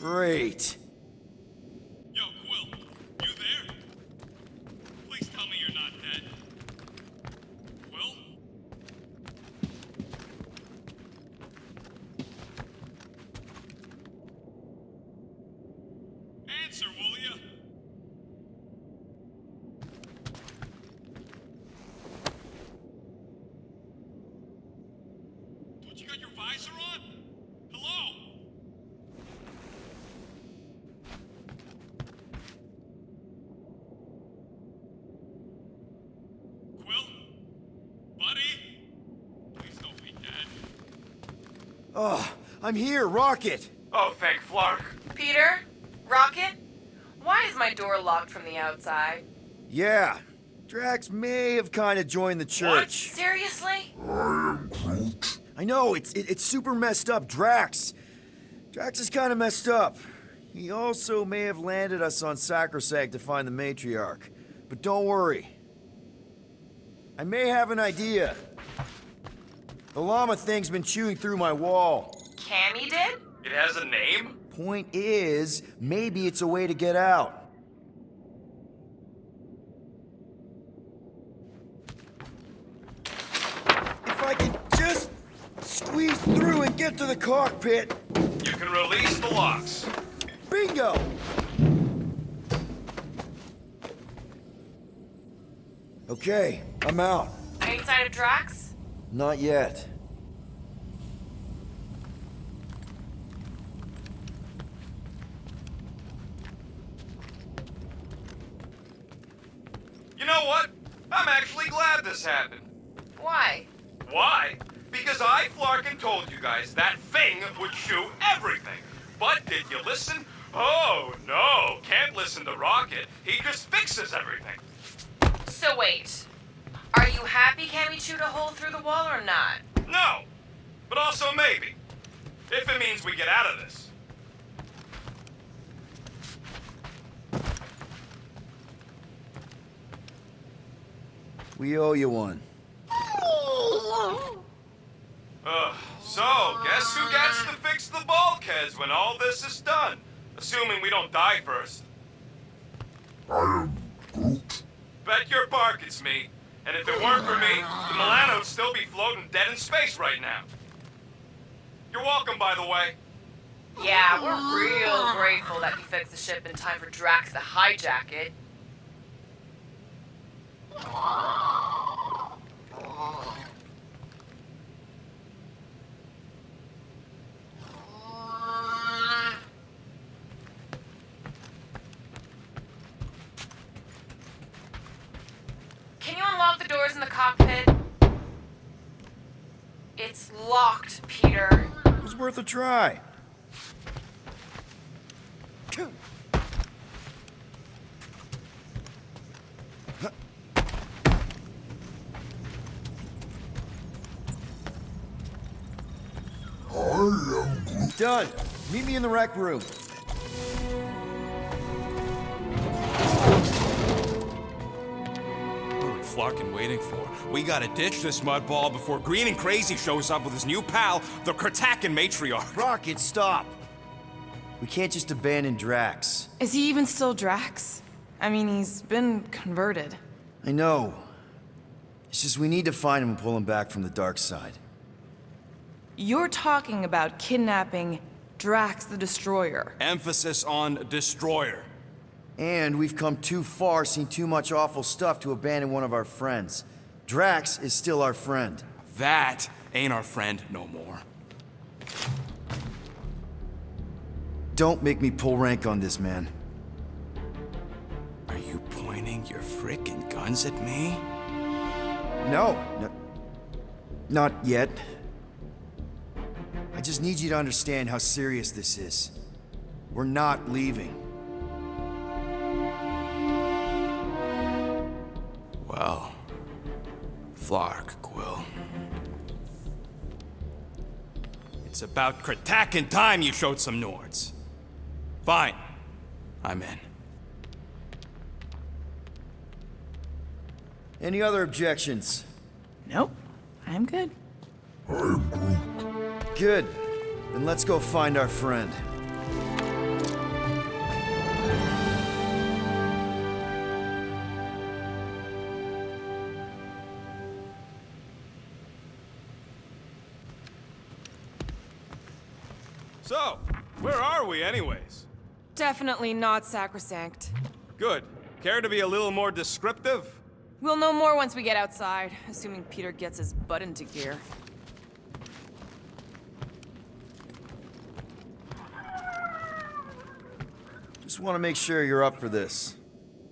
Great. Yo, Quill, you there? Please tell me you're not dead. Quill? Answer, will ya? Don't you got your visor on? Hello? Quill? Buddy? Please don't be dead. Oh, I'm here, Rocket. Oh, thank Flark. Peter? Rocket? Why is my door locked from the outside? Yeah, Drax may have kind of joined the church. Seriously? I know, it's super messed up, Drax. Drax is kind of messed up. He also may have landed us on Sacrosanct to find the Matriarch. But don't worry. I may have an idea. The llama thing's been chewing through my wall. Cammy did? It has a name? Point is, maybe it's a way to get out. If I can just squeeze through and get to the cockpit. You can release the locks. Bingo! Okay, I'm out. Inside of Drax? Not yet. You know what? I'm actually glad this happened. Why? Why? Because I, Flarkin, told you guys that thing would chew everything. But did you listen? Oh, no. Can't listen to Rocket. He just fixes everything. So wait. Are you happy Cammy chewed a hole through the wall or not? No. But also maybe. If it means we get out of this. We owe you one. So, guess who gets to fix the bulkheads when all this is done? Assuming we don't die first. I am Groot. Bet your bark it's me. And if it weren't for me, the Milano would still be floating dead in space right now. You're welcome, by the way. Yeah, we're real grateful that you fixed the ship in time for Drax to hijack it. Can you unlock the doors in the cockpit? It's locked, Peter. It was worth a try. Done. Meet me in the rec room. What are we Flarkin waiting for? We gotta ditch this mudball before Green and Crazy shows up with his new pal, the Kratakan Matriarch. Rocket, stop. We can't just abandon Drax. Is he even still Drax? I mean, he's been converted. I know. It's just we need to find him and pull him back from the dark side. You're talking about kidnapping Drax the Destroyer. Emphasis on destroyer. And we've come too far, seen too much awful stuff to abandon one of our friends. Drax is still our friend. That ain't our friend no more. Don't make me pull rank on this, man. Are you pointing your frickin' guns at me? No, not yet. I just need you to understand how serious this is. We're not leaving. Well, Flark, Quill. It's about Kratakan time you showed some Nords. Fine. I'm in. Any other objections? Nope, I'm good. Good. Then let's go find our friend. So, where are we anyways? Definitely not sacrosanct. Good. Care to be a little more descriptive? We'll know more once we get outside, assuming Peter gets his butt into gear. Just want to make sure you're up for this.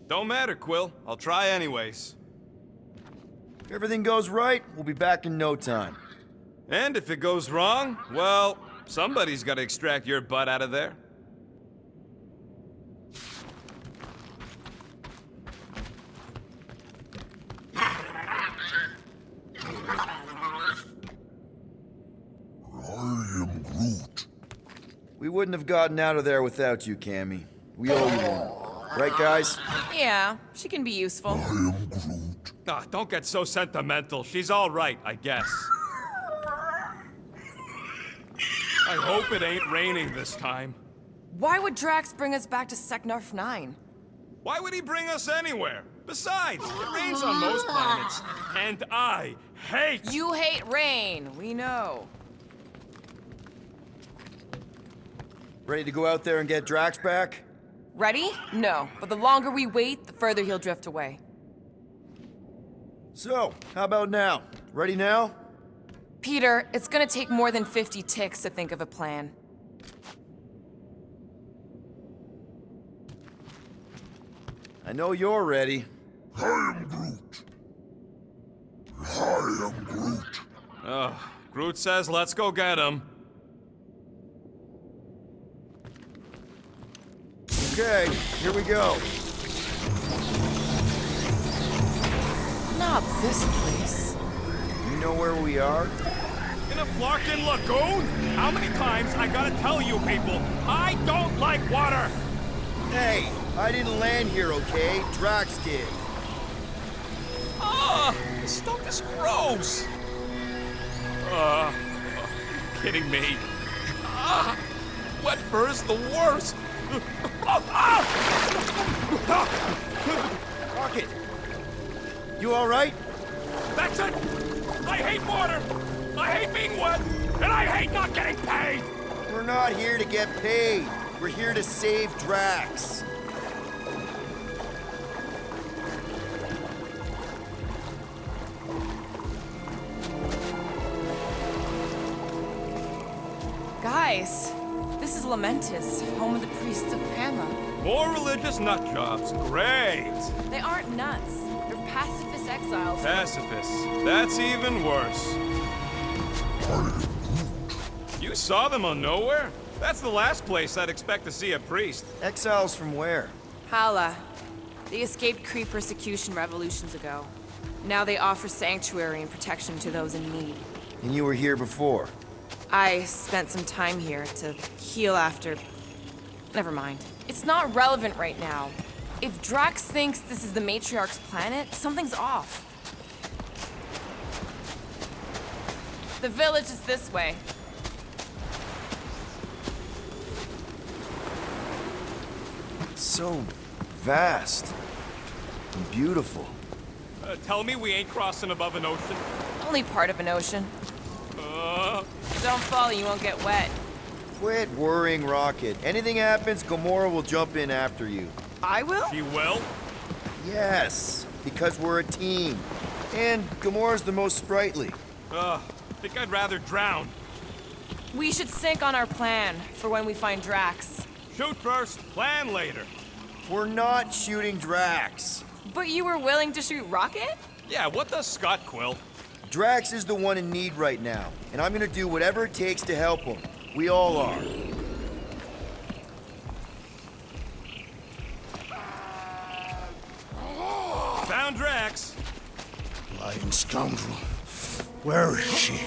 Don't matter, Quill. I'll try anyways. If everything goes right, we'll be back in no time. And if it goes wrong, well, somebody's got to extract your butt out of there. I am Groot. We wouldn't have gotten out of there without you, Cammy. We owe you one. Right, guys? Yeah, she can be useful. I am Groot. Ah, don't get so sentimental. She's all right, I guess. I hope it ain't raining this time. Why would Drax bring us back to Seknarf 9? Why would he bring us anywhere? Besides, it rains on most planets, and I hate... You hate rain, we know. Ready to go out there and get Drax back? Ready? No, but the longer we wait, the further he'll drift away. So, how about now? Ready now? Peter, it's gonna take more than 50 ticks to think of a plan. I know you're ready. I am Groot. I am Groot. Ugh, Groot says let's go get him. Okay, here we go. Not this place. You know where we are? In a Flarkin lagoon? How many times I gotta tell you people, I don't like water! Hey, I didn't land here, okay? Drax did. Ah, this stuff is gross! Kidding me. Ah, wet fur is the worst! Rocket! You alright? That's it! I hate water! I hate being wet! And I hate not getting paid! We're not here to get paid. We're here to save Drax. Guys, this is Lamentis, home of the priests of Pama. More religious nut jobs. Great! They aren't nuts. They're pacifist exiles. Pacifists. That's even worse. You saw them on Nowhere? That's the last place I'd expect to see a priest. Exiles from where? Hala. They escaped Kree persecution revolutions ago. Now they offer sanctuary and protection to those in need. And you were here before. I spent some time here to heal after... Never mind. It's not relevant right now. If Drax thinks this is the Matriarch's planet, something's off. The village is this way. It's so vast and beautiful. Tell me we ain't crossing above an ocean. Only part of an ocean. Don't fall, you won't get wet. Quit worrying, Rocket. Anything happens, Gamora will jump in after you. I will? She will? Yes, because we're a team. And Gamora's the most sprightly. Think I'd rather drown. We should sync on our plan for when we find Drax. Shoot first, plan later. We're not shooting Drax. But you were willing to shoot Rocket? Yeah, what does Scott Quill? Drax is the one in need right now, and I'm gonna do whatever it takes to help him. We all are. Found Drax. Lying scoundrel. Where is she?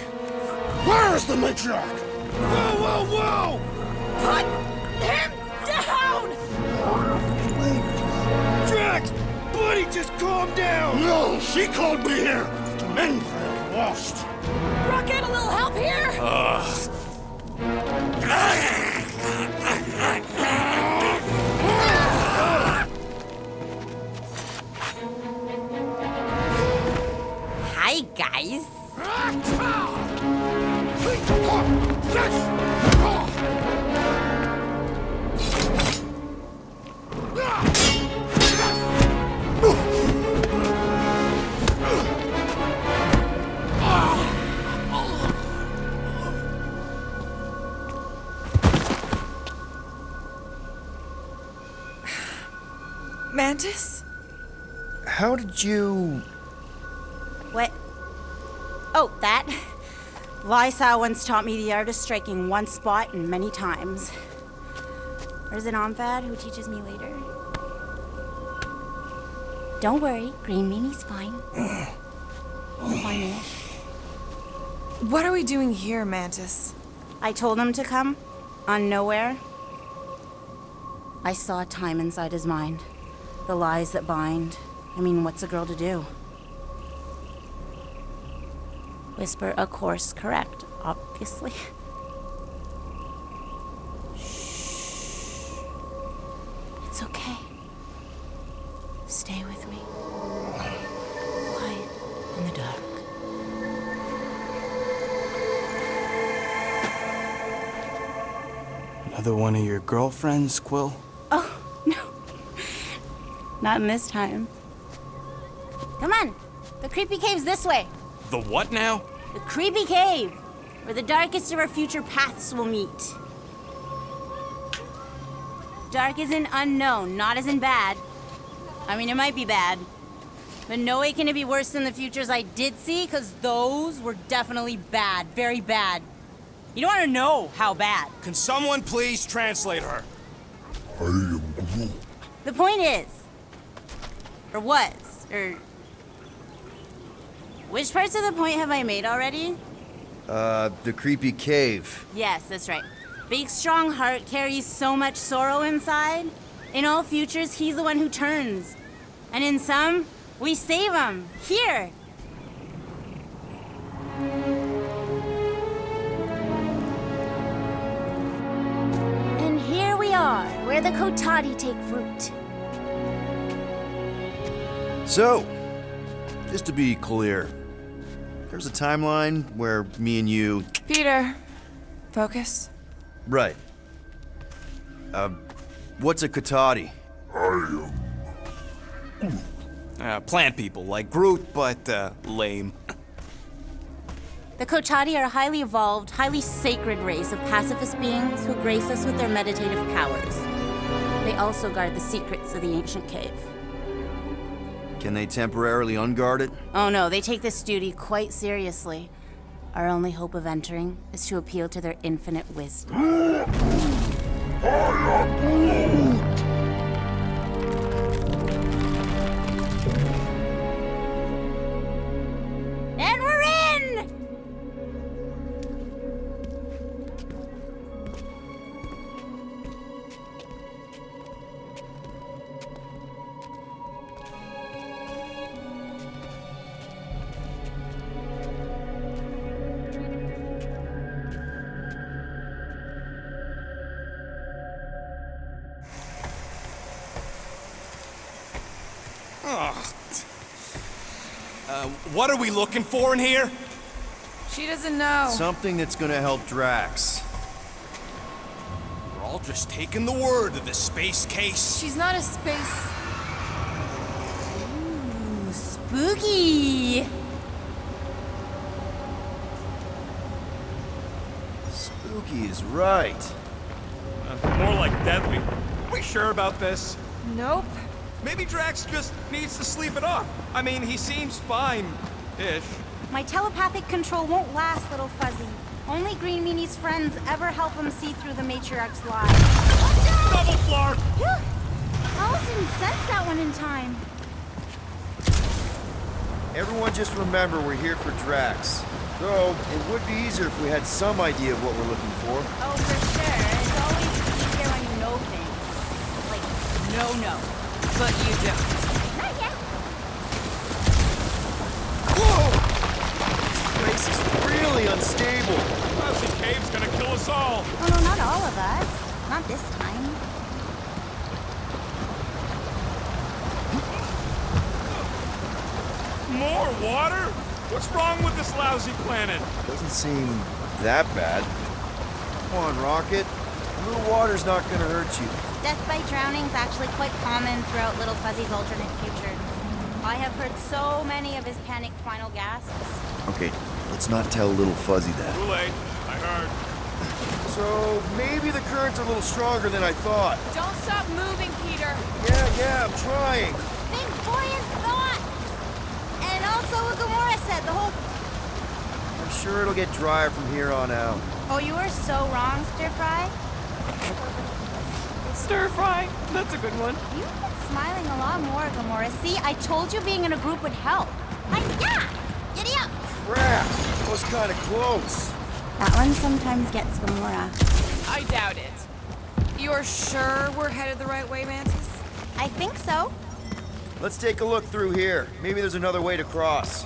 Where is the matriarch? Whoa, whoa, whoa! Put him down! Drax! Buddy, just calm down! No, she called me here. Men are lost. Rocket, a little help here? Hi, guys. Mantis? How did you... What? Oh, that? Lysa once taught me the art of striking one spot and many times. There's an Omphad who teaches me later. Don't worry, Green Meanie's fine. Fine-ish. What are we doing here, Mantis? I told him to come, on nowhere. I saw time inside his mind. The lies that bind. I mean, what's a girl to do? Whisper a course correct, obviously. Shh. It's okay. Stay with me. Quiet in the dark. Another one of your girlfriends, Quill? Oh, no. Not in this time. Come on. The creepy cave's this way. The what now? The creepy cave, where the darkest of our future paths will meet. Dark as in unknown, not as in bad. I mean, it might be bad, but no way can it be worse than the futures I did see, because those were definitely bad, very bad. You don't want to know how bad. Can someone please translate her? I am Groot. The point is, or was, or... Which parts of the point have I made already? The creepy cave. Yes, that's right. Big, strong heart carries so much sorrow inside. In all futures, he's the one who turns. And in some, we save him. Here. And here we are, where the Kotati take fruit. So, just to be clear, there's a timeline where me and you... Peter, focus. Right. What's a Kotati? Plant people, like Groot, but, lame. The Kotati are a highly evolved, highly sacred race of pacifist beings who grace us with their meditative powers. They also guard the secrets of the ancient cave. Can they temporarily unguard it? Oh no, they take this duty quite seriously. Our only hope of entering is to appeal to their infinite wisdom. And we're in! What are we looking for in here? She doesn't know. Something that's gonna help Drax. We're all just taking the word of the space case. She's not a space... Spooky! Spooky is right. More like deadly. We sure about this? Nope. Maybe Drax just needs to sleep it off. I mean, he seems fine-ish. My telepathic control won't last, little fuzzy. Only Green Meanie's friends ever help him see through the Matriarch's lies. Double flark! Phew! Alice didn't sense that one in time. Everyone just remember we're here for Drax. Though, it would be easier if we had some idea of what we're looking for. Oh, for sure. It's always easier when you know things. Like, no. But you don't. Not yet. Whoa! This place is really unstable. Lousy cave's gonna kill us all. Oh, no, not all of us. Not this time. More water? What's wrong with this lousy planet? Doesn't seem that bad. Come on, Rocket. A little water's not gonna hurt you. Death by drowning is actually quite common throughout Little Fuzzy's alternate future. I have heard so many of his panicked final gasps. Okay, let's not tell Little Fuzzy that. Too late. I heard. So maybe the current's a little stronger than I thought. Don't stop moving, Peter. Yeah, I'm trying. Think buoyant thoughts! And also what Gamora said, the whole... I'm sure it'll get drier from here on out. Oh, you were so wrong, Stir Fry. Stir fry. That's a good one. You've been smiling a lot more, Gamora. See, I told you being in a group would help. Hi-ya! Giddy up! Crap! That was kind of close. That one sometimes gets Gamora. I doubt it. You're sure we're headed the right way, Mantis? I think so. Let's take a look through here. Maybe there's another way to cross.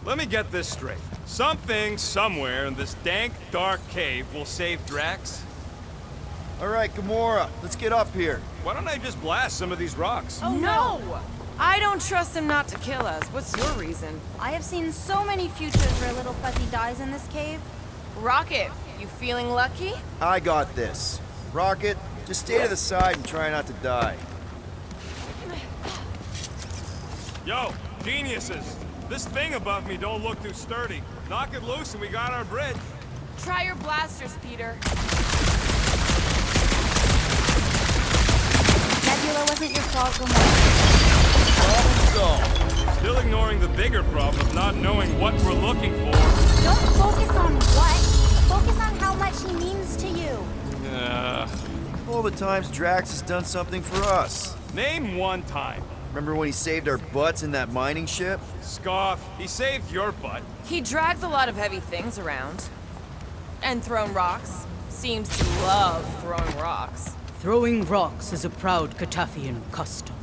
Let me get this straight. Something, somewhere in this dank, dark cave will save Drax? All right, Gamora, let's get up here. Why don't I just blast some of these rocks? Oh, no! I don't trust him not to kill us. What's your reason? I have seen so many futures where little Fuzzy dies in this cave. Rocket, you feeling lucky? I got this. Rocket, just stay to the side and try not to die. Yo, geniuses! This thing above me don't look too sturdy. Knock it loose and we got our bridge. Try your blasters, Peter. Nebula wasn't your fault, Gamora. Problem solved. Still ignoring the bigger problem of not knowing what we're looking for. Don't focus on what. Focus on how much he means to you. All the times Drax has done something for us. Name one time. Remember when he saved our butts in that mining ship? Scoff, he saved your butt. He drags a lot of heavy things around. And thrown rocks. Seems to love throwing rocks. Throwing rocks is a proud Katafian custom.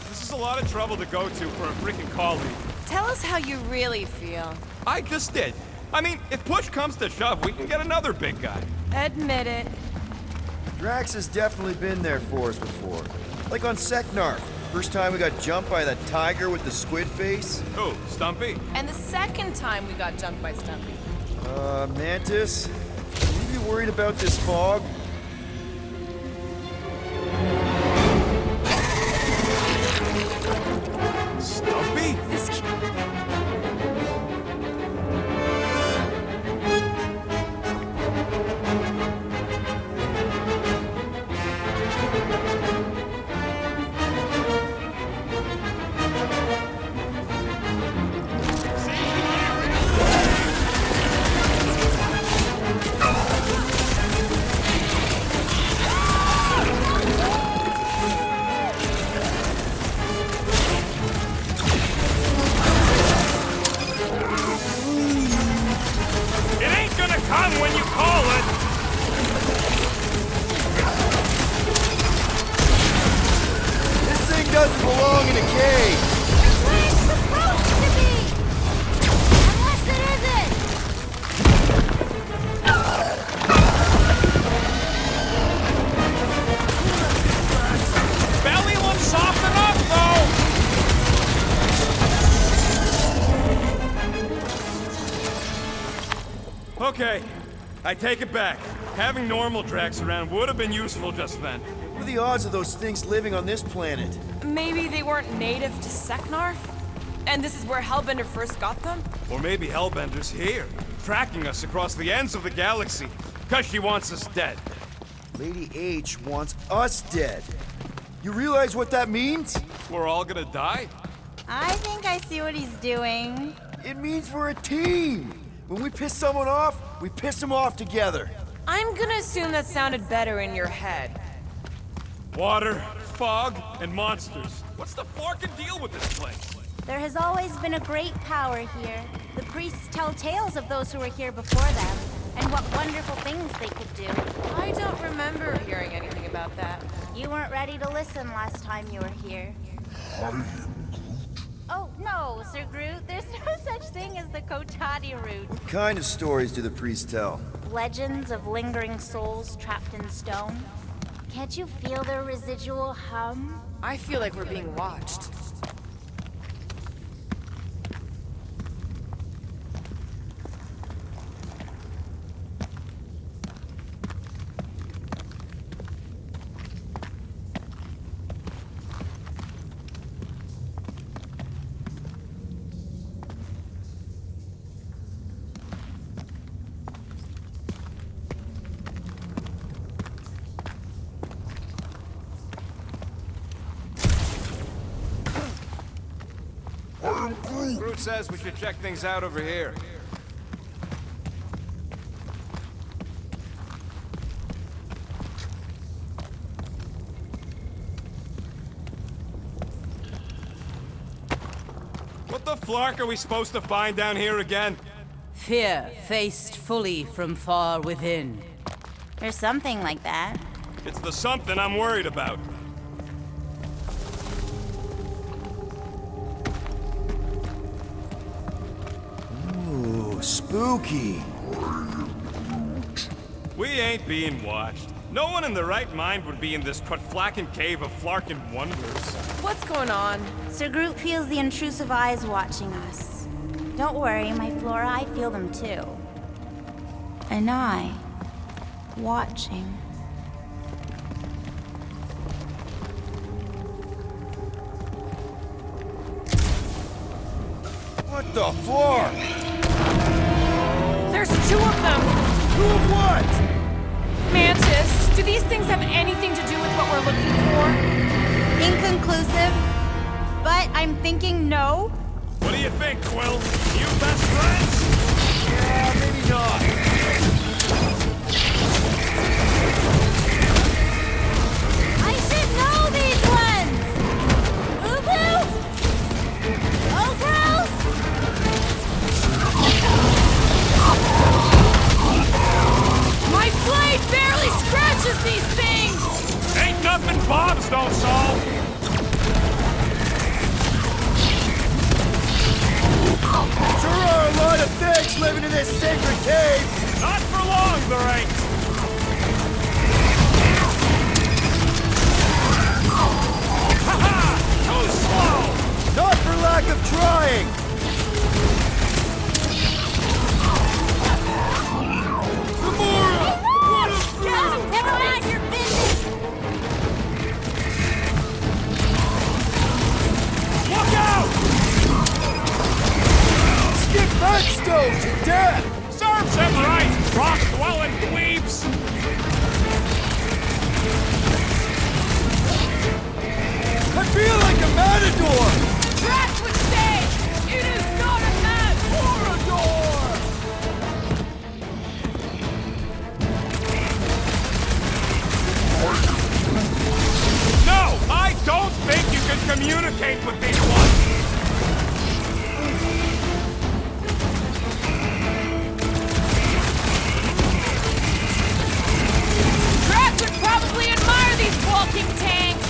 This is a lot of trouble to go to for a freaking colleague. Tell us how you really feel. I just did. I mean, if push comes to shove, we can get another big guy. Admit it. Drax has definitely been there for us before. Like on Seknarf. First time we got jumped by that tiger with the squid face. Oh, Stumpy? And the second time we got jumped by Stumpy. Mantis? Are you worried about this fog? Stumpy? This It ain't gonna come when you call it! This thing doesn't belong in a cave. It's where it's supposed to be! Unless it isn't! Belly looks soft enough, though! Okay, I take it back. Having normal Drax around would have been useful just then. What are the odds of those things living on this planet? maybe they weren't native to Seknarf? And this is where Hellbender first got them? Or maybe Hellbender's here, tracking us across the ends of the galaxy, because she wants us dead. Lady H wants us dead. You realize what that means? We're all gonna die? I think I see what he's doing. It means we're a team. When we piss someone off, we piss them off together. I'm gonna assume that sounded better in your head. Water, fog, and monsters. What's the forking deal with this place? There has always been a great power here. The priests tell tales of those who were here before them, and what wonderful things they could do. I don't remember hearing anything about that. You weren't ready to listen last time you were here. Oh, no, Sir Groot. There's no such thing as the Kotati route. What kind of stories do the priests tell? Legends of lingering souls trapped in stone. Can't you feel their residual hum? I feel like we're being watched. Groot says we should check things out over here. What the flark are we supposed to find down here again? Fear faced fully from far within. There's something like that. It's the something I'm worried about. Ooh, spooky. We ain't being watched. No one in their right mind would be in this Quatflacken cave of Flarkin wonders. What's going on? Sir Groot feels the intrusive eyes watching us. Don't worry, my Flora, I feel them too. An eye watching. What the flark? There's two of them! Who of what? Mantis, do these things have anything to do with what we're looking for? Inconclusive, but I'm thinking no. What do you think, Quill? You best friends? Yeah, maybe not. I should know these ones! Ubu? Ogros? My blade barely scratches these things! Ain't nothing Bob's don't solve. Sure are a lot of things living in this sacred cave. Not for long, there ain't. Ha-ha! Too slow! Not for lack of trying. Gamora! What a fool! Never mind your business! Look out! Skip that stone to death! Serves him right, rock-dwelling dweebs! I feel like a matador! Drax would say, it is not a mad corridor! No, I don't think you can communicate with these ones! Drax would probably admire these walking tanks!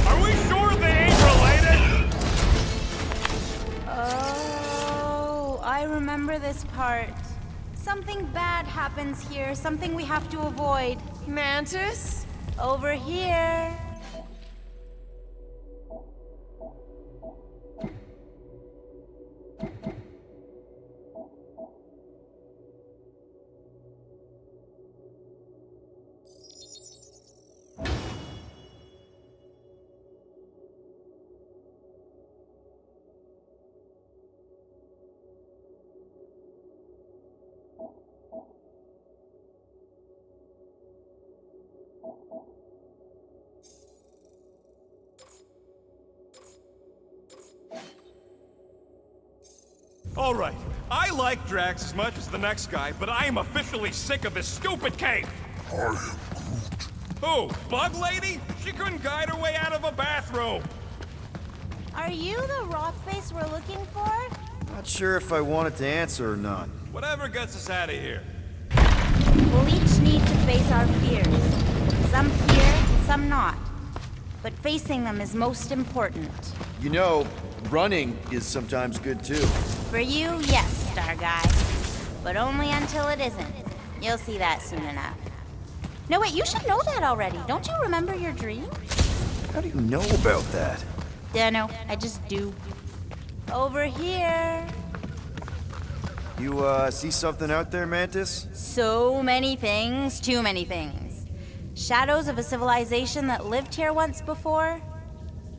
Are we sure they ain't related? Oh, I remember this part. Something bad happens here, something we have to avoid. Mantis? Over here. All right, I like Drax as much as the next guy, but I am officially sick of this stupid cave! I am Groot. Who, Bug Lady? She couldn't guide her way out of a bathrobe! Are you the rock face we're looking for? Not sure if I wanted to answer or not. Whatever gets us out of here. We'll each need to face our fears. Some here, some not. But facing them is most important. You know, running is sometimes good too. For you, yes, Star Guy. But only until it isn't. You'll see that soon enough. No, wait, you should know that already. Don't you remember your dream? How do you know about that? Dunno, I just do. Over here. You, see something out there, Mantis? So many things, too many things. Shadows of a civilization that lived here once before.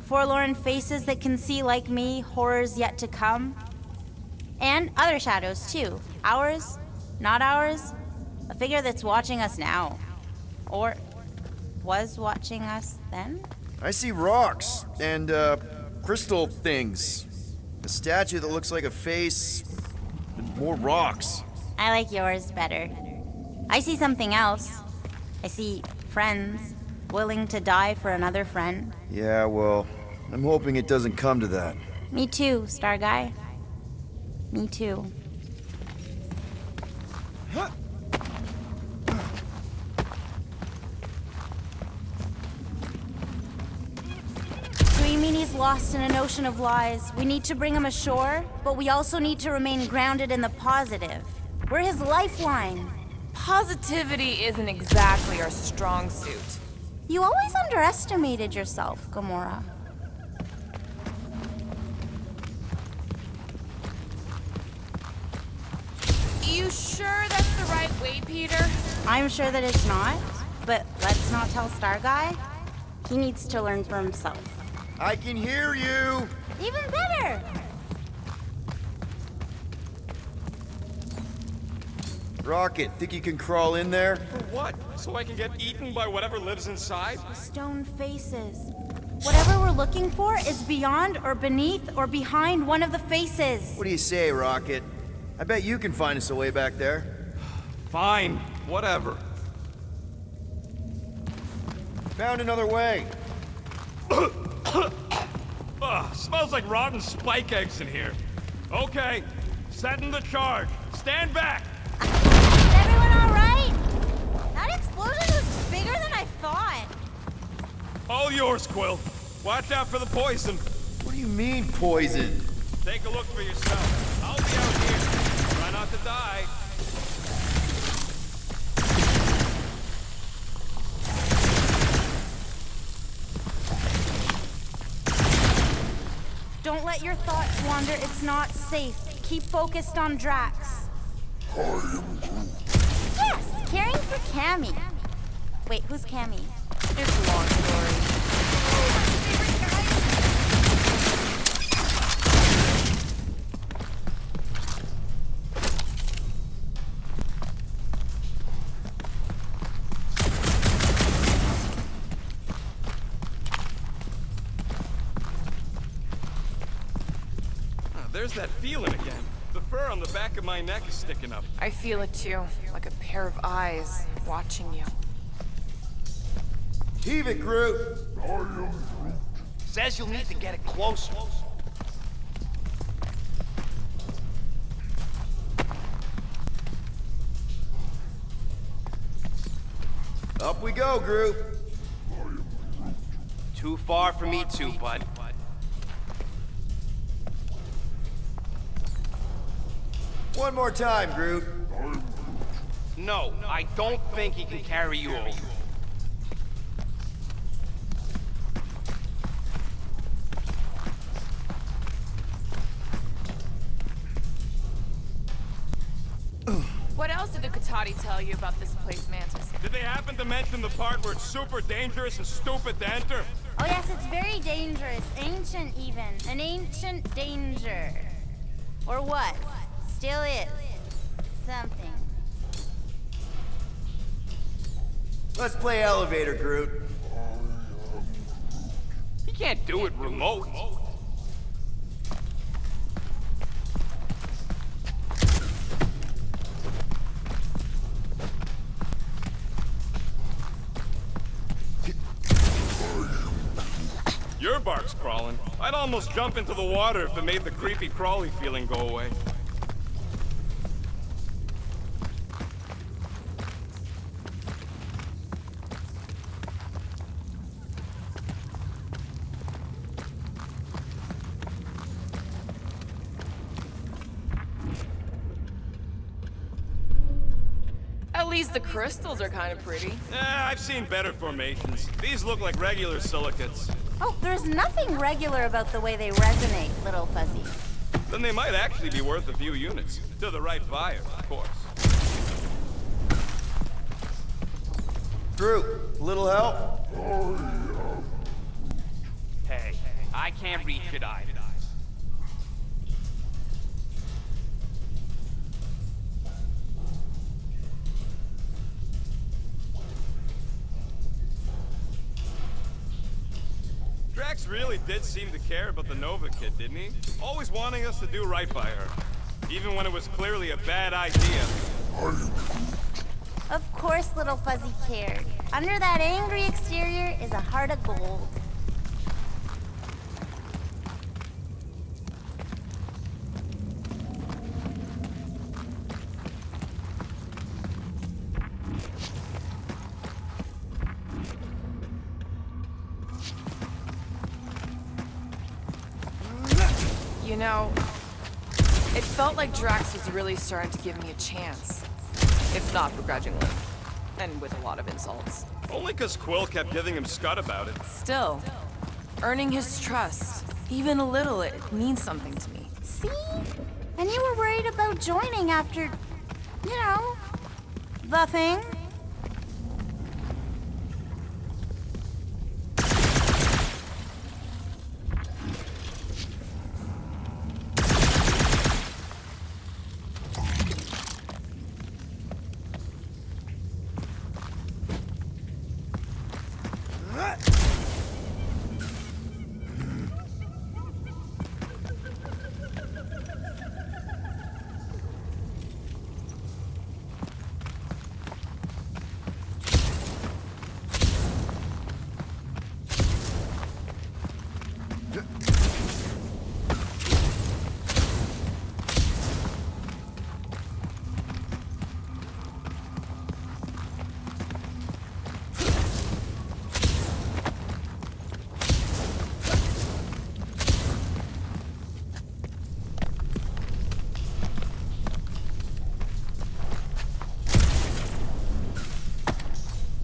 Forlorn faces that can see, like me, horrors yet to come. And other shadows, too. Ours, not ours. A figure that's watching us now. Or was watching us then? I see rocks and, crystal things. A statue that looks like a face, and more rocks. I like yours better. I see something else. I see friends willing to die for another friend. Yeah, well, I'm hoping it doesn't come to that. Me too, Star Guy. Me too. So you mean he's lost in an ocean of lies? We need to bring him ashore, but we also need to remain grounded in the positive. We're his lifeline. Positivity isn't exactly our strong suit. You always underestimated yourself, Gamora. You sure that's the right way, Peter? I'm sure that it's not, but let's not tell Star Guy. He needs to learn for himself. I can hear you! Even better! Rocket, think you can crawl in there? For what? So I can get eaten by whatever lives inside? The stone faces. Whatever we're looking for is beyond or beneath or behind one of the faces. What do you say, Rocket? I bet you can find us a way back there. Fine, whatever. Found another way. Ugh, smells like rotten spike eggs in here. Okay, setting the charge. Stand back! Is everyone alright? That explosion was bigger than I thought. All yours, Quill. Watch out for the poison. What do you mean, poison? Take a look for yourself. I'll be out here. Try not to die. Don't let your thoughts wander. It's not safe. Keep focused on Drax. Yes, caring for Cammy. Wait, who's Cammy? It's a long story. There's that feeling again. The fur on the back of my neck is sticking up. I feel it too, like a pair of eyes watching you. Heave it, Groot! Says you'll need to get it closer. Up we go, Groot! Too far for me too, bud. One more time, Groot. No, I don't think he can carry you over. What else did the Katati tell you about this place, Mantis? Did they happen to mention the part where it's super dangerous and stupid to enter? Oh yes, it's very dangerous. Ancient even. An ancient danger. Or what? Still is. Something. Let's play elevator, Groot. He can't do it remote. Your bark's crawling. I'd almost jump into the water if it made the creepy crawly feeling go away. At least the crystals are kind of pretty. I've seen better formations. These look like regular silicates. Oh, there's nothing regular about the way they resonate, little fuzzy. Then they might actually be worth a few units. To the right buyer, of course. Groot, a little help? Hey, I can't reach it either. Drax really did seem to care about the Nova kid, didn't he? Always wanting us to do right by her. Even when it was clearly a bad idea. Of course little Fuzzy cared. Under that angry exterior is a heart of gold. You know, it felt like Drax was really starting to give me a chance. If not begrudgingly. And with a lot of insults. Only because Quill kept giving him scud about it. Still, earning his trust, even a little, it means something to me. See? And you were worried about joining after, you know, the thing.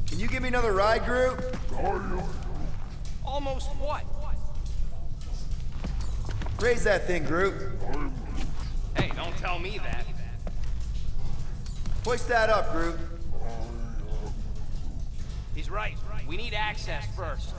Can you give me another ride, Groot? Almost what? Raise that thing, Groot. Hey, don't tell me that. Hoist that up, Groot. He's right. We need access first.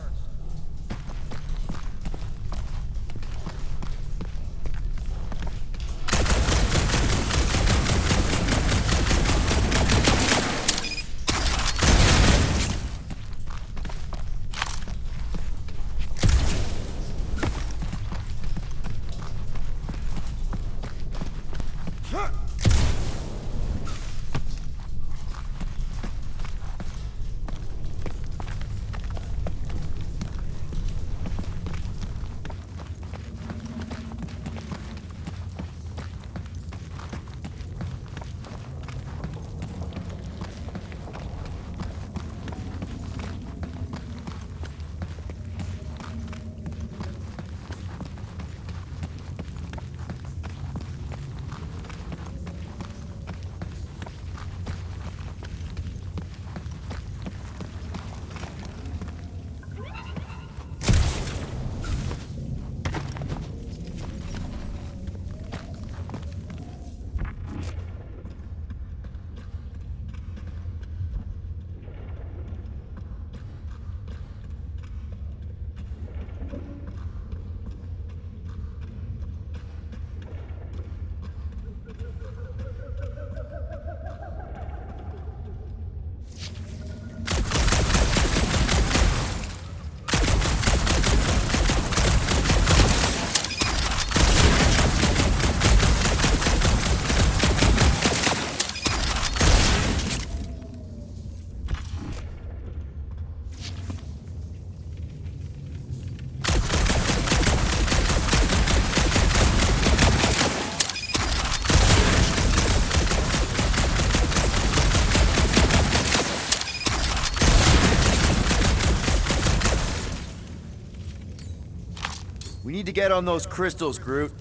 We need to get on those crystals, Groot.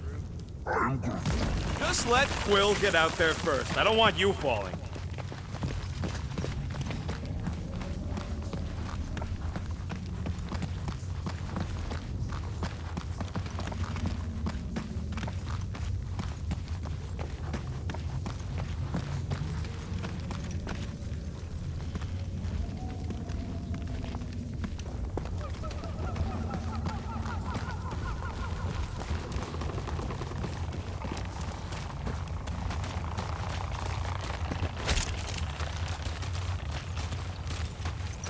Just let Quill get out there first. I don't want you falling.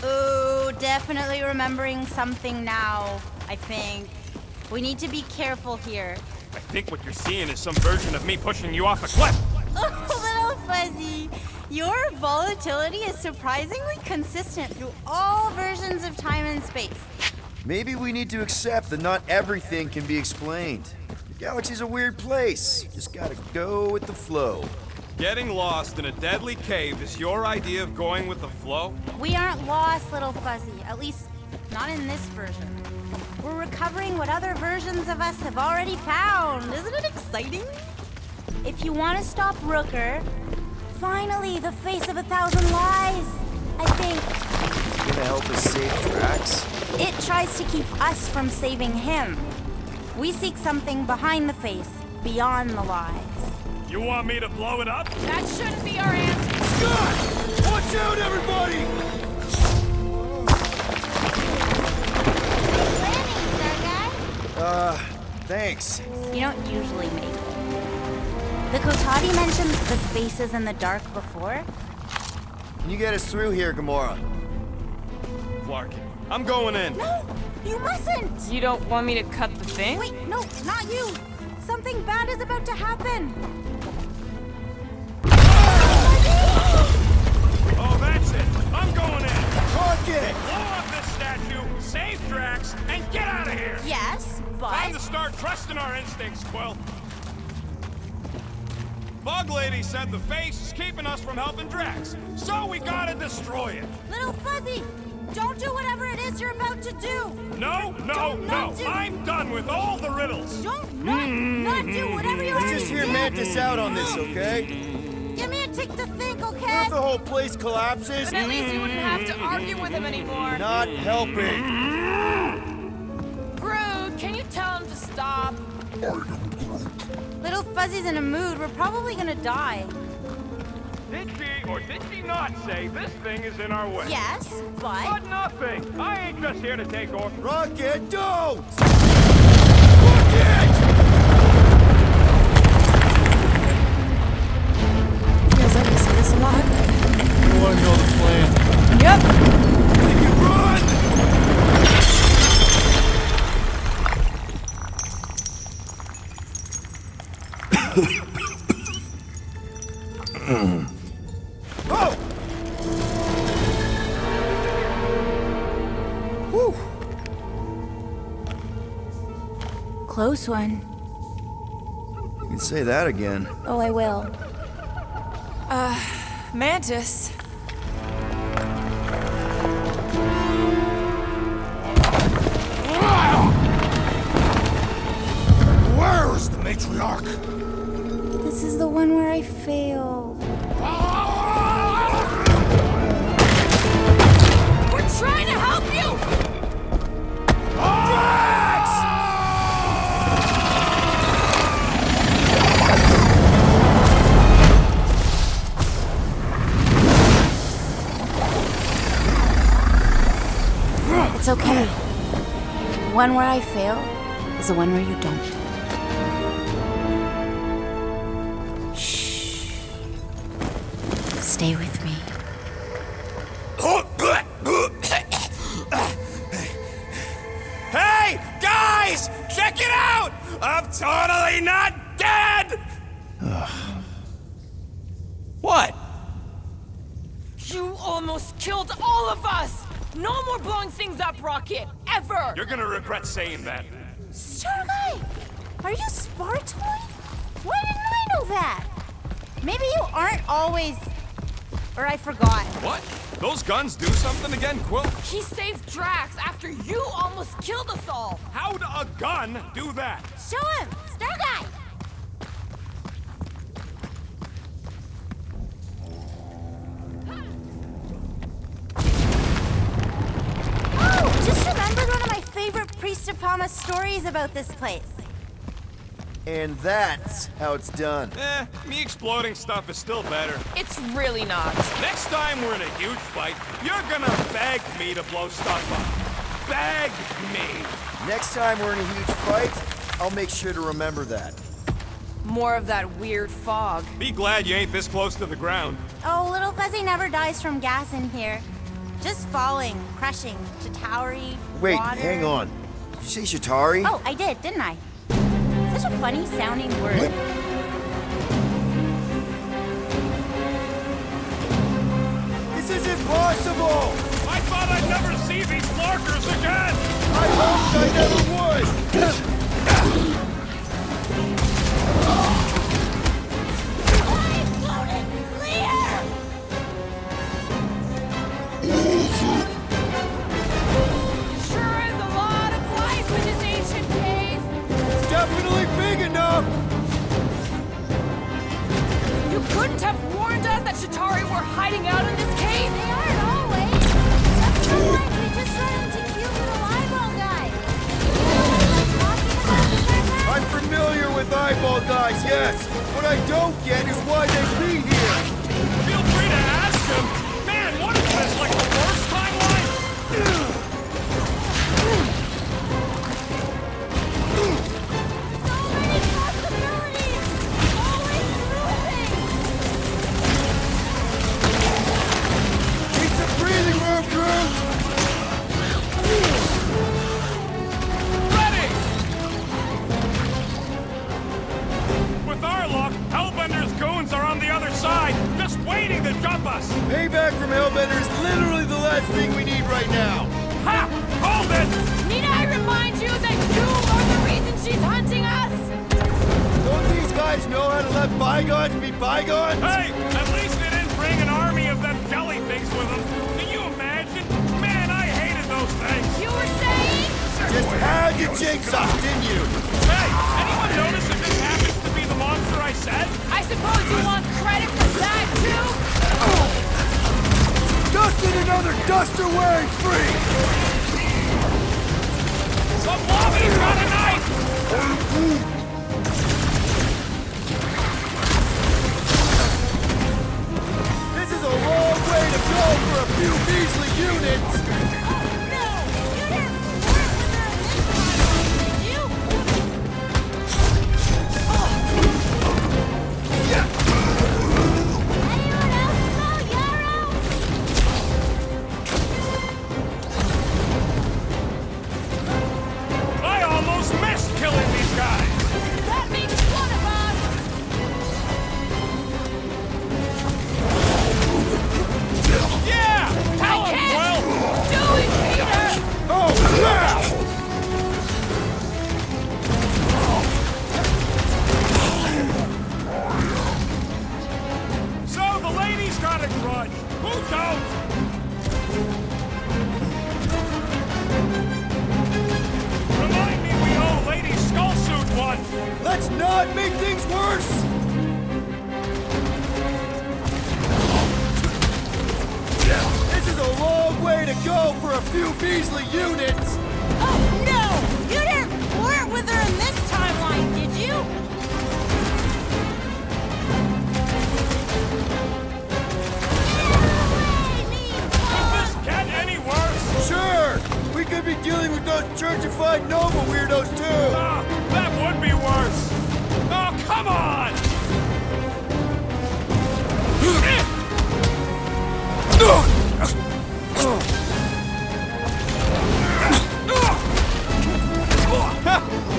Ooh, definitely remembering something now. I think. We need to be careful here. I think what you're seeing is some version of me pushing you off a cliff. Oh, Little Fuzzy, your volatility is surprisingly consistent through all versions of time and space. Maybe we need to accept that not everything can be explained. The galaxy's a weird place. Just gotta go with the flow. Getting lost in a deadly cave is your idea of going with the flow? We aren't lost, Little Fuzzy, at least not in this version. We're recovering what other versions of us have already found. Isn't it exciting? If you want to stop Rooker, finally, the face of 1,000 lies, I think. It's gonna help us save Drax. It tries to keep us from saving him. We seek something behind the face, beyond the lies. You want me to blow it up? That shouldn't be our answer. Scott! Watch out, everybody! Thanks. You don't usually make it. The Kotati mentioned the faces in the dark before. Can you get us through here, Gamora? Flarkin, I'm going in. No, you mustn't! You don't want me to cut the thing? Wait, no, not you! Something bad is about to happen! Oh, that's it. I'm going in. Rocket! Blow up this statue, save Drax, and get out of here. Yes, Time to but... start trusting our instincts, Quill. Bug Lady said the face is keeping us from helping Drax, so we gotta destroy it. Little Fuzzy, don't do whatever it is you're about to do! No, no, Don't no. not do- I'm done with all the riddles. Don't not do whatever you're Let's just hear Mantis out on this, okay? Give me a tick to think, What okay? if the whole place collapses? But at least you wouldn't have to argue with him anymore. Not helping. Groot, can you tell him to stop? Little Fuzzy's in a mood. We're probably gonna die. Did she or did she not say this thing is in our way? Yes, but... But nothing. I ain't just here to take off. Rocket, don't! Rocket! Yes, I can see this a lot. Oh, I know the plan. Yep. Make it run! Oh! Whew. Close one. You can say that again. Oh, I will. Mantis. Where is the matriarch? This is the one where I failed. We're trying to help you! It's okay. The one where I fail is the one where you don't. Shh. Stay with me. Hey, guys! Check it out! I'm totally not dead! What? You almost killed all of us! No more blowing things up, Rocket! Ever! You're gonna regret saying that. Starlight! Are you Spartoid? Why didn't I know that? Maybe you aren't always... Or I forgot. What? Those guns do something again, Quill? He saved Drax after you almost killed us all! How'd a gun do that? Show him! Starlight! Oh, just remembered one of my favorite Priest of Promise stories about this place. And that's how it's done. Me exploding stuff is still better. It's really not. Next time we're in a huge fight, you're gonna beg me to blow stuff up. Beg me. Next time we're in a huge fight, I'll make sure to remember that. More of that weird fog. Be glad you ain't this close to the ground. Oh, Little Fuzzy never dies from gas in here. Just falling, crushing to towery Wait, water. hang on. you say Shatari? Oh, I did, didn't I? Such a funny sounding word. This is impossible! I thought I'd never see these Flarkers again! I hoped I never would! Sure is a lot of life in this ancient cave. It's definitely big enough! You couldn't have warned us that Shatari were hiding out in this cave? They aren't always. Sometimes we just run into cute little eyeball guys. I'm familiar with eyeball guys, yes! What I don't get is why they be here! Feel free to ask him! Man, what is this, like the worst timeline? So many possibilities! Always moving! Need some breathing room, Groot! Ready! With our luck, Hellbender's goons are on the other side, just waiting to jump us! Payback from Hellbender is literally the last thing we need right now! Ha! Hold it! Need I remind you that you are the reason she's hunting us? Don't these guys know how to let bygones be bygones? Hey, at least they didn't bring an army of them jelly things with them. Can you imagine? Man, I hated those things. You were saying? Just had to jinx us, didn't you? Hey, anyone notice if this happens to be the monster I said? I suppose you want credit for that, too? Dusted another duster wearing free! Some lobby's got a knife! This is a long way to go for a few measly units! No! You didn't work with her this time, did you? Anyone else smell yarrow? I almost missed killing these guys! That makes one of us! Yeah! Tell I him, can't Will! do it, Peter! Oh, crap! So the lady's got a grudge. Who don't? Remind me we owe Lady Skullsuit one. Let's not make things worse! This is a long way to go for a few measly units! Oh, no! You didn't flirt with her in this timeline, did you? Does this get any worse? Sure! We could be dealing with those churchified Nova weirdos too! Ah, that would be worse. Oh, come on!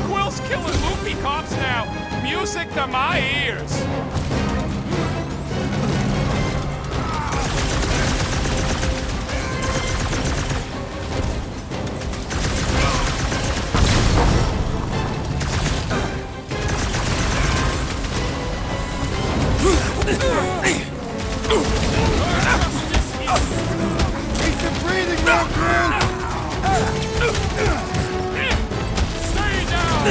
Quill's killing loopy cops now. Music to my ears. Need some breathing room, Groot! Stay down!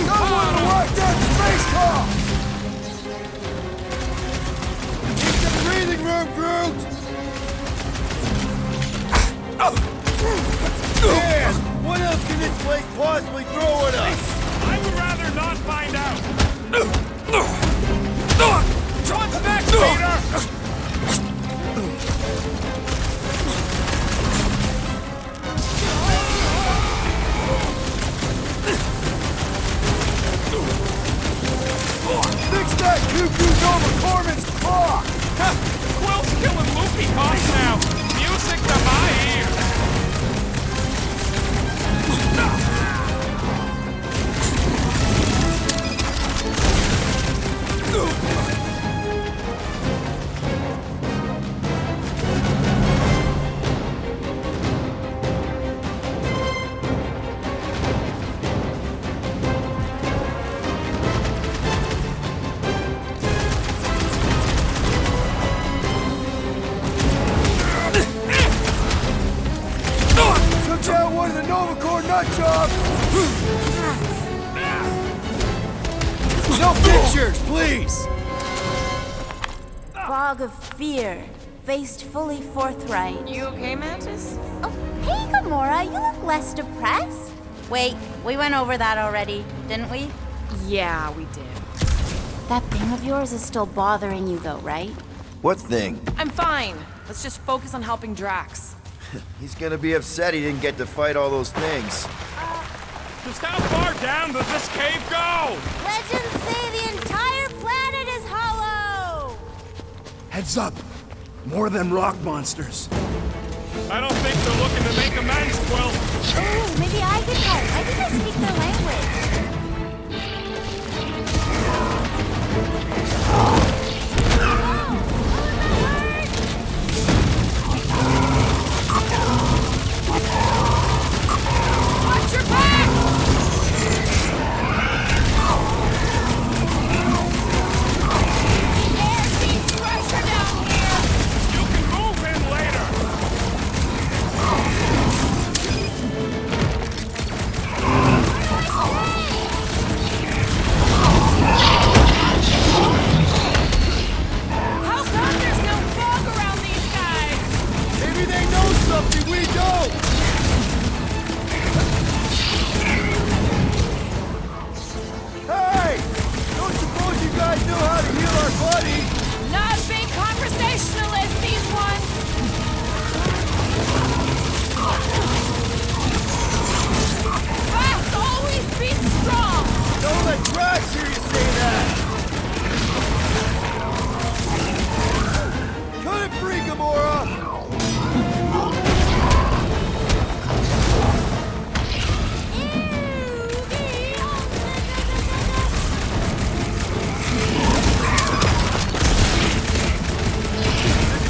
Someone watch that space car! Need some breathing room, Groot! Man, what else can this place possibly throw at us? I would rather not find out. What's next, Peter? Watch out! No pictures, please! Fog of fear, faced fully forthright. You okay, Mantis? Oh, hey, Gamora, you look less depressed. Wait, we went over that already, didn't we? Yeah, we did. That thing of yours is still bothering you, though, right? What thing? I'm fine. Let's just focus on helping Drax. He's gonna be upset he didn't get to fight all those things. Just how far down does this cave go? Legends say the entire planet is hollow! Heads up! More of them rock monsters. I don't think they're looking to make amends, Quill. Oh, maybe I can help. I think I speak their language. Watch your back! There seems pressure down here! You can move in later. How come there's no fog around these guys? Maybe they know something we don't! Hey! Don't suppose you guys know how to heal our buddy? Not big conversationalists, these ones! Fast always beats strong! Don't let Drax hear you say that! Cut it free, Gamora!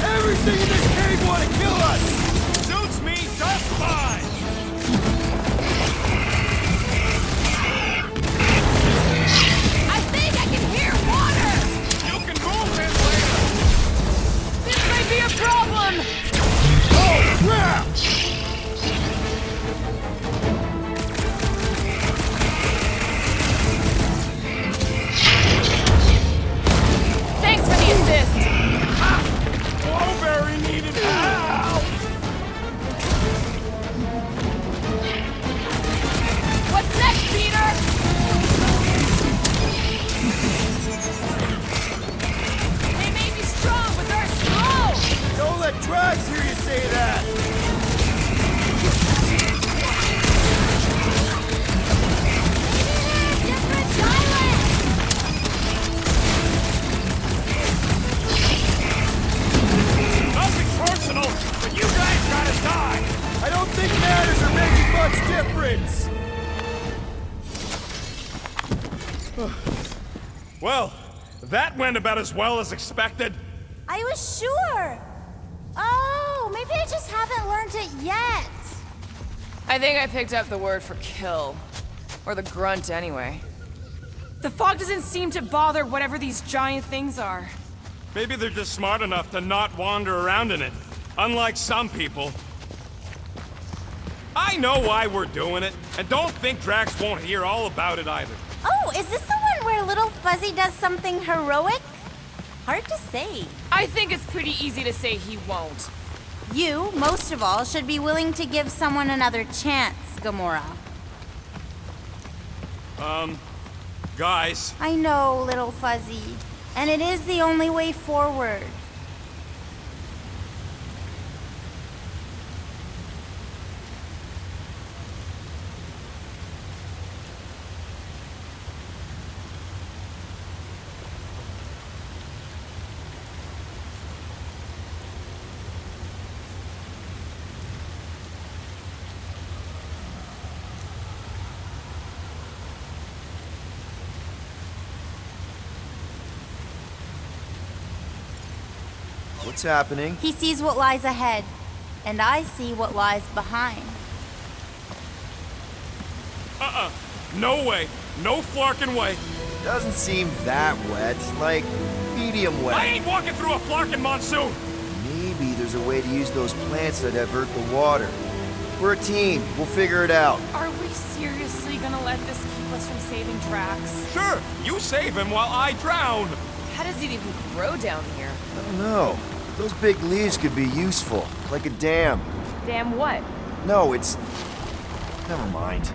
Everything in this cave want to kill us! Suits me just fine. I think I can hear water! You can move in later. This may be a problem! Oh, crap! Thanks for the assist! Blowberry needed help. What's next, Peter? They may be strong, but they're slow! Don't let Drax hear you say that! Different islands! Nothing personal, but you guys gotta die. I don't think manners are making much difference! Well, that went about as well as expected. I was sure! Oh, maybe I just haven't learned it yet. I think I picked up the word for kill. Or the grunt, anyway. The fog doesn't seem to bother whatever these giant things are. Maybe they're just smart enough to not wander around in it. Unlike some people. I know why we're doing it, and don't think Drax won't hear all about it either. Oh, is this the one where Little Fuzzy does something heroic? Hard to say. I think it's pretty easy to say he won't. You, most of all, should be willing to give someone another chance, Gamora. Guys, I know, Little Fuzzy. And it is the only way forward. What's happening? He sees what lies ahead, and I see what lies behind. no way. No flarkin' way. Doesn't seem that wet. Like, medium wet. I ain't walking through a flarkin' monsoon. Maybe there's a way to use those plants to divert the water. We're a team. We'll figure it out. Are we seriously gonna let this keep us from saving Drax? Sure, you save him while I drown. How does it even grow down here? I don't know. Those big leaves could be useful, like a dam. Damn what? No, it's... Never mind.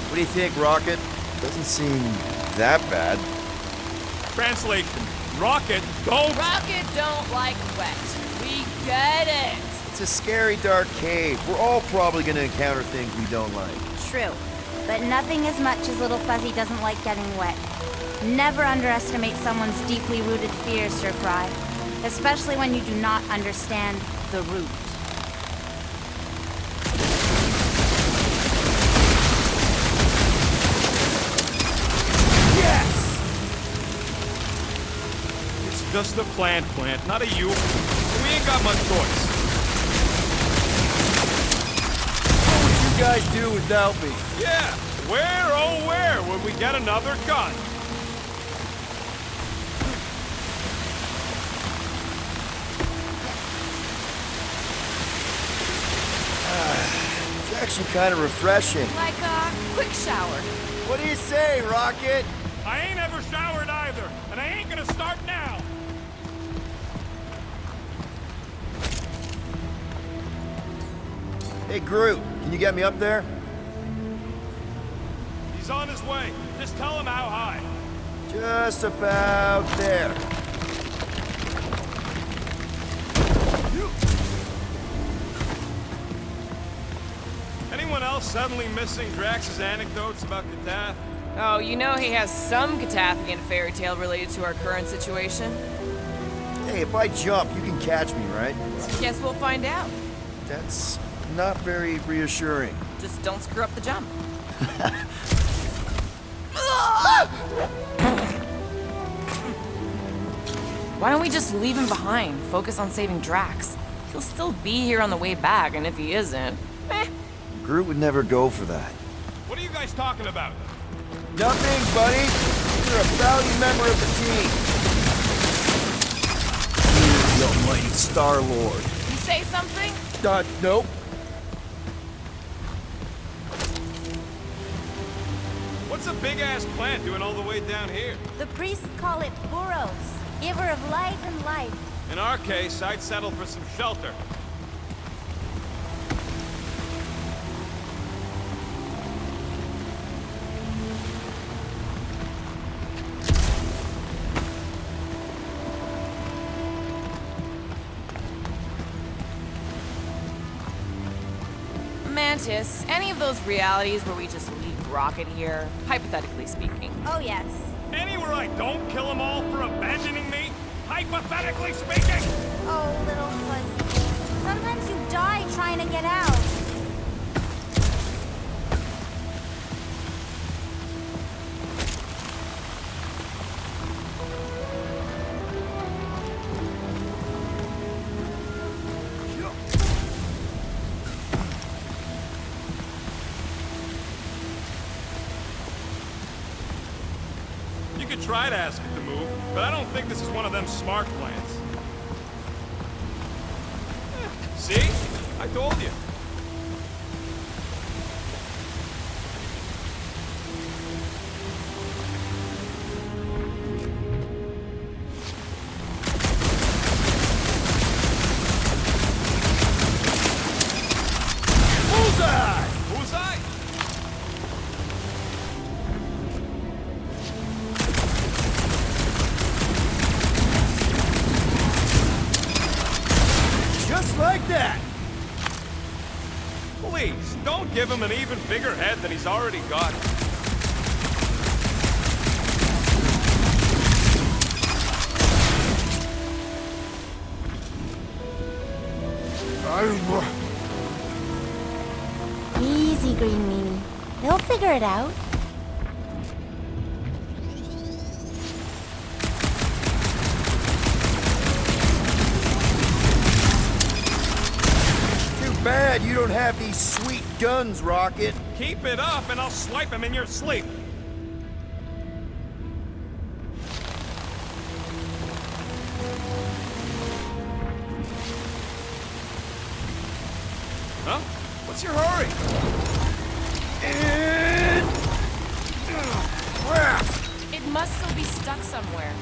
What do you think, Rocket? Doesn't seem that bad. Translation, Rocket, don't... Rocket don't like wet. We get it. It's a scary, dark cave. We're all probably gonna encounter things we don't like. True. But nothing as much as Little Fuzzy doesn't like getting wet. Never underestimate someone's deeply rooted fears, Sir Fry. Especially when you do not understand the root. It's just a plant, not a you. We ain't got much choice. What would you guys do without me? Yeah, where, oh where would we get another gun? It's actually kind of refreshing. Like a quick shower. What do you say, Rocket? I ain't ever showered either, and I ain't gonna start now. Hey, Groot, can you get me up there? He's on his way. Just tell him how high. Just about there. Anyone else suddenly missing Drax's anecdotes about Katath? Oh, you know he has some Catathian fairy tale related to our current situation? Hey, if I jump, you can catch me, right? Guess we'll find out. That's not very reassuring. Just don't screw up the jump. Why don't we just leave him behind, focus on saving Drax? He'll still be here on the way back, and if he isn't, Groot would never go for that. What are you guys talking about? Nothing, buddy. You're a valued member of the team. You're the almighty Star-Lord. You say something? Nope. What's a big-ass plant doing all the way down here? The priests call it Boros, giver of light and life. In our case, I'd settle for some shelter. Mantis, any of those realities where we just leave Rocket here, hypothetically speaking. Oh, yes. Anywhere I don't kill them all for abandoning me? Hypothetically speaking! Oh, Little Fuzzy. Sometimes you die trying to get out. You could try to ask it to move, but I don't think this is one of them smart plants. See? I told you. Bullseye! Bullseye? Just like that. Please, don't give him an even bigger head than he's already got. Easy, Green Meanie. They'll figure it out. Too bad you don't have these sweet guns, Rocket. Keep it up and I'll swipe him in your sleep. Huh? What's your hurry? It must still be stuck somewhere.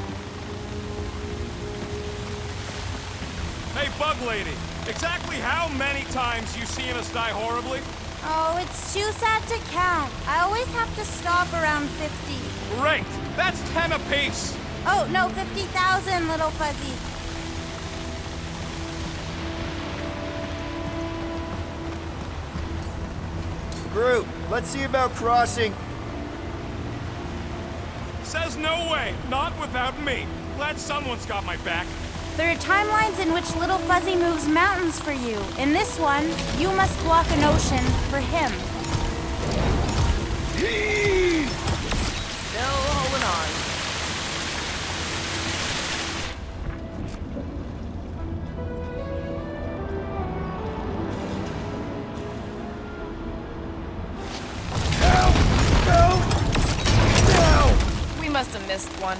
Hey, Bug Lady, exactly how many times you seen us die horribly? Oh, it's too sad to count. I always have to stop around 50. Great! That's 10 apiece! Oh, no, 50,000, little fuzzy. Groot, let's see about crossing. Says no way, not without me. Glad someone's got my back. There are timelines in which Little Fuzzy moves mountains for you. In this one, you must block an ocean for him. Still holding on. We must have missed one.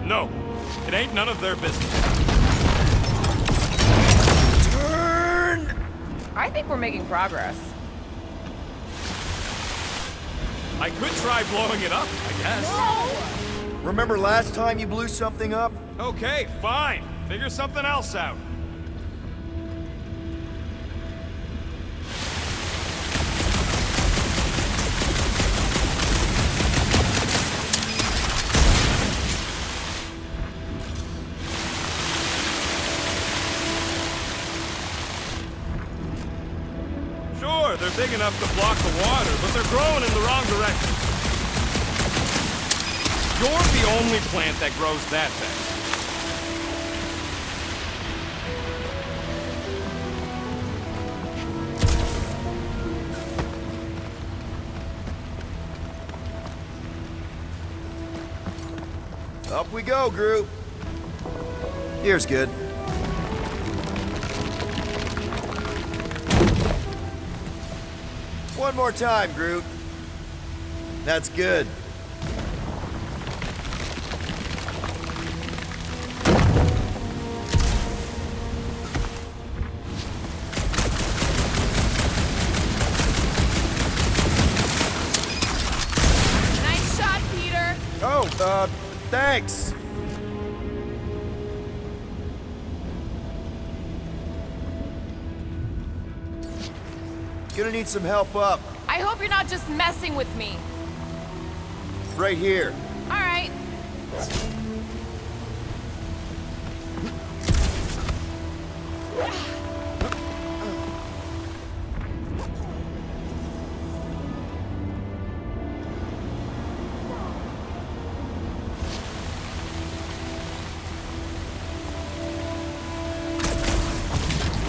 No, it ain't none of their business. Turn! I think we're making progress. I could try blowing it up, I guess. Remember last time you blew something up? Okay, fine. Figure something else out. Sure, they're big enough to block the water, but they're growing in the wrong direction. You're the only plant that grows that fast. Up we go, Groot. Here's good. One more time, Groot. That's good. Nice shot, Peter. Oh, thanks. Gonna need some help up. I hope you're not just messing with me. Right here. All right.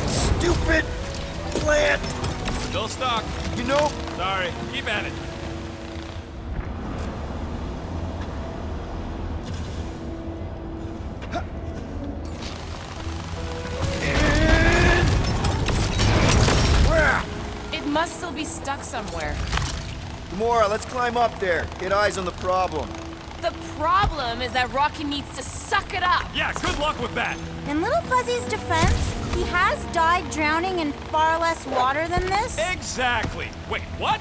Stupid plant! Still stuck. You know, Sorry, keep at it. It must still be stuck somewhere. Gamora, let's climb up there. Get eyes on the problem. The problem is that Rocky needs to suck it up. Yeah, good luck with that. In Little Fuzzy's defense, he has died drowning in far less water than this. Exactly. Wait, what?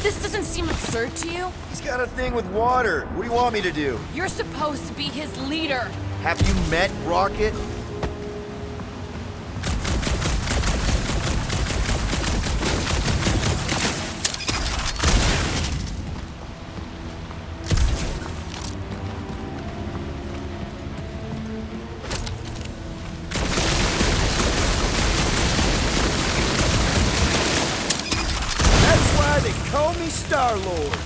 This doesn't seem absurd to you? He's got a thing with water. What do you want me to do? You're supposed to be his leader. Have you met Rocket? That's why they call me Star-Lord.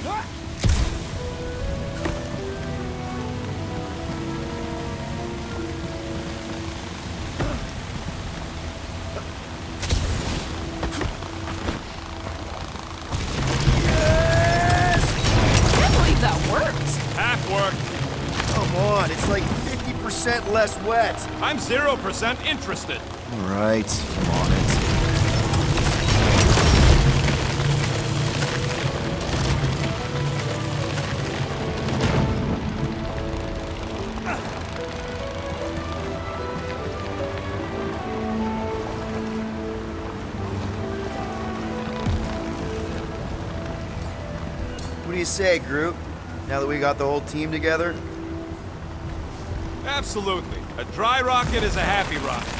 I can't believe that worked. Half work. Come on, it's like 50% less wet. I'm 0% interested. All right, I'm on it. you say, Groot? Now that we got the whole team together? Absolutely. A dry rocket is a happy rocket.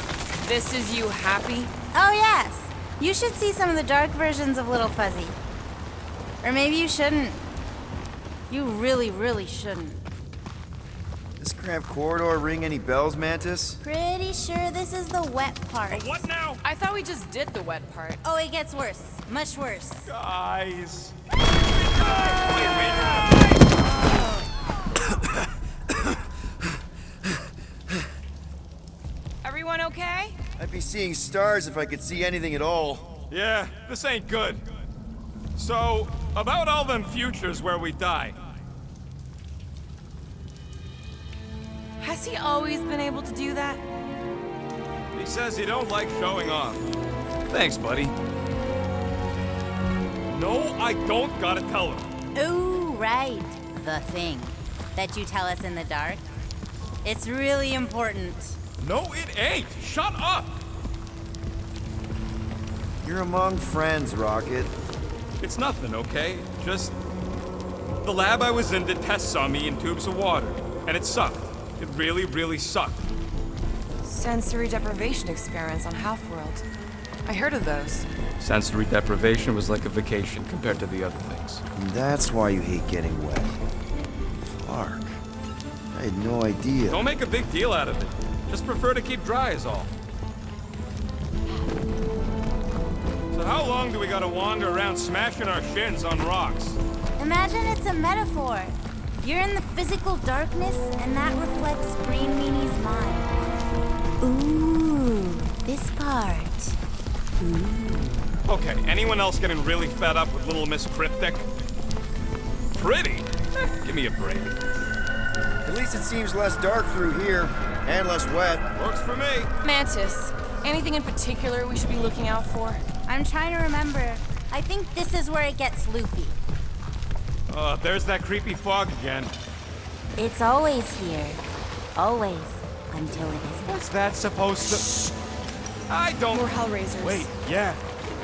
This is you happy? Oh, yes. You should see some of the dark versions of Little Fuzzy. Or maybe you shouldn't. You really, really shouldn't. This cramped corridor ring any bells, Mantis? Pretty sure this is the wet part. What now? I thought we just did the wet part. Oh, it gets worse. Much worse. Guys. Everyone okay? I'd be seeing stars if I could see anything at all. Yeah, this ain't good. So, about all them futures where we die. Has he always been able to do that? He says he don't like showing off. Thanks, buddy. No, I don't gotta tell him. Ooh, right. The thing that you tell us in the dark. It's really important. No, it ain't. Shut up. You're among friends, Rocket. It's nothing, okay? Just the lab I was in did tests on me in tubes of water, and it sucked. It really, really sucked. Sensory deprivation experiments on Half-World. I heard of those. Sensory deprivation was like a vacation compared to the other things. And that's why you hate getting wet. Clark. I had no idea. Don't make a big deal out of it. Just prefer to keep dry is all. So how long do we gotta wander around smashing our shins on rocks? Imagine it's a metaphor. You're in the physical darkness, and that reflects Green Meanie's mind. Ooh, this part. Okay, anyone else getting really fed up with Little Miss Cryptic? Pretty? Give me a break. At least it seems less dark through here, and less wet. Works for me. Mantis, anything in particular we should be looking out for? I'm trying to remember. I think this is where it gets loopy. There's that creepy fog again. It's always here. Always. Until it isn't. What's that supposed to... I don't... More Hellraisers. Wait, yeah.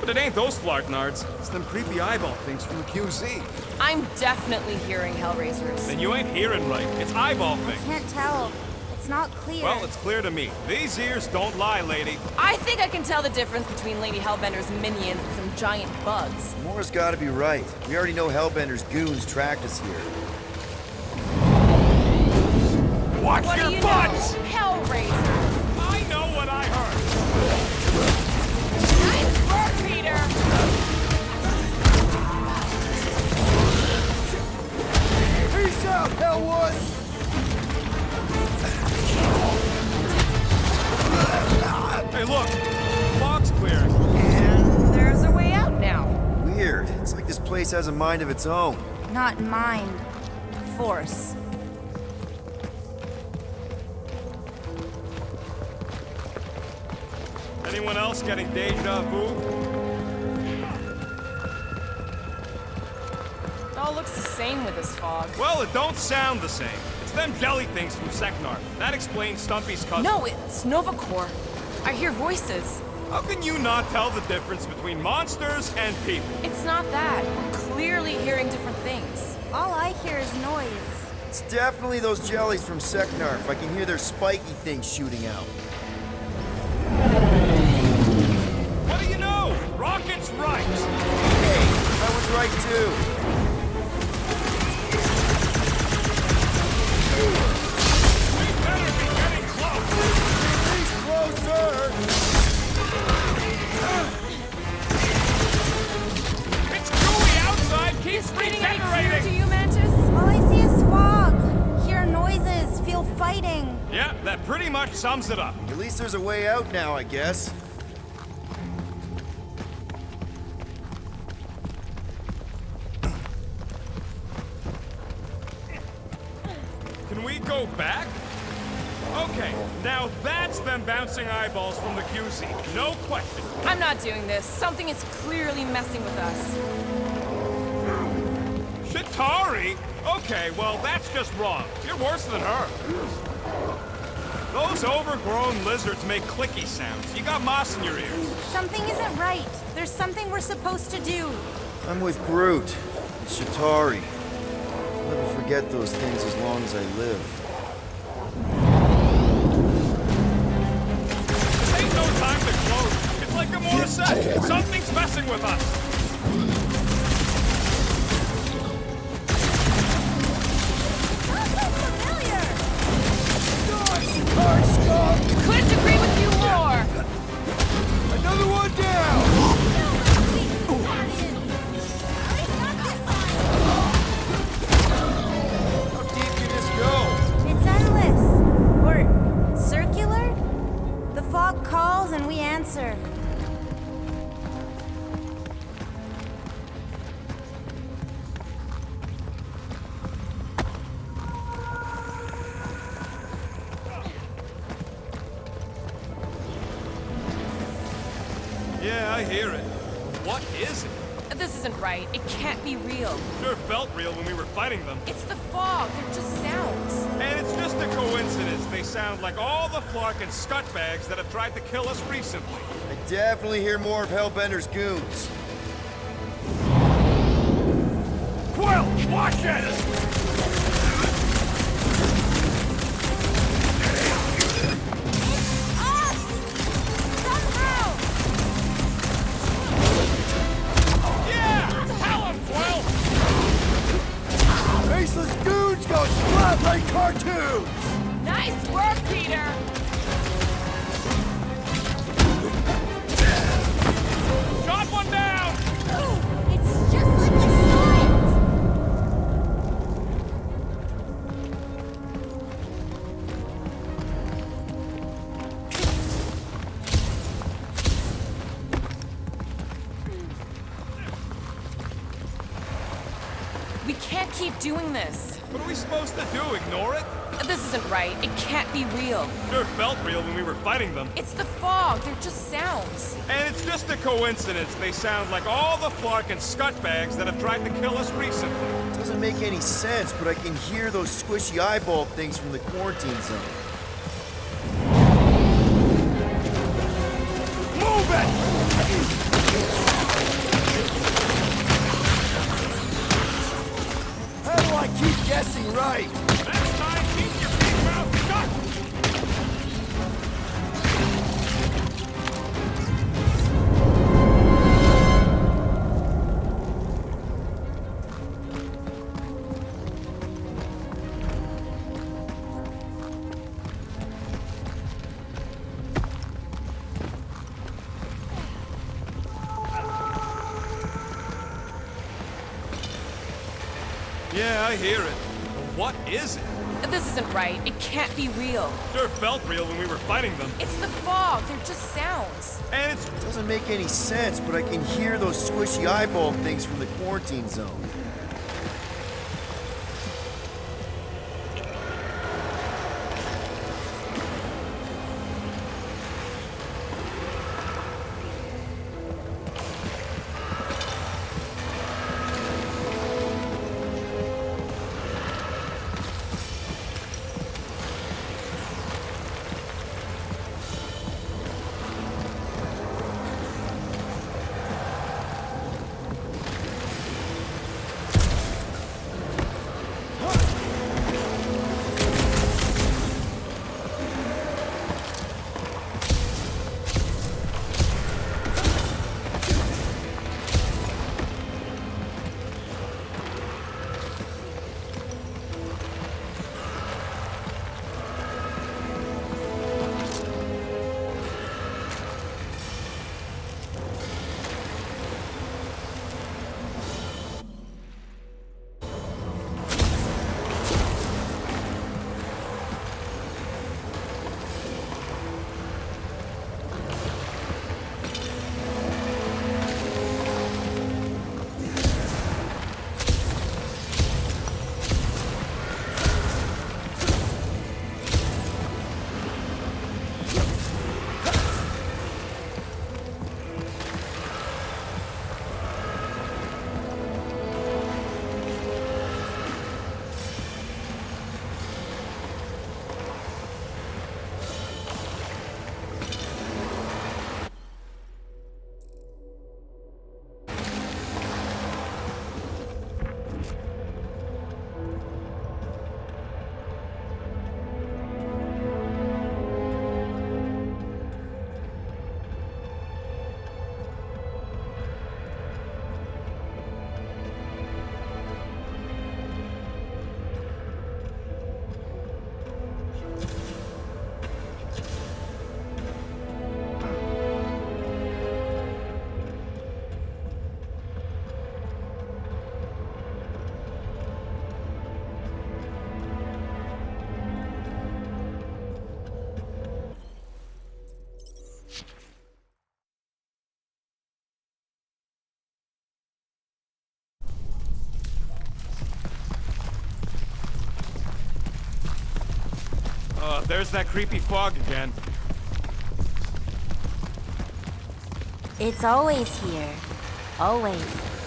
But it ain't those Flarknards. It's them creepy eyeball things from QZ. I'm definitely hearing Hellraisers. Then you ain't hearing right. It's eyeball things. Can't tell. It's not clear. Well, it's clear to me. These ears don't lie, lady. I think I can tell the difference between Lady Hellbender's minions and some giant bugs. Moore's gotta be right. We already know Hellbender's goons tracked us here. Watch What your do you butts! know? Hellraisers! I know what I heard. Nice work, Peter! Peace out, Hellwood! Hey, look. Fog's clearing. And there's a way out now. Weird. It's like this place has a mind of its own. Not mind. Force. Anyone else getting deja vu? It all looks the same with this fog. Well, it don't sound the same. It's them jelly things from Seknar. That explains Stumpy's cousin. No, it's Nova Corps. I hear voices. How can you not tell the difference between monsters and people? It's not that. We're clearly hearing different things. All I hear is noise. It's definitely those jellies from Seknarf. I can hear their spiky things shooting out. What do you know? Rocket's right. Hey, I was right too. We better be getting close. He's closer! It's gooey outside. Keep Is getting any clearer to regenerating. you, Mantis? All I see is fog. Hear noises. Feel fighting. Yeah, that pretty much sums it up. At least there's a way out now, I guess. Can we go back? Okay, now that's them bouncing eyeballs from the QZ. No question. I'm not doing this. Something is clearly messing with us. Chitauri? Okay, well, that's just wrong. You're worse than her. Those overgrown lizards make clicky sounds. You got moss in your ears. Something isn't right. There's something we're supposed to do. I'm with Groot. It's Chitauri. I'll never forget those things as long as I live. This ain't no time to close. It's like a Morissette. Something's messing with us. Couldn't agree with you more. Another one down! How deep can this go? It's endless. Or circular? The fog calls and we answer. Yeah, I hear it. What is it? This isn't right. It can't be real. Sure felt real when we were fighting them. It's the fog. They're just sounds. And it's just a coincidence they sound like all the Flarkin scuttbags that have tried to kill us recently. I definitely hear more of Hellbender's goons. Quill, watch at us! Faceless goons go splat like cartoons! Nice work, Peter. Shot one down! It's just like I saw it! We can't keep doing this. What are we supposed to do, ignore it? This isn't right. It can't be real. Sure felt real when we were fighting them. It's the fog. They're just sounds. And it's just a coincidence they sound like all the Flarkin scuttbags that have tried to kill us recently. Doesn't make any sense, but I can hear those squishy eyeball things from the quarantine zone. Move it! How do I keep guessing right? Next time, keep your big mouth shut! Yeah, I hear it. But what is it? This isn't right. It can't be real. Sure felt real when we were fighting them. It's the fog. They're just sounds. And it's... Doesn't make any sense, but I can hear those squishy eyeball things from the quarantine zone. there's that creepy fog again. It's always here. Always.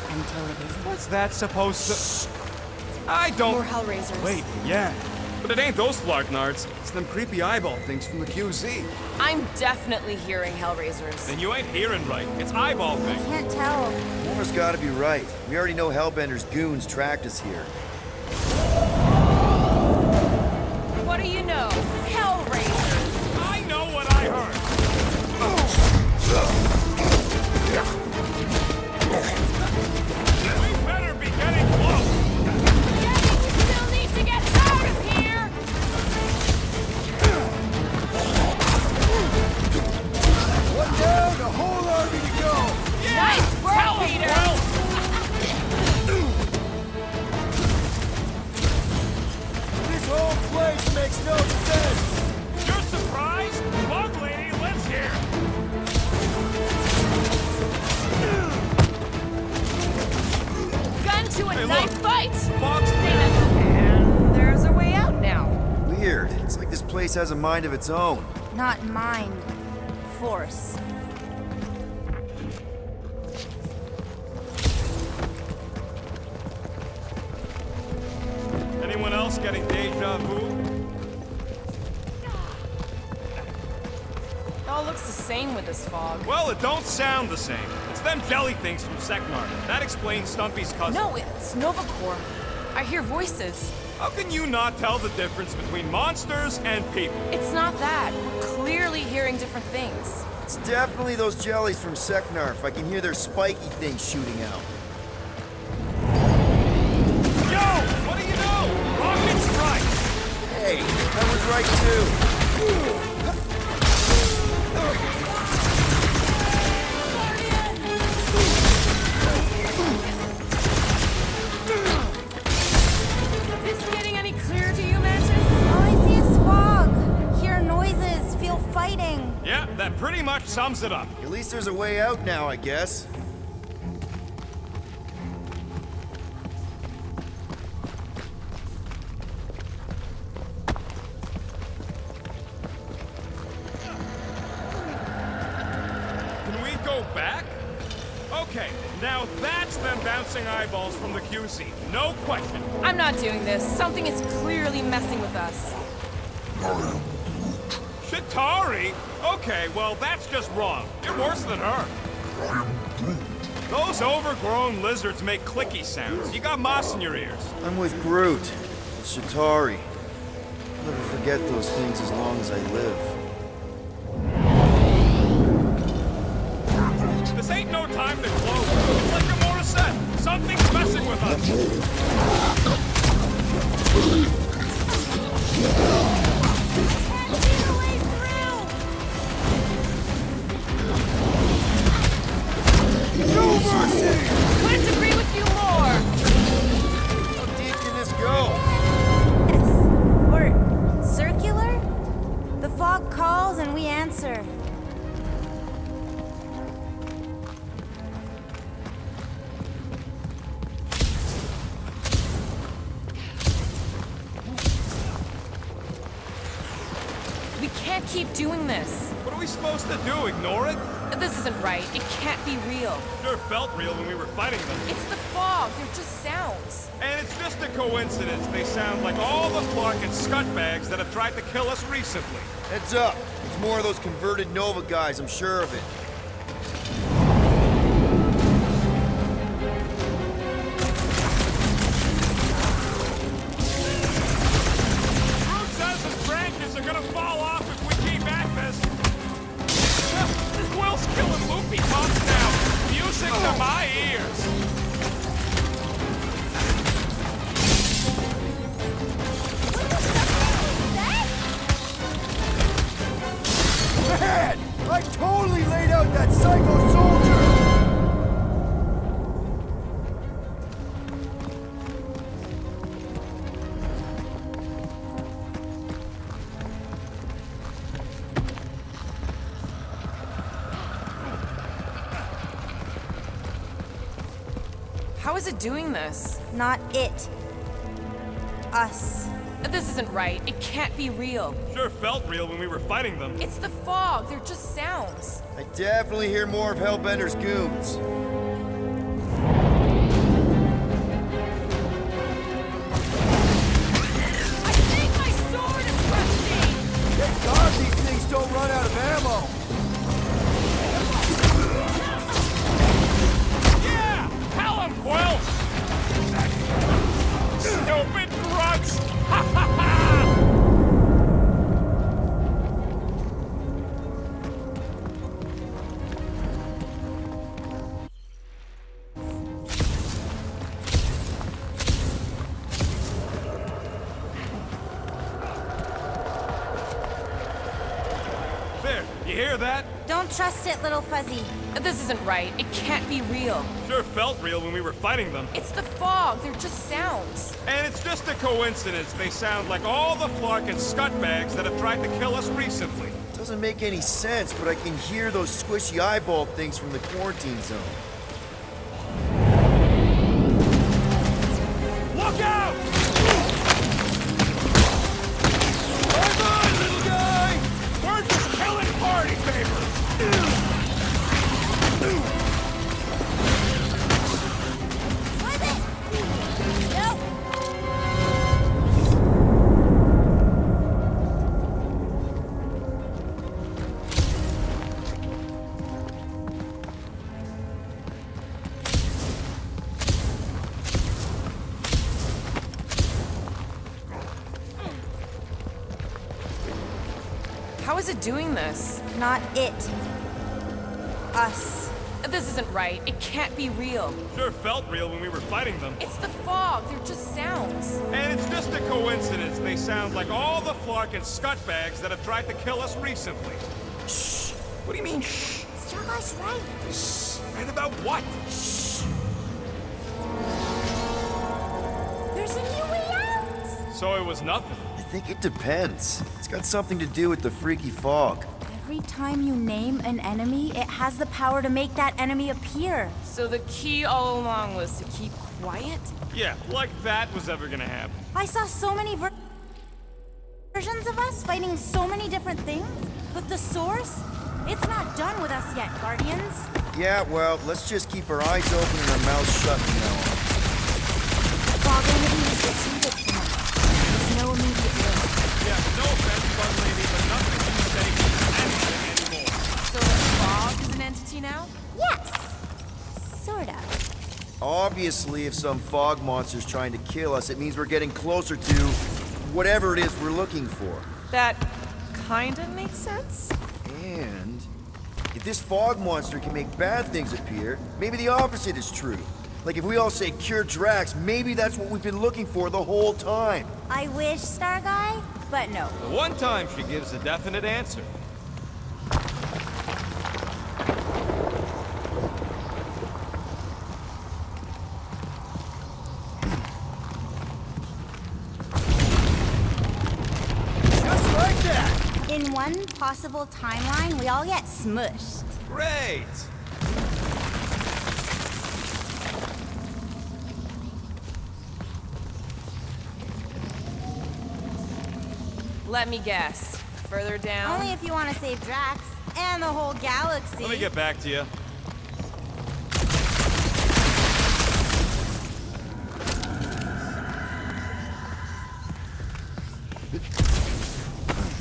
Until it isn't. What's that supposed to... I don't... More Hellraisers. Wait, yeah. But it ain't those Flarknards. It's them creepy eyeball things from the QZ. I'm definitely hearing Hellraisers. Then you ain't hearing right. It's eyeball thing. Can't tell. Moore's gotta be right. We already know Hellbender's goons tracked us here. What do you know? Hellraisers! I know what I heard. We better be getting close. We still need to get out of here! One down, a whole army to go! Nice work, Peter! This whole place makes no sense! You're surprised? Bug Lady lives here. Gun to a Hey, knife look. fight! Fog's And there's a way out now. Weird. It's like this place has a mind of its own. Not mind. Force. Anyone else getting deja vu? It all looks the same with this fog. Well, it don't sound the same. It's them jelly things from Seknar. That explains Stumpy's cousin. No, it's Nova Corps. I hear voices. How can you not tell the difference between monsters and people? It's not that. We're clearly hearing different things. It's definitely those jellies from Seknarf. I can hear their spiky things shooting out. Yo! What do you know? Rocket strike! Hey, that was right too. Is this getting any clearer to you, Mantis? All I see is fog. Hear noises. Feel fighting. Yeah, that pretty much sums it up. At least there's a way out now, I guess. Can we go back? Okay, now that's them bouncing eyeballs from the QC. No question. I'm not doing this. Something is clearly messing with us. Chitauri? Okay, well, that's just wrong. You're worse than her. Those overgrown lizards make clicky sounds. You got moss in your ears. I'm with Groot. It's Shatari. I'll never forget those things as long as I live. This ain't no time to close. It's like Gamora said. Something's messing with us. Couldn't agree with you more. How deep can this go? We're circular? The fog calls and we answer. We can't keep doing this. What are we supposed to do? Ignore it? This isn't right. It can't be real. Sure felt real when we were fighting them. It's the fog. They're just sounds. And it's just a coincidence they sound like all the Clark and scutbags that have tried to kill us recently. Heads up. It's more of those converted Nova guys, I'm sure of it. Bruce and branches are gonna fall off if we keep at this. Quill's killing loopy tops now. Music to my ears. Man! I totally laid out that psycho soldier! How is it doing this? Not it. Us. This isn't right. It can't be real. Sure felt real when we were fighting them. It's the fog. They're just sounds. I definitely hear more of Hellbender's goons. I think my sword is rusty! Thank God these things don't run out of ammo! Yeah! Tell him, Quill! Stupid grunts! Ha ha ha! There, you hear that? Don't trust it, little fuzzy. This isn't right. It can't be real. Sure felt real when we were fighting them. It's the fog. They're just sounds. And it's just a coincidence they sound like all the Flarkin scutbags that have tried to kill us recently. Doesn't make any sense, but I can hear those squishy eyeball things from the quarantine zone. Look out! Bye-bye, little guy! We're just killing party favors! What is it? Nope. How is it doing this? Not it. Us. This isn't right. It can't be real. Sure felt real when we were fighting them. It's the fog. They're just sounds. And it's just a coincidence they sound like all the Flarkin scutbags that have tried to kill us recently. Shh. What do you mean, shh? Starguy's right. And about what? There's a new way out. So it was nothing. I think it depends. It's got something to do with the freaky fog. Every time you name an enemy, it has the power to make that enemy appear. So the key all along was to keep quiet? Yeah, like that was ever gonna happen. I saw so many versions of us fighting so many different things, but the source, it's not done with us yet, Guardians. Yeah, well, let's just keep our eyes open and our mouths shut from now on. Fog enemy is defeated from us. There's no immediate risk. Yeah, no offense, Bug Lady, but nothing you say means anything anymore. So the fog is an entity now? Yes. Sort of. Obviously, if some fog monster's trying to kill us, it means we're getting closer to whatever it is we're looking for. That kinda makes sense. And if this fog monster can make bad things appear, maybe the opposite is true. Like if we all say cure Drax, maybe that's what we've been looking for the whole time. I wish, Starguy, but no. The one time she gives a definite answer. Just like that! In one possible timeline, we all get smushed. Great! Let me guess. Further down? Only if you want to save Drax and the whole galaxy. Let me get back to you.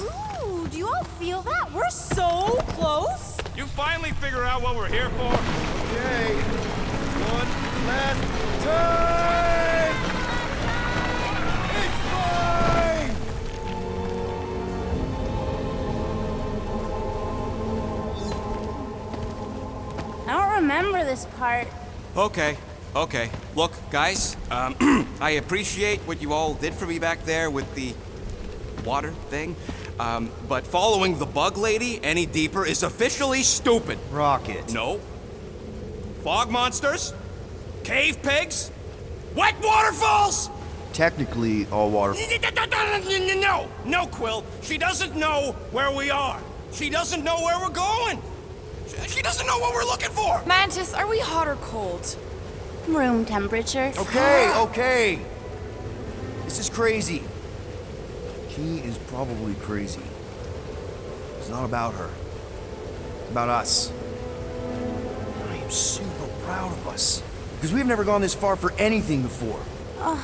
Ooh, do you all feel that? We're so close. You finally figure out what we're here for? Okay, one last time! It's mine! I don't remember this part. Okay. Look, guys, I appreciate what you all did for me back there with the water thing, but following the Bug Lady any deeper is officially stupid. Rocket. No. Fog monsters? Cave pigs? Wet waterfalls? Technically, all water. No, Quill. She doesn't know where we are. She doesn't know where we're going. She doesn't know what we're looking for. Mantis, are we hot or cold? Room temperature. Okay. This is crazy. She is probably crazy. It's not about her. It's about us. I am super proud of us. Because we've never gone this far for anything before. Oh,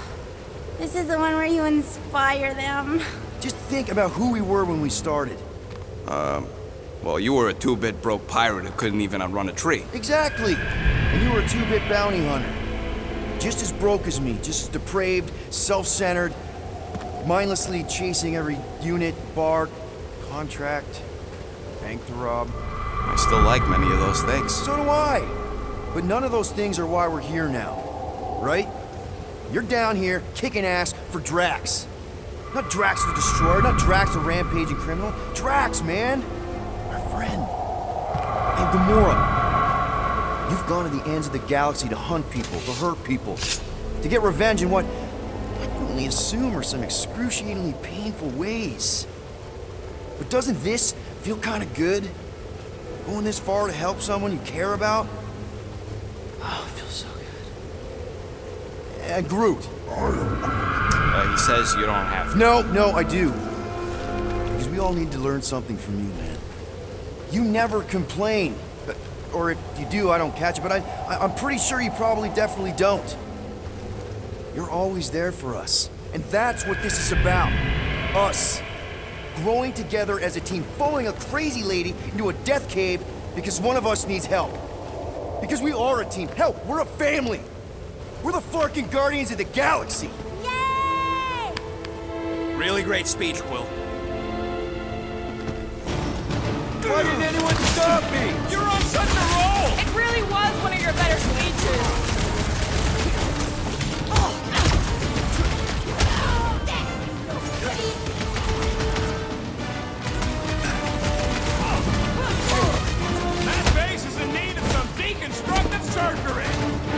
this is the one where you inspire them. Just think about who we were when we started. Well, you were a two-bit broke pirate who couldn't even outrun a tree. Exactly. And you were a two-bit bounty hunter. Just as broke as me, just as depraved, self-centered, mindlessly chasing every unit, bar, contract, bank to rob. I still like many of those things. So do I. But none of those things are why we're here now, right? You're down here kicking ass for Drax. Not Drax the Destroyer, not Drax the rampaging criminal. Drax, man! Our friend. And Gamora. You've gone to the ends of the galaxy to hunt people, to hurt people, to get revenge in what I can only assume are some excruciatingly painful ways. But doesn't this feel kind of good? Going this far to help someone you care about? Oh, it feels so good. And Groot. He says you don't have to. No, I do. Because we all need to learn something from you, man. You never complain. Or if you do, I don't catch it, but I'm pretty sure you probably definitely don't. You're always there for us. And that's what this is about. Us. Growing together as a team, following a crazy lady into a death cave because one of us needs help. Because we are a team. Hell, we're a family. We're the fucking Guardians of the Galaxy. Yay! Really great speech, Quill. Why didn't anyone stop me? You're on such a roll! It really was one of your better speeches. That base is in need of some deconstructive surgery!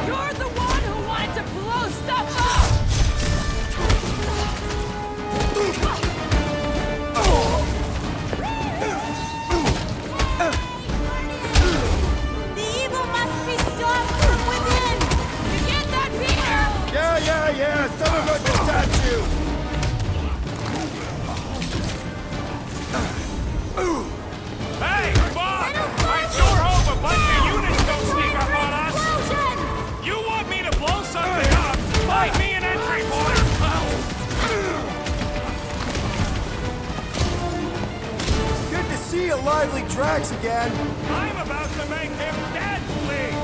You're the one who wanted to blow stuff up! The evil must be stopped from within! You get that, Peter? Yeah, some of us can touch you! Hey, Bob! I sure hope a bunch of units don't sneak up on us! Explosion! You want me to blow something up? Find me an entry point! Good to see a lively Drax again. I'm about to make him dead, please!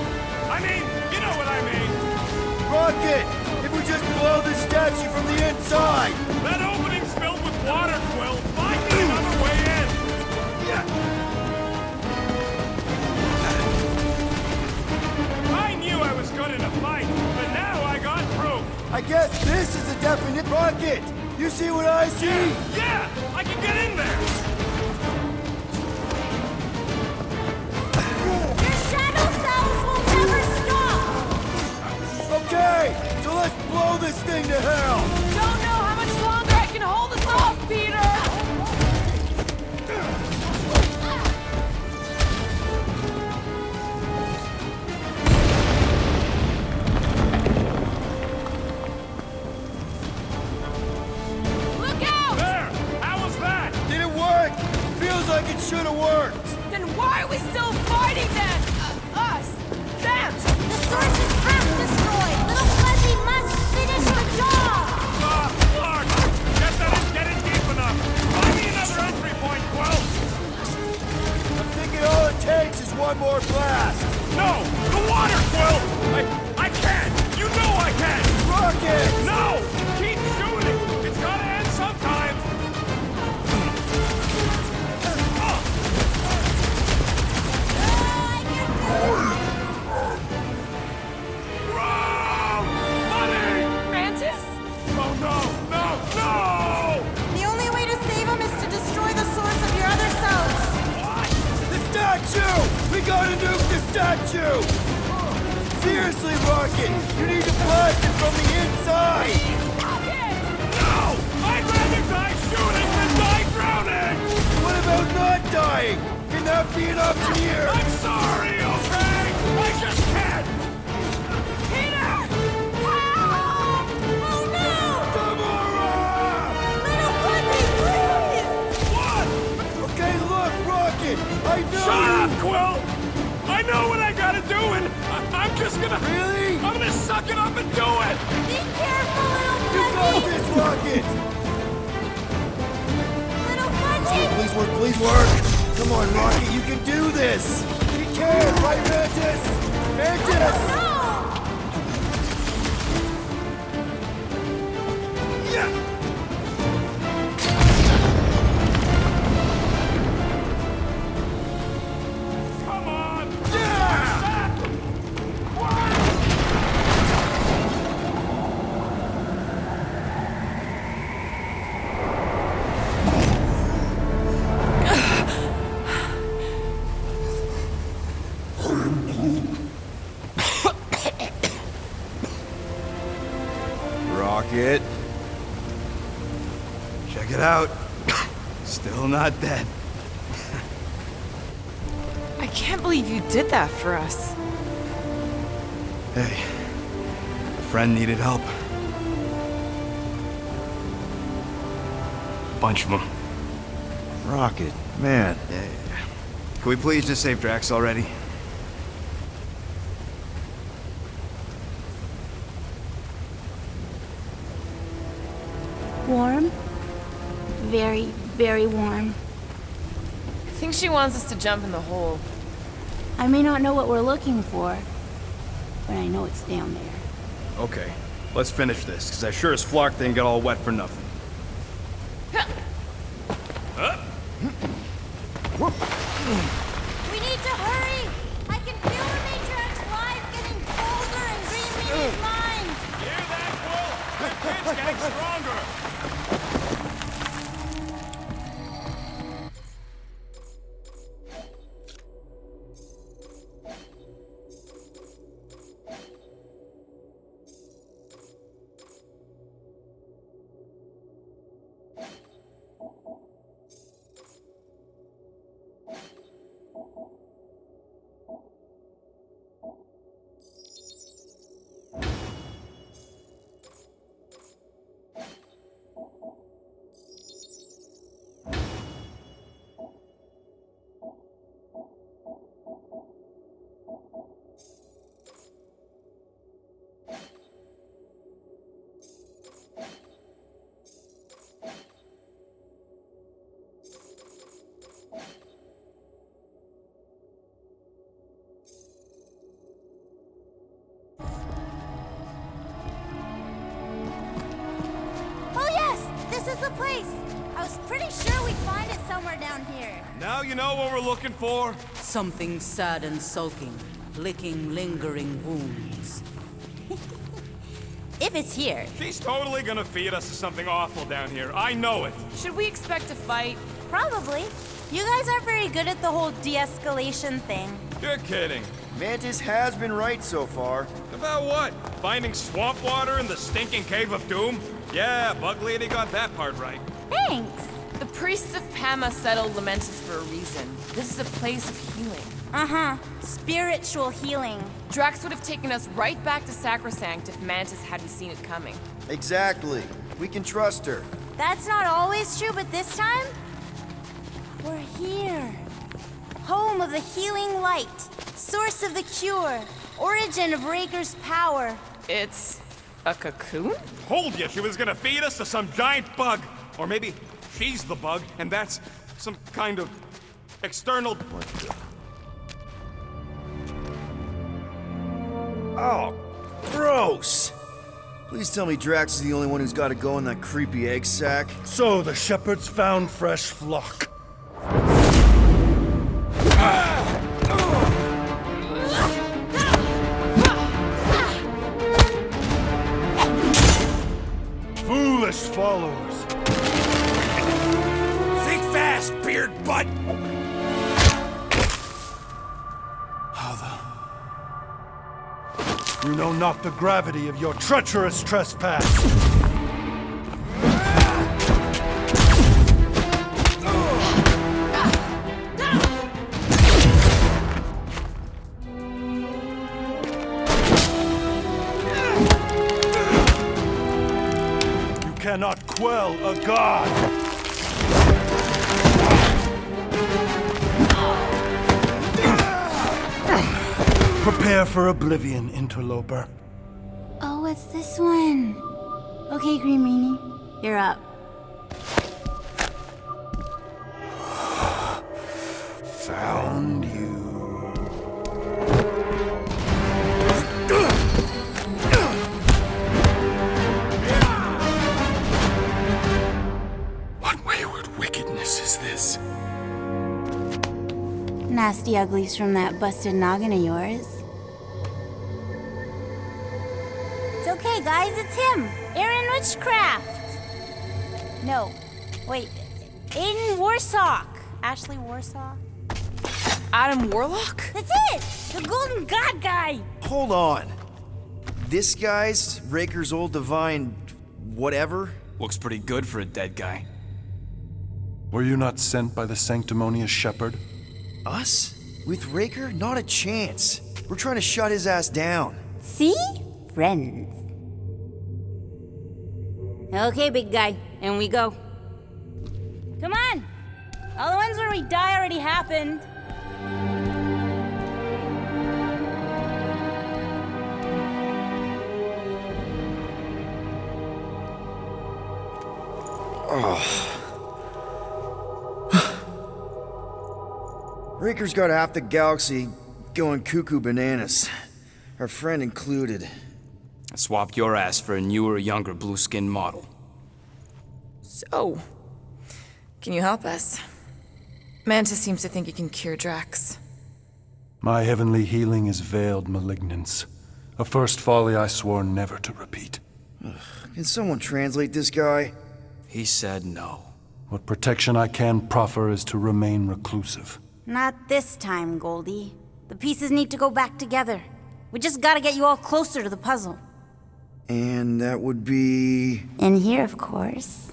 I mean, you know what I mean! Rocket! If we just blow this statue from the inside! That opening's filled with water, Quill! Find me another way in! I knew I was good in a fight, but now I got proof! I guess this is a definite rocket! You see what I see? Yeah! I can get in there! Your shadow cells will never stop! Okay, so let's blow this thing to hell! Don't know how much longer I can hold us off, Peter! Look out! There! How was that? Did it work? Feels like it should have worked! Then why are we still fighting then? Us! Them! The source is half destroyed! Little Fuzzy must finish the job! Clark! Guess I didn't get in deep enough! Find me another entry point, Quill! I'm thinking all it takes is one more blast! No! The water, Quill! I can't! You know I can't! Rocket! No! Keep shooting! It's gotta end sometime! Money! Mantis? Oh no! No! No! The only way to save him is to destroy the source of your other cells! The statue! We gotta nuke the statue! Seriously, Rocket! You need to blast it from the inside! No! I'd rather die shooting than die drowning! What about not dying? Can that be an option here? I'm sorry, okay? I just can't! Peter! Oh no! Gamora! Little Fuzzy, doing. I'm just gonna... Really? I'm gonna suck it up and do it! Be careful, little You got fuzzy! this, Rocket! Little fuzzy! Please work, please work! Come on, Rocket, you can do this! You can, right, Mantis? Mantis! No! Yeah! Come on! Yeah! Rocket. Check it out. Still not dead. I can't believe you did that for us. Hey, a friend needed help. A bunch of them. Rocket, man. Yeah. Can we please just save Drax already? Warm? Very, very warm. I think she wants us to jump in the hole. I may not know what we're looking for, but I know it's down there. Okay, let's finish this, because I sure as Flark didn't get all wet for nothing. We need to hurry! I can feel the Matriarch's lies getting colder and Green Meanie's mind! Hear that, Bull? The kid's getting stronger! Oh yes! This is the place! I was pretty sure we'd find it somewhere down here. Now you know what we're looking for? Something sad and sulking, licking lingering wounds. If it's here. She's totally gonna feed us to something awful down here. I know it. Should we expect a fight? Probably. You guys aren't very good at the whole de-escalation thing. You're kidding. Mantis has been right so far. About what? Finding swamp water in the stinking cave of doom? Yeah, Bug Lady got that part right. Thanks. The priests of Pama settled Lamentus for a reason. This is a place of healing. Uh-huh. Spiritual healing. Drax would have taken us right back to Sacrosanct if Mantis hadn't seen it coming. Exactly. We can trust her. That's not always true, but this time? We're here. Home of the healing light. Source of the cure. Origin of Raker's power. It's a cocoon? Told you she was gonna feed us to some giant bug. Or maybe she's the bug, and that's some kind of external... Oh, gross! Please tell me Drax is the only one who's got to go in that creepy egg sack. So the shepherds found fresh flock. Foolish followers. Think fast, beard butt! You know not the gravity of your treacherous trespass. You cannot quell a god. Prepare for oblivion, interloper. Oh, it's this one. Okay, Green Meanie, you're up. Found you. What wayward wickedness is this? Nasty uglies from that busted noggin of yours. It's okay, guys, it's him, Aaron Witchcraft. No, wait, Aiden Warsock. Ashley Warsaw. Adam Warlock? That's it! The Golden God guy! Hold on. This guy's Raker's old divine whatever? Looks pretty good for a dead guy. Were you not sent by the sanctimonious shepherd? Us? With Raker? Not a chance. We're trying to shut his ass down. See? Friends. Okay, big guy, and we go. Come on! All the ones where we die already happened. Raker's got half the galaxy going cuckoo bananas. Our friend included. I swapped your ass for a newer, younger blue-skinned model. So, can you help us? Mantis seems to think he can cure Drax. My heavenly healing is veiled malignance. A first folly I swore never to repeat. Can someone translate this guy? He said no. What protection I can proffer is to remain reclusive. Not this time, Goldie. The pieces need to go back together. We just gotta get you all closer to the puzzle. And that would be... In here, of course.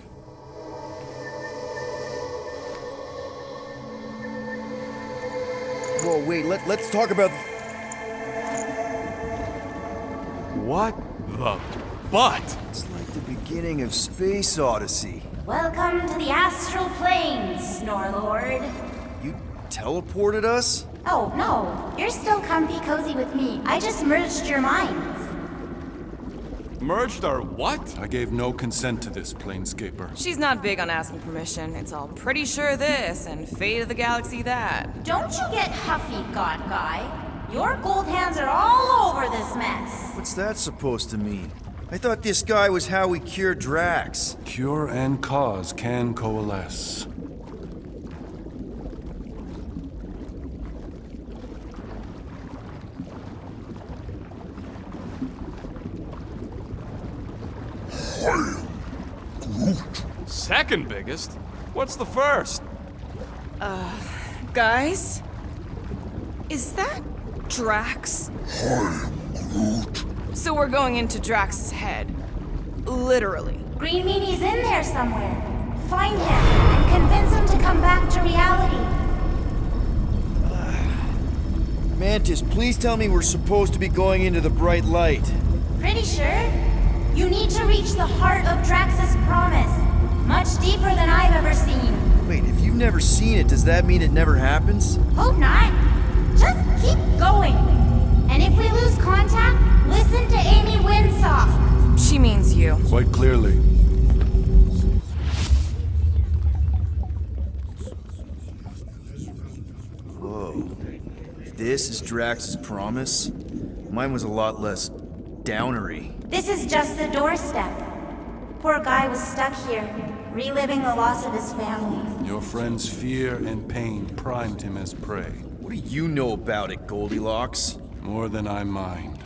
Whoa, wait, let's talk about... What the butt? It's like the beginning of Space Odyssey. Welcome to the astral planes, Snorlord. You teleported us? Oh, no. You're still comfy cozy with me. I just merged your minds. Merged our what? I gave no consent to this, Planescaper. She's not big on asking permission. It's all pretty sure this and fate of the galaxy that. Don't you get huffy, God Guy. Your gold hands are all over this mess. What's that supposed to mean? I thought this guy was how we cured Drax. Cure and cause can coalesce. Second biggest? What's the first? Guys? Is that Drax? So we're going into Drax's head. Literally. Green Meanie's in there somewhere. Find him and convince him to come back to reality. Mantis, please tell me we're supposed to be going into the bright light. Pretty sure. You need to reach the heart of Drax's promise. Much deeper than I've ever seen. Wait, if you've never seen it, does that mean it never happens? Hope not. Just keep going. And if we lose contact, listen to Amy Winsock. She means you. Quite clearly. Whoa. This is Drax's promise? Mine was a lot less downery. This is just the doorstep. Poor guy was stuck here, reliving the loss of his family. Your friend's fear and pain primed him as prey. What do you know about it, Goldilocks? More than I mind.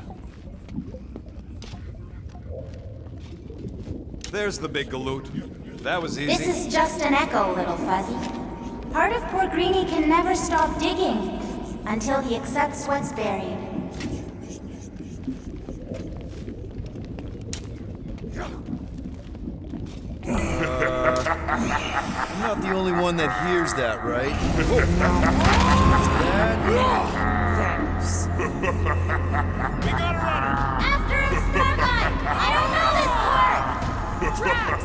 There's the big galoot. That was easy. This is just an echo, little fuzzy. Part of poor Greenie can never stop digging until he accepts what's buried. I'm not the only one that hears that, right? Thanos. We got a runner! After him, Starlight! I don't know this part! Drax!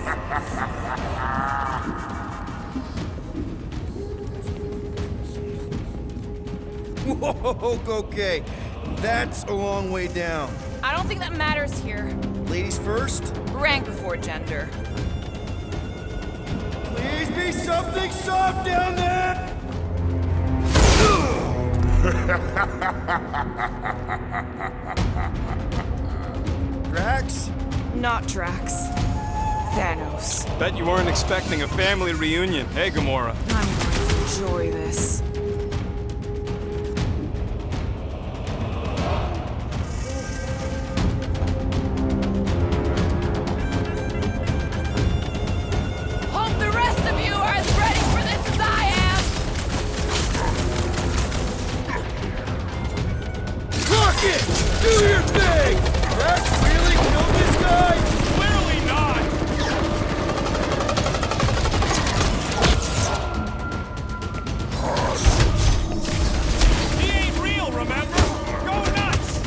Whoa, okay. That's a long way down. I don't think that matters here. Ladies first? Rank before gender. Please be something soft down there! Drax? Not Drax. Thanos. Bet you weren't expecting a family reunion, hey, Gamora? I'm going to enjoy this. Hope the rest of you are as ready for this as I am! Rocket! Do your thing! Drax really killed this guy? Clearly not! He ain't real, remember? Go nuts!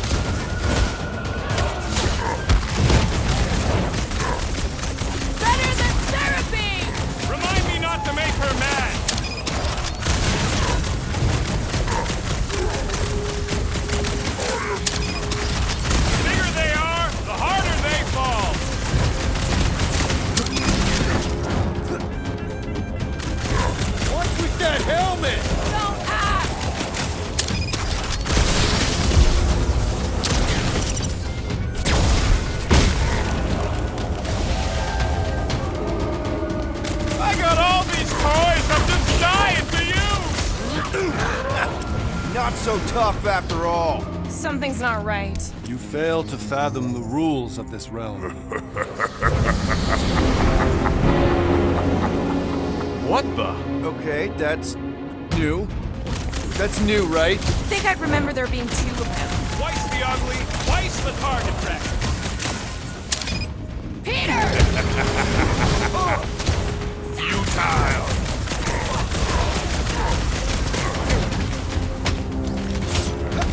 Better than Seraphine! Remind me not to make her mad! The bigger they are, the harder they fall! What's with that helmet? Don't ask! I got all these toys, I'm just dying to use! Not so tough after all. Something's not right. You fail to fathom the rules of this realm. What the? Okay, that's new. That's new, right? Think I'd remember there being two of them. Twice the ugly, twice the target practice. Peter! Futile.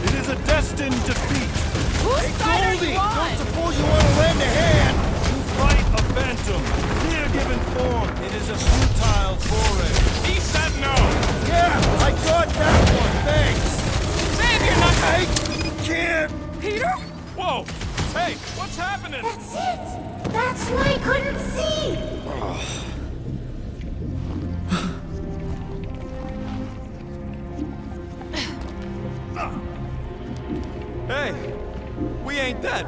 It is a destined defeat. Whose side are you on? Don't suppose you want to lend a hand? Fight a phantom. Clear given form. It is a futile foray. He said no! Yeah, I got that one, thanks. Babe, you're not... I can't. Peter? Whoa! Hey, what's happening? That's it! That's why I couldn't see! Hey, we ain't dead.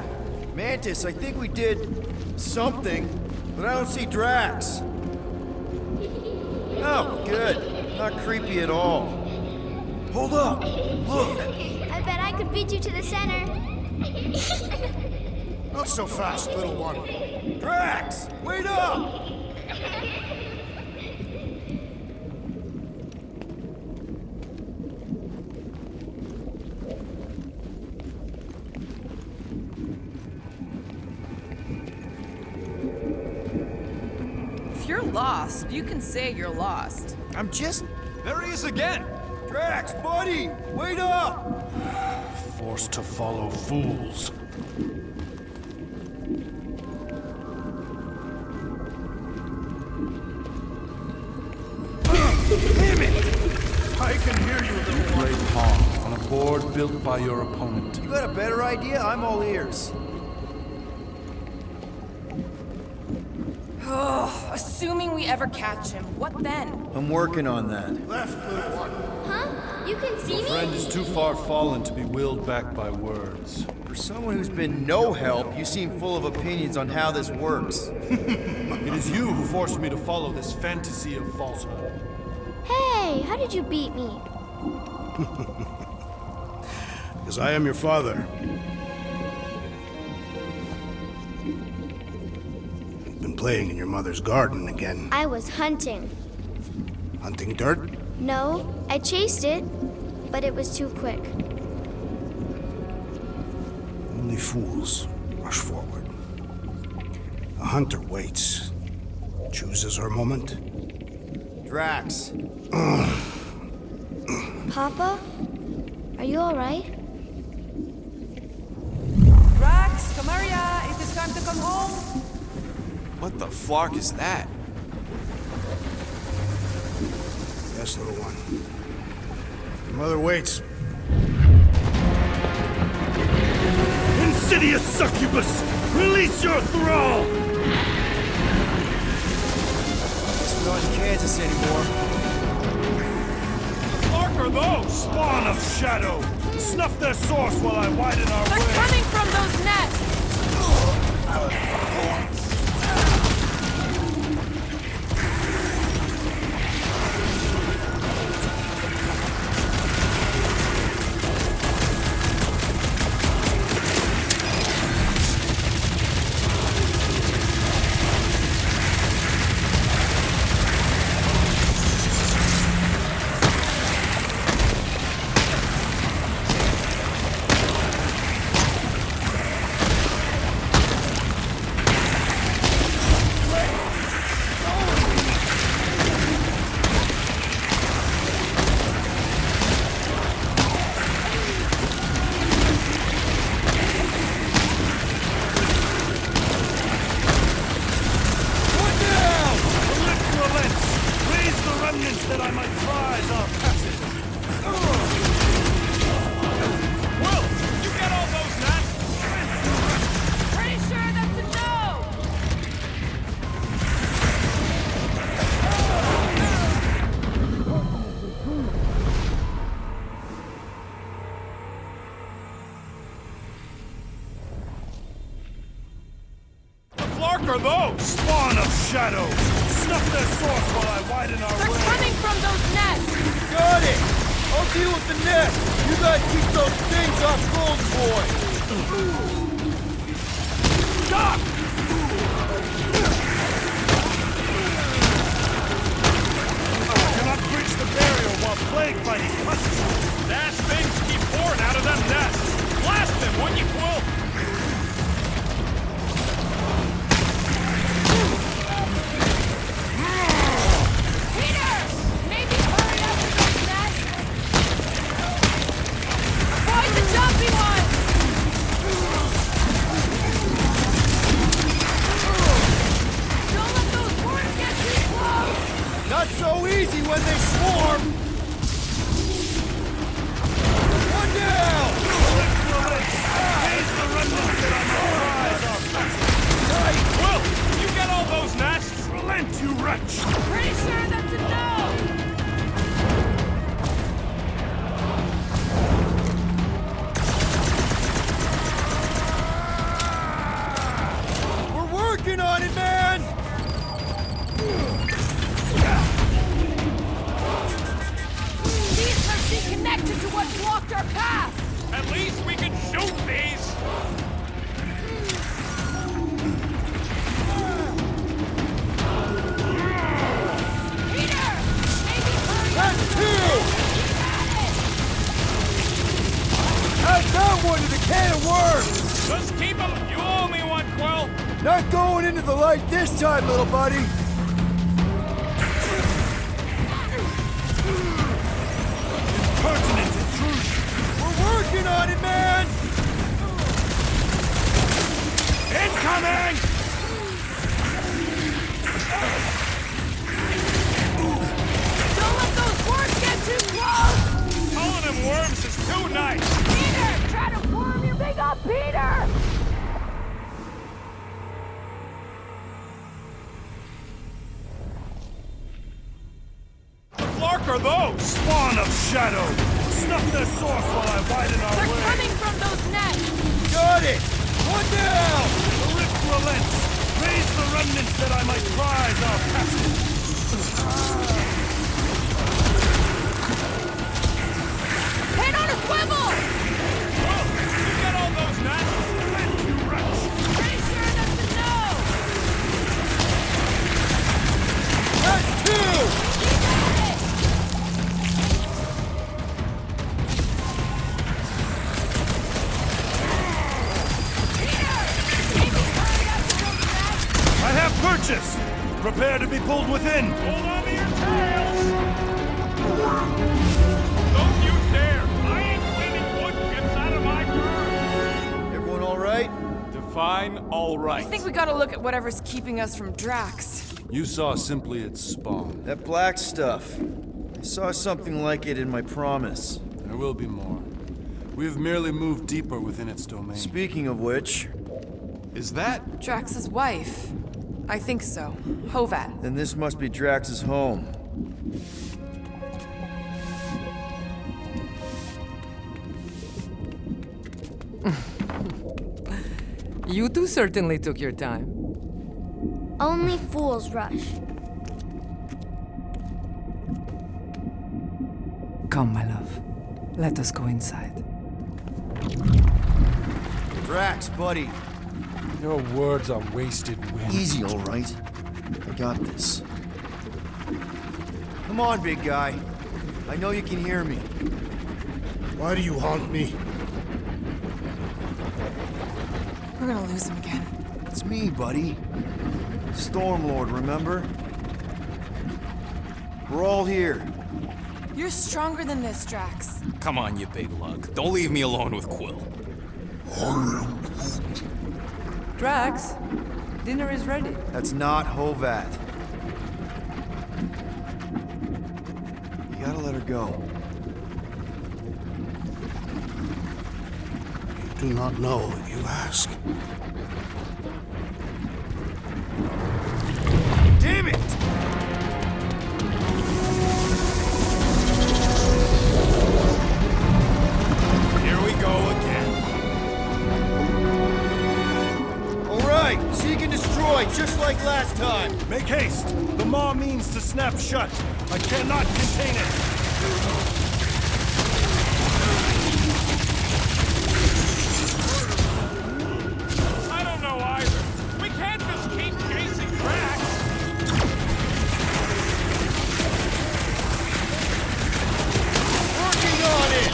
Mantis, I think we did something, but I don't see Drax. Oh, good. Not creepy at all. Hold up. Look. I bet I could beat you to the center. Not so fast, little one. Drax, wait up! If you're lost, you can say you're lost. I'm just... There he is again! Drax, buddy, wait up! Forced to follow fools. Damn it! I can hear you, little one. Great pawns on a board built by your opponent. You got a better idea? I'm all ears. Oh, assuming we ever catch him, what then? I'm working on that. Huh? You can see me? Friend is too far fallen to be willed back by words. For someone who's been no help, you seem full of opinions on how this works. It is you who forced me to follow this fantasy of falsehood. Hey, how did you beat me? Because I am your father. You've been playing in your mother's garden again. I was hunting. Hunting dirt? No, I chased it, but it was too quick. Only fools rush forward. A hunter waits. Chooses her moment. Drax. Papa? Are you alright? Drax, Kamaria, it is time to come home. What the flark is that? Yes, little one. Your mother waits. Hideous succubus! Release your thrall! Guess we're not in Kansas anymore. The Flark are those! Spawn of shadow! Snuff their source while I widen our They're way! coming from those nests! That I might prize our passage. Will, you get all those nuts? Pretty sure that's a no! The Flark are those! Spawn of shadow! Snuff their source while I widen our They're way! coming from those nests! Got it! I'll deal with the nest! You guys keep those things off Golden Boy! Stop! I cannot breach the barrier while plagued by these hunters! Dash things keep pouring out of them nests. Blast them, wouldn't you, Quill? Peter! Maybe hurry up with those nests! Avoid the jumpy ones! Don't let those horns get too close! Not so easy when they swarm! One down! Raise the remnants that I may prize our passage! Will, you get all those nests? Relent, you wretch! Pretty sure that's a no! We're working on it, man! These must be connected to what blocked our path! At least we can shoot these. Peter! Maybe hurry up! That's two! Add that one to the can of worms! Just keep them. You owe me one, Quill. Not going into the light this time, little buddy! Pertinent intrusion! We're working on it, man! Incoming! Don't let those worms get too close! Calling them worms is too nice. Peter! Try to worm your big up, Peter! The Flark are those! Spawn of shadow! Snuff their source while I widen our They're way! coming from those nests! Got it! One down! The rift relents! Raise the remnants that I might prize our passage! Head on a swivel! Will, you get all those nests? Relent, you wretch! Pretty sure that's a no! That's two! You got it! Peter! Maybe hurry up with those nests! I have purchase! Prepare to be pulled within! Hold on to your tails. Don't you dare. I ain't cleaning wood chips out of my burn. Everyone all right? Define all right. I think we gotta look at whatever's keeping us from Drax. You saw simply its spawn. That black stuff. I saw something like it in my promise. There will be more. We have merely moved deeper within its domain. Speaking of which, Is that? Drax's wife. I think so. Hovat. then this must be Drax's home. You two certainly took your time. Only fools rush. Come, my love. Let us go inside. Drax, buddy. Your words are wasted wind. Easy, all right. I got this. Come on, big guy. I know you can hear me. Why do you haunt me? We're gonna lose him again. It's me, buddy. Stormlord, remember? We're all here. You're stronger than this, Drax. Come on, you big lug. Don't leave me alone with Quill. Drax, dinner is ready. That's not Hovat. You gotta let her go. You do not know what you ask. Damn it! Here we go again. All right, seek and destroy, just like last time. Make haste! The maw means to snap shut. I cannot contain it. I don't know either. We can't just keep chasing Drax. Working on it!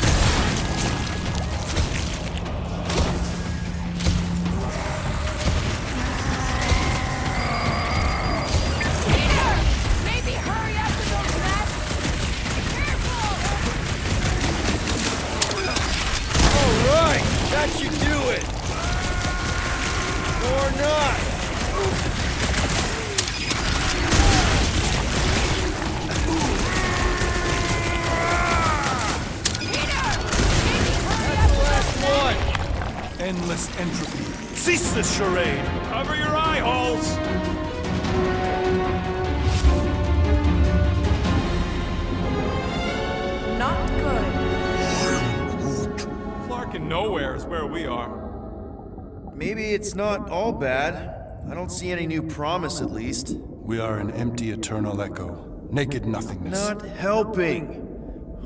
Maybe hurry up with those rats! Careful! All right, that should do it. Or not. That's the last one. Endless entropy. Cease this charade! Cover your eye holes. Not good. Flarkin' nowhere is where we are. Maybe it's not all bad. I don't see any new promise, at least. We are an empty eternal echo. Naked nothingness. Not helping.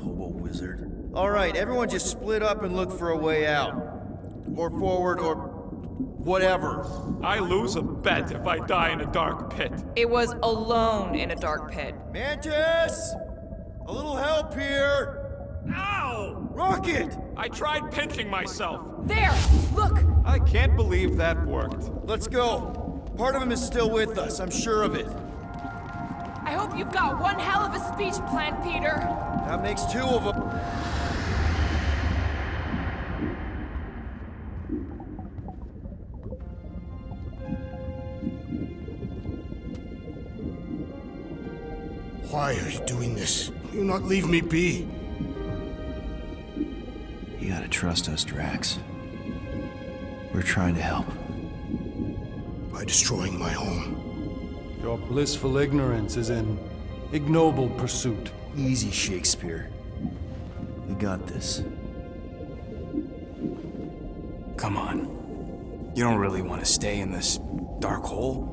Hobo wizard. All right, everyone just split up and look for a way out. Or forward, or whatever. I lose a bet if I die in a dark pit. It was alone in a dark pit. Mantis! A little help here! Ow! Rocket! I tried pinching myself. There! Look! I can't believe that worked. Let's go. Part of him is still with us, I'm sure of it. I hope you've got one hell of a speech plan, Peter. That makes two of them. Why are you doing this? Will you not leave me be? You gotta trust us, Drax. We're trying to help. By destroying my home. Your blissful ignorance is an ignoble pursuit. Easy, Shakespeare. We got this. Come on. You don't really want to stay in this dark hole?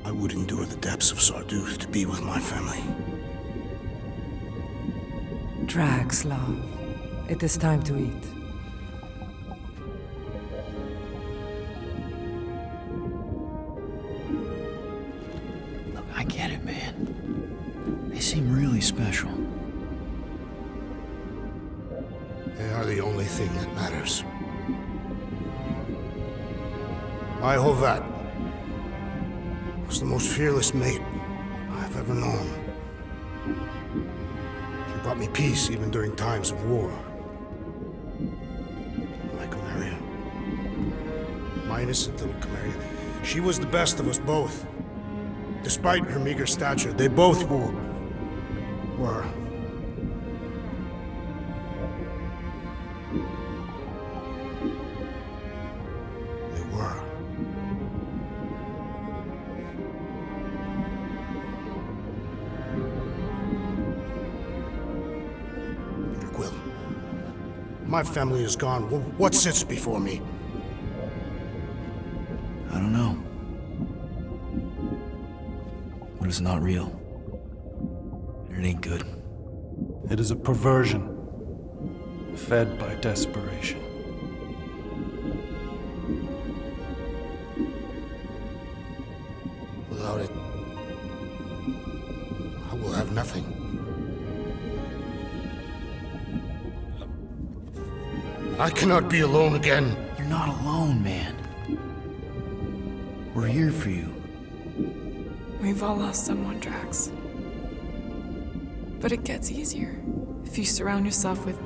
I would endure the depths of Sarduth to be with my family. Drax, love. It is time to eat. Look, I get it, man. They seem really special. They are the only thing that matters. My Hovat was the most fearless mate I've ever known. She brought me peace even during times of war. My Camarilla. My innocent little Camarilla. She was the best of us both. Despite her meager stature, they both were. My family is gone. What sits before me? I don't know. What is not real? It ain't good. It is a perversion, fed by desperation. Without it, I will have nothing. I cannot be alone again. You're not alone, man. We're here for you. We've all lost someone, Drax. But it gets easier if you surround yourself with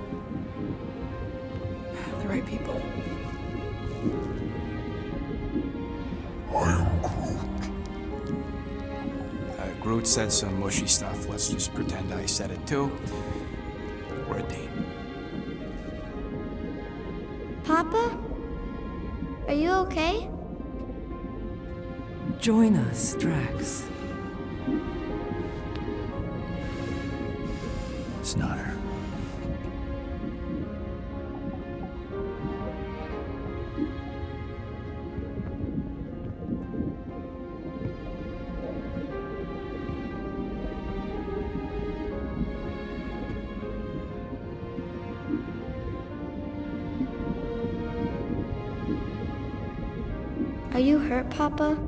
the right people. Groot said some mushy stuff. Let's just pretend I said it too. We're a team. Papa? Are you okay? Join us, Drax. It's not her. Are you hurt, Papa?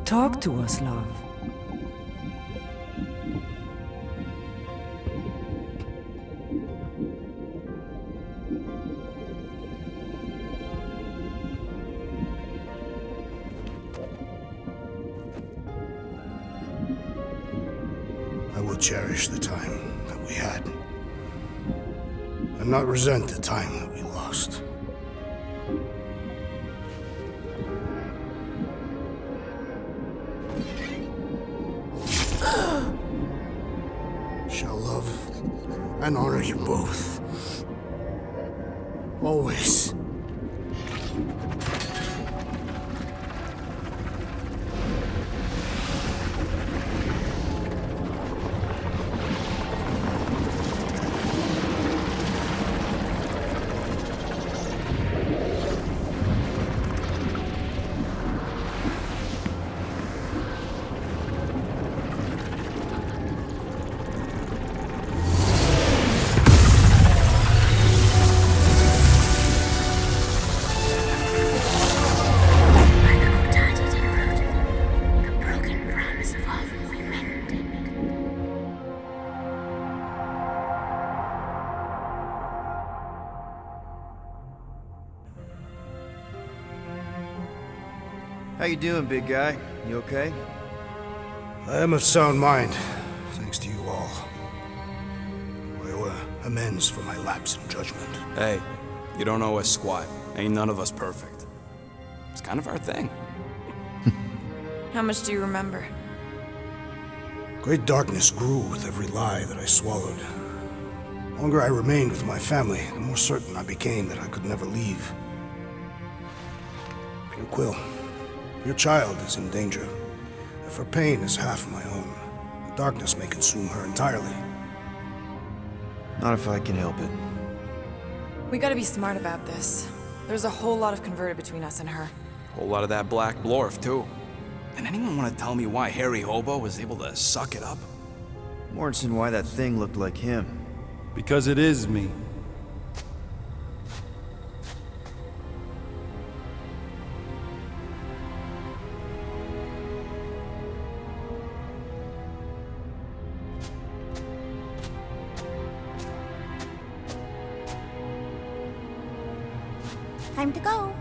Talk to us, love. I will cherish the time that we had, and not resent the time that we lost. Shall love and honor you both. Always. How you doing, big guy? You okay? I am of sound mind, thanks to you all. I owe amends for my lapse in judgment. Hey, you don't owe us squat. Ain't none of us perfect. It's kind of our thing. How much do you remember? Great darkness grew with every lie that I swallowed. The longer I remained with my family, the more certain I became that I could never leave. Dear Quill, your child is in danger. If her pain is half my own, the darkness may consume her entirely. Not if I can help it. We gotta be smart about this. There's a whole lot of converted between us and her. Whole lot of that black blorf, too. And anyone want to tell me why Harry Hobo was able to suck it up? Morrison, why that thing looked like him. Because it is me. Time to go.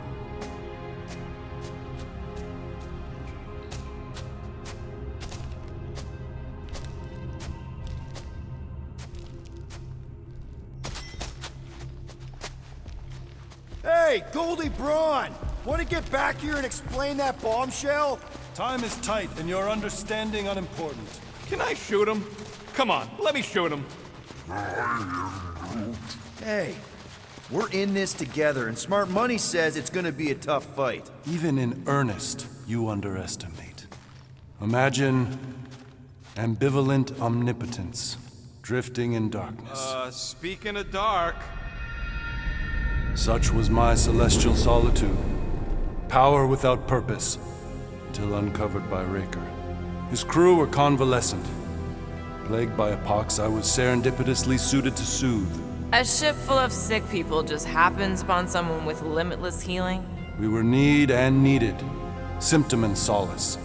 Hey, Goldie Braun! Want to get back here and explain that bombshell? Time is tight, and your understanding unimportant. Can I shoot him? Come on, let me shoot him. Hey, we're in this together, and Smart Money says it's gonna be a tough fight. Even in earnest, you underestimate. Imagine ambivalent omnipotence, drifting in darkness. Speaking of dark, Such was my celestial solitude. Power without purpose, till uncovered by Raker. His crew were convalescent. Plagued by a pox, I was serendipitously suited to soothe. A ship full of sick people just happens upon someone with limitless healing. We were need and needed, symptom and solace.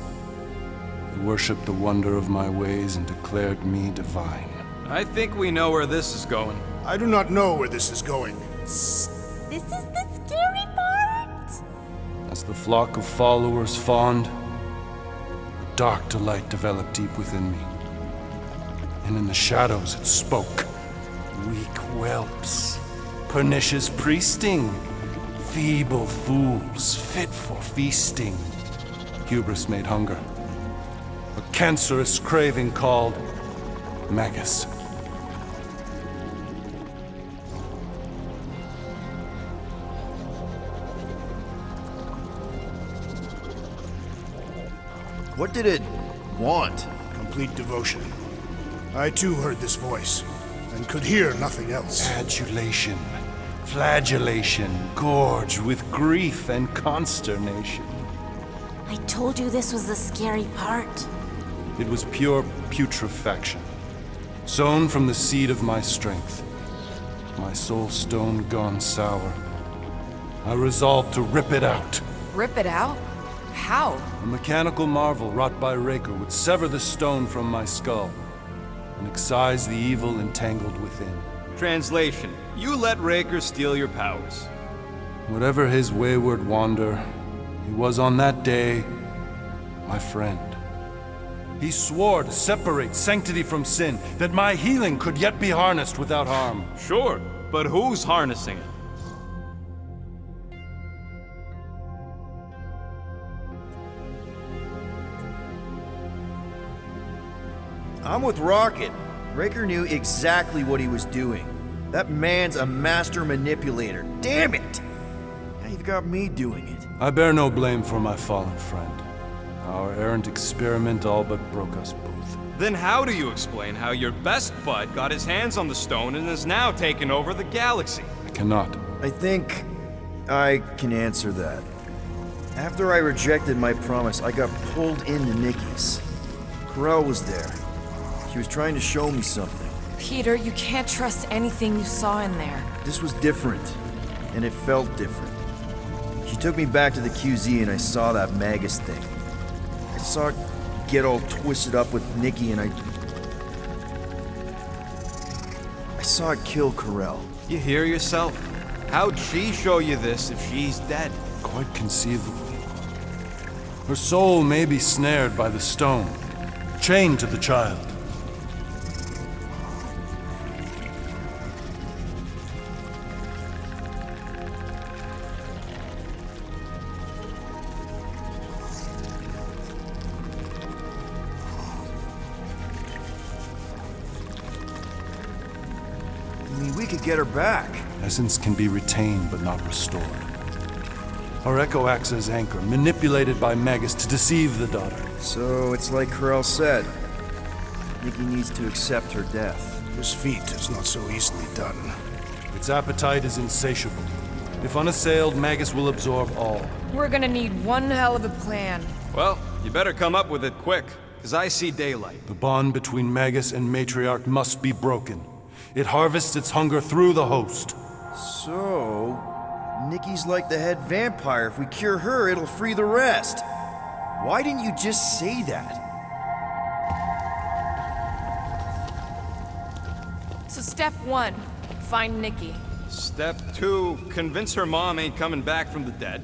They worshipped the wonder of my ways and declared me divine. I think we know where this is going. I do not know where this is going. This is the scary part. As the flock of followers fawned, a dark delight developed deep within me. And in the shadows it spoke. Weak whelps, pernicious priesting, feeble fools fit for feasting. Hubris made hunger. A cancerous craving called Magus. What did it want? Complete devotion. I too heard this voice, and could hear nothing else. Adulation, flagellation, gorged with grief and consternation. I told you this was the scary part. It was pure putrefaction, sown from the seed of my strength. My soul stone gone sour. I resolved to rip it out. Rip it out? How? A mechanical marvel wrought by Raker would sever the stone from my skull and excise the evil entangled within. Translation: you let Raker steal your powers. Whatever his wayward wander, he was on that day my friend. He swore to separate sanctity from sin, that my healing could yet be harnessed without harm. Sure, but who's harnessing it? I'm with Rocket. Raker knew exactly what he was doing. That man's a master manipulator. Damn it! Now you've got me doing it. I bear no blame for my fallen friend. Our errant experiment all but broke us both. Then how do you explain how your best bud got his hands on the stone and is now taking over the galaxy? I cannot. I think I can answer that. After I rejected my promise, I got pulled into Nikki's. Corel was there. She was trying to show me something. Peter, you can't trust anything you saw in there. This was different, and it felt different. She took me back to the QZ and I saw that Magus thing. I saw it get all twisted up with Nikki and I saw it kill Corel. You hear yourself? How'd she show you this if she's dead? Quite conceivably. Her soul may be snared by the stone, chained to the child. We could get her back. Essence can be retained but not restored. Our echo acts as anchor, manipulated by Magus to deceive the daughter. So it's like Corel said. Nikki needs to accept her death. This feat is not so easily done. Its appetite is insatiable. If unassailed, Magus will absorb all. We're gonna need one hell of a plan. Well, you better come up with it quick, because I see daylight. The bond between Magus and Matriarch must be broken. It harvests its hunger through the host. So, Nikki's like the head vampire. If we cure her, it'll free the rest. Why didn't you just say that? So step 1, find Nikki. Step 2, convince her mom ain't coming back from the dead.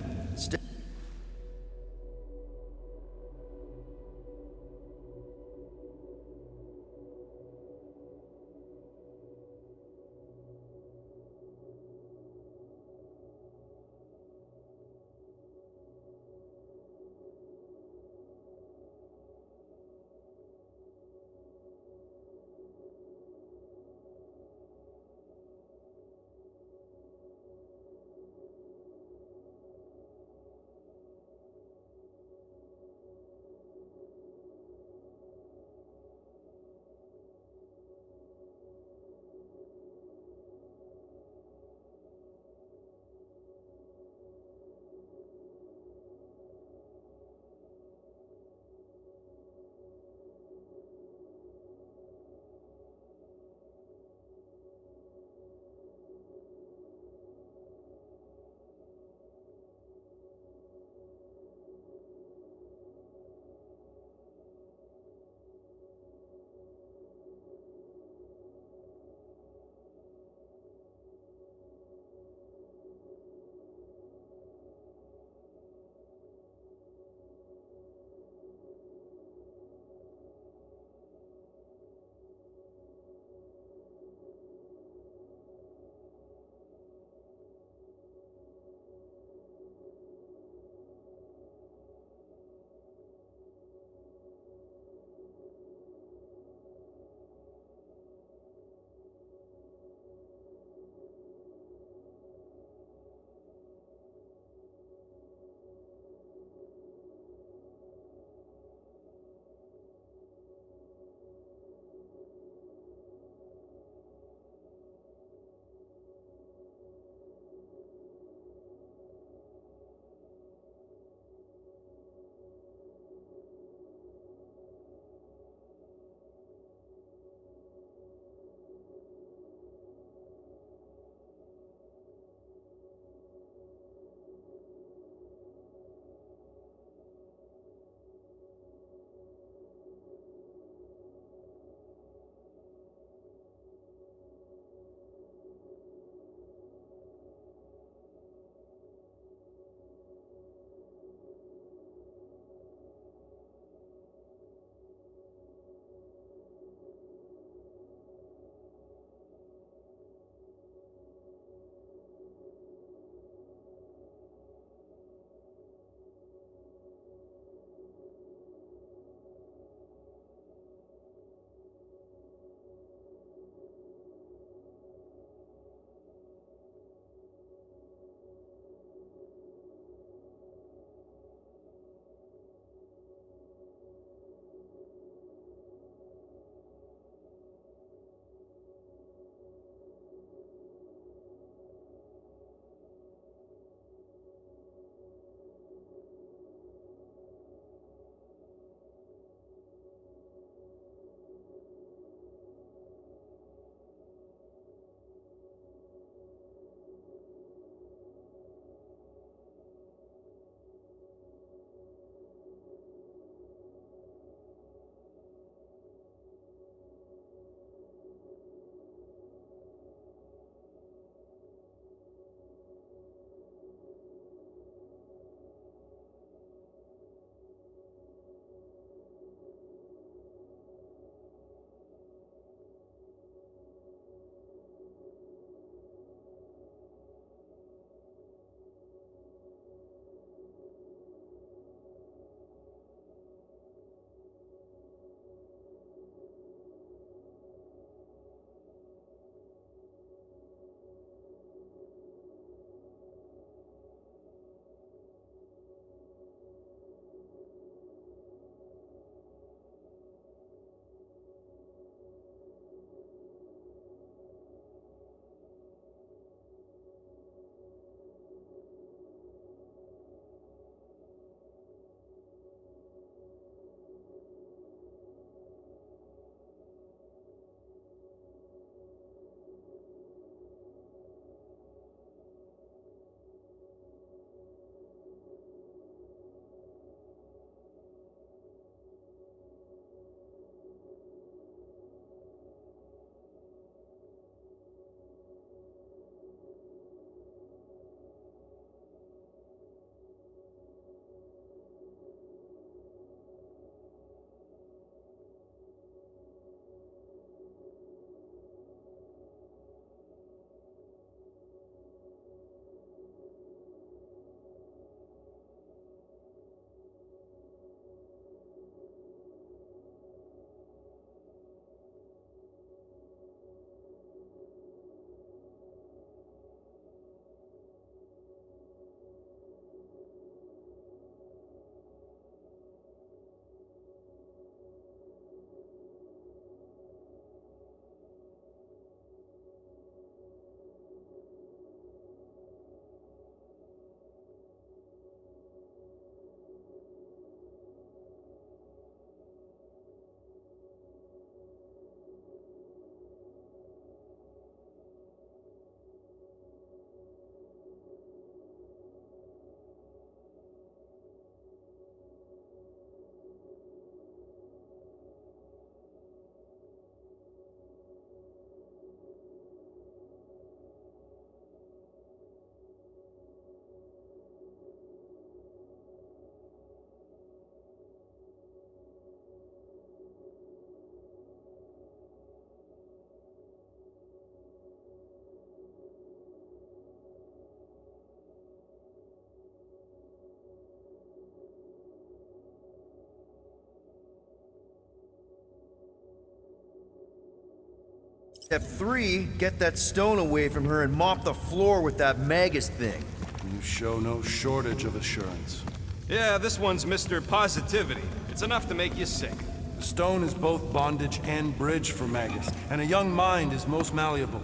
Step 3, get that stone away from her and mop the floor with that Magus thing. You show no shortage of assurance. Yeah, this one's Mr. Positivity. It's enough to make you sick. The stone is both bondage and bridge for Magus, and a young mind is most malleable.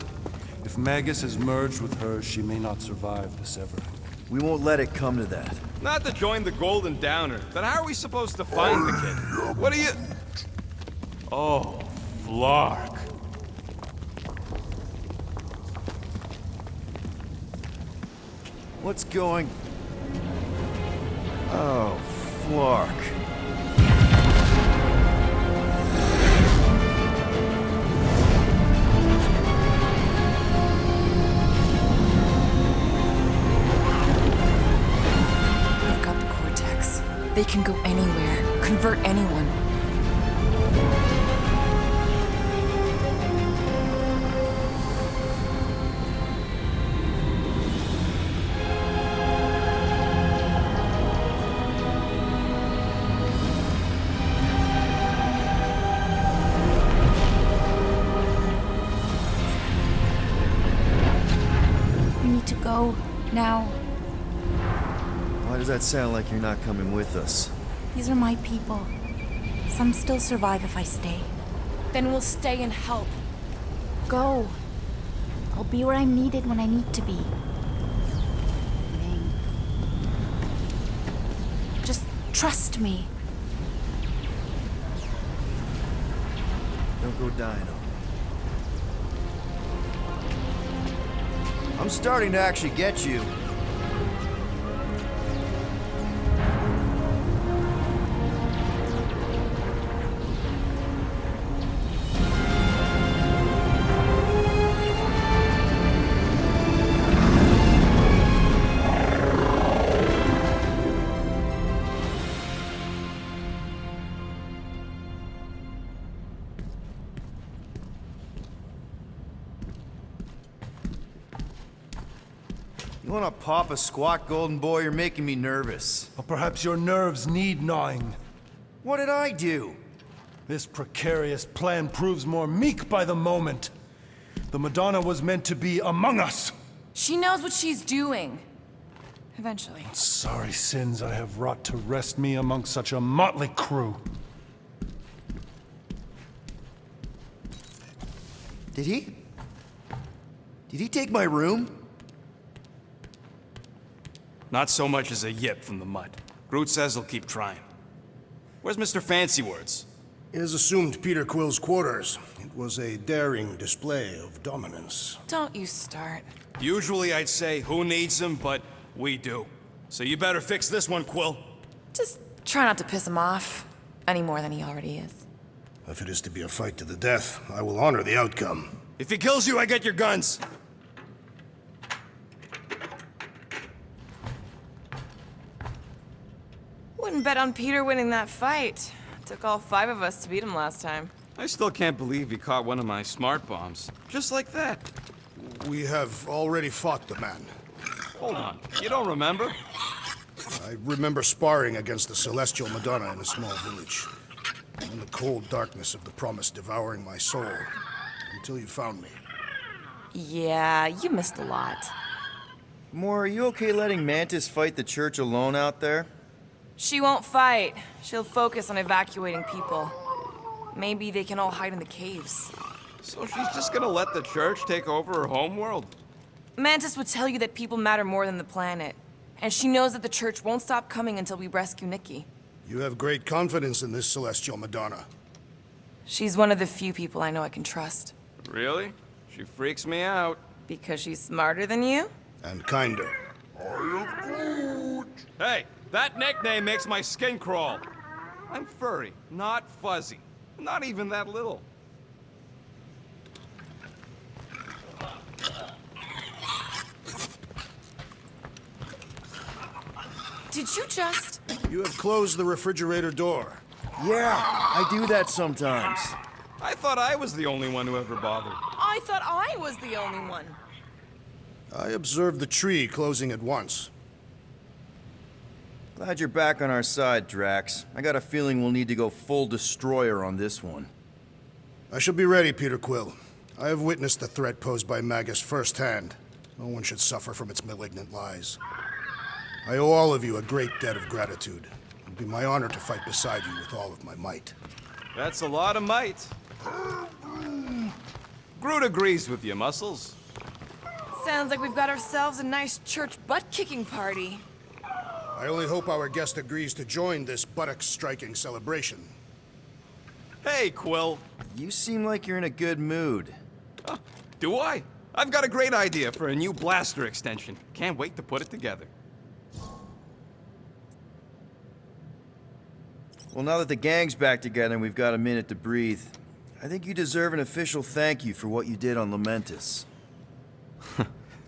If Magus is merged with hers, she may not survive the severing. We won't let it come to that. Not to join the Golden Downer, then how are we supposed to find the kid? What are you... Oh, Flark. What's going... Oh, Flark. I've got the Cortex. They can go anywhere, convert anyone. We need to go now. Why does that sound like you're not coming with us? These are my people. Some still survive if I stay. Then we'll stay and help. Go. I'll be where I'm needed when I need to be. Just trust me. Don't go dying on me. I'm starting to actually get you. You wanna pop a squat, Golden Boy? You're making me nervous. Or perhaps your nerves need gnawing. What did I do? This precarious plan proves more meek by the moment. The Madonna was meant to be among us. She knows what she's doing. Eventually. Sorry sins I have wrought to wrest me among such a motley crew. Did he? Did he take my room? Not so much as a yip from the mud. Groot says he'll keep trying. Where's Mr. Fancy Words? It is assumed Peter Quill's quarters. It was a daring display of dominance. Don't you start. Usually I'd say, who needs him, but we do. So you better fix this one, Quill. Just try not to piss him off any more than he already is. If it is to be a fight to the death, I will honor the outcome. If he kills you, I get your guns. Wouldn't bet on Peter winning that fight. Took all 5 of us to beat him last time. I still can't believe he caught one of my smart bombs. Just like that. We have already fought the man. Hold on, you don't remember? I remember sparring against the Celestial Madonna in a small village. In the cold darkness of the promise devouring my soul. Until you found me. Yeah, you missed a lot. Gamora, are you okay letting Mantis fight the church alone out there? She won't fight. She'll focus on evacuating people. Maybe they can all hide in the caves. So she's just gonna let the church take over her homeworld? Mantis would tell you that people matter more than the planet. And she knows that the church won't stop coming until we rescue Nikki. You have great confidence in this Celestial Madonna. She's one of the few people I know I can trust. Really? She freaks me out. Because she's smarter than you? And kinder. Hey, that nickname makes my skin crawl. I'm furry, not fuzzy. Not even that little. Did you just... You have closed the refrigerator door. Yeah, I do that sometimes. I thought I was the only one who ever bothered. I thought I was the only one. I observed the tree closing at once. Glad you're back on our side, Drax. I got a feeling we'll need to go full destroyer on this one. I shall be ready, Peter Quill. I have witnessed the threat posed by Magus firsthand. No one should suffer from its malignant lies. I owe all of you a great debt of gratitude. It would be my honor to fight beside you with all of my might. That's a lot of might. Groot agrees with you, Muscles. Sounds like we've got ourselves a nice church butt-kicking party. I only hope our guest agrees to join this buttock-striking celebration. Hey, Quill. You seem like you're in a good mood. Do I? I've got a great idea for a new blaster extension. Can't wait to put it together. Well, now that the gang's back together and we've got a minute to breathe, I think you deserve an official thank you for what you did on Lamentus.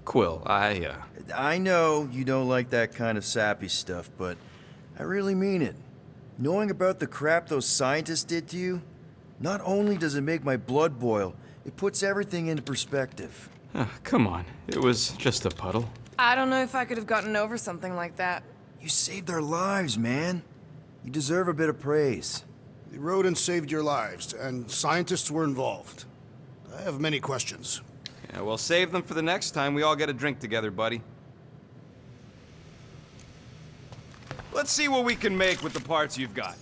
Quill, I know you don't like that kind of sappy stuff, but I really mean it. Knowing about the crap those scientists did to you, not only does it make my blood boil, it puts everything into perspective. Come on. It was just a puddle. I don't know if I could have gotten over something like that. You saved their lives, man. You deserve a bit of praise. The rodents saved your lives, and scientists were involved. I have many questions. Yeah, we'll save them for the next time we all get a drink together, buddy. Let's see what we can make with the parts you've got.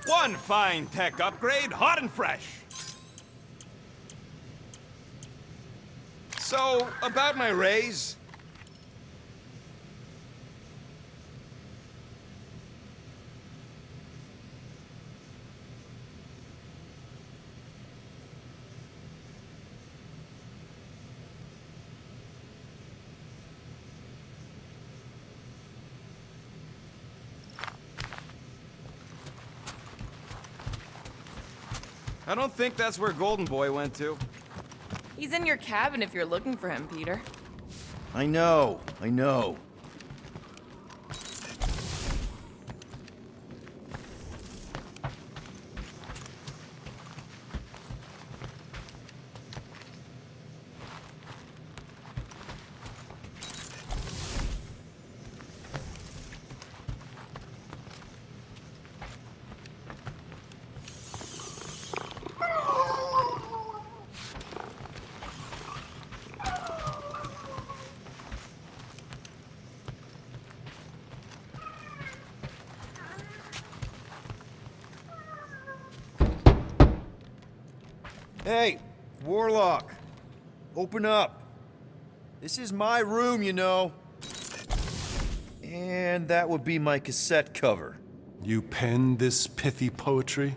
One fine tech upgrade, hot and fresh. So, about my raise. I don't think that's where Golden Boy went to. He's in your cabin if you're looking for him, Peter. I know. Hey, Warlock. Open up. This is my room, you know. And that would be my cassette cover. You penned this pithy poetry?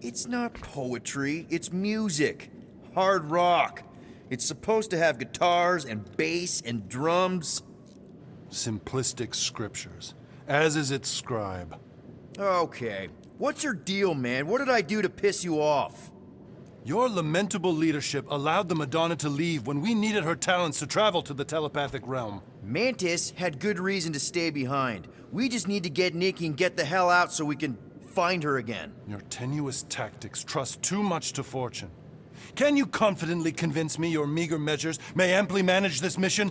It's not poetry, it's music. Hard rock. It's supposed to have guitars and bass and drums. Simplistic scriptures, as is its scribe. Okay. What's your deal, man? What did I do to piss you off? Your lamentable leadership allowed the Madonna to leave when we needed her talents to travel to the telepathic realm. Mantis had good reason to stay behind. We just need to get Nikki and get the hell out so we can find her again. Your tenuous tactics trust too much to fortune. Can you confidently convince me your meager measures may amply manage this mission?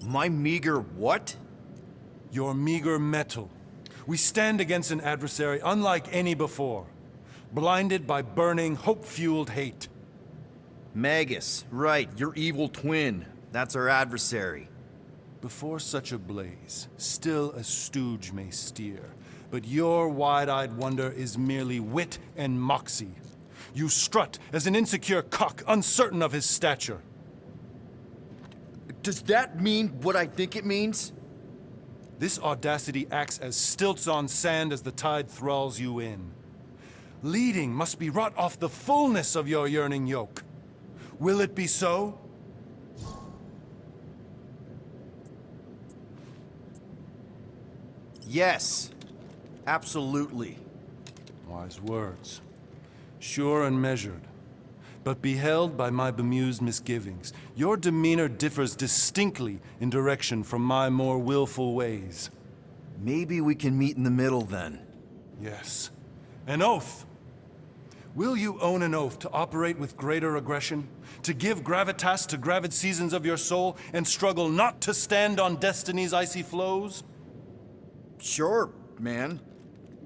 My meager what? Your meager metal. We stand against an adversary unlike any before, blinded by burning, hope-fueled hate. Magus, right, your evil twin. That's our adversary. Before such a blaze, still a stooge may steer, but your wide-eyed wonder is merely wit and moxie. You strut as an insecure cock, uncertain of his stature. Does that mean what I think it means? This audacity acts as stilts on sand as the tide thralls you in. Leading must be wrought off the fullness of your yearning yoke. Will it be so? Yes, absolutely. Wise words. Sure and measured. But beheld by my bemused misgivings, your demeanor differs distinctly in direction from my more willful ways. Maybe we can meet in the middle then. Yes. An oath. Will you own an oath to operate with greater aggression? To give gravitas to gravid seasons of your soul and struggle not to stand on destiny's icy flows? Sure, man.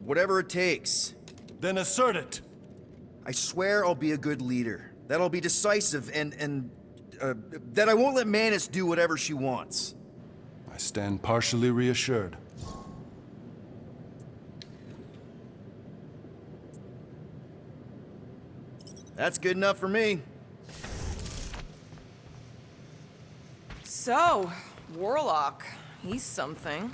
Whatever it takes. Then assert it. I swear I'll be a good leader. That I'll be decisive and that I won't let Mantis do whatever she wants. I stand partially reassured. That's good enough for me. So, Warlock. He's something.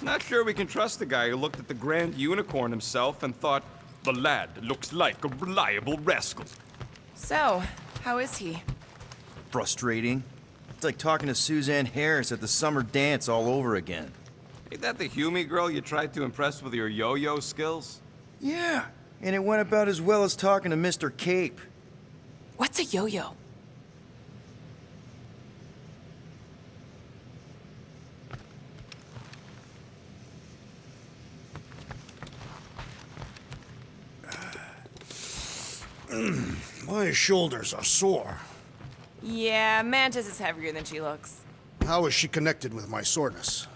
Not sure we can trust the guy who looked at the Grand Unicorn himself and thought, the lad looks like a reliable rascal. So, how is he? Frustrating. It's like talking to Suzanne Harris at the summer dance all over again. Ain't that the Hume girl you tried to impress with your yo-yo skills? Yeah, and it went about as well as talking to Mr. Cape. What's a yo-yo? My shoulders are sore. Yeah, Mantis is heavier than she looks. How is she connected with my soreness?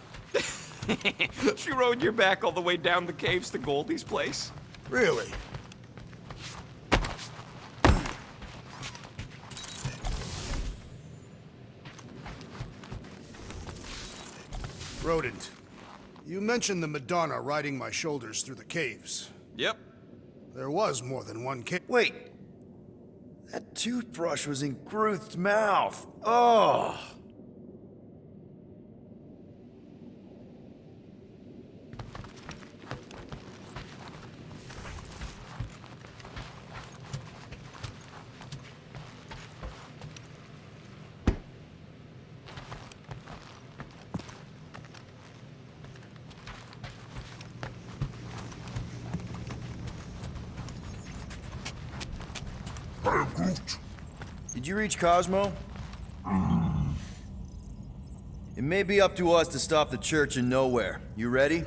She rode your back all the way down the caves to Goldie's place? Really? Rodent, you mentioned the Madonna riding my shoulders through the caves. Yep. There was more than one cave. Wait. That toothbrush was in Groot's mouth. Oh. Did you reach Cosmo? It may be up to us to stop the Church in Nowhere. You ready?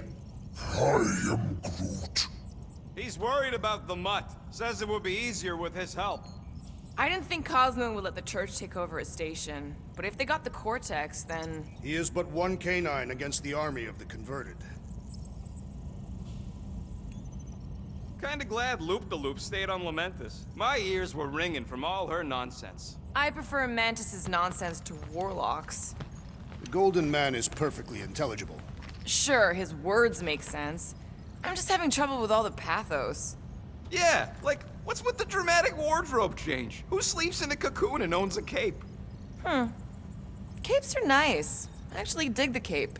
I am Groot. He's worried about the mutt. Says it would be easier with his help. I didn't think Cosmo would let the Church take over his station. But if they got the Cortex, then... He is but one canine against the army of the converted. Kinda glad Loop-de-Loop stayed on Lamentus. My ears were ringing from all her nonsense. I prefer Mantis's nonsense to Warlock's. The Golden Man is perfectly intelligible. Sure, his words make sense. I'm just having trouble with all the pathos. Yeah, like, what's with the dramatic wardrobe change? Who sleeps in a cocoon and owns a cape? Capes are nice. I actually dig the cape.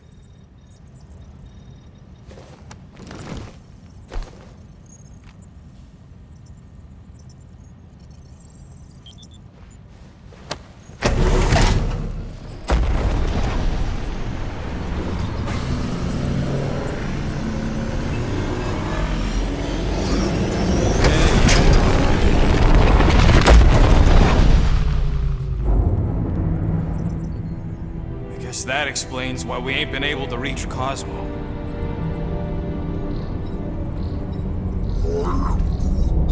That explains why we ain't been able to reach Cosmo.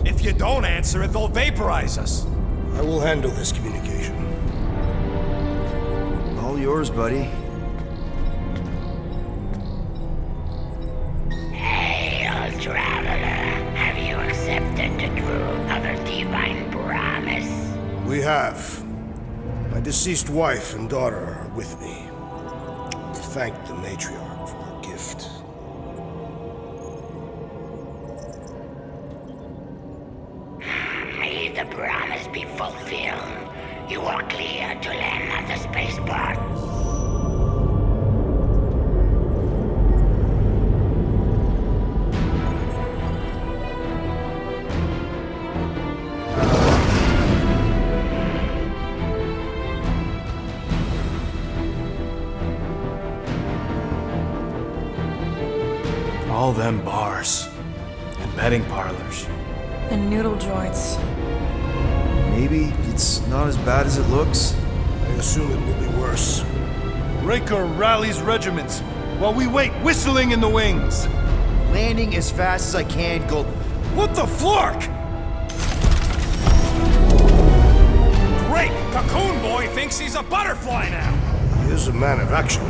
If you don't answer it, they'll vaporize us. I will handle this communication. All yours, buddy. Hail, traveler. Have you accepted the truth of a divine promise? We have. My deceased wife and daughter are with me. Thank the matriarch for her gift. May the promise be fulfilled. You are clear to land at the spaceport. All them bars and betting parlors. And noodle joints. Maybe it's not as bad as it looks. I assume it will be worse. Raker rallies regiments. while we wait whistling in the wings. Landing as fast as I can, Gold. What the flark? Great! Cocoon Boy thinks he's a butterfly now! He is a man of action.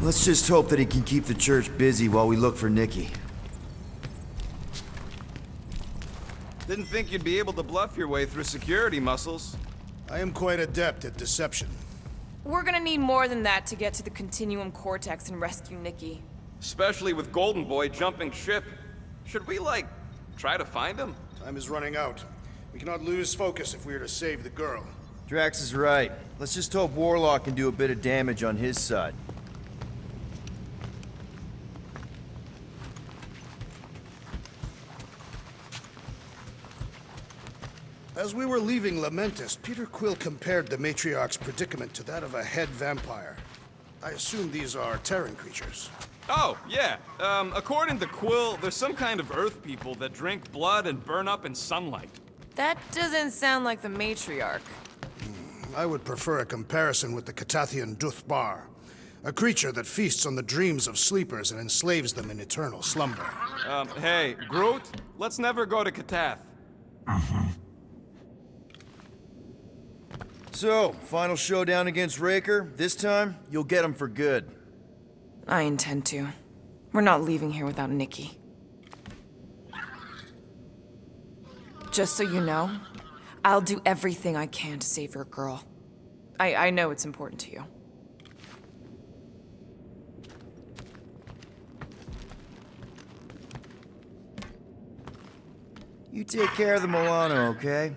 Let's just hope that he can keep the church busy while we look for Nikki. Didn't think you'd be able to bluff your way through security, Muscles. I am quite adept at deception. We're gonna need more than that to get to the Continuum Cortex and rescue Nikki. Especially with Golden Boy jumping ship. Should we, try to find him? Time is running out. We cannot lose focus if we are to save the girl. Drax is right. Let's just hope Warlock can do a bit of damage on his side. As we were leaving Lamentus, Peter Quill compared the Matriarch's predicament to that of a head vampire. I assume these are Terran creatures. Oh, yeah. According to Quill, there's some kind of Earth people that drink blood and burn up in sunlight. That doesn't sound like the Matriarch. I would prefer a comparison with the Catathian Duthbar, a creature that feasts on the dreams of sleepers and enslaves them in eternal slumber. Hey, Groot, let's never go to Katath. So, final showdown against Raker. This time, you'll get him for good. I intend to. We're not leaving here without Nikki. Just so you know, I'll do everything I can to save your girl. I know it's important to you. You take care of the Milano, okay?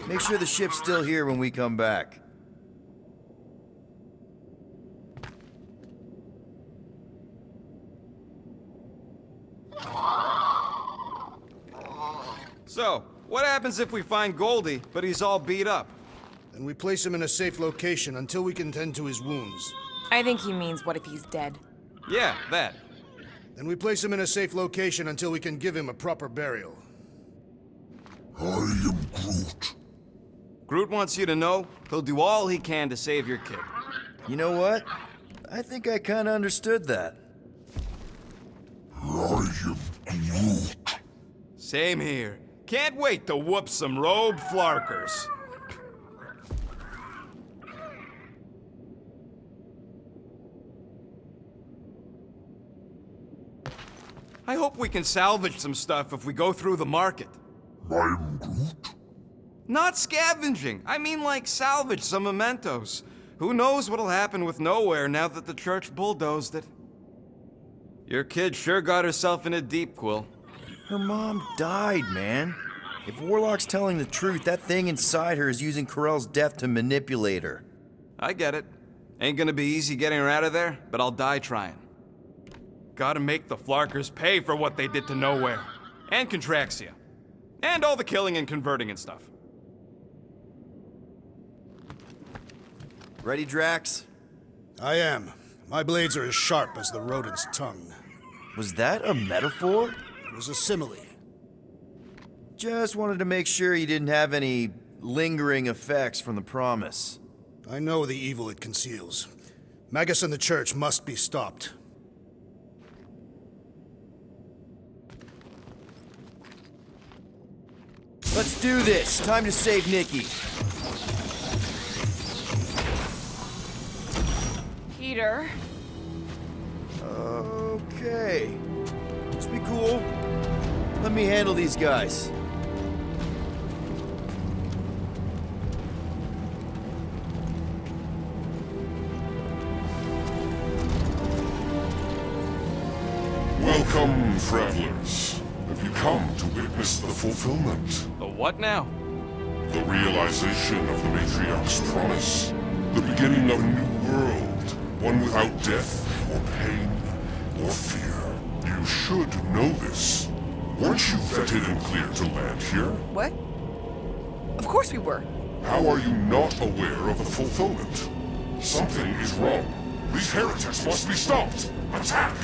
Make sure the ship's still here when we come back. So, what happens if we find Goldie, but he's all beat up? Then we place him in a safe location until we can tend to his wounds. I think he means, what if he's dead? Yeah, that. Then we place him in a safe location until we can give him a proper burial. I am Groot. Groot wants you to know he'll do all he can to save your kid. You know what? I think I kinda understood that. I am Groot. Same here. Can't wait to whoop some robe flarkers. I hope we can salvage some stuff if we go through the market. I am Groot. Not scavenging. I mean salvage some mementos. Who knows what'll happen with Nowhere now that the church bulldozed it. Your kid sure got herself in a deep, Quill. Her mom died, man. If Warlock's telling the truth, that thing inside her is using Corell's death to manipulate her. I get it. Ain't gonna be easy getting her out of there, but I'll die trying. Gotta make the Flarkers pay for what they did to Nowhere. And Contraxia. And all the killing and converting and stuff. Ready, Drax? I am. My blades are as sharp as the rodent's tongue. Was that a metaphor? It was a simile. Just wanted to make sure you didn't have any lingering effects from the promise. I know the evil it conceals. Magus and the church must be stopped. Let's do this. Time to save Nikki. Peter? Okay. Just be cool. Let me handle these guys. Welcome, travelers. Have you come to witness the fulfillment? The what now? The realization of the Matriarch's promise. The beginning of a new world. One without death, or pain, or fear. You should know this. Weren't you vetted and cleared to land here? What? Of course we were. How are you not aware of the fulfillment? Something is wrong. These heretics must be stopped. Attack!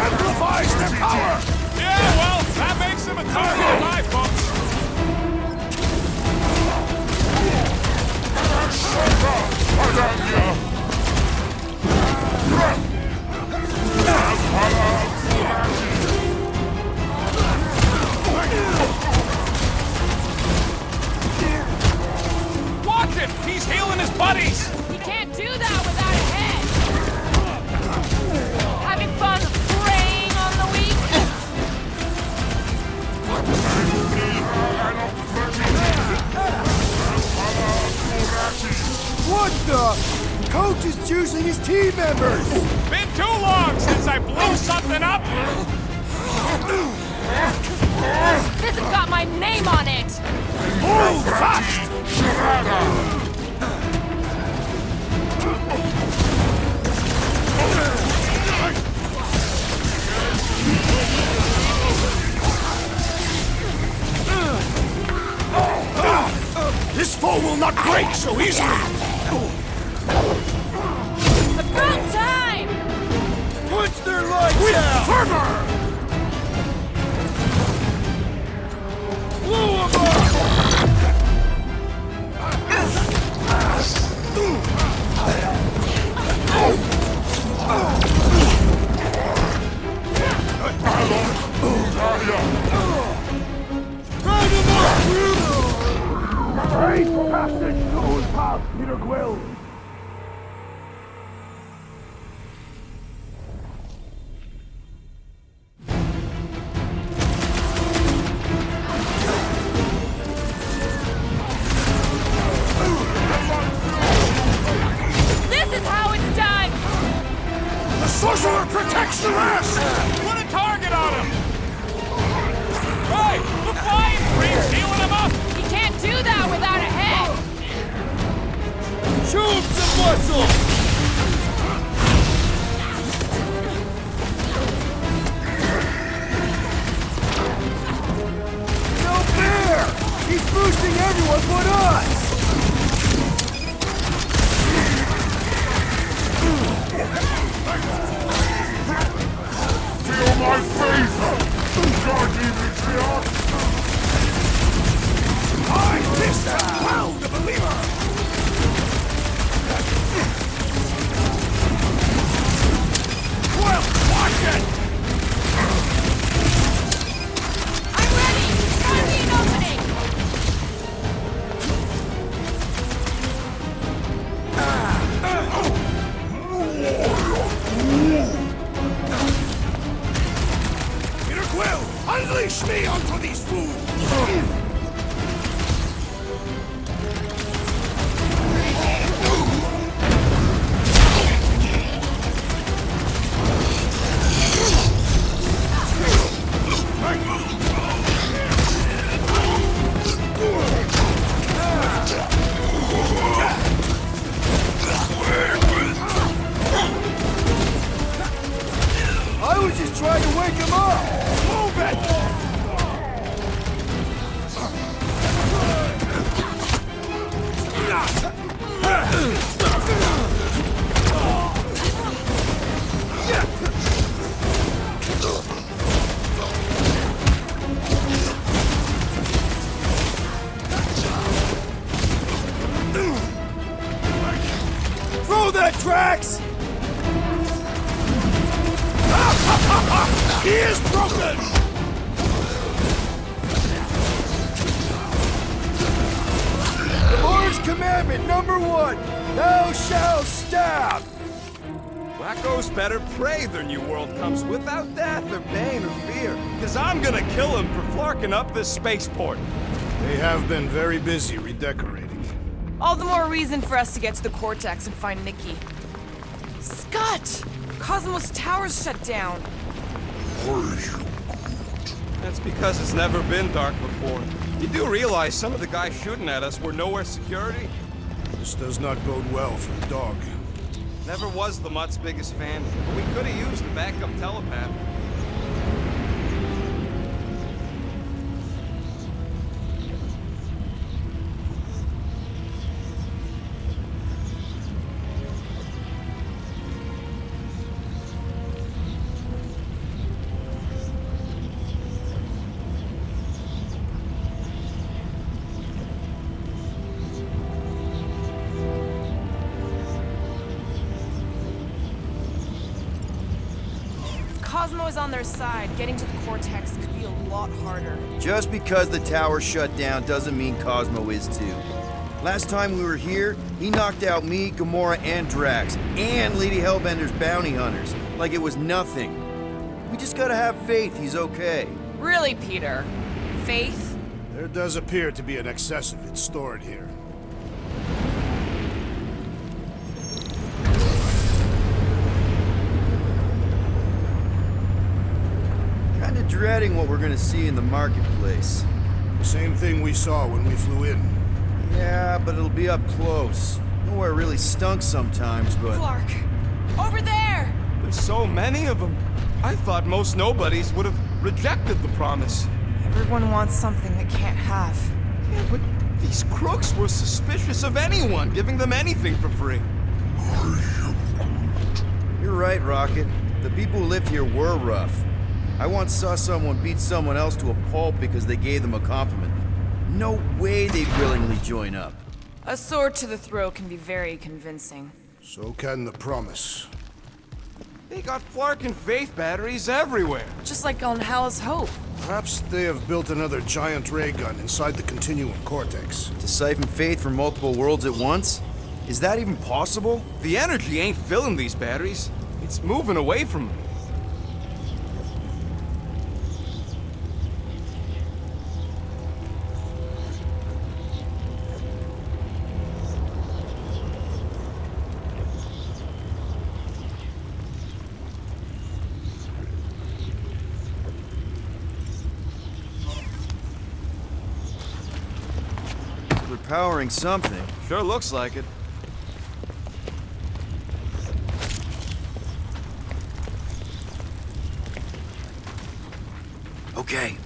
amplifies their power! Yeah, well, that makes him a target of my folks. Watch him! He's healing his buddies! You can't do that without a head! Having fun preying on the weak? What the? Coach is choosing his team members! Been too long since I blew something up! This has got my name on it! Hold fast! This foe will not break so easily! About time! Punch their lights With out! fervor! Blow 'em up! Round 'em up! Great passage to his path, Peter Quill! This is how it's done! The sorcerer protects the rest! Put a target on him! Hey, the flying creep's healing him up! You can't do that without a head! Show him some muscle! No fair! He's boosting everyone but us! Feel my faith! Guardian Matriarch! I fist and pound the believer! Well, watch it! I'm ready! Find me an opening! Peter Quill, unleash me onto these fools! I was just trying to wake him up! Move it! Throw that, Drax! He is broken! The Lord's commandment number 1, thou shalt stab! Wacko's better pray their new world comes without death or pain or fear. Cause I'm gonna kill him for flarking up this spaceport. They have been very busy redecorating. All the more reason for us to get to the Cortex and find Nikki. Scott! Cosmos Tower's shut down. That's because it's never been dark before. You do realize some of the guys shooting at us were nowhere security? This does not bode well for the dog. Never was the Mutt's biggest fan, but we could have used a backup telepath. Cosmo is on their side, getting to the Cortex could be a lot harder. Just because the tower shut down doesn't mean Cosmo is too. Last time we were here, he knocked out me, Gamora, and Drax, and Lady Hellbender's bounty hunters, like it was nothing. We just gotta have faith he's okay. Really, Peter? Faith? There does appear to be an excess of it stored here. Kinda dreading what we're gonna see in the marketplace. The same thing we saw when we flew in. Yeah, but it'll be up close. Nowhere really stunk sometimes, but... Clark! Over there! There's so many of them. I thought most nobodies would have rejected the promise. Everyone wants something they can't have. Yeah, but these crooks were suspicious of anyone giving them anything for free. You're right, Rocket. The people who lived here were rough. I once saw someone beat someone else to a pulp because they gave them a compliment. No way they'd willingly join up. A sword to the throat can be very convincing. So can the promise. They got Flark and Faith batteries everywhere. Just like on Hala's Hope. Perhaps they have built another giant ray gun inside the Continuum Cortex. To siphon Faith from multiple worlds at once? Is that even possible? The energy ain't filling these batteries. It's moving away from them. Powering something. Sure looks like it. Okay,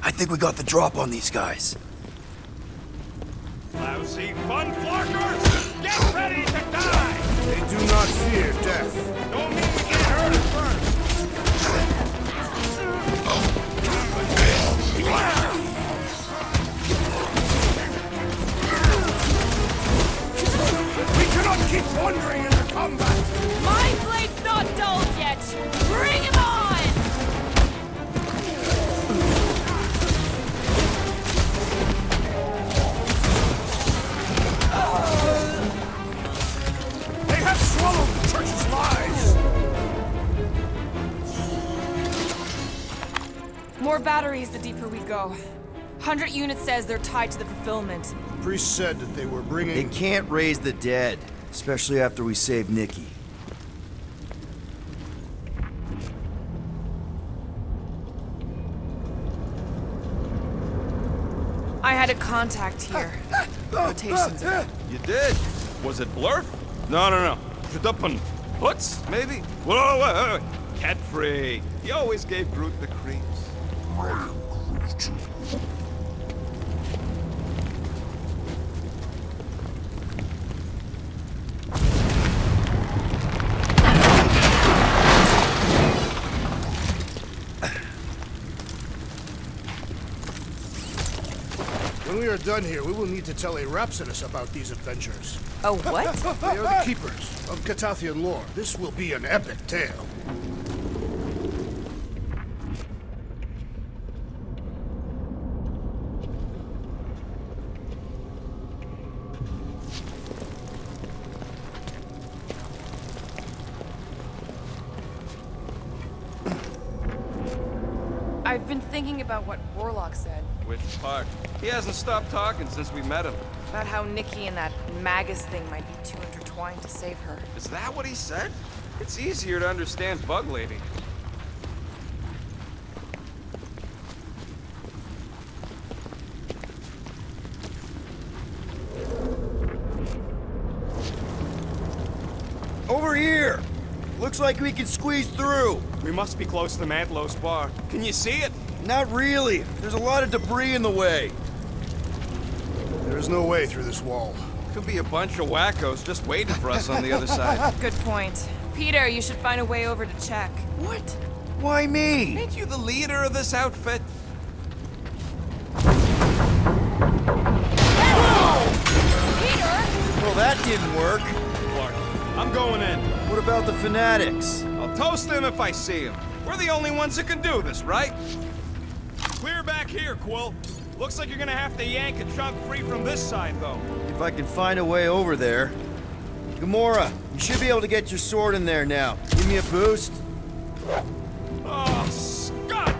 I think we got the drop on these guys. Lousy fun flarkers! Get ready to die! They do not fear death. Don't mean to get hurt at first. We cannot keep wandering into combat! My blade's not dulled yet! Bring him on! They have swallowed the Church's lies! More batteries the deeper we go. 100 units says they're tied to the fulfillment. The priest said that they were bringing... They can't raise the dead, especially after we save Nikki. I had a contact here. Quotations. You did? Was it Blurf? No. Shudupun. Hoots, maybe? Whoa. Cat free. He always gave Groot the creeps. When we are done here, we will need to tell a Rhapsodus about these adventures. Oh, what? They are the keepers of Catathian lore. This will be an epic tale. I've been thinking about what Warlock said. Which part? He hasn't stopped talking since we met him. About how Nikki and that Magus thing might be too intertwined to save her. Is that what he said? It's easier to understand Bug Lady. Over here! Looks like we can squeeze through. We must be close to Mantlo's bar. Can you see it? Not really. There's a lot of debris in the way. There is no way through this wall. Could be a bunch of wackos just waiting for us on the other side. Good point. Peter, you should find a way over to check. What? Why me? Ain't you the leader of this outfit? Peter! Well, that didn't work. Clark, I'm going in. What about the fanatics? I'll toast him if I see him. We're the only ones that can do this, right? Clear back here, Quill. Looks like you're gonna have to yank a chunk free from this side, though. If I can find a way over there. Gamora, you should be able to get your sword in there now. Give me a boost. Oh, Scott!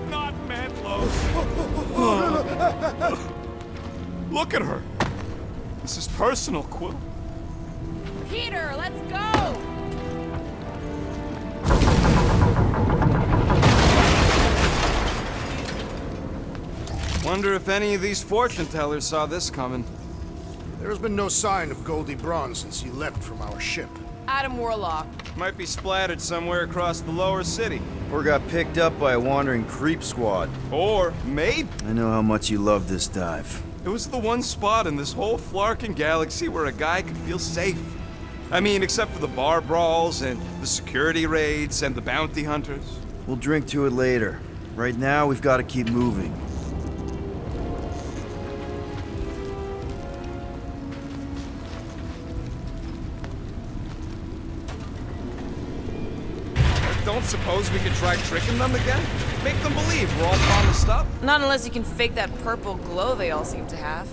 Not Mantlos. Look at her. This is personal, Quill. Peter, let's go! Wonder if any of these fortune tellers saw this coming. There's been no sign of Goldie Braun since he left from our ship. Adam Warlock. Might be splattered somewhere across the lower city. Or got picked up by a wandering creep squad. Or maybe... I know how much you love this dive. It was the one spot in this whole Flarkin galaxy where a guy could feel safe. I mean, except for the bar brawls and the security raids and the bounty hunters. We'll drink to it later. Right now, we've got to keep moving. Don't suppose we could try tricking them again? Make them believe we're all promised up? Not unless you can fake that purple glow they all seem to have.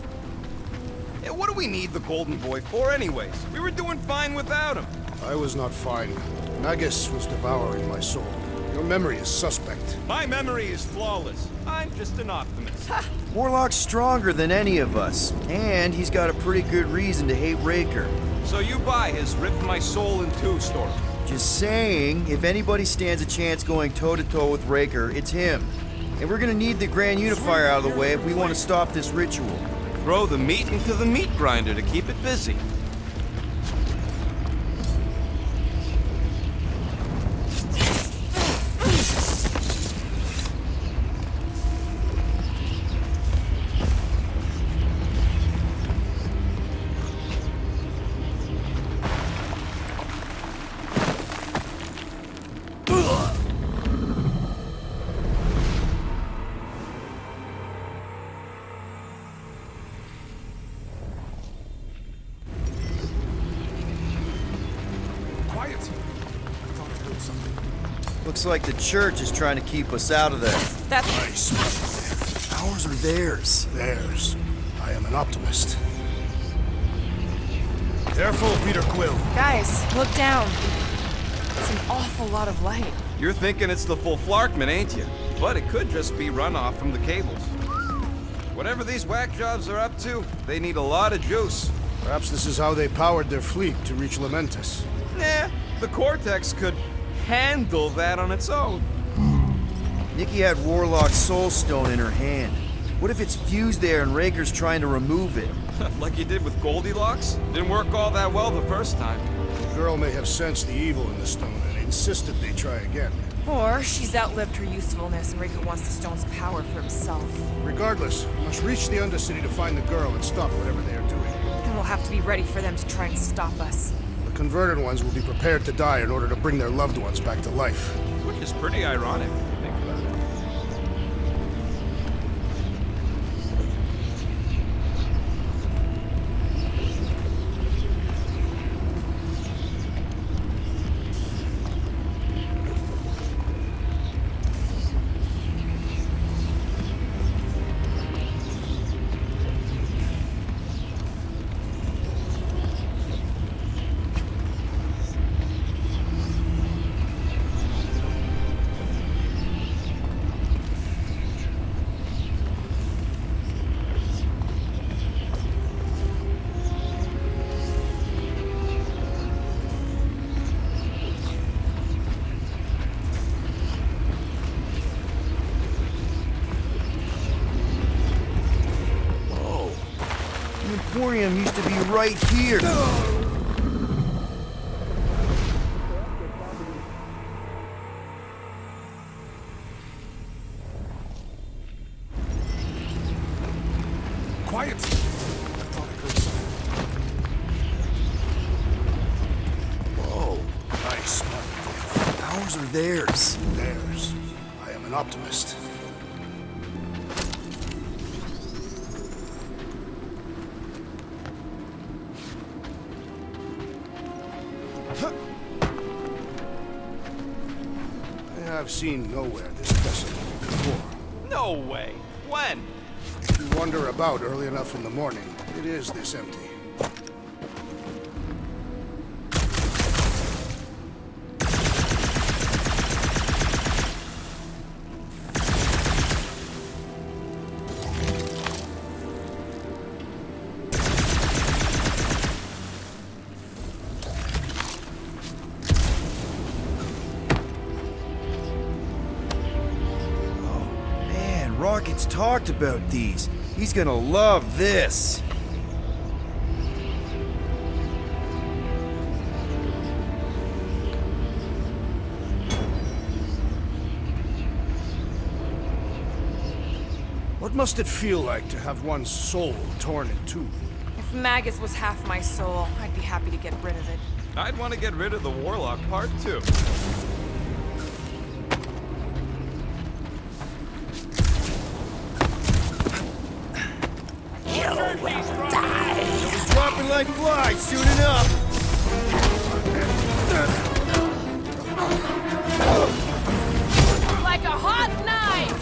Yeah, what do we need the Golden Boy for anyways? We were doing fine without him. I was not fine. Magus was devouring my soul. Your memory is suspect. My memory is flawless. I'm just an optimist. Warlock's stronger than any of us, and he's got a pretty good reason to hate Raker. So you buy his rip my soul in two story. Just saying, if anybody stands a chance going toe-to-toe with Raker, it's him. And we're gonna need the Grand Unifier out of the way if we want to stop this ritual. Throw the meat into the meat grinder to keep it busy. Looks like the church is trying to keep us out of there. That's nice. Ours or theirs? Theirs. I am an optimist. Careful, Peter Quill. Guys, look down. It's an awful lot of light. You're thinking it's the full Flarkman, ain't you? But it could just be runoff from the cables. Whatever these whack jobs are up to, they need a lot of juice. Perhaps this is how they powered their fleet to reach Lamentus. Nah, the Cortex could handle that on its own. Nikki had Warlock's soul stone in her hand. What if it's fused there and Raker's trying to remove it? Like he did with Goldilocks? Didn't work all that well the first time. The girl may have sensed the evil in the stone and insisted they try again. Or she's outlived her usefulness and Raker wants the stone's power for himself. Regardless, we must reach the Undercity to find the girl and stop whatever they are doing. And we'll have to be ready for them to try and stop us. The converted ones will be prepared to die in order to bring their loved ones back to life. Which is pretty ironic if you think about it. Emporium used to be right here. Quiet! I thought I heard something. Whoa, nice. Ours or theirs? Theirs. I am an optimist. I've seen nowhere this desolate before. No way. When? If you wander about early enough in the morning, it is this empty. Rocket's talked about these. He's gonna love this. What must it feel like to have one's soul torn in two? If Magus was half my soul, I'd be happy to get rid of it. I'd want to get rid of the Warlock part too. Dropping like flies soon enough. Like a hot knife!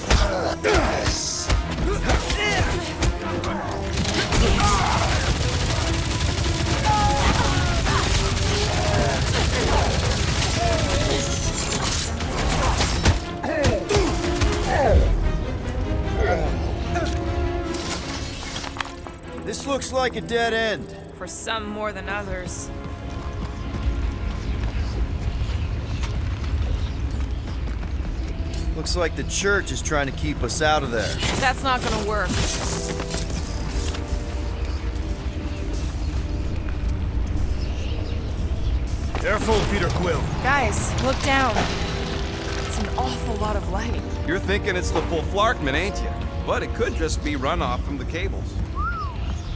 This looks like a dead end. For some more than others. Looks like the church is trying to keep us out of there. That's not gonna work. Careful, Peter Quill. Guys, look down. It's an awful lot of light. You're thinking it's the full Flarkman, ain't you? But it could just be runoff from the cables.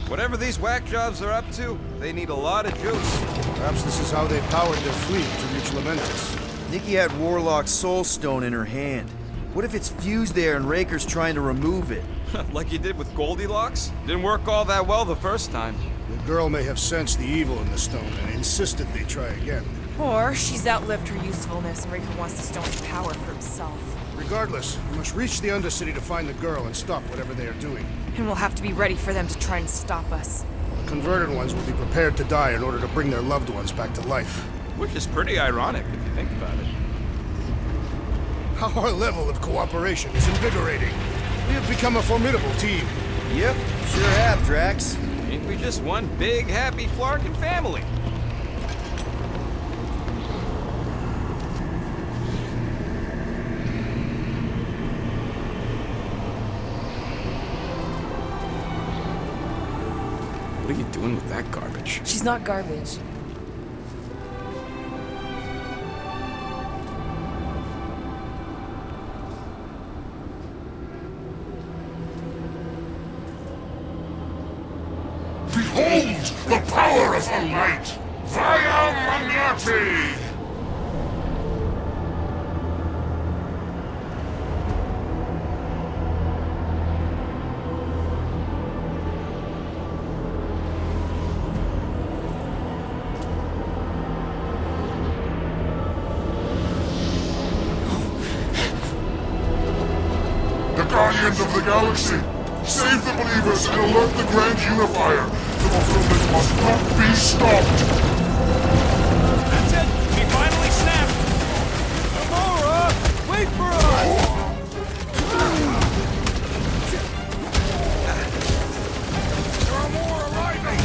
Whatever these whack jobs are up to, they need a lot of juice. Perhaps this is how they powered their fleet to reach Lamentus. Nikki had Warlock's soul stone in her hand. What if it's fused there and Raker's trying to remove it? Like you did with Goldilocks? Didn't work all that well the first time. The girl may have sensed the evil in the stone and insisted they try again. Or she's outlived her usefulness and Raker wants the stone's power for himself. Regardless, we must reach the Undercity to find the girl and stop whatever they are doing. And we'll have to be ready for them to try and stop us. The converted ones will be prepared to die in order to bring their loved ones back to life. Which is pretty ironic if you think about it. Our level of cooperation is invigorating. We have become a formidable team. Yep, sure have, Drax. Ain't we just one big, happy Flarkin family? What are you doing with that garbage? She's not garbage. Behold the power of her light! Via Manati! The Guardians of the Galaxy! Save the believers and alert the Grand Unifier! The fulfillment must not be stopped! That's it! We finally snapped! Gamora! Wait for us! There are more arriving!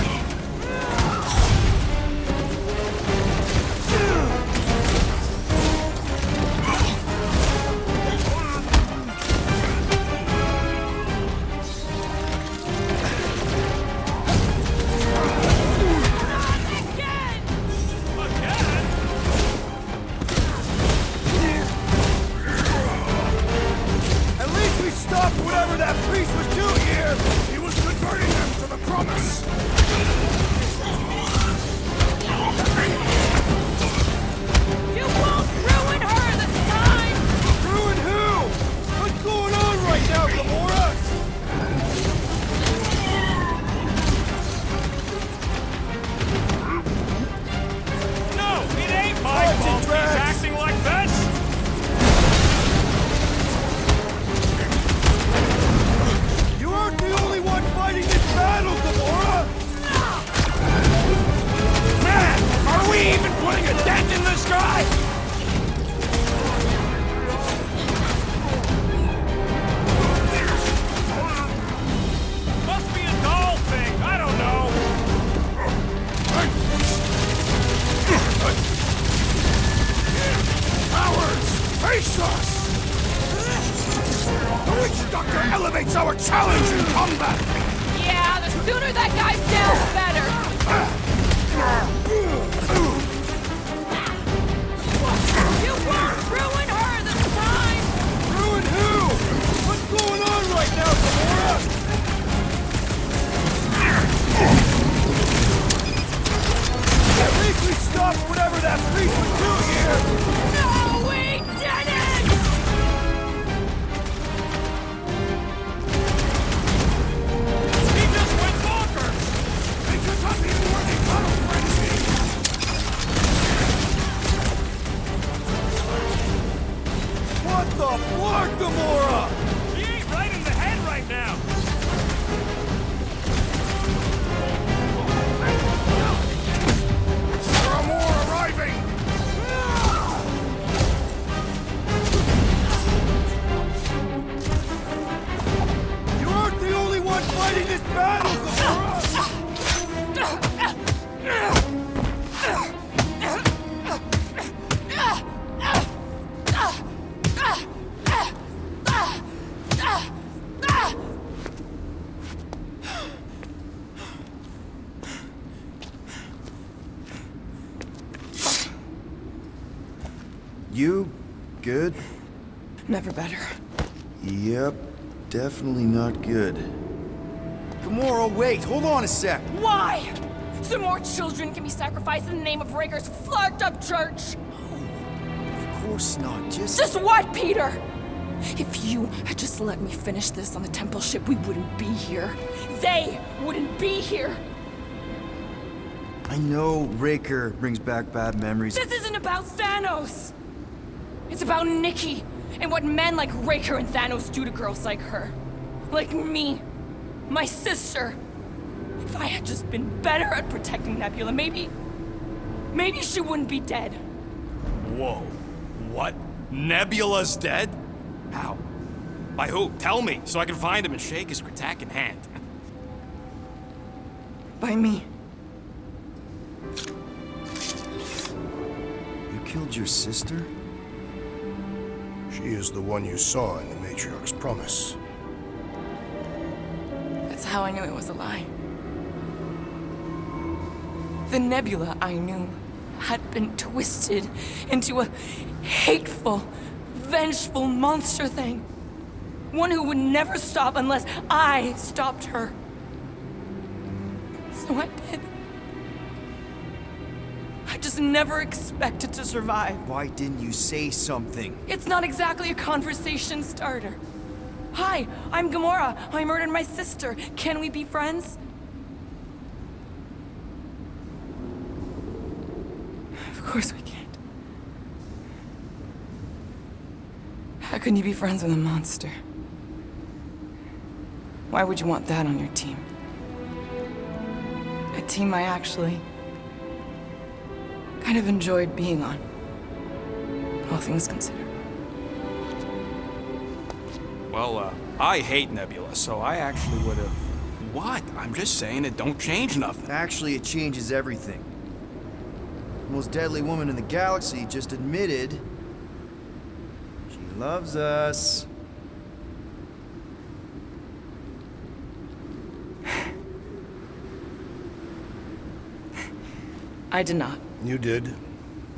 Get putting a dent in this guy? Must be a doll thing. I don't know. Cowards! Face us! The Witch Doctor elevates our challenge in combat! Yeah, the sooner that guy's down, the better. You won't ruin her this time! Ruin who? What's going on right now, Gamora? At least we stopped whatever that priest was doing here! No, we didn't! He just went bonkers! They could not be worthy tunnel frenzy! What the fuck, Gamora? She ain't right in the head right now. There are more arriving! You aren't the only one fighting this battle, Gamora! You good? Never better. Yep, definitely not good. Gamora, wait, hold on a sec. Why? So more children can be sacrificed in the name of Raker's flarked up church? Of course not, Just what, Peter? If you had just let me finish this on the temple ship, we wouldn't be here. They wouldn't be here. I know Raker brings back bad memories. This isn't about Thanos. It's about Nikki and what men like Raker and Thanos do to girls like her. Like me. My sister. If I had just been better at protecting Nebula, maybe she wouldn't be dead. Whoa. What? Nebula's dead? How? By who? Tell me, so I can find him and shake his Kratak in hand. By me. You killed your sister? She is the one you saw in the Matriarch's promise. That's how I knew it was a lie. The Nebula I knew had been twisted into a hateful, vengeful monster thing. One who would never stop unless I stopped her. So I did. I just never expected to survive. Why didn't you say something? It's not exactly a conversation starter. Hi, I'm Gamora. I murdered my sister. Can we be friends? Of course we can't. How can you be friends with a monster? Why would you want that on your team? A team I actually kind of enjoyed being on, all things considered. Well, I hate Nebula, so I actually would have... What? I'm just saying it don't change nothing. Actually, it changes everything. The most deadly woman in the galaxy just admitted she loves us. I did not. You did.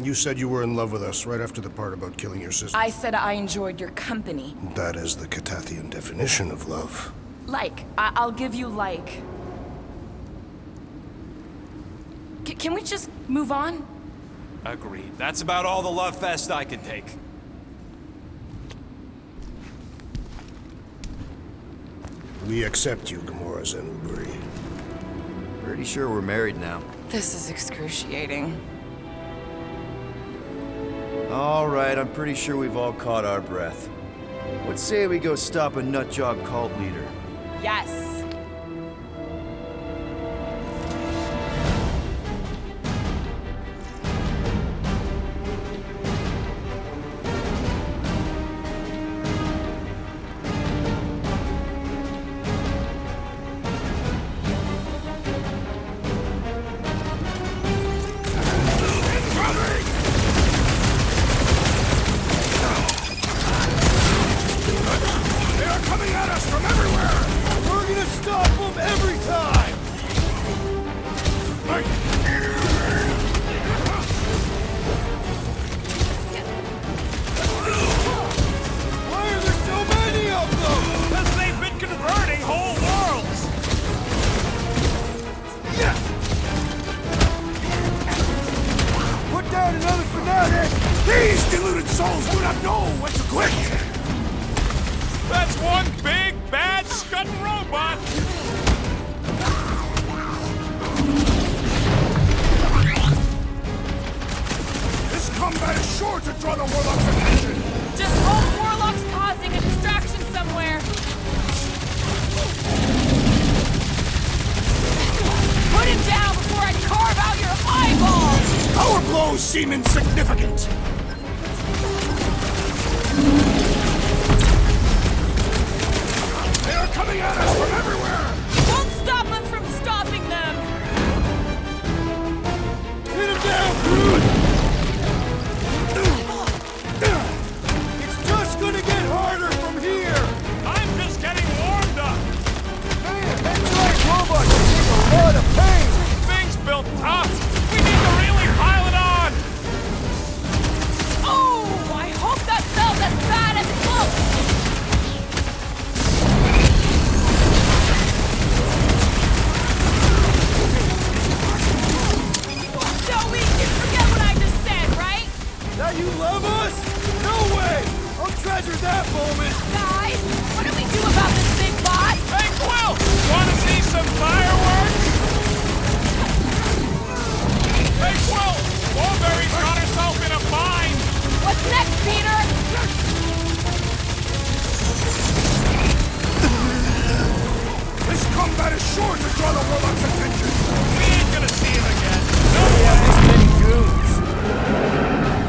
You said you were in love with us right after the part about killing your sister. I said I enjoyed your company. That is the Catathian definition of love. Like. I'll give you like. Can we just move on? Agreed. That's about all the love fest I can take. We accept you, Gamora Zenuburi. Pretty sure we're married now. This is excruciating. All right, I'm pretty sure we've all caught our breath. What say we go stop a nutjob cult leader? Yes. These deluded souls do not know when to quit! That's one big, bad, scudding robot! This combat is sure to draw the Warlock's attention! Just hope Warlock's causing a distraction somewhere. Put him down before I carve out your eyeballs! Our blows seem insignificant! They are coming at us from everywhere! Won't stop us from stopping them! Hit him down! It's just gonna get harder from here! I'm just getting warmed up! Man, that giant robot can take a lot of pain! Thing's built tough! We need to really pile it on! Oh, I hope that felt as bad as it looks! So we can forget what I just said, right? That you love us? No way! I'll treasure that moment! Guys, what do we do about this big bot? Hey, Quill! Wanna see some fireworks? Hey, Quill! Wallberry's got herself in a bind! What's next, Peter? This combat is sure to draw the Warlock's attention! We ain't gonna see him again! No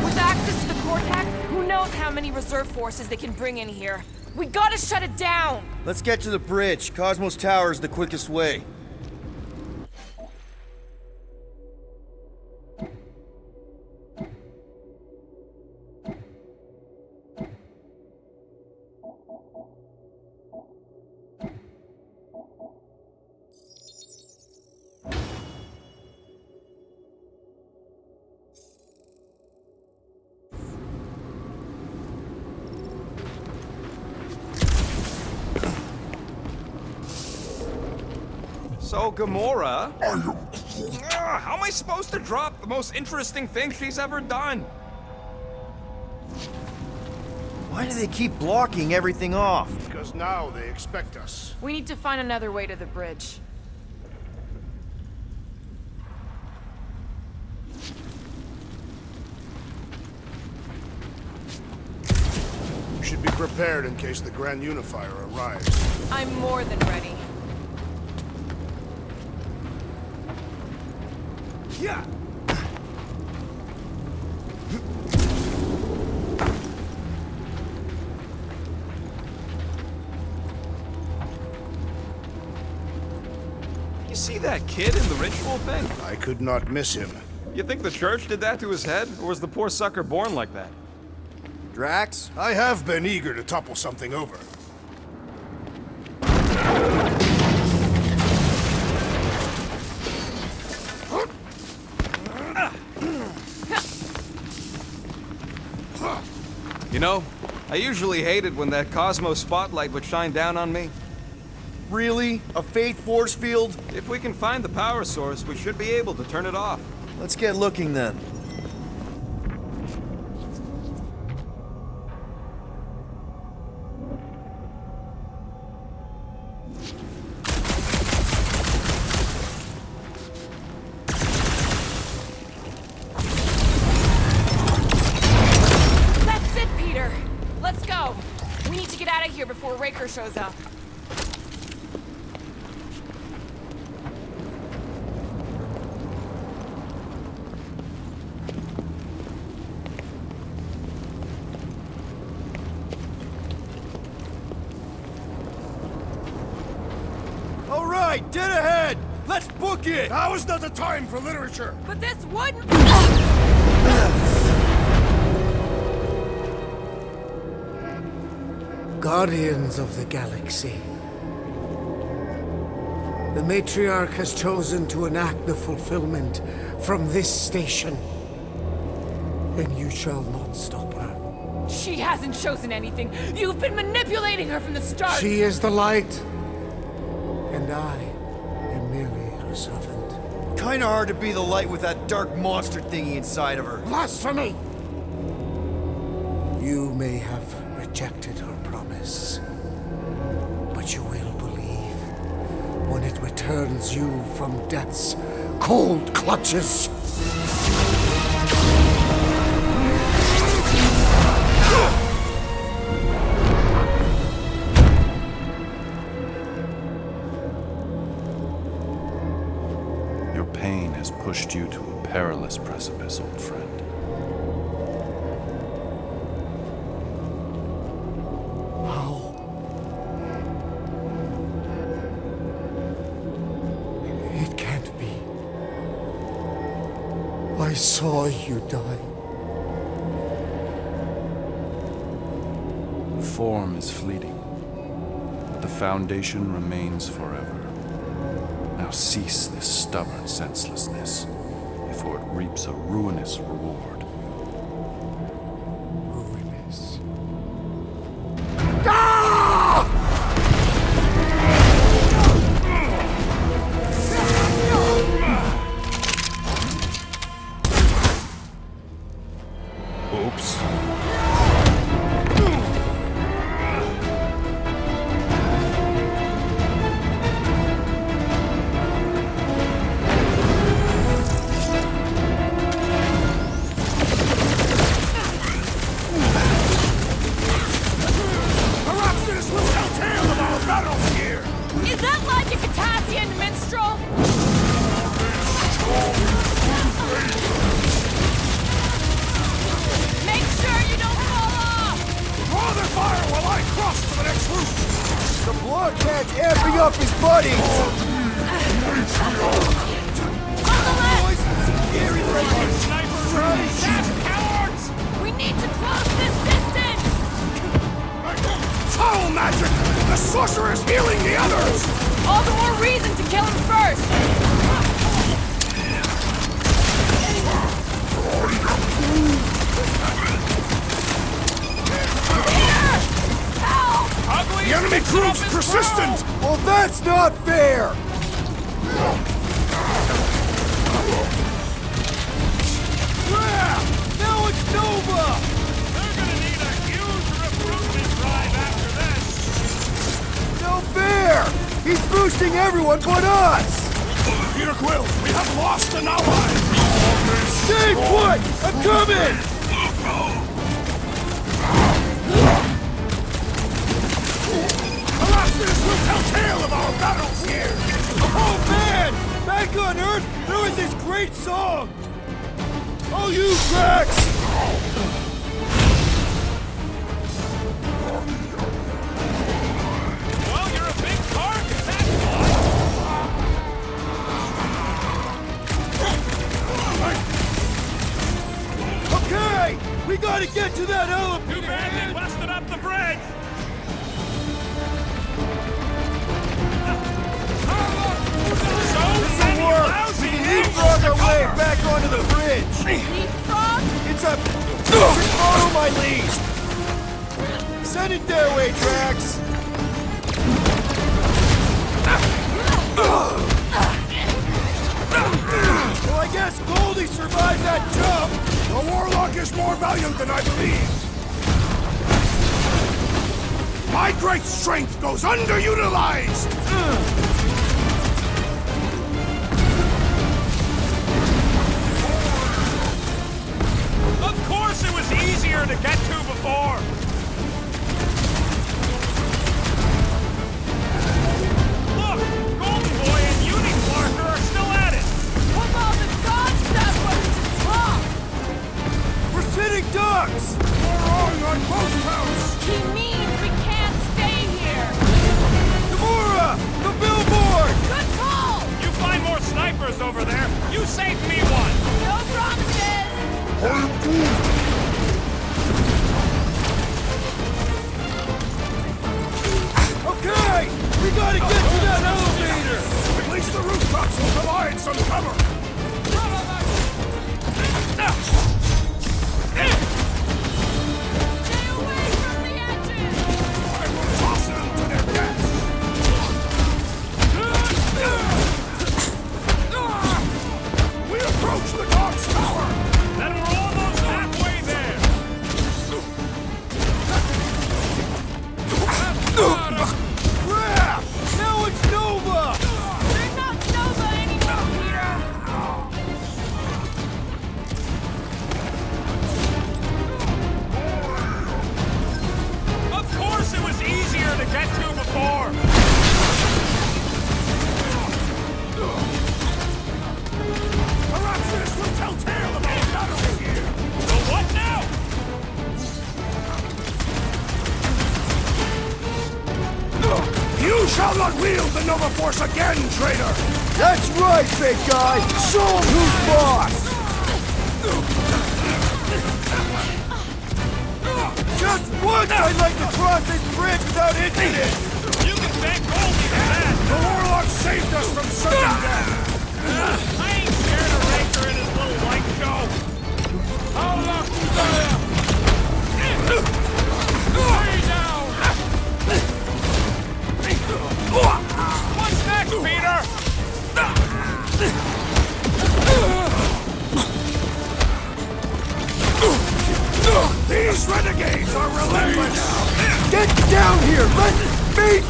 With access to the Cortex, who knows how many reserve forces they can bring in here? We gotta shut it down! Let's get to the bridge. Cosmos Tower is the quickest way. So, Gamora... how am I supposed to drop the most interesting thing she's ever done? Why do they keep blocking everything off? Because now they expect us. We need to find another way to the bridge. We should be prepared in case the Grand Unifier arrives. I'm more than ready. Yeah! You see that kid in the ritual thing? I could not miss him. You think the church did that to his head? Or was the poor sucker born like that? Drax? I have been eager to topple something over. You know, I usually hated when that Cosmo spotlight would shine down on me. Really? A faith force field? If we can find the power source, we should be able to turn it off. Let's get looking then. That's it, Peter! Let's go! We need to get out of here before Raker shows up. All right, dead ahead! Let's book it! Now is not the time for literature! But this wouldn't... Guardians of the Galaxy. The Matriarch has chosen to enact the fulfillment from this station. And you shall not stop her. She hasn't chosen anything. You've been manipulating her from the start. She is the light. And I am merely her servant. Kinda hard to be the light with that dark monster thingy inside of her. Blasphemy! You may have rejected her promise, but you will believe when it returns you from death's cold clutches. Your pain has pushed you to a perilous precipice, old friend. It can't be. I saw you die. Form is fleeting, but the foundation remains forever. Now cease this stubborn senselessness, before it reaps a ruinous reward. Ruinous. Oops. Perhaps this will tell tale of our battles here! Is that like a Catassian minstrel? Make sure you don't fall off! Draw their fire while I cross to the next route! The blockhead's amping up his buddies! On the left! Gary Layton! That's cowards! We need to close this distance! Foul magic! The sorcerer's healing the others! All the more reason to kill him first! The enemy proves persistent! Well, that's not fair! Yeah! Now it's Nova! They're gonna need a huge recruitment drive after this. No fair! He's boosting everyone but us! Peter Quill, we have lost an ally! Stay put! I'm coming! Perhaps this will tell tale of our battles here! Oh man! Back on Earth, there was this great song! Oh, you Drax! Well, you're a big target, that's Okay! We gotta get to that elevator! Too bad they busted up the bridge! This'll work! We can leapfrog our way back onto the bridge! Leapfrog? It's a... Follow my lead! Send it their way, Drax! Well, I guess Goldie survived that jump! The Warlock is more valiant than I believed! My great strength goes underutilized! Of course it was easier to get to before! Look! Golden Boy and Uniflarker are still at it! What about the god stuff wasn't just wrong? We're sitting ducks! We're wrong on both counts! He means we can't stay here! Gamora! The billboard! Good call! You find more snipers over there, you save me one! No promises! Okay! We gotta get to that elevator! At least the rooftops will provide some cover! Stay away from the edges! I will toss them to their deaths! We approach the God's Tower! Wield the Nova Force again, traitor! That's right, big guy! Show him who's boss! Just once I'd like to cross this bridge without incident! You can thank Goldie for that! The Warlock saved us from certain death! I ain't scared of Raker and his little light show! How lucky Stay down! What's next, Peter? These renegades are relentless! Get down here! Let me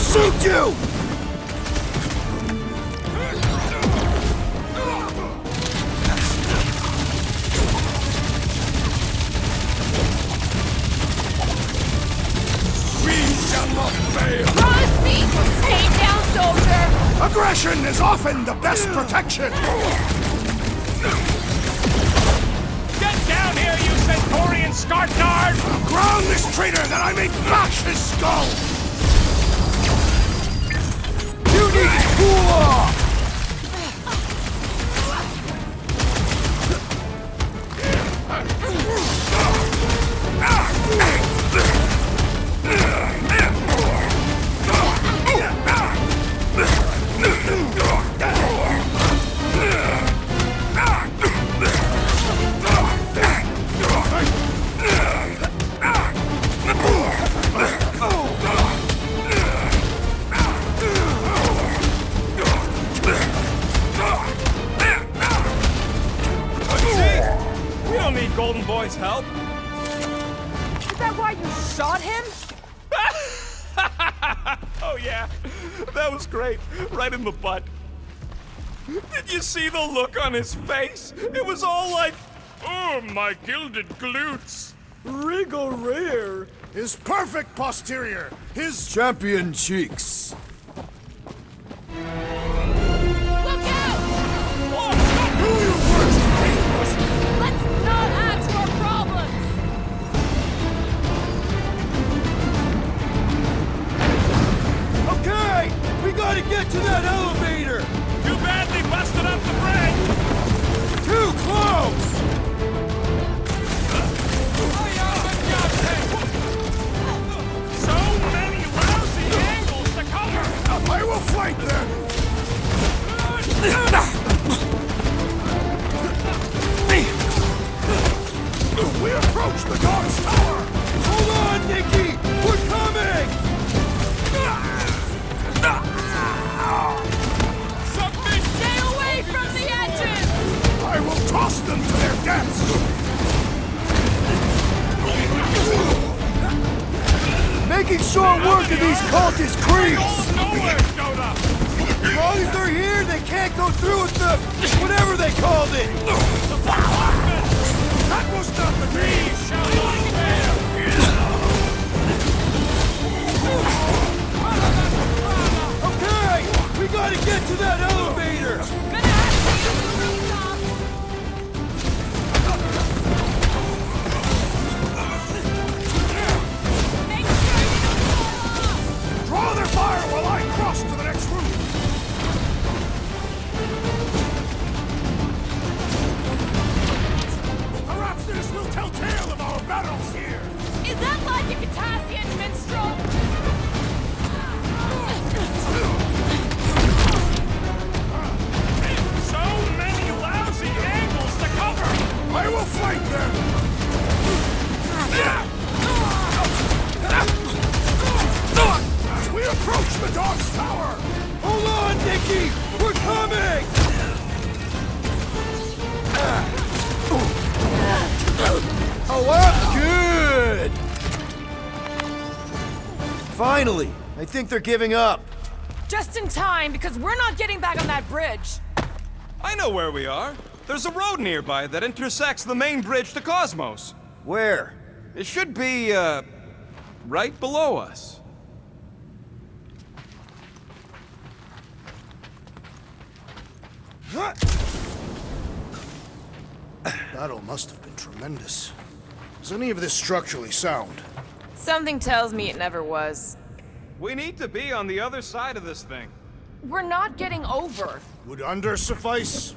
shoot you! We shall not fail! Promise me! Stay down, soldier! Aggression is often the best protection! Get down here, you Centaurian Scartard! Ground this traitor that I may bash his skull! You need to cool off! We don't need Golden Boy's help. Is that why you shot him? Oh yeah, that was great. Right in the butt. Did you see the look on his face? It was all like, oh, my gilded glutes. Regal rear! His perfect posterior! His Champion cheeks. Look out! Do your worst, Pussy! Let's not add to our problems! Okay! We gotta get to that elevator! Too bad they busted up the bridge. Too close! So many lousy angles to cover. I will fight them! We approach the Dog's Tower! Hold on, Nikki! We're coming! Stay away from the edges! I will toss them to their deaths! Making short work of these cultist creeps! Nowhere showed up. As long as they're here, they can't go through with the... whatever they called it! That was not the me! Shall not fail. Okay! We gotta get to that elevator! Gonna have to use the rooftop! Make sure you don't fall off! Draw their fire while I cross to the next room! Perhaps this will tell tale of our battles here! Is that like a Catassian minstrel? So many lousy angles to cover. I will fight them! As we approach the Dog's Tower! Hold on, Nikki! We're coming! Oh, I'm good! Finally! I think they're giving up. Just in time, because we're not getting back on that bridge. I know where we are. There's a road nearby that intersects the main bridge to Cosmos. Where? It should be, right below us. Battle must have been tremendous. Is any of this structurally sound? Something tells me it never was. We need to be on the other side of this thing. We're not getting over. Would under suffice?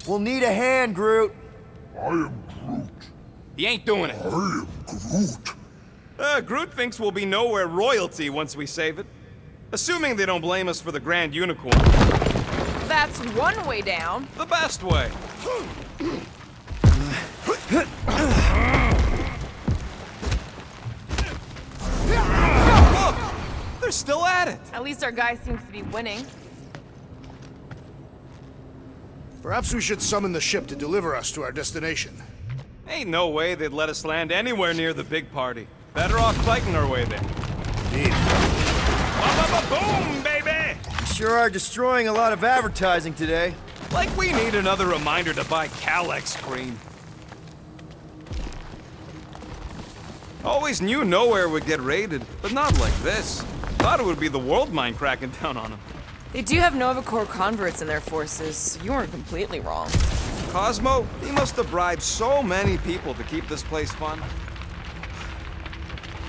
We'll need a hand, Groot. I am Groot. He ain't doing it. I am Groot. Groot thinks we'll be nowhere royalty once we save it. Assuming they don't blame us for the Grand Unicorn. That's one way down. The best way. Look! They're still at it! At least our guy seems to be winning. Perhaps we should summon the ship to deliver us to our destination. Ain't no way they'd let us land anywhere near the big party. Better off fighting our way there. Indeed. Boom, baby! You sure are destroying a lot of advertising today. Like we need another reminder to buy Kalex cream. Always knew nowhere would get raided, but not like this. Thought it would be the world mind cracking down on them. They do have Nova Corps converts in their forces. You weren't completely wrong. Cosmo, he must have bribed so many people to keep this place fun.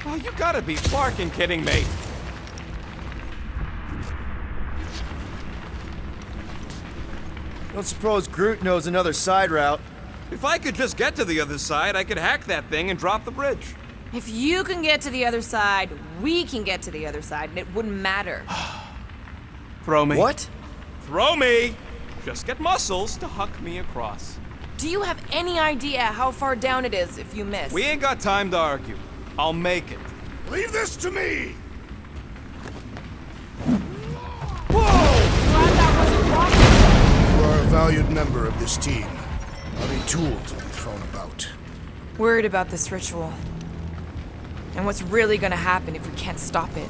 Oh, you gotta be flarkin' kidding me. Don't suppose Groot knows another side route. If I could just get to the other side, I could hack that thing and drop the bridge. If you can get to the other side, we can get to the other side, and it wouldn't matter. Throw me. What? Throw me! Just get muscles to huck me across. Do you have any idea how far down it is if you miss? We ain't got time to argue. I'll make it. Leave this to me! You are a valued member of this team, not a tool to be thrown about. Worried about this ritual. And what's really gonna happen if we can't stop it?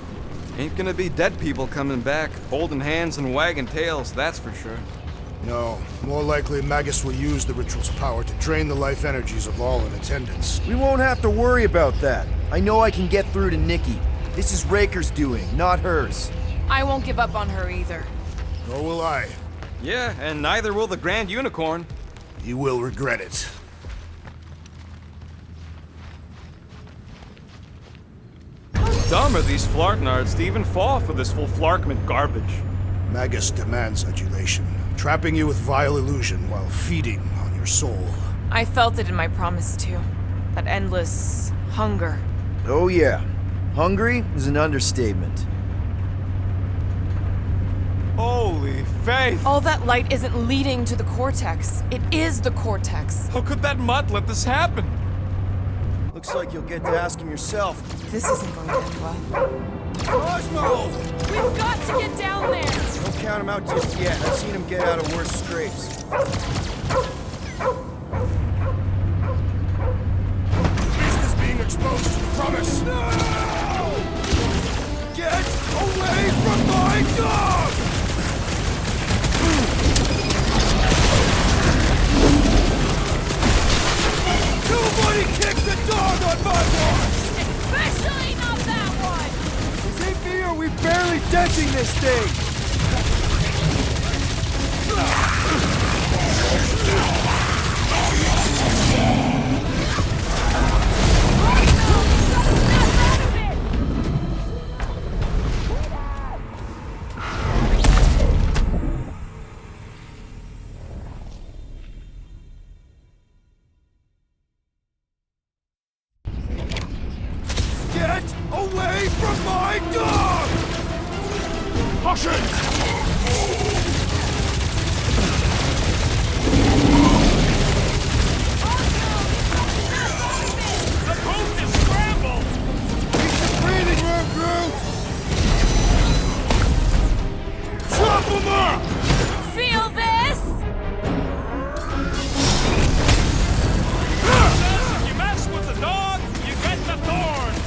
Ain't gonna be dead people coming back, holding hands and wagging tails, that's for sure. No, more likely Magus will use the ritual's power to drain the life energies of all in attendance. We won't have to worry about that. I know I can get through to Nikki. This is Raker's doing, not hers. I won't give up on her either. Nor will I. Yeah, and neither will the Grand Unicorn. You will regret it. Dumb are these Flarknards to even fall for this full Flarkman garbage. Magus demands adulation, trapping you with vile illusion while feeding on your soul. I felt it in my promise too. That endless hunger. Oh yeah. Hungry is an understatement. Holy faith! All that light isn't leading to the Cortex. It is the Cortex. How could that mutt let this happen? Looks like you'll get to ask him yourself. This isn't going to end well. Cosmo! We've got to get down there! Don't count him out just yet. I've seen him get out of worse scrapes. Beast is being exposed to the promise! No! Get away from my dog! Nobody kicks a dog on my watch! Especially not that one! Is it me or are we barely denting this thing? Get away from my dog! Hush it! The boat is scrambled! Need some breathing room, Groot! Chop him up! Feel this? If you mess with the dog, you get the thorns!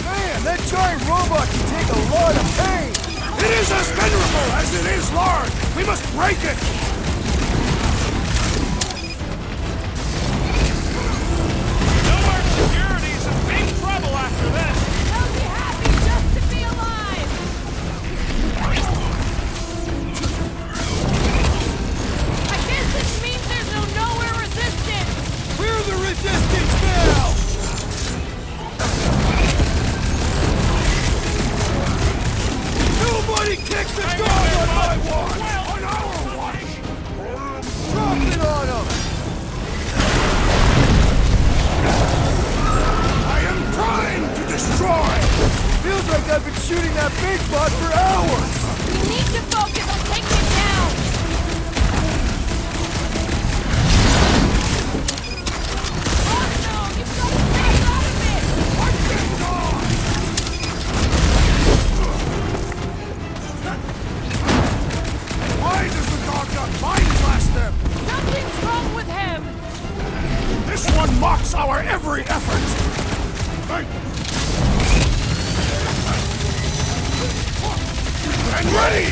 Man, that giant robot can take a lot of pain! It is as venerable as it is large! We must break it! Nowhere Security's in big trouble after this! They'll be happy just to be alive! I guess this means there's no nowhere resistance! We're the resistance now! spot for hours! We need to focus on taking it down! Oh no! You've got to stay out of it! I'm getting on! Why does the dog not mind blast them? Something's wrong with him! This one mocks our every effort! And ready!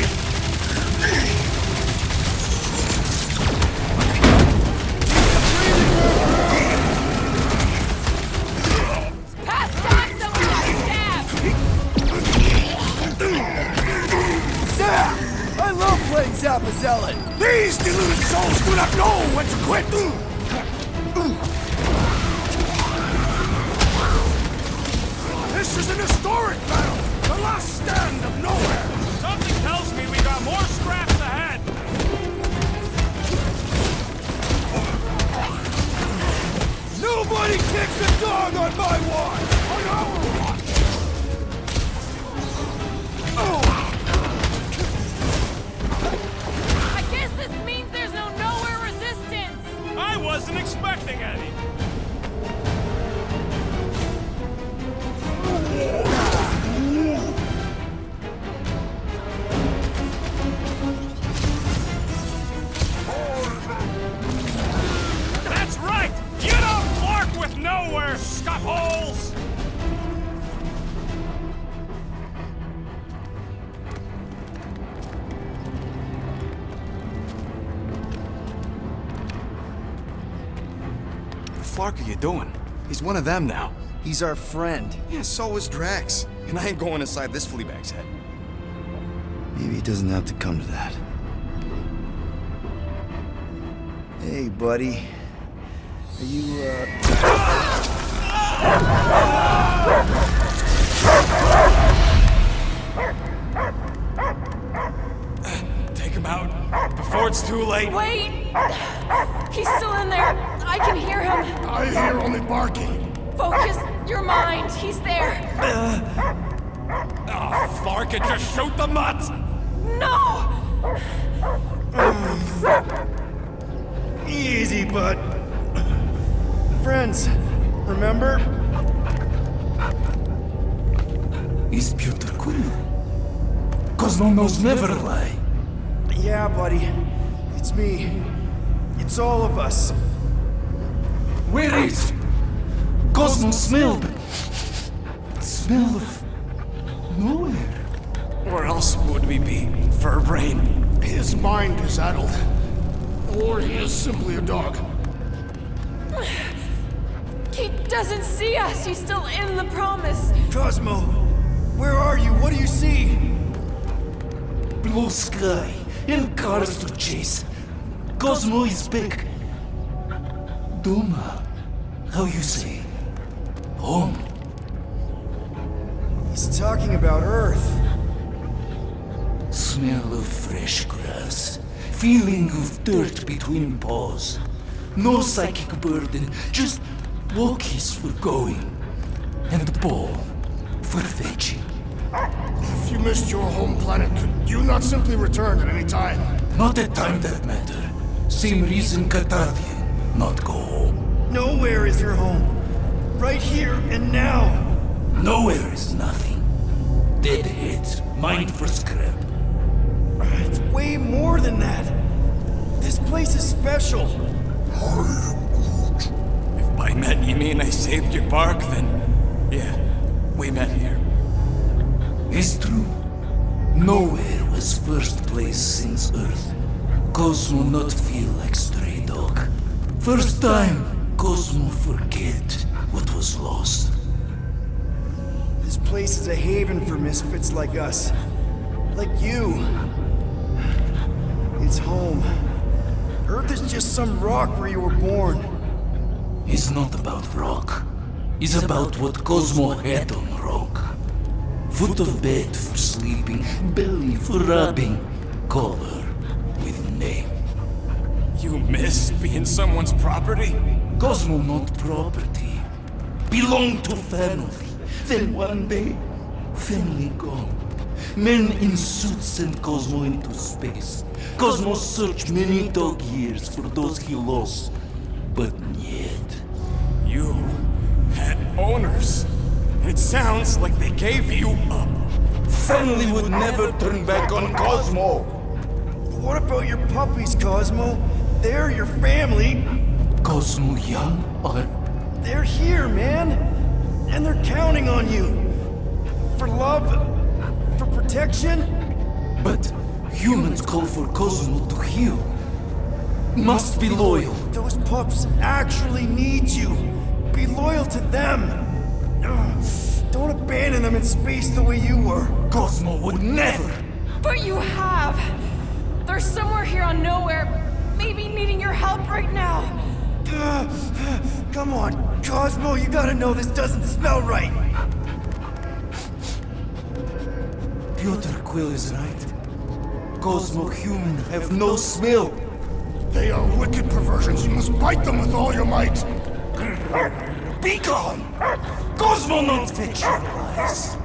Past time someone got stabbed! Zap! I love playing Zappazellan! These deluded souls do not know when to quit! This is an historic battle! The last stand of nowhere! Something tells me we got more scraps ahead. Nobody kicks a dog on my watch! On our watch! I guess this means there's no nowhere resistance! I wasn't expecting any. That's right! You don't work with nowhere, scuffholes! What the fuck are you doing? He's one of them now. He's our friend. Yeah, so is Drax. And I ain't going inside this fleabag's head. Maybe it doesn't have to come to that. Hey, buddy. Are you, Take him out before it's too late. Wait! He's still in there! I can hear him! I hear only barking. Focus your mind! He's there! Oh, Flarkin, just shoot the mutts! No! Easy, bud. Friends, remember? Is Peter cool? Cosmo knows never lie. Yeah, buddy. It's me. It's all of us. Where is Cosmo smelled? Smell of nowhere. Where else would we be, Furbrain? His mind is addled. Or he is simply a dog. He doesn't see us! He's still in the promise! Cosmo, where are you? What do you see? Blue sky and cars to chase. Cosmo is back. Doma, how you say? Home. He's talking about Earth. Smell of fresh grass. Feeling of dirt between paws. No psychic burden, just walkies for going. And the ball for fetching. If you missed your home planet, could you not simply return at any time? Not a time that matter. Same reason Catardian not go home. Nowhere is your home. Right here and now. Nowhere is nothing. Dead heads, mind for scrap. It's way more than that. This place is special. If by met you mean I saved your bark, then yeah, we met here. It's true. Nowhere was first place since Earth. Cosmo not feel like stray dog. First time, Cosmo forget what was lost. This place is a haven for misfits like us. Like you. It's home. Earth is just some rock where you were born. It's not about rock. It's about what Cosmo had on rock. Foot of bed for sleeping, belly for rubbing, color with name. You miss being someone's property? Cosmo not property. Belong to family. Then one day, family gone. Men in suits send Cosmo into space. Cosmo searched many dog years for those he lost. But yet... You had owners. It sounds like they gave you up. Family would never turn back on Cosmo. What about your puppies, Cosmo? They're your family. Cosmo Young are... They're here, man. And they're counting on you. For love, for protection. But humans call for Cosmo to heal. Must be loyal. Those pups actually need you. Be loyal to them. Don't abandon them in space the way you were. Cosmo would never. But you have. They're somewhere here on Nowhere, maybe needing your help right now. Come on, Cosmo, you gotta know this doesn't smell right. Piotr Quill is right. Cosmo human have no smell. They are wicked perversions. You must bite them with all your might. Be gone! Cosmo not fictionalized.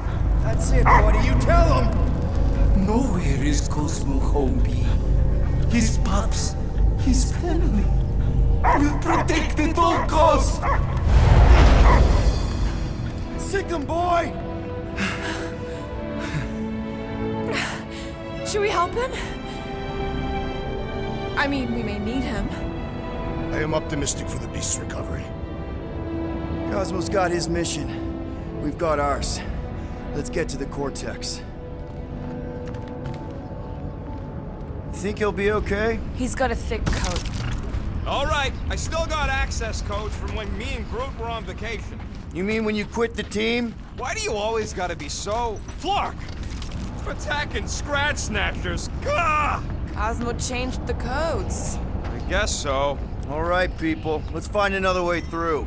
That's it, buddy. You tell him. Nowhere is Cosmo home be. His pups, his family, will protect at all costs. Sick 'em, boy. Should we help him? I mean, we may need him. I am optimistic for the beast's recovery. Cosmo's got his mission. We've got ours. Let's get to the Cortex. Think he'll be okay? He's got a thick coat. All right, I still got access codes from when me and Groot were on vacation. You mean when you quit the team? Why do you always gotta be so... Flark! Attacking Scratch Snatchers! Gah! Cosmo changed the codes. I guess so. All right, people. Let's find another way through.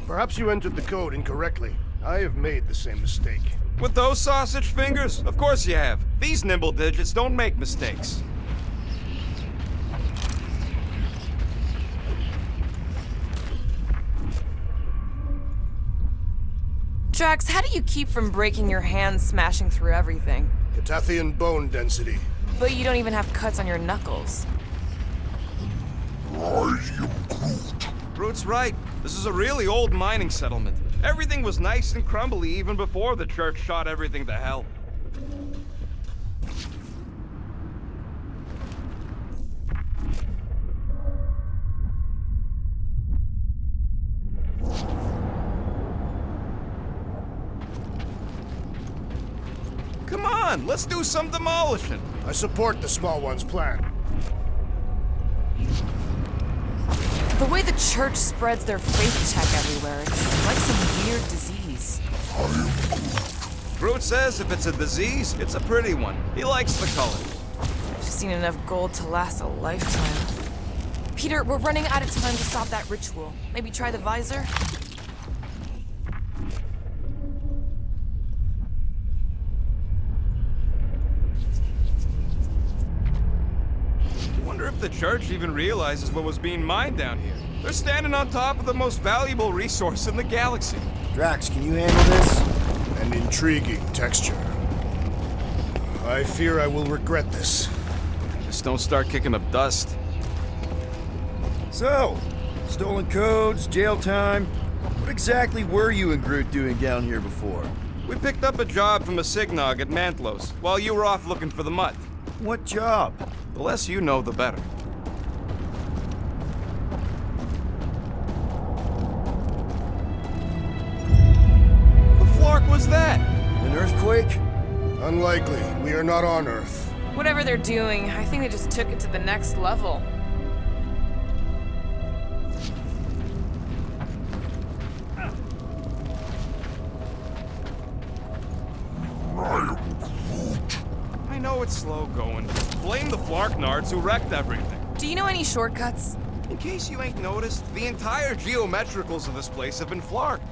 Perhaps you entered the code incorrectly. I have made the same mistake. With those sausage fingers? Of course you have. These nimble digits don't make mistakes. Drax, how do you keep from breaking your hands smashing through everything? Catathian bone density. But you don't even have cuts on your knuckles. Groot's right. This is a really old mining settlement. Everything was nice and crumbly even before the church shot everything to hell. Come on, let's do some demolishing. I support the small one's plan. The way the church spreads their faith tech everywhere, it's like some weird disease. Groot says if it's a disease, it's a pretty one. He likes the color. I've seen enough gold to last a lifetime. Peter, we're running out of time to stop that ritual. Maybe try the visor? Wonder if the church even realizes what was being mined down here. They're standing on top of the most valuable resource in the galaxy. Drax, can you handle this? An intriguing texture. I fear I will regret this. Just don't start kicking up dust. So, stolen codes, jail time. What exactly were you and Groot doing down here before? We picked up a job from a Signog at Mantlos while you were off looking for the mutt. What job? The less you know, the better. The Flark was that? An earthquake? Unlikely. We are not on Earth. Whatever they're doing, I think they just took it to the next level. I know it's slow going. Blame the Flarknards who wrecked everything. Do you know any shortcuts? In case you ain't noticed, the entire geometricals of this place have been flarked.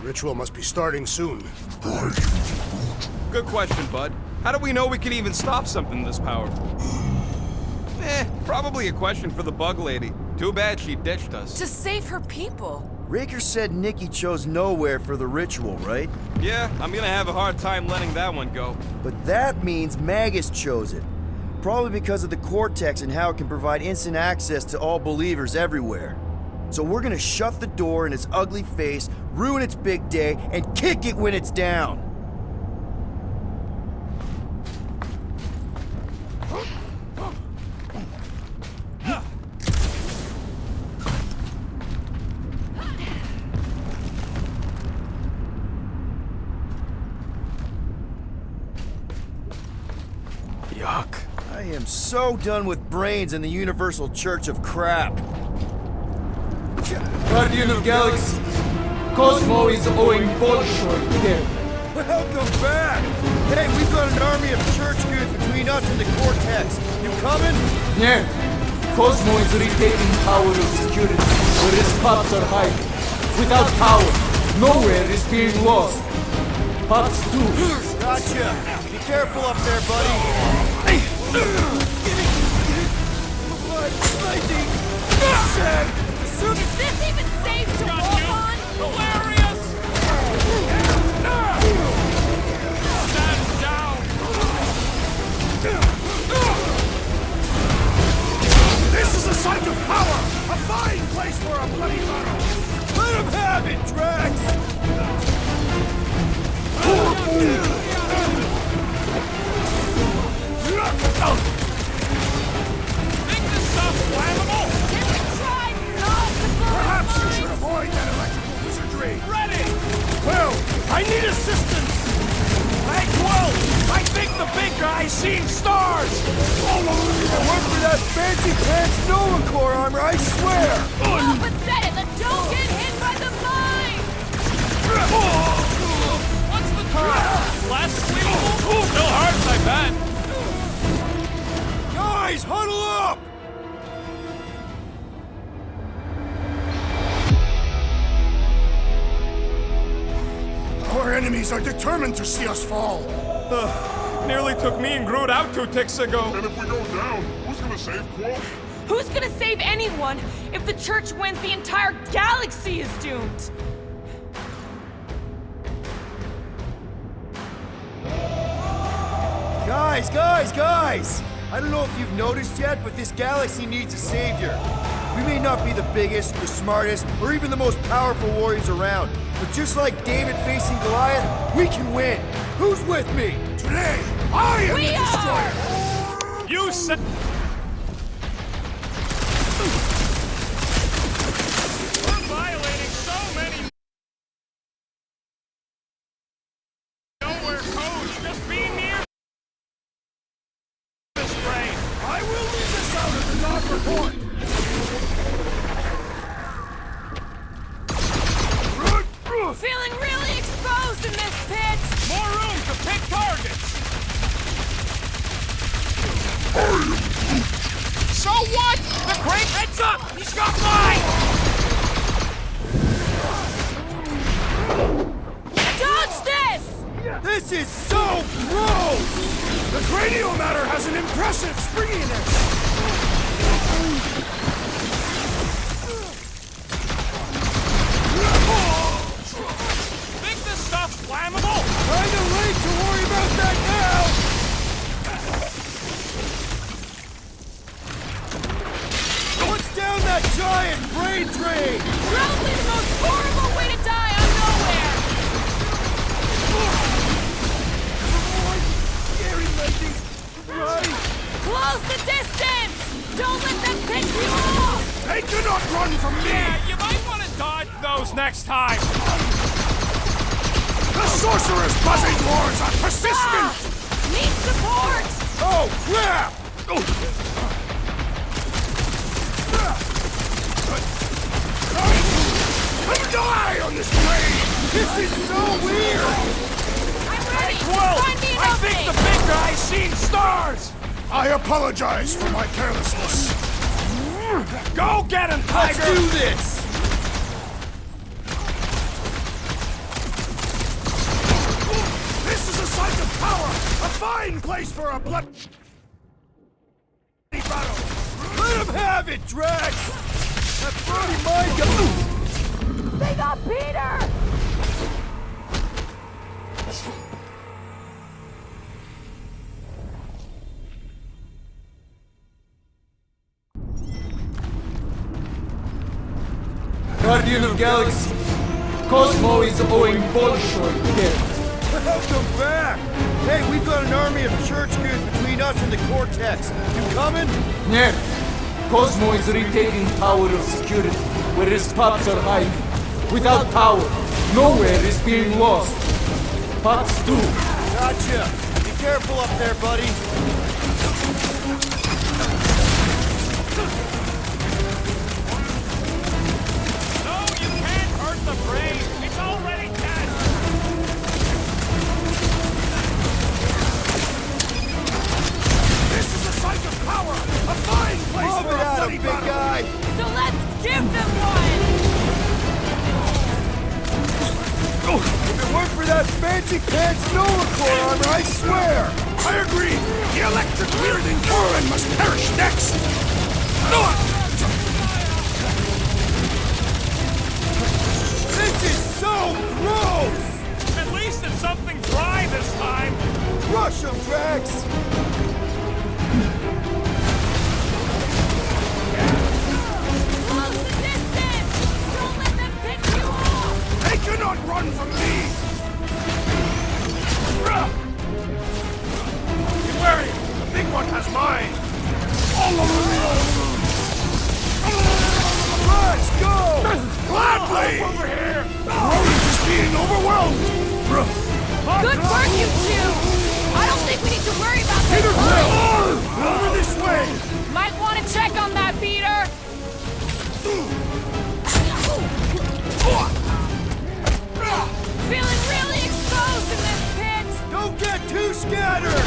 The ritual must be starting soon. Good question, bud. How do we know we can even stop something this powerful? Probably a question for the bug lady. Too bad she ditched us. To save her people. Raker said Nikki chose nowhere for the ritual, right? Yeah, I'm gonna have a hard time letting that one go. But that means Magus chose it. Probably because of the Cortex and how it can provide instant access to all believers everywhere. So we're gonna shut the door in its ugly face, ruin its big day, and kick it when it's down. Yuck. I am so done with brains and the Universal Church of Crap. Guardian of Galaxies, Cosmo is owing Bolshoi dead. Welcome back! Hey, we've got an army of church goods between us and the Cortex. You coming? Yeah, Cosmo is retaking power of security where his pups are hiding. Without power, nowhere is being lost. Pups too. Gotcha. Be careful up there, buddy. Is this even safe to walk on? Hilarious! Stand down! This is a site of power! A fine place for a bloody battle! Let him have it, Drax! Think this stuff's flammable? Can we try not to burn Perhaps you mine? should avoid that electrical wizardry! Ready! Well, I need assistance! Hey, 12! I think the big guy's seen stars! I work for that fancy pants Nova Corps armor, I swear! Oh, but said it! Let's don't get hit by the mine! What's the time? Last sweep? Still hurts, I bet. Guys, huddle up! Our enemies are determined to see us fall. Nearly took me and Groot out 2 ticks ago. And if we go down, who's gonna save Quote? Who's gonna save anyone if the church wins? The entire galaxy is doomed. Guys! I don't know if you've noticed yet, but this galaxy needs a savior. We may not be the biggest, the smartest, or even the most powerful warriors around, but just like David facing Goliath, we can win. Who's with me? Today, I am We the are! destroyer! You said... We're violating so many nowhere codes. Just be near this brain. I will leave this out of the dog report! Feeling really exposed in this pit! More room to pick targets. So what? The crate heads up. He's got mine. Dodge this! This is so gross! The cranial matter has an impressive springiness! Think this stuff's flammable? Kinda late to worry about that now! What's down that giant brain drain? Probably the most horrible way to die on nowhere! Scary lady! Right! Close the distance! Don't let them pick you off! They cannot run from me! Yeah, you might want to dodge those next time. The sorcerer's buzzing horns are persistent! Need support! Oh, crap! Come die on this blade! This is so weird! I'm ready! Well, Find me an I think the opening! big guy's seen stars! I apologize for my carelessness. Go get him, Let's Tiger! do this! fine place for a blood battle! Let him have it, Drax! That bloody mind gun! They got Peter! Guardian of Galaxy, Cosmo is owing Bolshoi debt. Welcome back! Hey, we've got an army of church goods between us and the Cortex. You coming? Нет, Cosmo is retaking Tower of Security, where his pups are hiding. Without power, nowhere is being lost. Pups too. Gotcha! Be careful up there, buddy. No, you can't hurt the brain. It's already dead. This is a site of power! A fine place Move for it a out, bloody big battle! guy! So let's give them one! If it weren't for that fancy pants Nova Corps armor, I swear! I agree! The electric wielding Corwin must perish next! This is so gross! At least it's something dry this time. Rush him, Drax! Close the distance! Don't let them pick you off! They cannot run from me! Be wary! The big one has mine! Let's go! Gladly! Over here. Rodent is being overwhelmed! Good work, you two! I don't think we need to worry about this. Peter Quill! Over this way! Might want to check on that, Peter! Feeling really exposed in this pit! Don't get too scattered!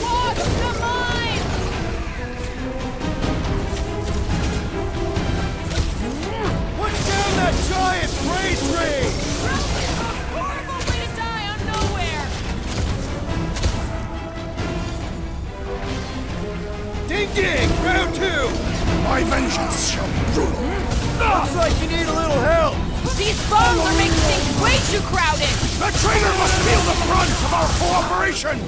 Watch the mine! What's down that giant brain tree? Probably a horrible way to die on nowhere! Ding ding! Round two! My vengeance shall be brutal! Looks like you need a little help! These bones are making things way too crowded! The traitor must feel the brunt of our cooperation!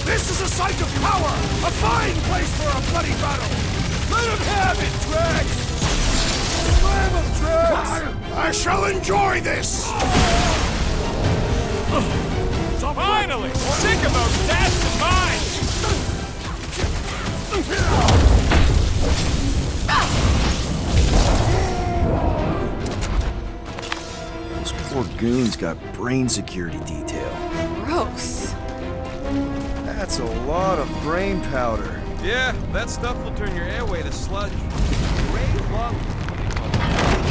This is a site of power! A fine place for a bloody battle! Let him have it, Drax! Slam him, Drax! I shall enjoy this! Finally! Sick of those deaths and mines! This poor goon's got brain security detail. Gross. That's a lot of brain powder. Yeah, that stuff will turn your airway to sludge. Gray lung. I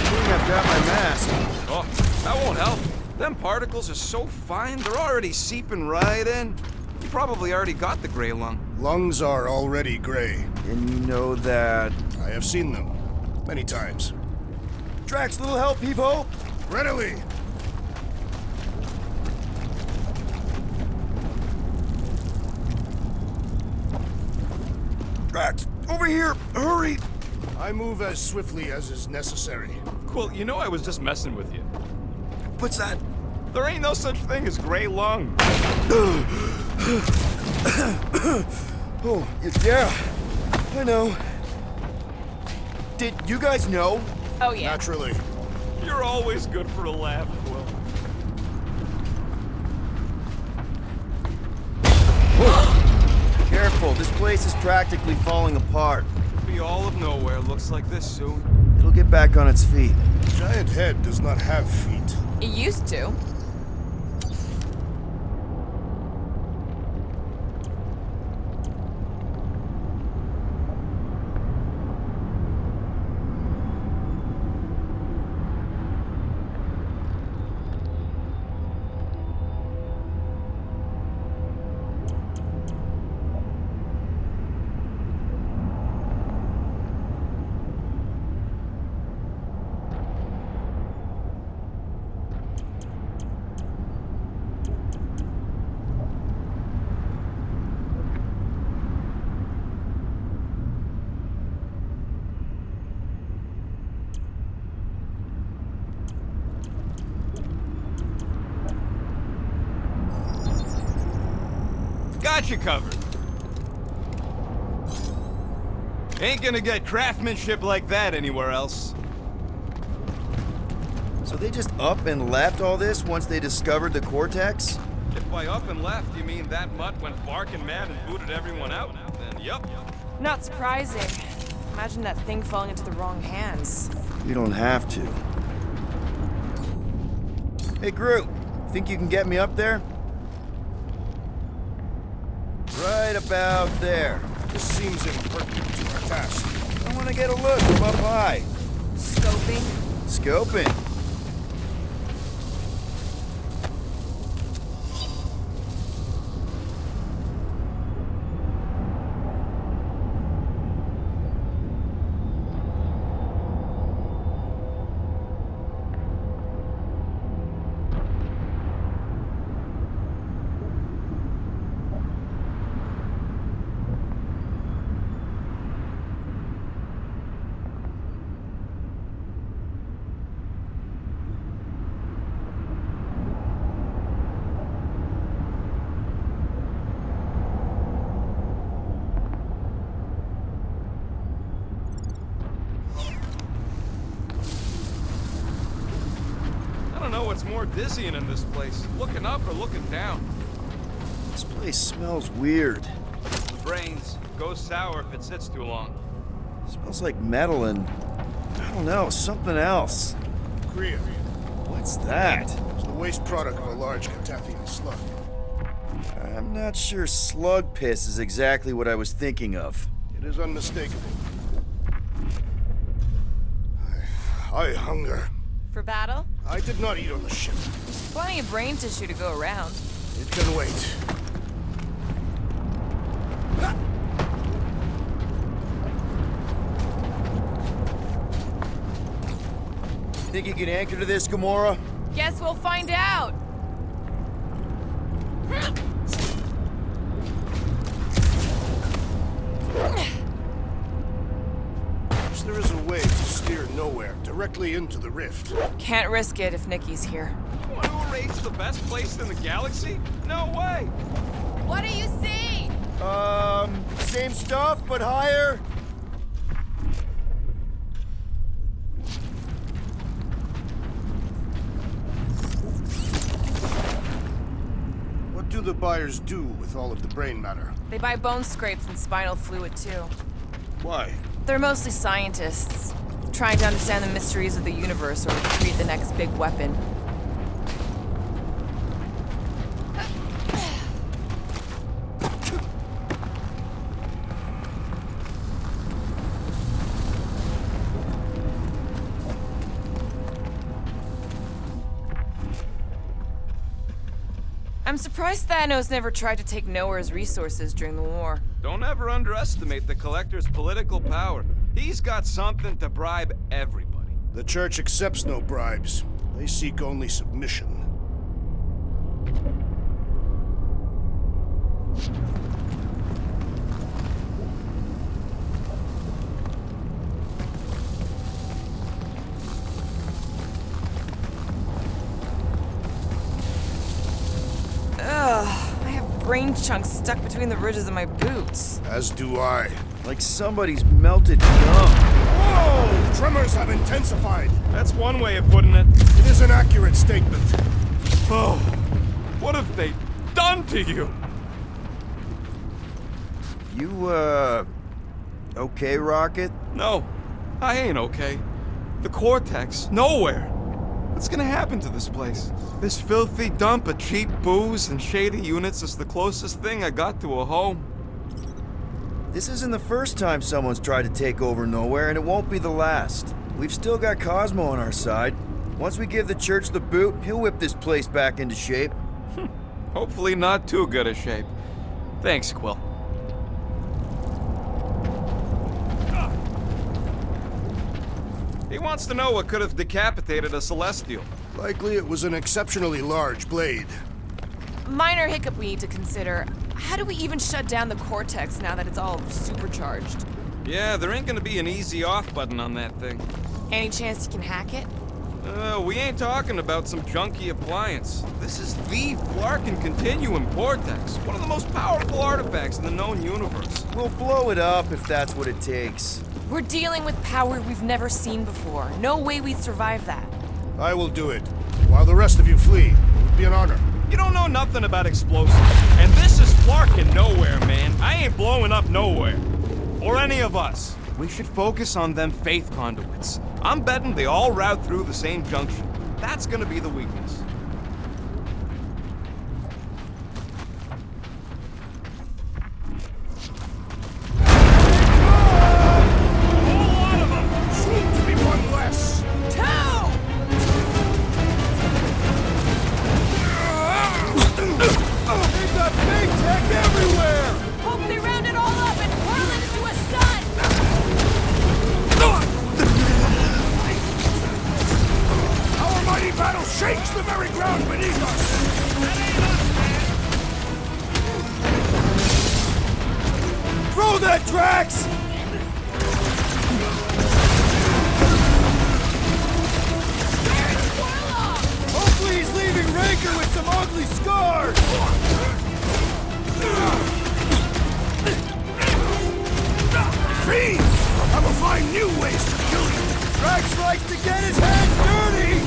think I've got my mask. Oh, that won't help. Them particles are so fine, they're already seeping right in. You probably already got the gray lung. Lungs are already gray. And you know that... I have seen them. Many times. Drax, little help, Peepo? Readily! Drax, over here! Hurry! I move as swiftly as is necessary. Cool, you know I was just messing with you. What's that? There ain't no such thing as gray lung. Oh, yeah. I know. Did you guys know? Oh, yeah. Naturally. You're always good for a laugh, Quill. Careful, this place is practically falling apart. Be all of nowhere looks like this soon. It'll get back on its feet. The giant head does not have feet. It used to. Got you covered. Ain't gonna get craftsmanship like that anywhere else. So they just up and left all this once they discovered the Cortex? If by up and left you mean that mutt went barking mad and booted everyone out, then yup. Not surprising. Imagine that thing falling into the wrong hands. You don't have to. Hey, Groot. Think you can get me up there? Right about there. This seems impertinent to our task. I want to get a look from up high. Scoping? Scoping. I don't know what's more dizzying in this place, looking up or looking down. This place smells weird. The brains go sour if it sits too long. Smells like metal and, I don't know, something else. Kriya. What's that? It's the waste product of a large Catathian slug. I'm not sure slug piss is exactly what I was thinking of. It is unmistakable. I hunger. For battle? I did not eat on the ship. Plenty of brain tissue to go around. It can wait. Think you can anchor to this, Gamora? Guess we'll find out. Perhaps there is a way to steer nowhere, directly into the rift. Can't risk it if Nikki's here. Want to erase the best place in the galaxy? No way! What do you see? Same stuff, but higher. What do the buyers do with all of the brain matter? They buy bone scrapes and spinal fluid too. Why? They're mostly scientists, trying to understand the mysteries of the universe or create the next big weapon. I'm surprised Thanos never tried to take Nowhere's resources during the war. Don't ever underestimate the Collector's political power. He's got something to bribe everybody. The Church accepts no bribes. They seek only submission. Ugh, I have brain chunks stuck between the ridges of my boots. As do I. Like somebody's melted gum. Whoa! Tremors have intensified. That's one way of putting it. It is an accurate statement. Oh, what have they done to you? You, okay, Rocket? No, I ain't okay. The Cortex, nowhere. What's gonna happen to this place? This filthy dump of cheap booze and shady units is the closest thing I got to a home. This isn't the first time someone's tried to take over Nowhere, and it won't be the last. We've still got Cosmo on our side. Once we give the Church the boot, he'll whip this place back into shape. Hopefully not too good a shape. Thanks, Quill. He wants to know what could have decapitated a Celestial. Likely it was an exceptionally large blade. Minor hiccup we need to consider. How do we even shut down the Cortex now that it's all supercharged? Yeah, there ain't gonna be an easy off button on that thing. Any chance you can hack it? We ain't talking about some junky appliance. This is the Flarkin Continuum Vortex, one of the most powerful artifacts in the known universe. We'll blow it up if that's what it takes. We're dealing with power we've never seen before. No way we'd survive that. I will do it. While the rest of you flee, it would be an honor. You don't know nothing about explosives. And this is Flarkin nowhere, man. I ain't blowing up nowhere. Or any of us. We should focus on them faith conduits. I'm betting they all route through the same junction. That's gonna be the weakness. Soon to be one less. They've got big tech everywhere! Hope they round it all up and whirl it into a sun! Our mighty battle shakes the very ground beneath us! Throw that, Drax! Hopefully he's leaving Raker with some ugly scars! Freeze! I will find new ways to kill you! Drax likes to get his hands dirty!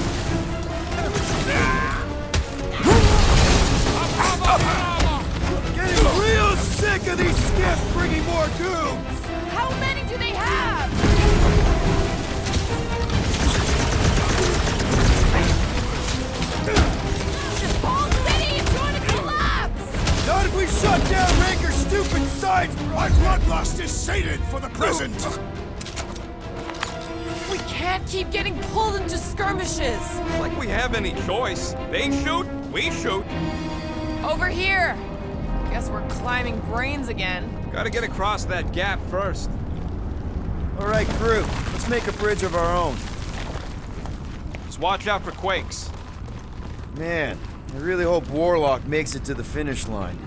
Getting real sick of these skiffs bringing more goons! How many do they have? This whole city is going to collapse! Not if we shut down Raker's stupid sites! My bloodlust is sated for the present! We can't keep getting pulled into skirmishes. Like we have any choice. They shoot, we shoot. Over here. Guess we're climbing brains again. Gotta get across that gap first. All right, crew. Let's make a bridge of our own. Just watch out for quakes. Man, I really hope Warlock makes it to the finish line.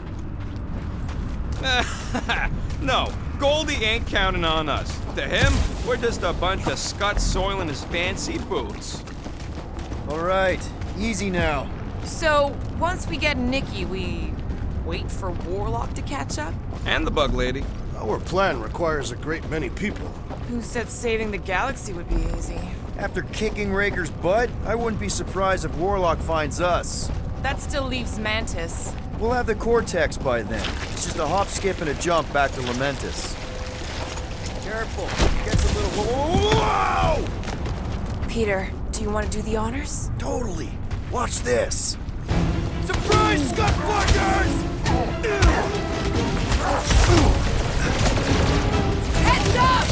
No, Goldie ain't counting on us. To him, we're just a bunch of scuts soiling his fancy boots. All right, easy now. So, once we get Nikki, we wait for Warlock to catch up? And the Bug Lady. Our plan requires a great many people. Who said saving the galaxy would be easy? After kicking Raker's butt, I wouldn't be surprised if Warlock finds us. That still leaves Mantis. We'll have the Cortex by then. It's just a hop, skip, and a jump back to Lamentus. Careful. Gets a little... Whoa! Peter, do you want to do the honors? Totally. Watch this. Surprise, Scott Flankers! Heads up!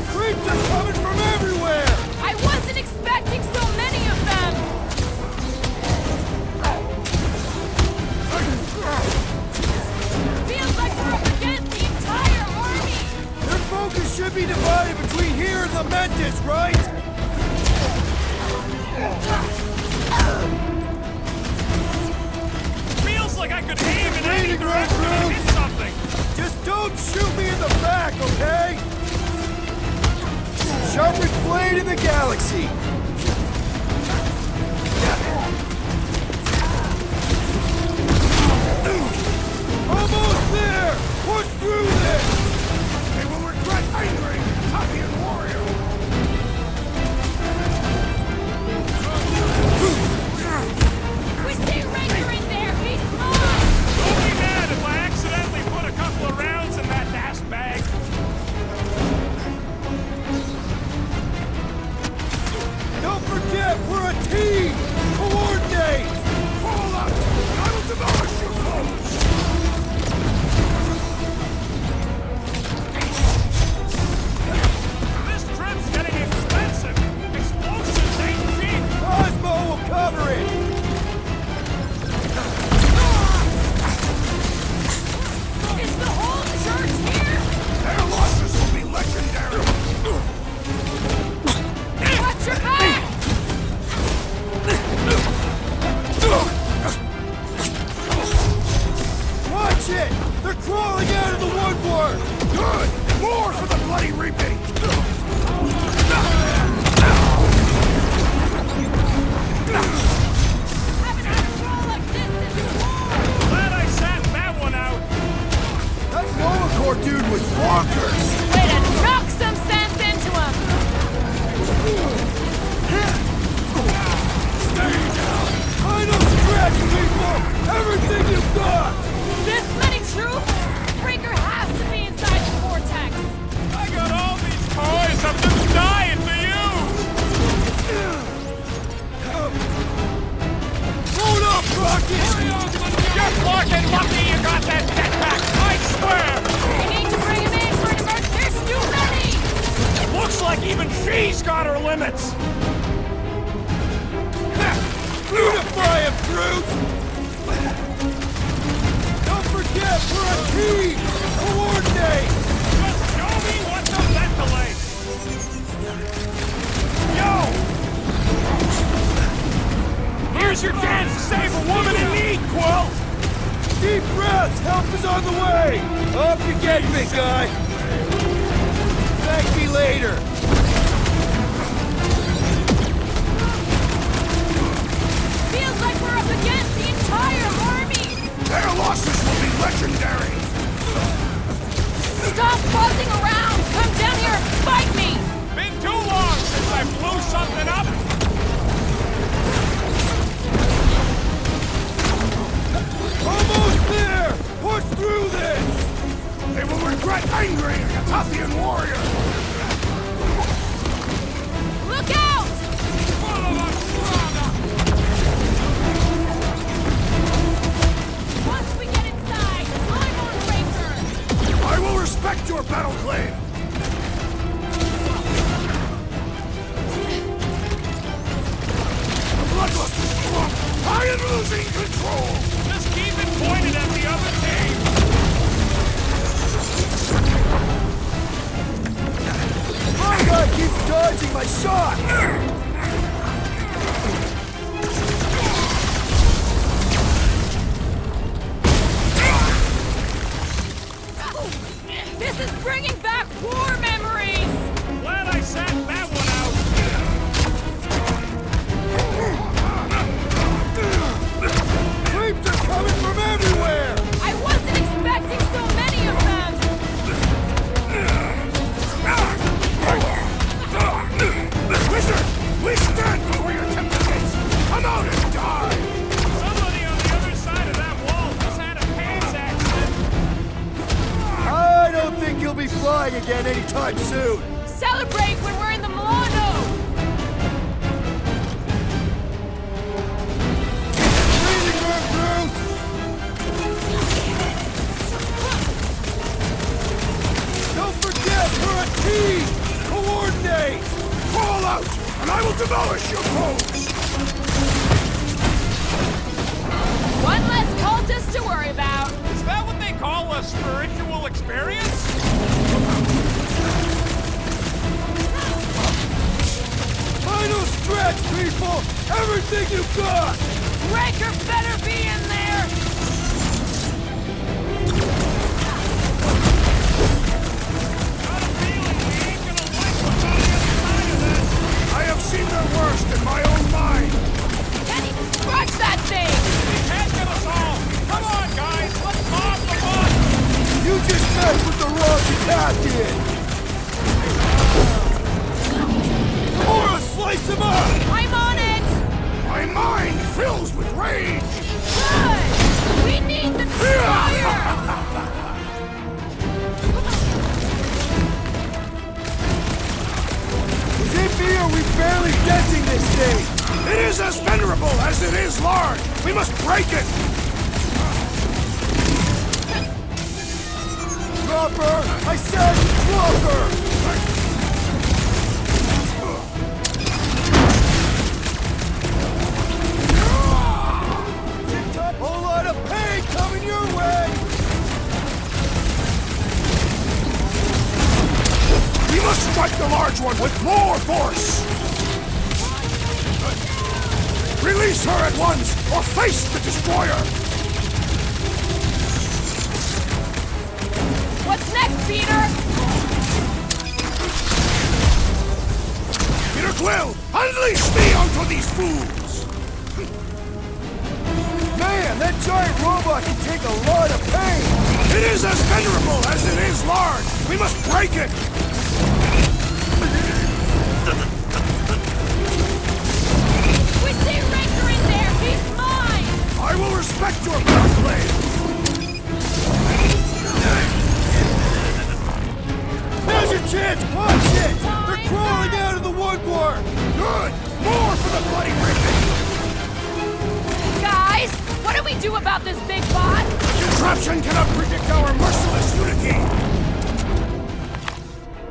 Creeps are coming from everywhere! I wasn't expecting so many of them! Feels like we're up against the entire army! Their focus should be divided between here and Lamentus, right? outer limits! Unify him, Groot! Don't forget, we're a team! Coordinate! Just show me what to ventilate! Yo! Here's your chance to save a woman in need, Quill! Deep breaths! Help is on the way! Up you get, big guy! Thank me later! Feels like we're up against the entire army! Their losses will be legendary! Stop buzzing around! Come down here and fight me! Been too long since I blew something up! Almost there! Push through this! They will regret angering a Yathathian warrior! Look out! Once we get inside, I'm on Raker! I will respect your battle claim! The bloodlust is strong! I am losing control! Just keep it pointed at the other team! My guy keeps dodging my shot! This is bringing back war memories! Glad I sat that one out! Creeps are coming from everywhere! I wasn't expecting so many of them! Wizard! We stand before your temple gates! Come out and die! Somebody on the other side of that wall just had a pants accident! I don't think you'll be flying again anytime soon! Celebrate when we're in the Milano! Breathing room, Groot! Don't forget, we're a team! Coordinate! Fall out, and I will demolish your foes! One less cultist to worry about! Is that what they call a spiritual experience? Final stretch, people! Everything you got! Raker better be in there! Got a feeling we ain't gonna like what's on the other side of this! I have seen their worst in my own mind! Can't even scratch that thing! He can't get us all! Come on, guys! Let's mob the bus! You just messed with the wrong Yathathian! Or slice him up! I'm on it! My mind fills with rage! Good! We need the destroyer! Is it me or are we barely denting this thing? It is as venerable as it is large! We must break it! Dropper! I said dropper! Whole lot of pain coming your way! We must strike the large one with more force! Release her at once, or face the destroyer! What's next, Peter? Peter Quill, unleash me onto these fools! Man, that giant robot can take a lot of pain! It is as venerable as it is large! We must break it! We see Raker in there! He's mine! I will respect your battle blade! There's your chance! Watch it! They're crawling out of the woodwork! Good! More for the bloody ribbon! Guys, what do we do about this big bot? Contraption cannot predict our merciless unity!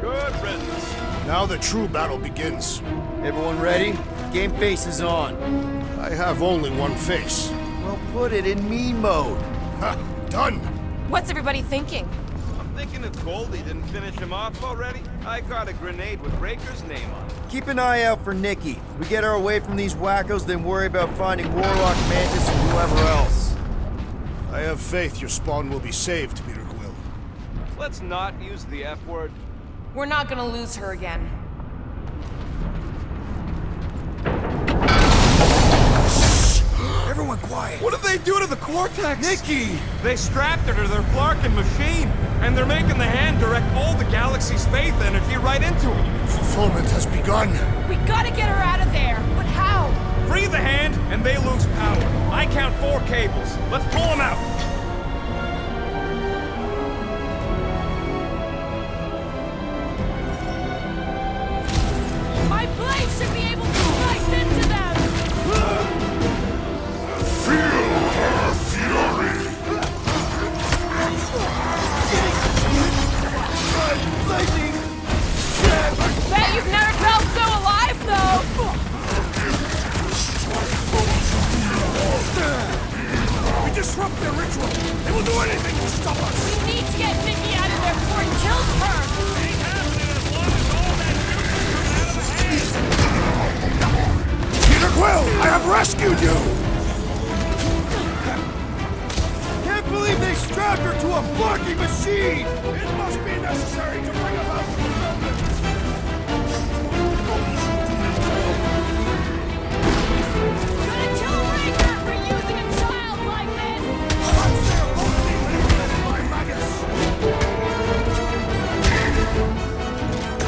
Good riddance. Now the true battle begins. Everyone ready? Game face is on. I have only one face. Well, put it in me mode. Ha! Done! What's everybody thinking? I'm thinking if Goldie didn't finish him off already. I got a grenade with Raker's name on it. Keep an eye out for Nikki. We get her away from these wackos, then worry about finding Warlock, Mantis, and whoever else. I have faith your spawn will be saved, Peter Quill. Let's not use the F word. We're not gonna lose her again. Everyone quiet. What did they do to the Cortex? Nikki! They strapped her to their Flarkin machine, and they're making the hand direct all the galaxy's faith energy right into it. Fulfillment has begun. We gotta get her out of there, but how? Free the hand, and they lose power. I count 4 cables. Let's pull them out. My blade should be able to slice into them! Feel her fury! Lightning! Bet you've never felt so alive, though! We disrupt their ritual. They will do anything to stop us. We need to get Nikki out of there before he kills her! Ain't happening as long as all that juice is coming out of the hand. Peter Quill, I have rescued you! Can't believe they strapped her to a fucking machine! It must be necessary to bring about fulfillment. Gonna kill Raker for using a child like this!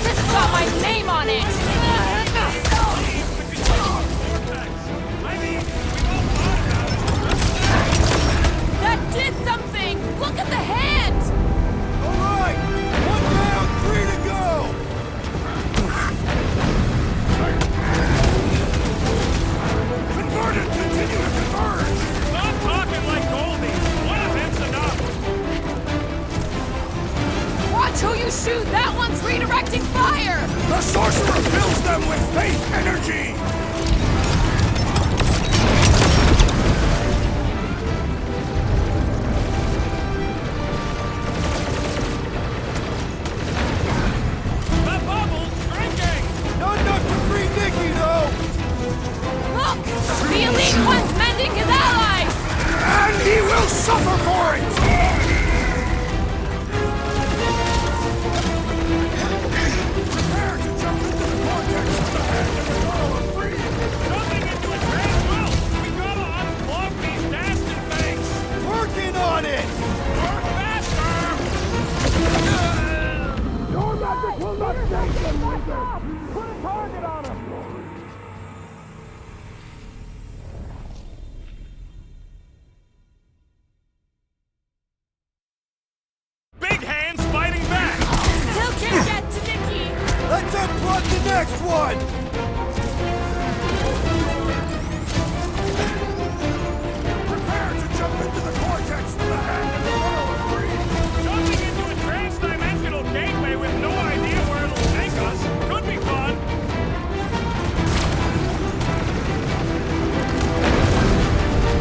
This has got my name on it! That did something! Look at the hand! Alright! 1 down, 3 to go! Converted! Continue to converge! Stop talking like Goldie! One event's enough! Watch who you shoot! That one's redirecting fire! The sorcerer fills them with faith energy! The bubble's shrinking! Not enough to free Nikki, though! Look! The Elite One's mending his allies! And he will suffer for it! Prepare to jump into the vortex of the hand of the girl of freedom! Jumping into a trance well! We gotta unplug these dastard things! Working on it! Work faster! Your magic will not save them, Wizard! Put a target on him! Big hands fighting back! Still can't get to Nikki! Let's unplug the next one! Prepare to jump into the cortex of the hand of the girl of freedom! Jumping into a trans-dimensional gateway with no idea where it'll take us could be fun!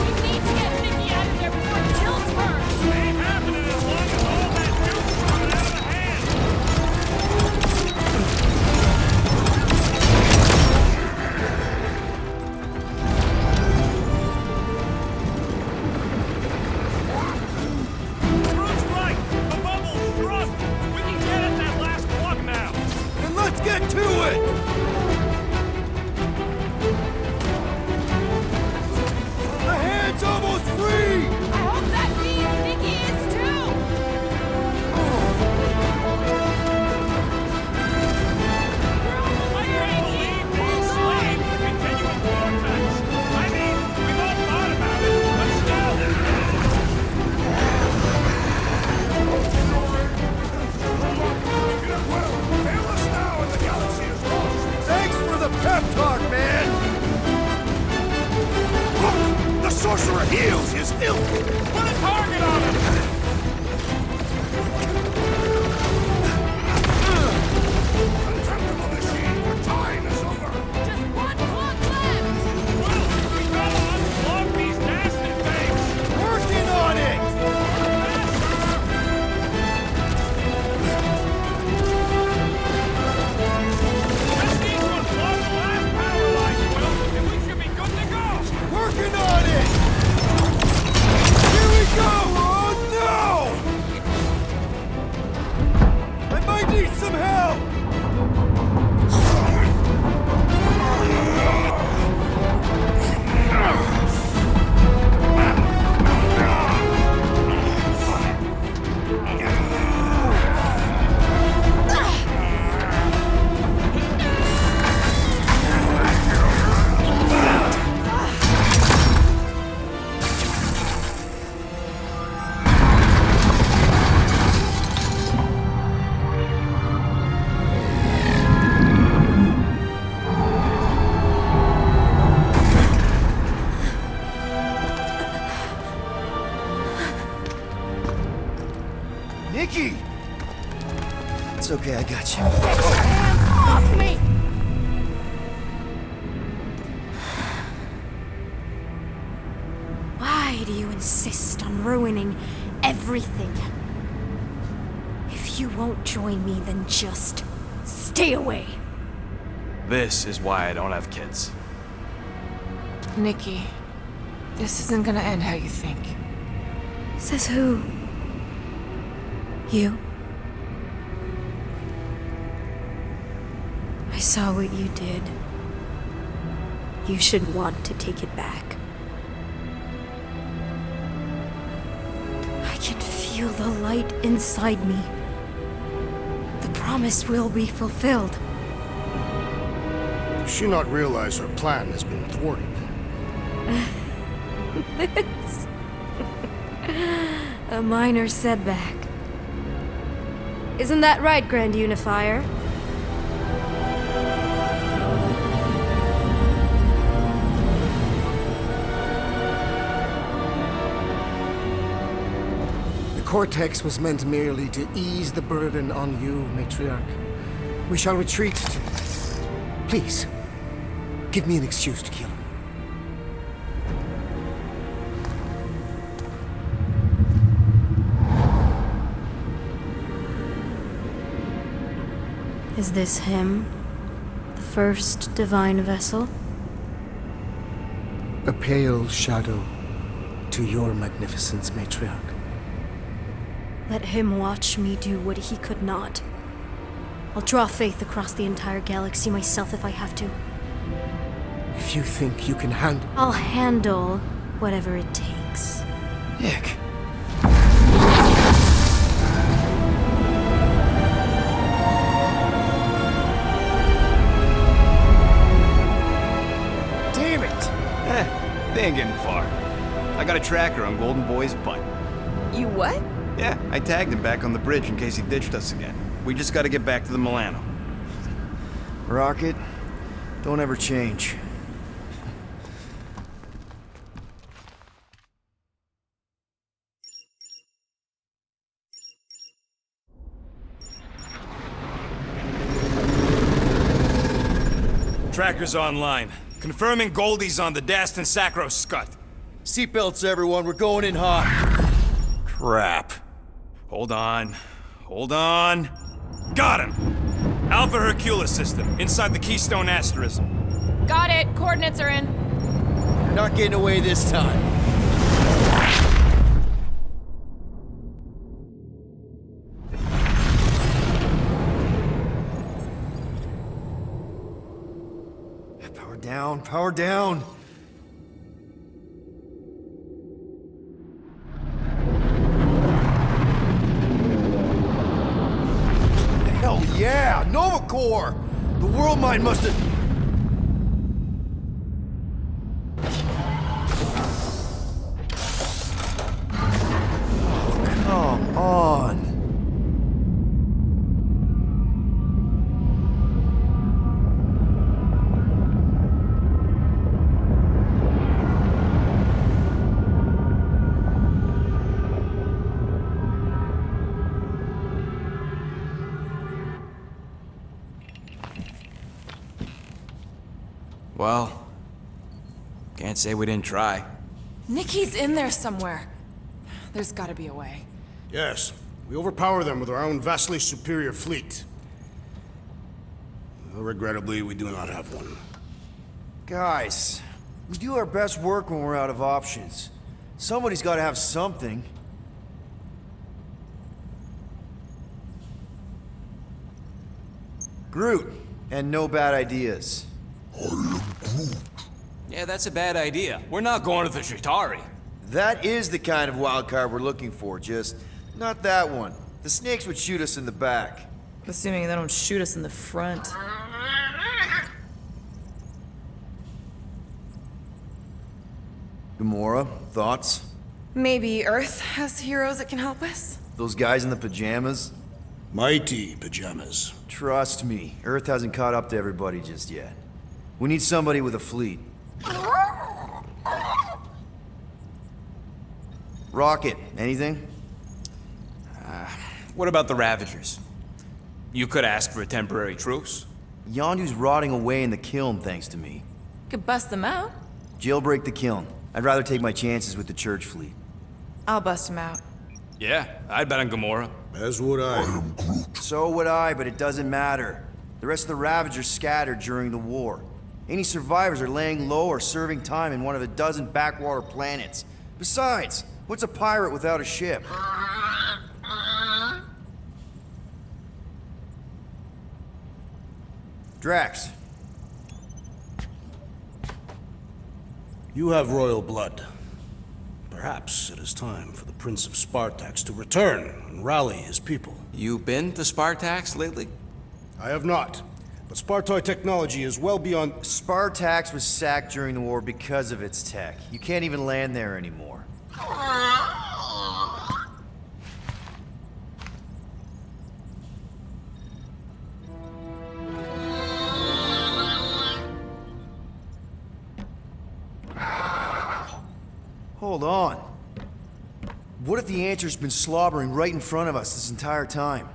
We need to get Nikki out of there before he kills her! Ain't happening as long as all that juice is coming out of the hand! Bruce right! The bubble's shrunk! We can get at that last plug now! Then let's get to it! The hand's almost free! I hope that means Nikki is too! I can't believe they enslaved the continuum vortex! I mean, we've all thought about it, but still... Fail us now and the galaxy is lost! Thanks for the pep talk, man! Look! The sorcerer heals his ilk! Put a target on him! Contemptible Okay, I got you. Get your hands off me! Why do you insist on ruining everything? If you won't join me, then just stay away. This is why I don't have kids. Nikki, this isn't gonna end how you think. Says who? You? I saw what you did. You should want to take it back. I can feel the light inside me. The promise will be fulfilled. Does she not realize her plan has been thwarted? This. A minor setback. Isn't that right, Grand Unifier? The Cortex was meant merely to ease the burden on you, Matriarch. We shall retreat to... Please, give me an excuse to kill him. Is this him? The first divine vessel? A pale shadow to your magnificence, Matriarch. Let him watch me do what he could not. I'll draw faith across the entire galaxy myself if I have to. If you think you can handle... I'll handle whatever it takes. Nick. Damn it! They ain't getting far. I got a tracker on Golden Boy's butt. You what? Yeah, I tagged him back on the bridge in case he ditched us again. We just gotta get back to the Milano. Rocket, don't ever change. Tracker's online. Confirming Goldie's on the Dastan Sacro Scut. Seatbelts, everyone. We're going in hot. Crap. Hold on. Hold on. Got him! Alpha Hercules system, inside the Keystone Asterism. Got it. Coordinates are in. You're not getting away this time. Power down, power down. Hell yeah! Nova Corps! The World Mind must have... Come on. Well, can't say we didn't try. Nikki's in there somewhere. There's gotta be a way. Yes, we overpower them with our own vastly superior fleet. Well, regrettably, we do not have one. Guys, we do our best work when we're out of options. Somebody's gotta have something. Groot, and no bad ideas. Yeah, that's a bad idea. We're not going to the Chitauri. That is the kind of wild card we're looking for, just not that one. The snakes would shoot us in the back. Assuming they don't shoot us in the front. Gamora, thoughts? Maybe Earth has heroes that can help us? Those guys in the pajamas? Mighty pajamas. Trust me, Earth hasn't caught up to everybody just yet. We need somebody with a fleet. Rocket, anything? What about the Ravagers? You could ask for a temporary truce. Yondu's rotting away in the kiln thanks to me. Could bust them out. Jailbreak the kiln. I'd rather take my chances with the church fleet. I'll bust them out. Yeah, I'd bet on Gamora. As would I. So would I, but it doesn't matter. The rest of the Ravagers scattered during the war. Any survivors are laying low or serving time in one of a dozen backwater planets. Besides, what's a pirate without a ship? Drax. You have royal blood. Perhaps it is time for the Prince of Spartax to return and rally his people. You been to Spartax lately? I have not. But Spartoi technology is well beyond... Spartax was sacked during the war because of its tech. You can't even land there anymore. Hold on. What if the answer's been slobbering right in front of us this entire time?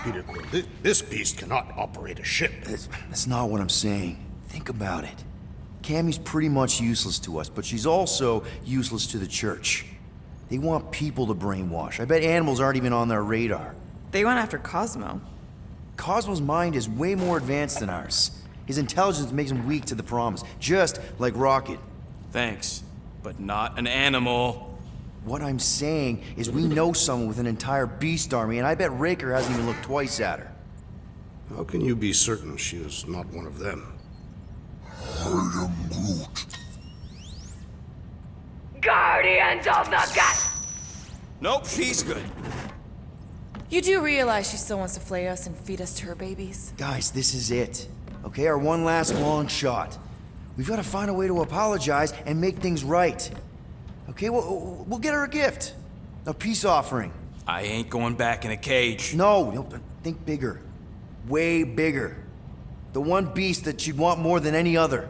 Peter Quill, this beast cannot operate a ship. That's not what I'm saying. Think about it. Cammy's pretty much useless to us, but she's also useless to the church. They want people to brainwash. I bet animals aren't even on their radar. They went after Cosmo. Cosmo's mind is way more advanced than ours. His intelligence makes him weak to the promise, just like Rocket. Thanks, but not an animal. What I'm saying is we know someone with an entire beast army, and I bet Raker hasn't even looked twice at her. How can you be certain she is not one of them? I am Groot. Guardians of the Galaxy! Nope, she's good. You do realize she still wants to flay us and feed us to her babies? Guys, this is it. Okay, our one last long shot. We've got to find a way to apologize and make things right. Okay, we'll get her a gift. A peace offering. I ain't going back in a cage. No, think bigger. Way bigger. The one beast that she'd want more than any other.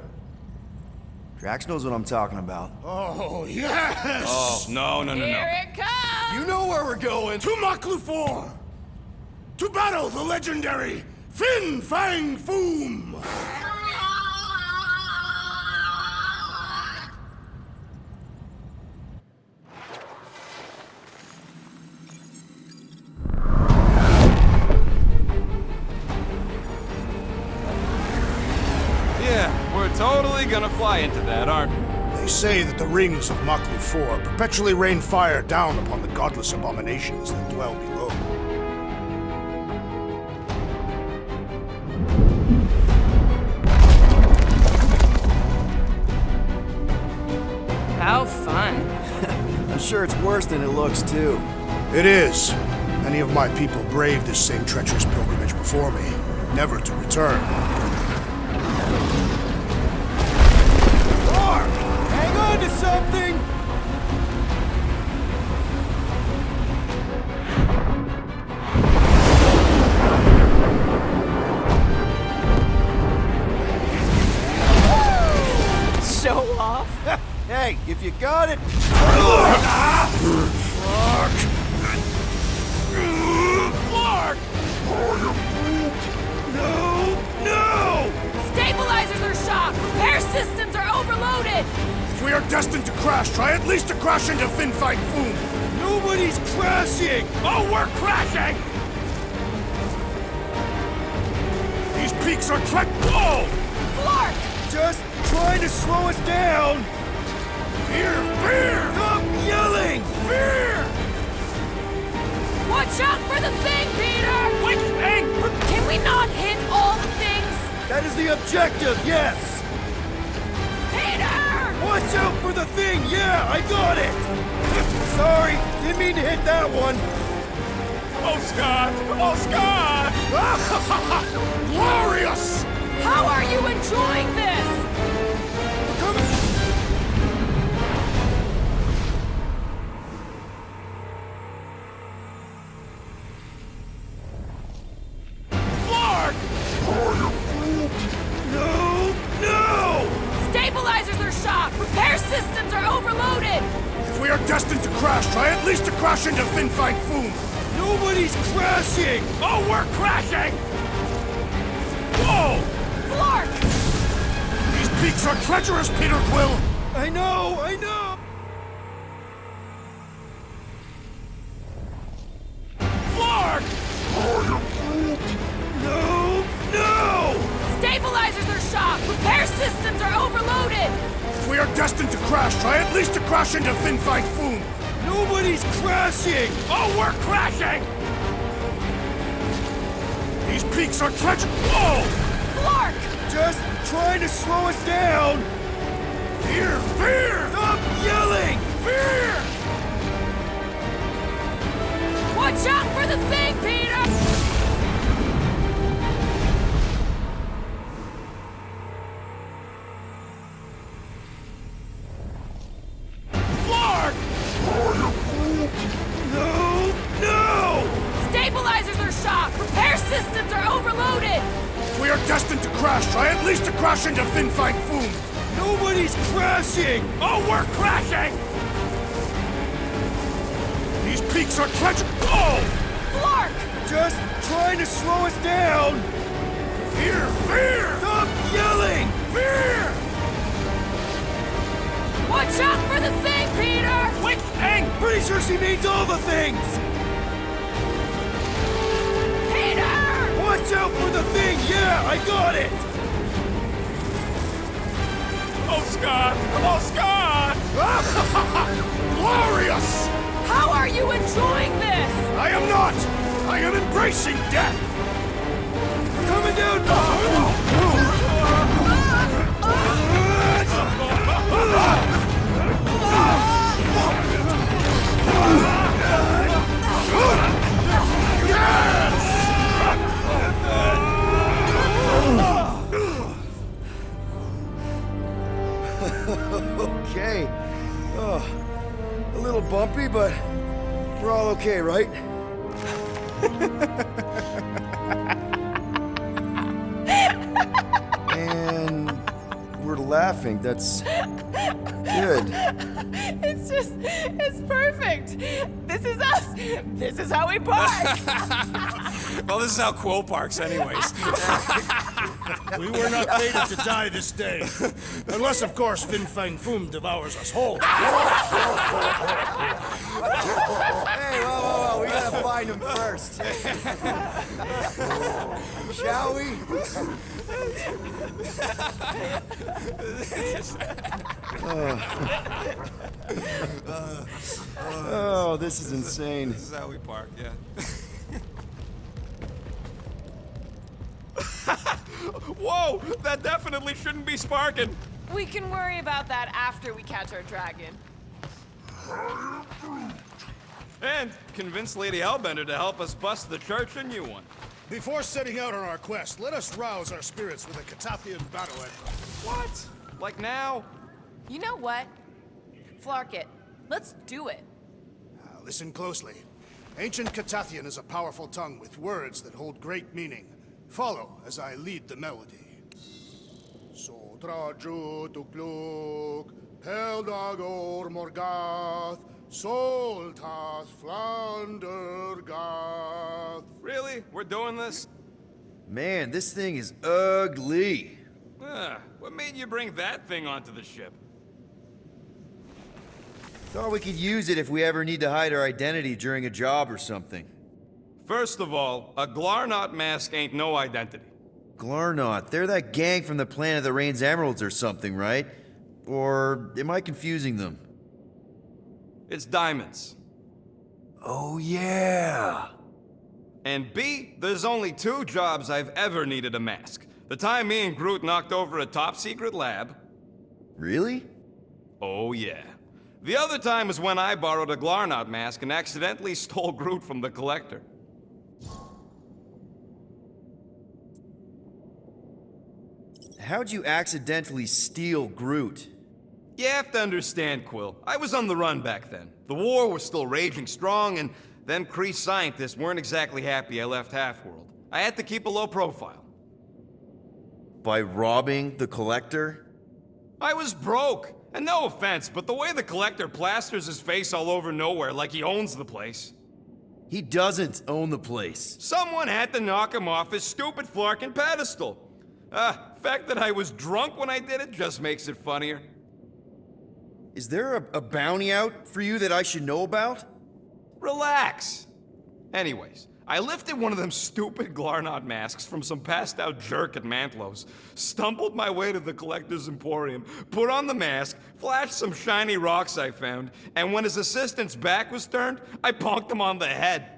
Drax knows what I'm talking about. Oh, yes! Oh, no. Here it comes! You know where we're going! To Maklufor! To battle the legendary Fin Fang Foom! We're totally gonna fly into that, aren't we? They say that the rings of Maklufor perpetually rain fire down upon the godless abominations that dwell below. How fun. I'm sure it's worse than it looks, too. It is. Many of my people braved this same treacherous pilgrimage before me, never to return. Hang on to something! Show off. Hey, if you got it... Clark! No! Stabilizers are shot! Repair systems are overloaded! If we are destined to crash, try at least to crash into Fin Fang Foom! Nobody's crashing! Oh, we're crashing! These peaks are track. Whoa! Clark! Just trying to slow us down! Fear! Stop yelling! Fear! Watch out for the thing, Peter! Which thing? Can we not hit all the things? That is the objective, yes! Peter! Watch out for the thing! Yeah, I got it! Sorry, didn't mean to hit that one. Oh, Scott! Oh, Scott! Glorious! How are you enjoying this? Clark! No! Stabilizers are shot! Repair systems are overloaded! If we are destined to crash, try at least to crash into Fin Fang Foom! Nobody's crashing! Oh, we're crashing! Whoa! Flark! These peaks are treacherous, Peter Quill! I know! Flark! No! Stabilizers are shot! Repair systems are overloaded! If we are destined to crash, try at least to crash into Fin Fang Foom! Nobody's crashing! Oh, we're crashing! These peaks are treacherous! Whoa! Flark! Just trying to slow us down! Fear! Fear! Stop yelling! Fear! Watch out for the thing, Peter! Flark! No! Stabilizers are shot! Repair systems are overloaded! If we are destined to crash, try at least to crash into Fin Fang Foom! Nobody's crashing! Oh, we're crashing! These peaks are treacherous! Oh! Flark! Just trying to slow us down! Fear! Fear! Stop yelling! Fear! Watch out for the thing, Peter! Which thing? Pretty sure she means all the things! Peter! Watch out for the thing! Yeah, I got it! Oh, Scott! Oh, Scott! Glorious! How are you enjoying this? I am not! I am embracing death! Coming down! Okay. Oh, a little bumpy, but we're all okay, right? And we're laughing. That's good. It's perfect. This is us. This is how we park. Well, this is how Quill parks, anyways. We were not fated to die this day. Unless, of course, Fin Fang Foom devours us whole. Hey, whoa. We gotta find him first. Shall we? Oh, this is insane. This is how we park, yeah. Whoa! That definitely shouldn't be sparking! We can worry about that after we catch our dragon. And convince Lady Hellbender to help us bust the church a new one. Before setting out on our quest, let us rouse our spirits with a Catathian battle anthem. What? Like now? You know what? Flark it. Let's do it. Listen closely. Ancient Catathian is a powerful tongue with words that hold great meaning. Follow as I lead the melody. Sotra jutukluk, peldagor morgath, soltas flandergath. Really? We're doing this? Man, this thing is ugly. What made you bring that thing onto the ship? Thought we could use it if we ever need to hide our identity during a job or something. First of all, a Glarnot mask ain't no identity. Glarnot, they're that gang from the Planet that Rains Emeralds or something, right? Or am I confusing them? It's diamonds. Oh, yeah. And B, there's only 2 jobs I've ever needed a mask. The time me and Groot knocked over a top-secret lab. Really? Oh, yeah. The other time was when I borrowed a Glarnot mask and accidentally stole Groot from the Collector. How'd you accidentally steal Groot? You have to understand, Quill. I was on the run back then. The war was still raging strong, and them Kree scientists weren't exactly happy I left Half-World. I had to keep a low profile. By robbing the Collector? I was broke. And no offense, but the way the Collector plasters his face all over nowhere like he owns the place. He doesn't own the place. Someone had to knock him off his stupid Flarkin pedestal. Fact that I was drunk when I did it just makes it funnier. Is there a bounty out for you that I should know about? Relax. Anyways, I lifted one of them stupid Glarnod masks from some passed out jerk at Mantlow's, stumbled my way to the Collector's Emporium, put on the mask, flashed some shiny rocks I found, and when his assistant's back was turned, I bonked him on the head.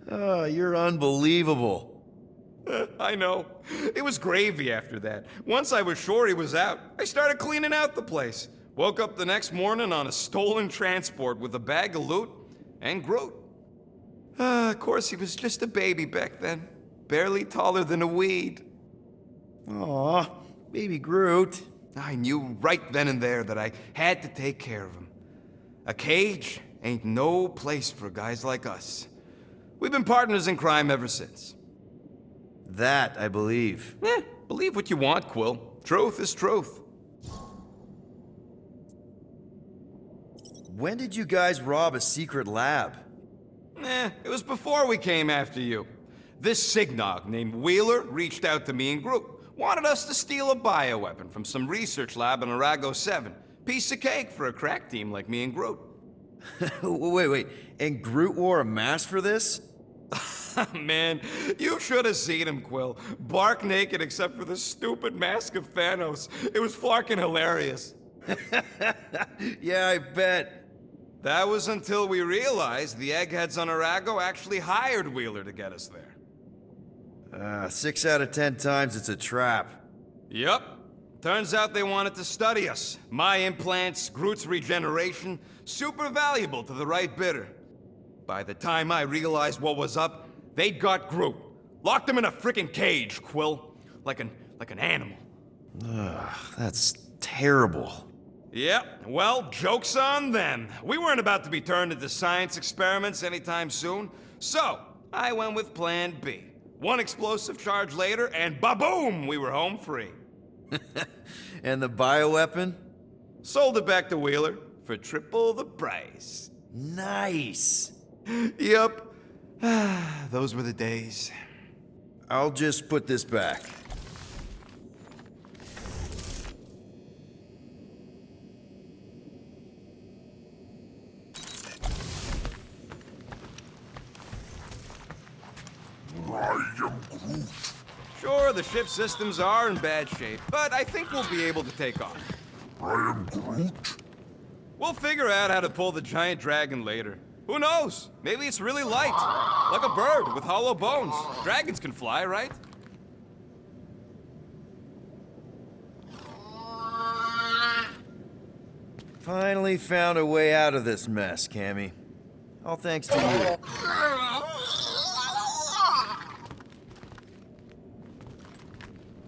Oh, you're unbelievable. I know. It was gravy after that. Once I was sure he was out, I started cleaning out the place. Woke up the next morning on a stolen transport with a bag of loot and Groot. Of course, he was just a baby back then. Barely taller than a weed. Aw, baby Groot. I knew right then and there that I had to take care of him. A cage ain't no place for guys like us. We've been partners in crime ever since. That I believe. Believe what you want, Quill. Truth is truth. When did you guys rob a secret lab? It was before we came after you. This Signog named Wheeler reached out to me and Groot. Wanted us to steal a bioweapon from some research lab in Arago 7. Piece of cake for a crack team like me and Groot. Wait. And Groot wore a mask for this? Man, you should have seen him, Quill. Bark naked except for the stupid mask of Thanos. It was fucking hilarious. Yeah, I bet. That was until we realized the eggheads on Arago actually hired Wheeler to get us there. 6 out of 10 times it's a trap. Yup. Turns out they wanted to study us. My implants, Groot's regeneration, super valuable to the right bidder. By the time I realized what was up, they'd got Groot. Locked him in a frickin' cage, Quill. Like an animal. That's terrible. Yep, well, joke's on them. We weren't about to be turned into science experiments anytime soon, so I went with Plan B. One explosive charge later, and ba-boom, we were home free. And the bioweapon? Sold it back to Wheeler for triple the price. Nice. Yep. Those were the days. I'll just put this back. I am Groot. Sure, the ship systems are in bad shape, but I think we'll be able to take off. I am Groot. We'll figure out how to pull the giant dragon later. Who knows? Maybe it's really light. Like a bird with hollow bones. Dragons can fly, right? Finally found a way out of this mess, Cammy. All thanks to you.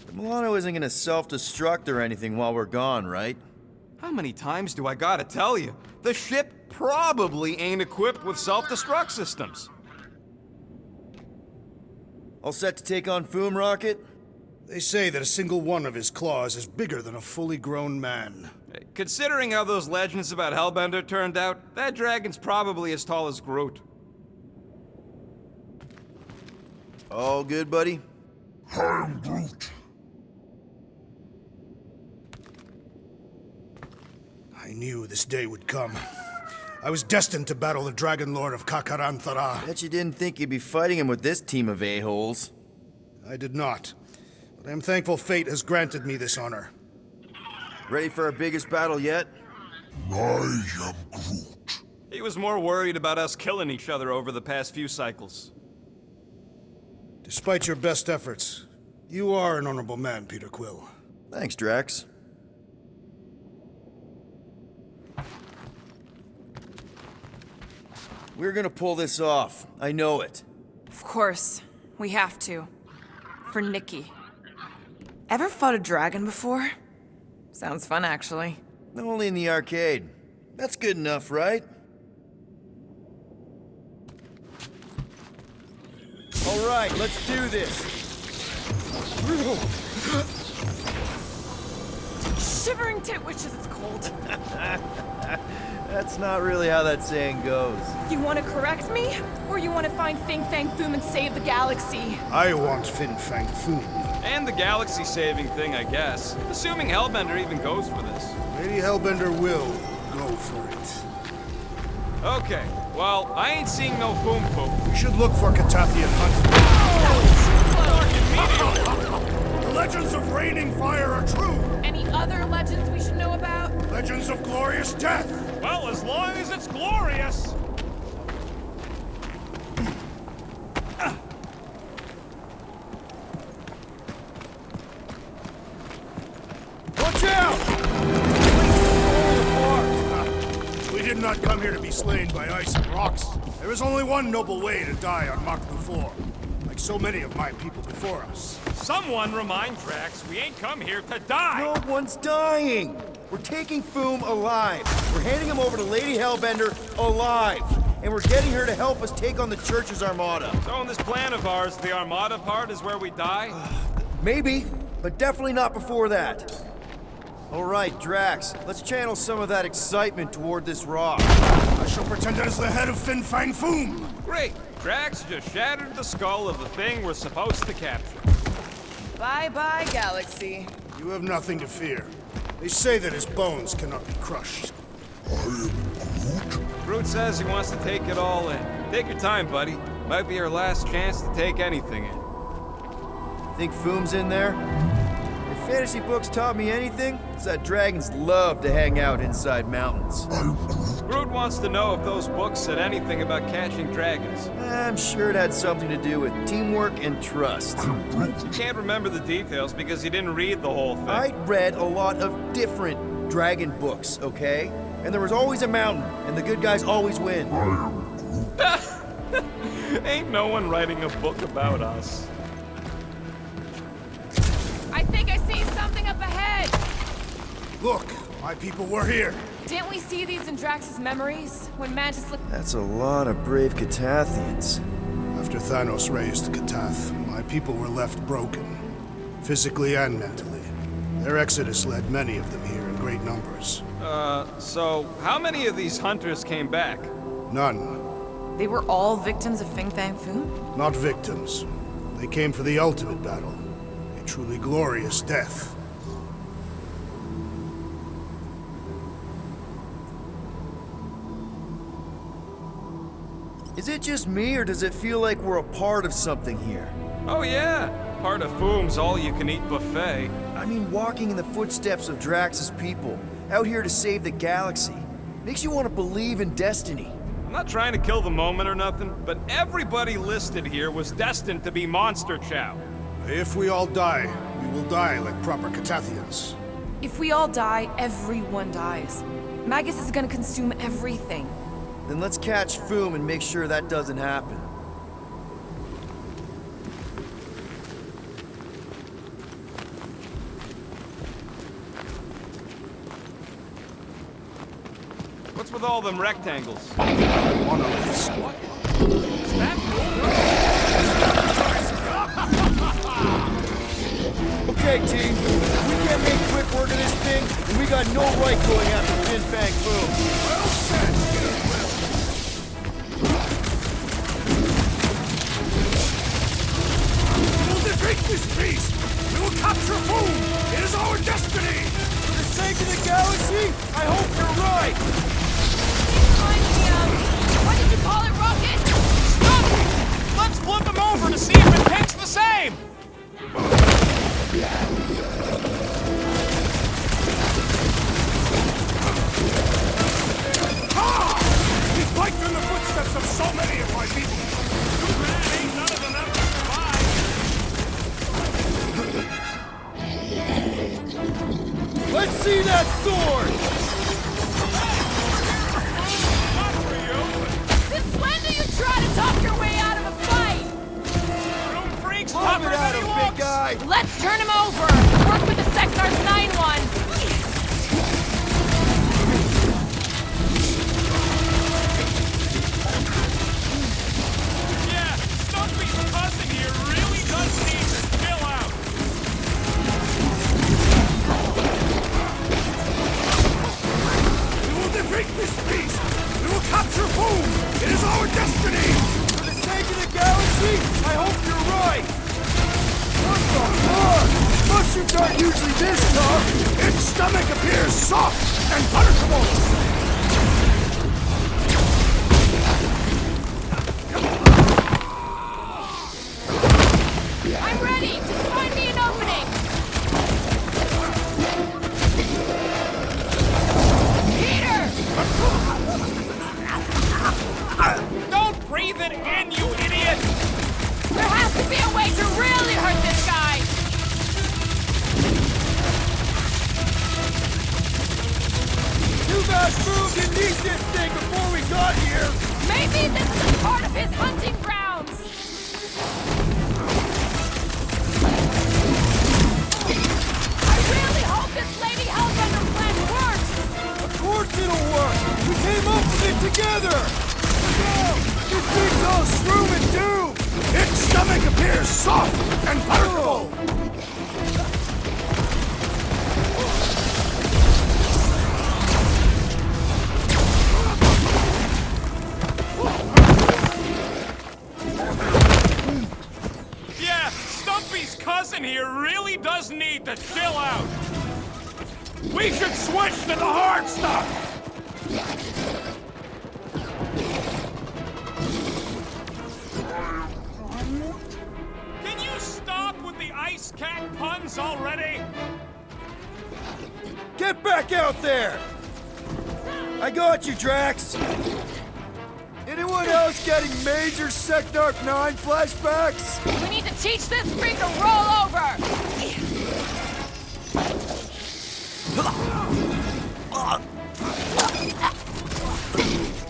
The Milano isn't gonna self-destruct or anything while we're gone, right? How many times do I gotta tell you? The ship probably ain't equipped with self-destruct systems. All set to take on Foom Rocket? They say that a single one of his claws is bigger than a fully grown man. Considering how those legends about Hellbender turned out, that dragon's probably as tall as Groot. All good, buddy? I am Groot. I knew this day would come. I was destined to battle the Dragon Lord of Kakaranthara. Bet you didn't think you'd be fighting him with this team of a-holes. I did not. But I am thankful fate has granted me this honor. Ready for our biggest battle yet? I am Groot. He was more worried about us killing each other over the past few cycles. Despite your best efforts, you are an honorable man, Peter Quill. Thanks, Drax. We're gonna pull this off. I know it. Of course. We have to. For Nikki. Ever fought a dragon before? Sounds fun, actually. Only in the arcade. That's good enough, right? All right, let's do this. Shivering tit witches, it's cold. That's not really how that saying goes. You want to correct me? Or you want to find Fin Fang Foom and save the galaxy? I want Fin Fang Foom. And the galaxy-saving thing, I guess. Assuming Hellbender even goes for this. Lady Hellbender will go for it. Okay, well, I ain't seeing no Foom Foom. We should look for Catathian Hunt. The legends of raining fire are true. Any other legends we should know about? Legends of glorious death. Well, as long as it's glorious. Watch out! We did not come here to be slain by ice and rocks. There is only one noble way to die on Mark IV, like so many of my people before us. Someone remind Drax we ain't come here to die. No one's dying! We're taking Foom alive. We're handing him over to Lady Hellbender alive. And we're getting her to help us take on the Church's Armada. So in this plan of ours, the Armada part is where we die? Maybe, but definitely not before that. All right, Drax, let's channel some of that excitement toward this rock. I shall pretend it is the head of Fin Fang Foom. Great. Drax just shattered the skull of the thing we're supposed to capture. Bye-bye, Galaxy. You have nothing to fear. They say that his bones cannot be crushed. Groot says he wants to take it all in. Take your time, buddy. Might be our last chance to take anything in. Think Foom's in there? If fantasy books taught me anything, it's that dragons love to hang out inside mountains. Groot wants to know if those books said anything about catching dragons. I'm sure it had something to do with teamwork and trust. You can't remember the details because you didn't read the whole thing. I read a lot of different dragon books, okay? And there was always a mountain, and the good guys always win. Ain't no one writing a book about us. I think I see something up ahead. Look, my people were here. Didn't we see these in Drax's memories? When Mantis looked... That's a lot of brave Catathians. After Thanos raised Katath, my people were left broken, physically and mentally. Their exodus led many of them here in great numbers. So how many of these hunters came back? None. They were all victims of Fin Fang Foom? Not victims. They came for the ultimate battle. A truly glorious death. Is it just me, or does it feel like we're a part of something here? Oh yeah, part of Foom's all-you-can-eat buffet. I mean, walking in the footsteps of Drax's people, out here to save the galaxy, makes you want to believe in destiny. I'm not trying to kill the moment or nothing, but everybody listed here was destined to be Monster Chow. If we all die, we will die like proper Catathians. If we all die, everyone dies. Magus is gonna consume everything. Then let's catch Foom and make sure that doesn't happen. What's with all them rectangles? Monoliths. What? Is that Okay, team. We can't make quick work of this thing, and we got no right going after Fin Fang Foom. Well said, We will defeat this beast! We will capture Foom! It is our destiny! For the sake of the galaxy, I hope you're right! What did you call it, Rocket? Stop it! Let's flip him over to see if it takes the same! Ha! He biked in the footsteps of so many of my people! Too bad ain't none of them ever survived! Let's see that sword! Since when do you try to talk your way out of a fight? Room freaks Look tougher at than him, he big looks! guy! Let's turn him over! Work with the Sectar's 9-1! Yeah, Stumpy's cousin here really does need to chill out! We will defeat stomach appears soft and punishable! I'm ready! Just find me an opening! Peter! Don't breathe it in, you idiot! There has to be a way to really hurt this guy! You guys moved and eat this thing before we got here! Maybe this is a part of his hunting grounds! I really hope this Lady Hellbender plan works! Of course it'll work! We came up with it together! No! This thing's all shroom and doom! Its stomach appears soft and punishable! Yeah, Stumpy's cousin here really does need to chill out. We should switch to the hard stuff. Can you stop with the ice cat puns already? Get back out there! I got you, Drax! Anyone else getting major Secdark 9 flashbacks? We need to teach this freak to roll over!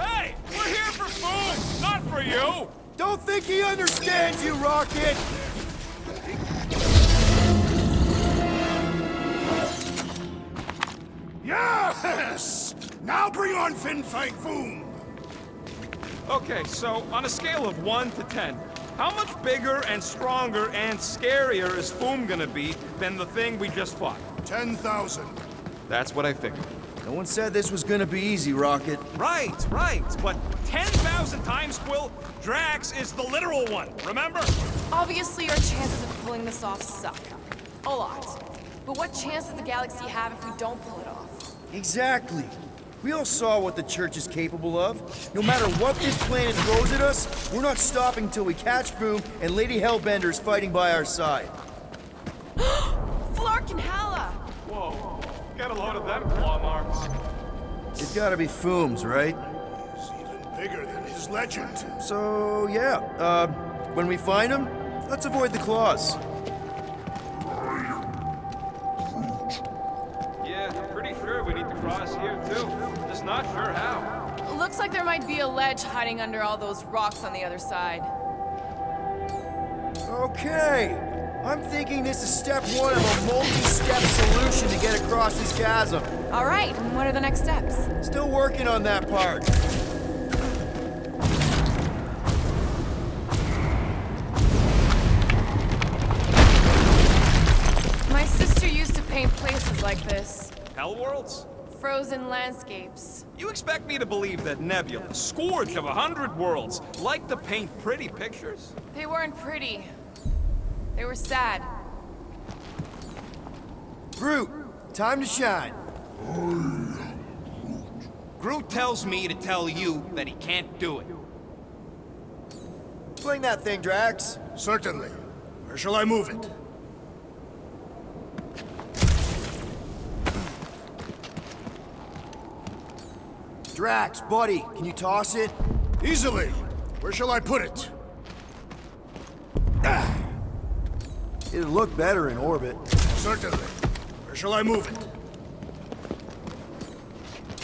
Hey, we're here for food, not for you. Don't think he understands you, Rocket! Yes! Now bring on Fin Fang Foom! Okay, so on a scale of 1 to 10, how much bigger and stronger and scarier is Foom gonna be than the thing we just fought? 10,000. That's what I figured. No one said this was gonna be easy, Rocket. Right, but 10,000 times, Quill, Drax is the literal one, remember? Obviously, our chances of pulling this off suck. A lot. But what chance does the galaxy have if we don't pull it off? Exactly. We all saw what the Church is capable of. No matter what this planet throws at us, we're not stopping till we catch Boom and Lady Hellbender is fighting by our side. Flark and Hala! Whoa, get a load of them claw marks. It's gotta be Foom's, right? He's even bigger than his legend. So, yeah, when we find him, let's avoid the claws. Yeah, pretty sure we need to cross here too. Just not sure how. Looks like there might be a ledge hiding under all those rocks on the other side. Okay. I'm thinking this is step one of a multi-step solution to get across this chasm. All right, and what are the next steps? Still working on that part. My sister used to paint places like this. Hell worlds? Frozen landscapes. You expect me to believe that Nebula, scourge of 100 worlds, liked to paint pretty pictures? They weren't pretty. They were sad. Groot, time to shine. Groot tells me to tell you that he can't do it. Fling that thing, Drax. Certainly. Where shall I move it? Drax, buddy, can you toss it? Easily. Where shall I put it? It'd look better in orbit. Certainly. Where shall I move it?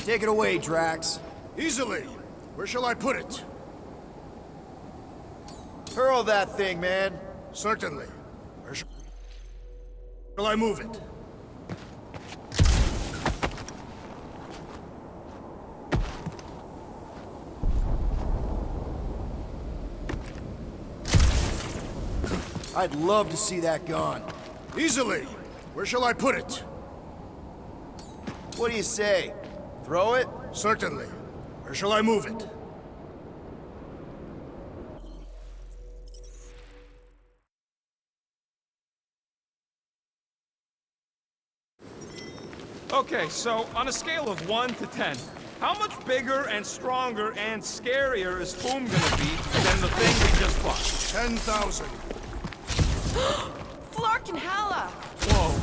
Take it away, Drax. Easily. Where shall I put it? Hurl that thing, man. Certainly. Where shall I move it? I'd love to see that gone. Easily. Where shall I put it? What do you say? Throw it? Certainly. Where shall I move it? Okay, so on a scale of 1 to 10, how much bigger and stronger and scarier is Foom gonna be than the thing we just fought? 10,000. Flark and Hala! Whoa,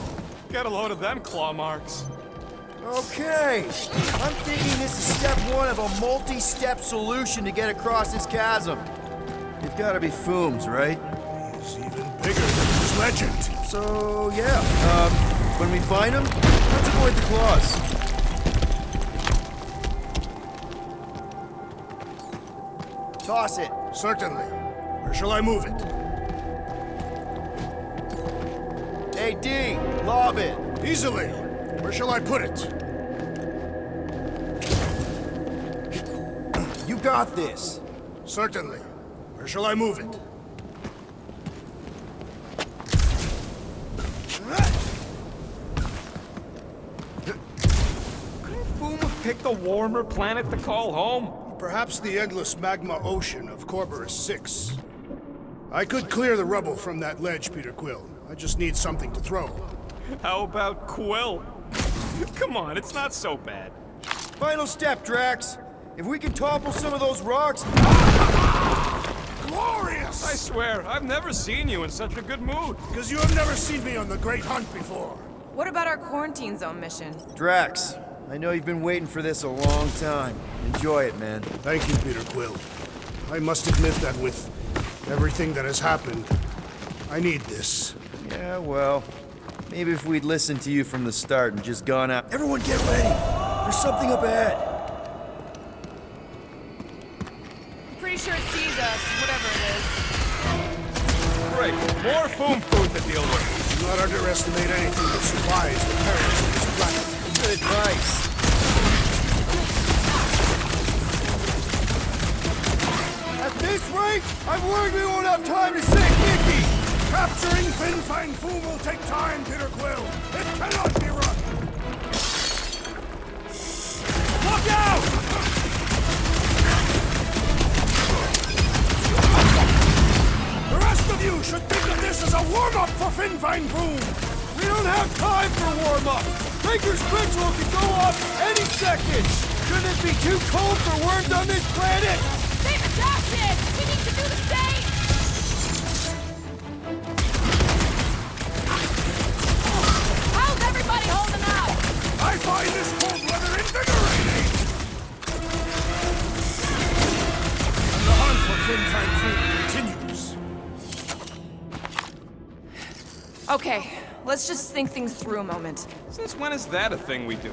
get a load of them claw marks. Okay, I'm thinking this is step one of a multi-step solution to get across this chasm. You've got to be Fooms, right? He's even bigger than his legend. So, yeah, when we find him, let's avoid the claws. Toss it. Certainly. Where shall I move it? Hey, D, lob it. Easily. Where shall I put it? You got this. Certainly. Where shall I move it? Couldn't Foom have picked a warmer planet to call home? Perhaps the endless magma ocean of Corborus 6. I could clear the rubble from that ledge, Peter Quill. I just need something to throw. How about Quill? Come on, it's not so bad. Final step, Drax. If we can topple some of those rocks... Glorious! I swear, I've never seen you in such a good mood. Because you have never seen me on the Great Hunt before. What about our quarantine zone mission? Drax, I know you've been waiting for this a long time. Enjoy it, man. Thank you, Peter Quill. I must admit that with everything that has happened, I need this. Yeah, well, maybe if we'd listened to you from the start and just gone out... Everyone get ready! There's something up ahead! Pretty sure it sees us, whatever it is. Great, more Foom food to deal with. Do not underestimate anything that survives the perils of this planet. Good advice. At this rate, I'm worried we won't have time to save Nikki! Capturing Fin Fang Foom will take time, Peter Quill. It cannot be rushed. Look out! The rest of you should think of this as a warm-up for Fin Fang Foom. We don't have time for warm-up! Baker's ritual can go off any second! Shouldn't it be too cold for worms on this planet? Same adapted! We need to do the same! How's everybody holding up? I find this cold weather invigorating! And the hunt for Fin Fang Foom continues. Okay, let's just think things through a moment. Since when is that a thing we do?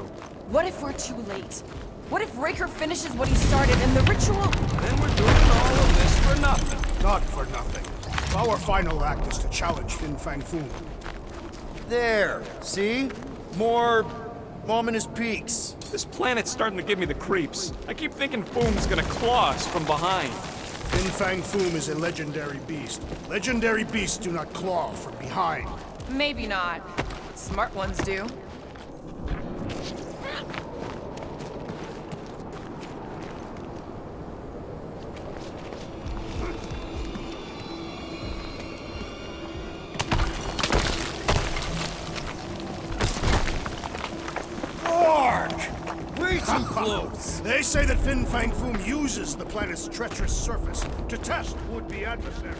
What if we're too late? What if Raker finishes what he started and the ritual... Then we're doing all of this for nothing. Not for nothing. Our final act is to challenge Fin Fang Foom. There, see? More ominous peaks. This planet's starting to give me the creeps. I keep thinking Foom's gonna claw us from behind. Fin Fang Foom is a legendary beast. Legendary beasts do not claw from behind. Maybe not. Smart ones do. Way too close! They say that Fin Fang Foom uses the planet's treacherous surface to test would-be adversaries.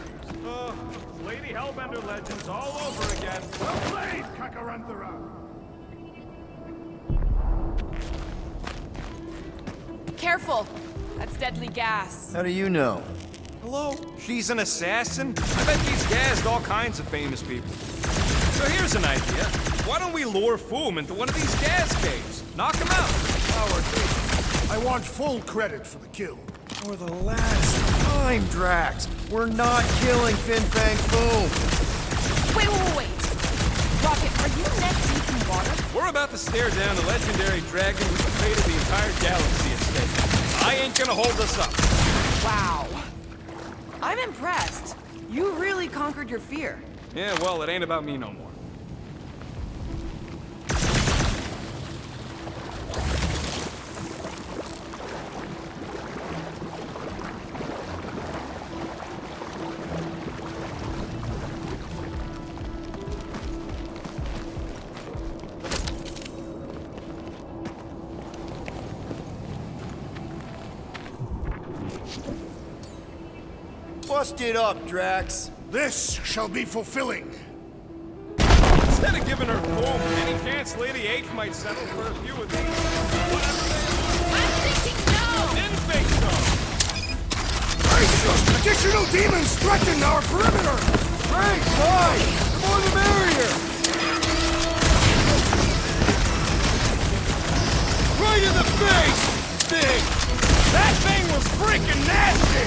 Lady Hellbender legends all over again. Well played, Kakaranthara! Careful! That's deadly gas. How do you know? Hello? She's an assassin? I bet she's gassed all kinds of famous people. So here's an idea. Why don't we lure Foom into one of these gas caves? Knock him out. Our team. I want full credit for the kill. For the last time, Drax, we're not killing Fin Fang Foom. Wait. Rocket, are you neck deep in water? We're about to stare down the legendary dragon with the fate of the entire galaxy at stake. I ain't gonna hold us up. Wow. I'm impressed. You really conquered your fear. Yeah, well, it ain't about me no more. Bust it up, Drax. This shall be fulfilling. Instead of giving her foam, any chance Lady H might settle for a few of these? I'm thinking no! Didn't think so! Gracious! Additional demons threaten our perimeter! Great, fine! The more the merrier! Right in the face! Thing! That thing was freaking nasty!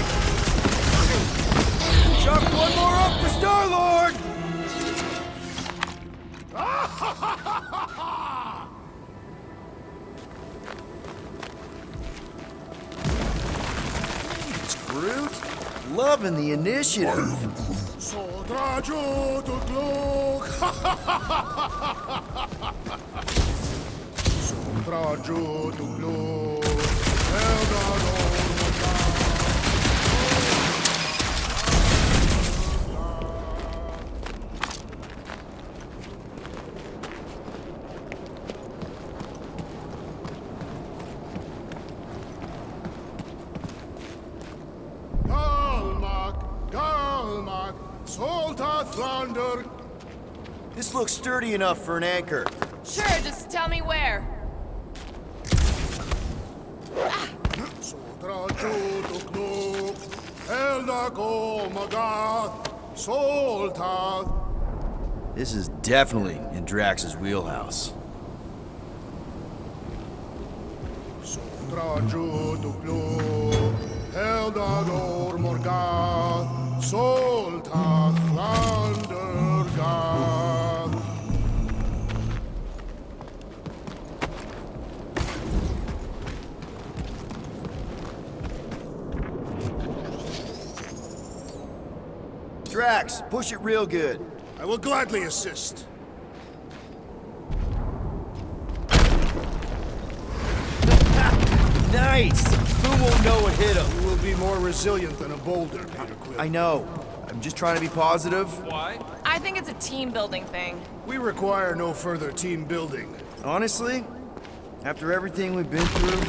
Chuck one more up for Star-Lord! Groot, loving the initiative. Sodrajo to Glok! Sodrajo to Glok! Galmak, Solta Thunder. This looks sturdy enough for an anchor. Sure, just tell me where. Sodrajo to Glok! Eldago Magath! Solta! This is definitely in Drax's wheelhouse. Sodrajo to Glok! Eldador Morgath! Solta Thundergath! Drax, push it real good. I will gladly assist. Nice! Who won't know what hit him? You will be more resilient than a boulder, Peter Quill. I know. I'm just trying to be positive. Why? I think it's a team building thing. We require no further team building. Honestly, after everything we've been through...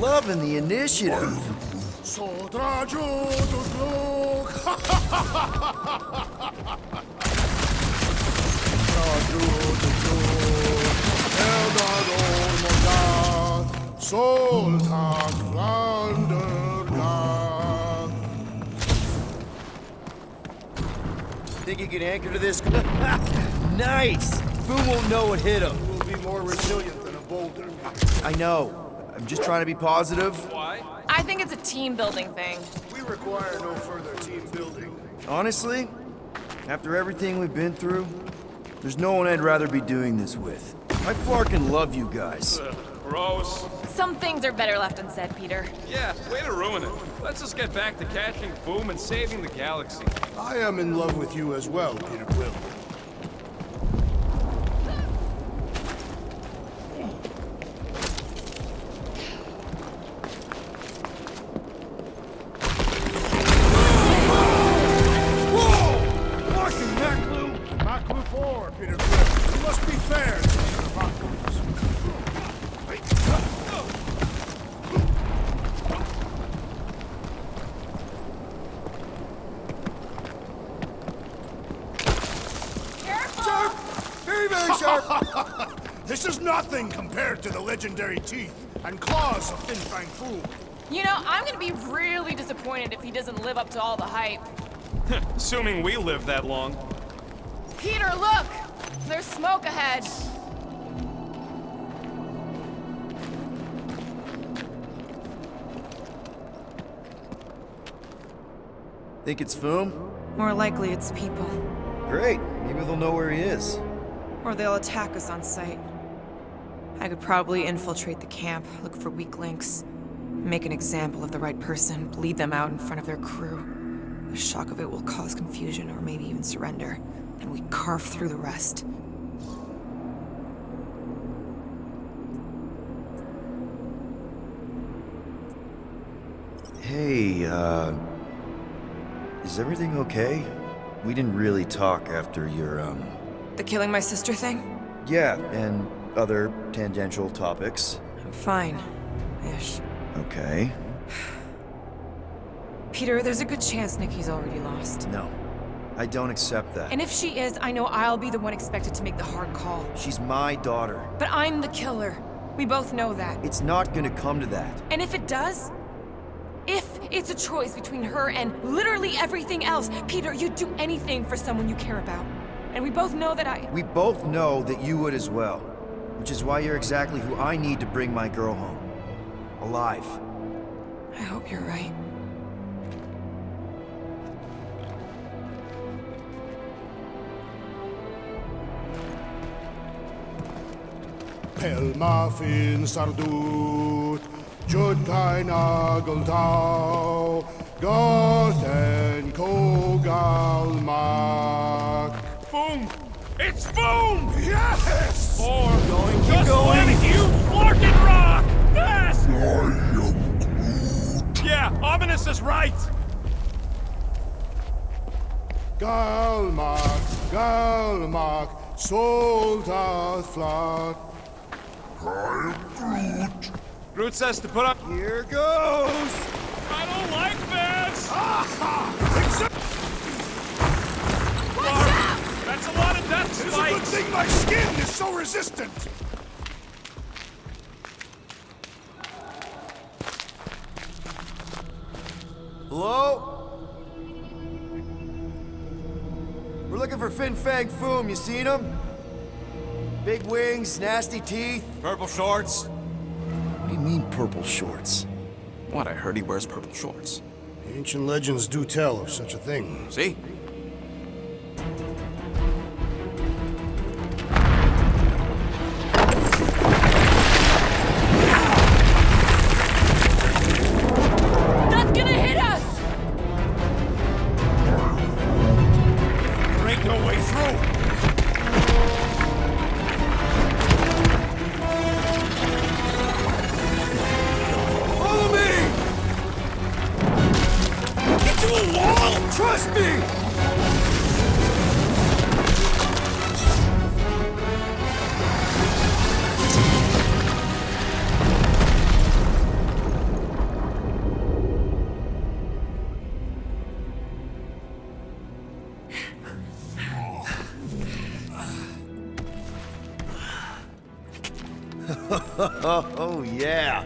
Loving the initiative. Sodrajo to Glok! Sodrajo to Glok! Eldador Morgath! Solta Thundergath! Think you can anchor to this? Nice! Foom won't know what hit him. You will be more resilient than a boulder. I know. I'm just trying to be positive. Why? I think it's a team building thing. We require no further team building. Honestly, after everything we've been through, there's no one I'd rather be doing this with. I flarkin' love you guys. Gross. Some things are better left unsaid, Peter. Yeah, way to ruin it. Let's just get back to catching Boom and saving the galaxy. I am in love with you as well, Peter Quill. Peter Quill. You must be fair to the Apocalypse. Sharp! Very, very sharp! This is nothing compared to the legendary teeth and claws of Fin Fang Foom. You know, I'm gonna be really disappointed if he doesn't live up to all the hype. Assuming we live that long. Peter, look! There's smoke ahead. Think it's Foom? More likely it's people. Great. Maybe they'll know where he is. Or they'll attack us on sight. I could probably infiltrate the camp, look for weak links, make an example of the right person, bleed them out in front of their crew. The shock of it will cause confusion or maybe even surrender, and we carve through the rest. Hey, is everything okay? We didn't really talk after your, The killing my sister thing? Yeah, and other tangential topics. I'm fine. Ish. Okay. Peter, there's a good chance Nikki's already lost. No, I don't accept that. And if she is, I know I'll be the one expected to make the hard call. She's my daughter. But I'm the killer. We both know that. It's not gonna come to that. And if it does, if it's a choice between her and literally everything else, Peter, you'd do anything for someone you care about. And we both know that We both know that you would as well. Which is why you're exactly who I need to bring my girl home. Alive. I hope you're right. Pelma fin sardut, jud kein Nageltau, Goten Kogal mak. Boom! It's boom! Yes! Or just one huge Flarkin rock! Fast! Yeah, Ominous is right! Galmak, Galmak, Soldat flat. Groot says to put up. Here goes! I don't like this! That's a lot of death It's a good spikes! thing my skin is so resistant! Hello? We're looking for Fin Fang Foom, you seen him? Big wings, nasty teeth. Purple shorts. What do you mean, purple shorts? What, I heard he wears purple shorts. Ancient legends do tell of such a thing. See? That's gonna hit us! There ain't no way through! Follow me! Get to a wall! Trust me! Oh, yeah.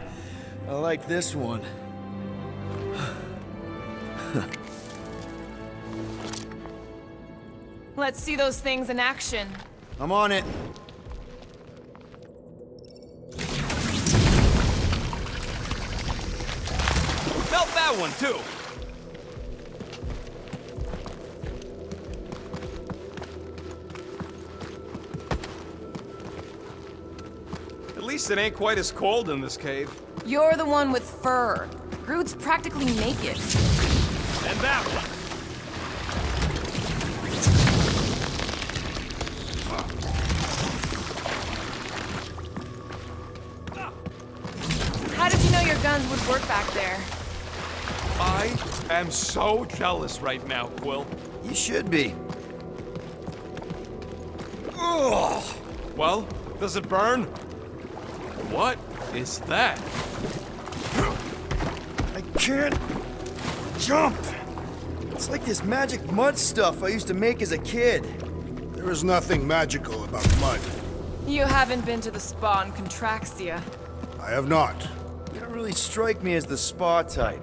I like this one. Let's see those things in action. I'm on it. Felt that one, too. At least it ain't quite as cold in this cave. You're the one with fur. Groot's practically naked. And that one. How did you know your guns would work back there? I am so jealous right now, Quill. You should be. Ugh. Well, does it burn? What is that? I can't jump. It's like this magic mud stuff I used to make as a kid. There is nothing magical about mud. You haven't been to the spa in Contraxia. I have not. You don't really strike me as the spa type.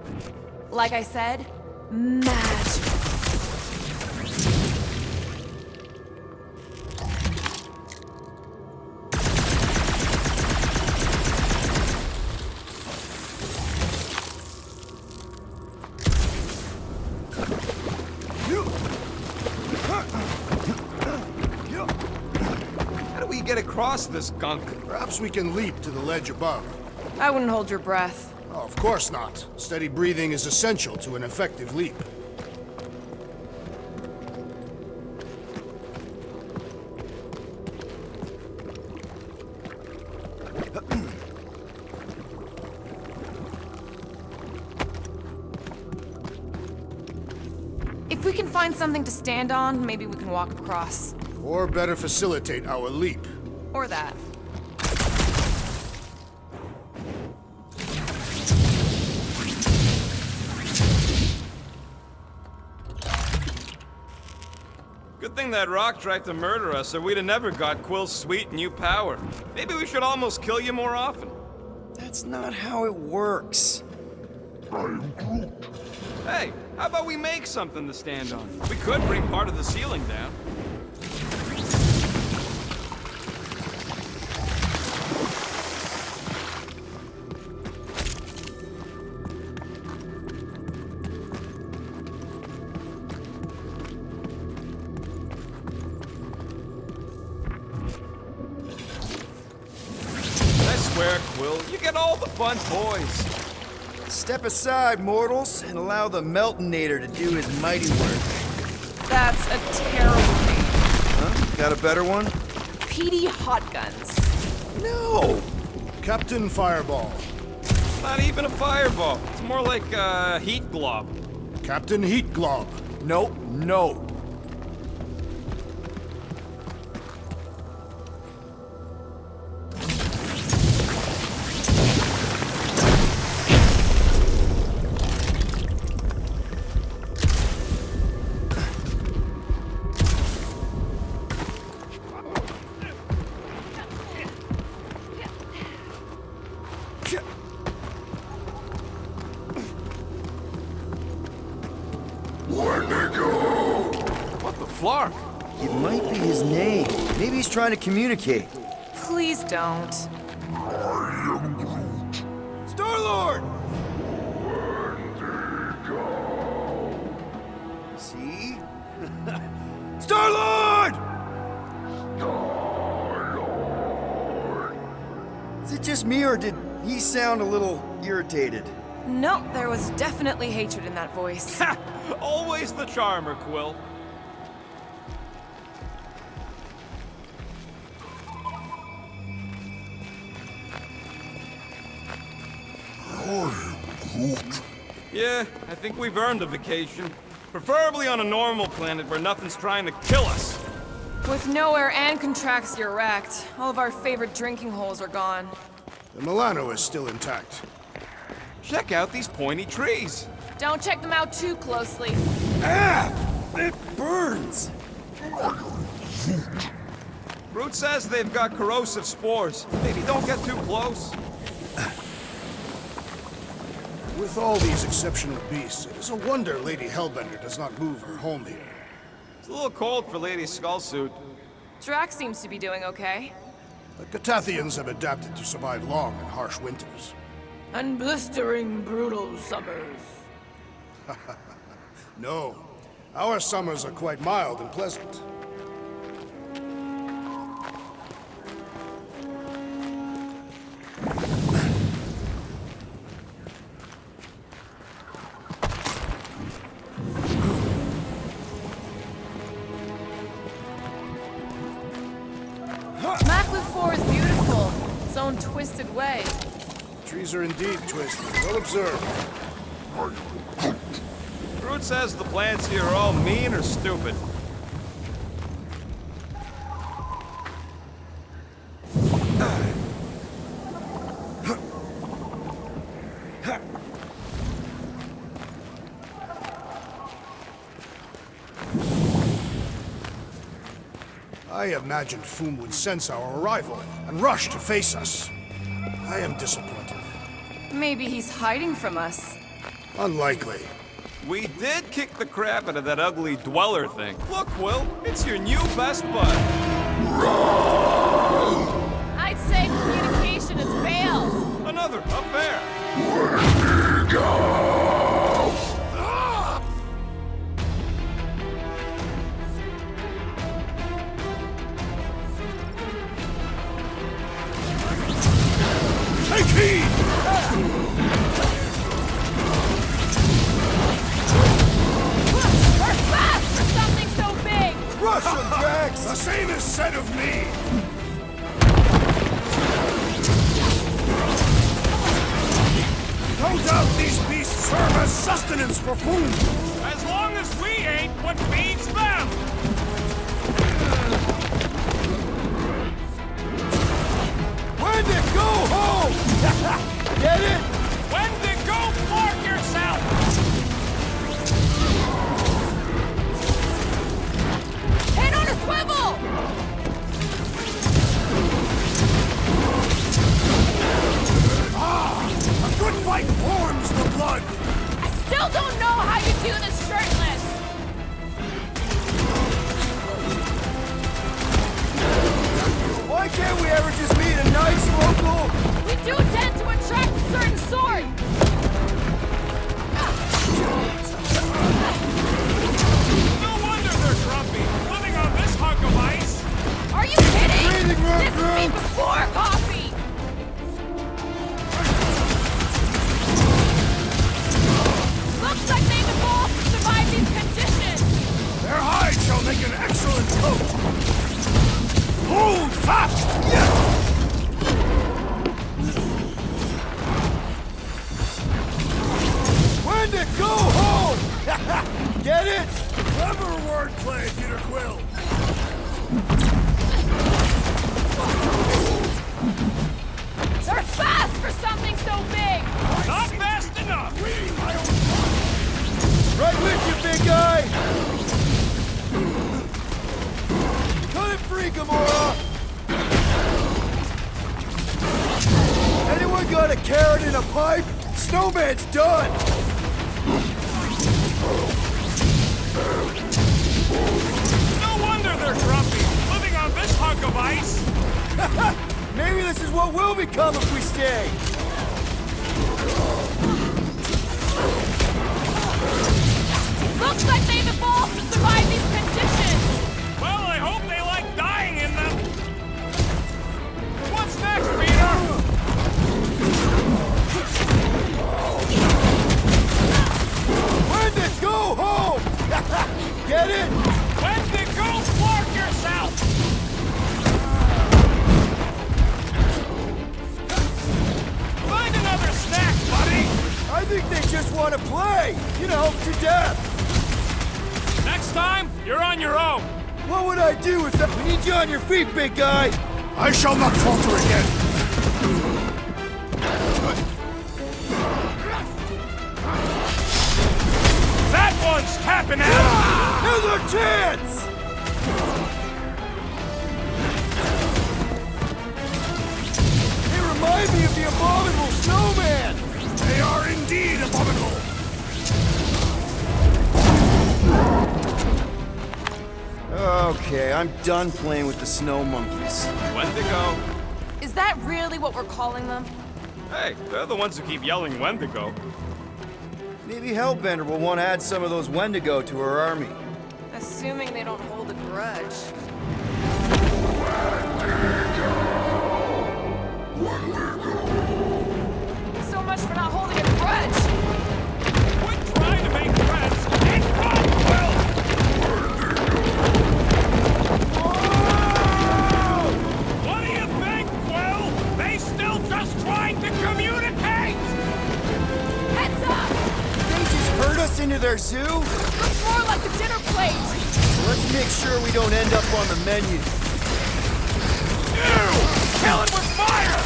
Like I said, magic. How do we get across this gunk? Perhaps we can leap to the ledge above. I wouldn't hold your breath. Oh, of course not. Steady breathing is essential to an effective leap. If we can find something to stand on, maybe we can walk across. Or better facilitate our leap. Or that. Good thing that rock tried to murder us, or we'd have never got Quill's sweet new power. Maybe we should almost kill you more often. That's not how it works. Hey, how about we make something to stand on? We could bring part of the ceiling down. I swear, Quill, you get all the fun toys. Step aside, mortals, and allow the Meltonator to do his mighty work. That's a terrible name. Huh? Got a better one? PD Hot Guns. No! Captain Fireball. Not even a fireball. It's more like a heat glob. Captain Heat Glob. Nope, no. What the flark? It might be his name. Maybe he's trying to communicate. Please don't. Star-Lord! See? Star-Lord! Is it just me, or did he sound a little irritated? No, there was definitely hatred in that voice. Ha! Always the charmer, Quill. Yeah, I think we've earned a vacation. Preferably on a normal planet where nothing's trying to kill us. With nowhere and Contraxia wrecked, all of our favorite drinking holes are gone. The Milano is still intact. Check out these pointy trees. Don't check them out too closely. Ah! It burns! Brute says they've got corrosive spores. Maybe don't get too close. With all these exceptional beasts, it is a wonder Lady Hellbender does not move her home here. It's a little cold for Lady Skullsuit. Drax seems to be doing okay. The Catathians have adapted to survive long and harsh winters. And blistering, brutal summers. No, our summers are quite mild and pleasant. Macklin 4 is beautiful, its own twisted way. Trees are indeed twisted. Well observed. Brute says the plants here are all mean or stupid. I imagined Foom would sense our arrival and rush to face us. I am disappointed. Maybe he's hiding from us. Unlikely. We did kick the crap out of that ugly dweller thing. Look, Will, it's your new best bud. I'd say communication has failed. Another affair. Take heed! We're fast for something so big! Crush him, Drax! The same is said of me! No doubt these beasts serve as sustenance for food! As long as Because we ain't what feeds them! Wendigo, go home! Get it? Wendigo, mark yourself! Head on a swivel! A good fight warms the blood! I still don't know how you do this shirtless! Why can't we ever just meet a nice local? We do tend to attract a certain sort! No wonder they're grumpy, living on this hunk of ice! Are you kidding? Breathing room, This is me before coffee! Looks like they've evolved to survive these conditions! Their hide shall make an excellent coat! Hold fast! Wendigo, go home! Get it? Clever wordplay, Peter Quill! They're fast for something so big! Not fast enough! Right with you, big guy! Cut it free, Gamora! Anyone got a carrot in a pipe? Snowman's done! No wonder they're grumpy, living on this hunk of ice! Maybe this is what we'll become if we stay! Looks like they've evolved to survive these conditions! Well, I hope they like dying in them! What's next, Peter? Wendigo, go home! Get it? Wendigo, mark yourself! Find another snack, buddy! I think they just want to play! You know, to death! Next time, you're on your own! What would I do with that? We need you on your feet, big guy! I shall not falter again! That one's tapping out! Here's our chance! They remind me of the abominable snowman! They are indeed abominable! Okay, I'm done playing with the snow monkeys. Wendigo. Is that really what we're calling them? Hey, they're the ones who keep yelling Wendigo. Maybe Hellbender will want to add some of those Wendigo to her army. Assuming they don't hold a grudge. So much for not holding a grudge! Quit trying to make friends and run, Quill! What do you think, Quill? They still just trying to communicate! Heads up! They just herd us into their zoo? Looks more like a dinner plate! Let's make sure we don't end up on the menu. Kill it with fire!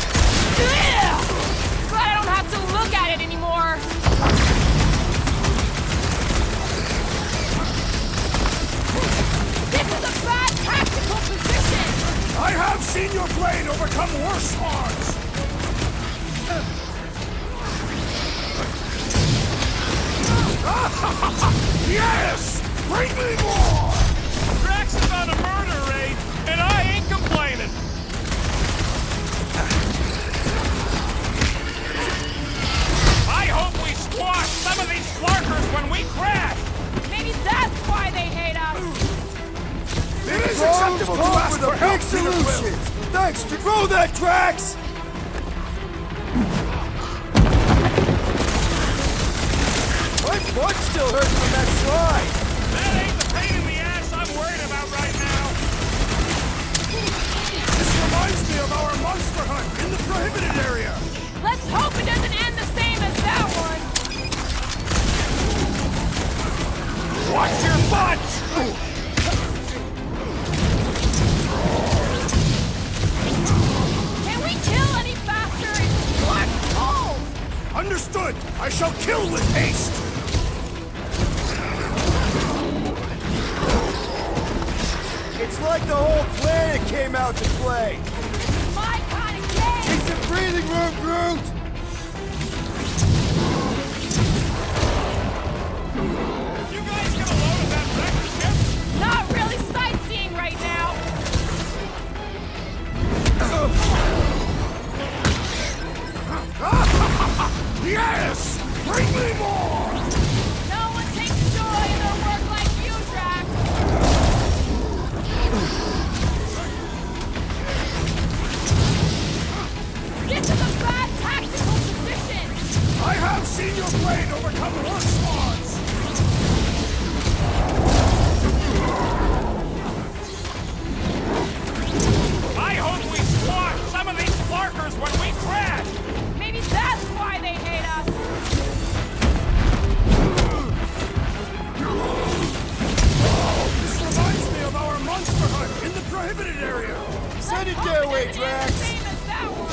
Ugh! Glad I don't have to look at it anymore! This is a bad tactical position! I have seen your blade overcome worse odds! Yes! Bring me more! Drax is on a murder raid, and I ain't complaining! I hope we squash some of these flarkers when we crash! Maybe that's why they hate us! It is acceptable to ask for the for help, big Peter Quill! solutions! Thanks, throw that, Drax! My butt still hurts from that slide! That ain't the pain in the ass I'm worried about right now! This reminds me of our monster hunt in the prohibited area! Let's hope it doesn't end the same as that one! What like the whole planet came out to play! My kind of game! Take some breathing room, Groot! You guys get a load of that wrecked ship? Not really sightseeing right now! Yes! Bring me more! No one takes joy in their work like you, Drax! Get to the bad tactical position! I have seen your blade overcome worse odds! I hope we squash some of these Flarkers when we crash! Maybe that's why they hate us! This reminds me of our monster hunt in the prohibited area! Send it their way, Drax! Same as that one!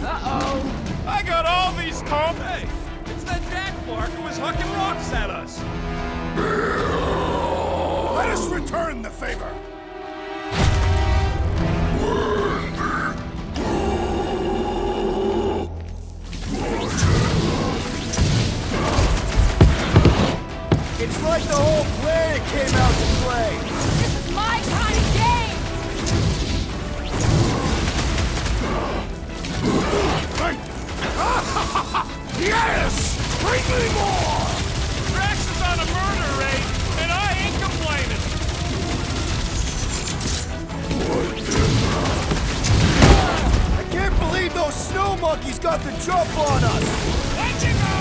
Uh-oh. I got all these comp. Hey, it's that Jack Flark who was hucking rocks at us. Let us return the favor! It's like the whole planet came out to play! This is my kind of game! Yes! Bring me more! Drax is on a murder raid, and I ain't complaining. I can't believe those snow monkeys got the jump on us! Let you go!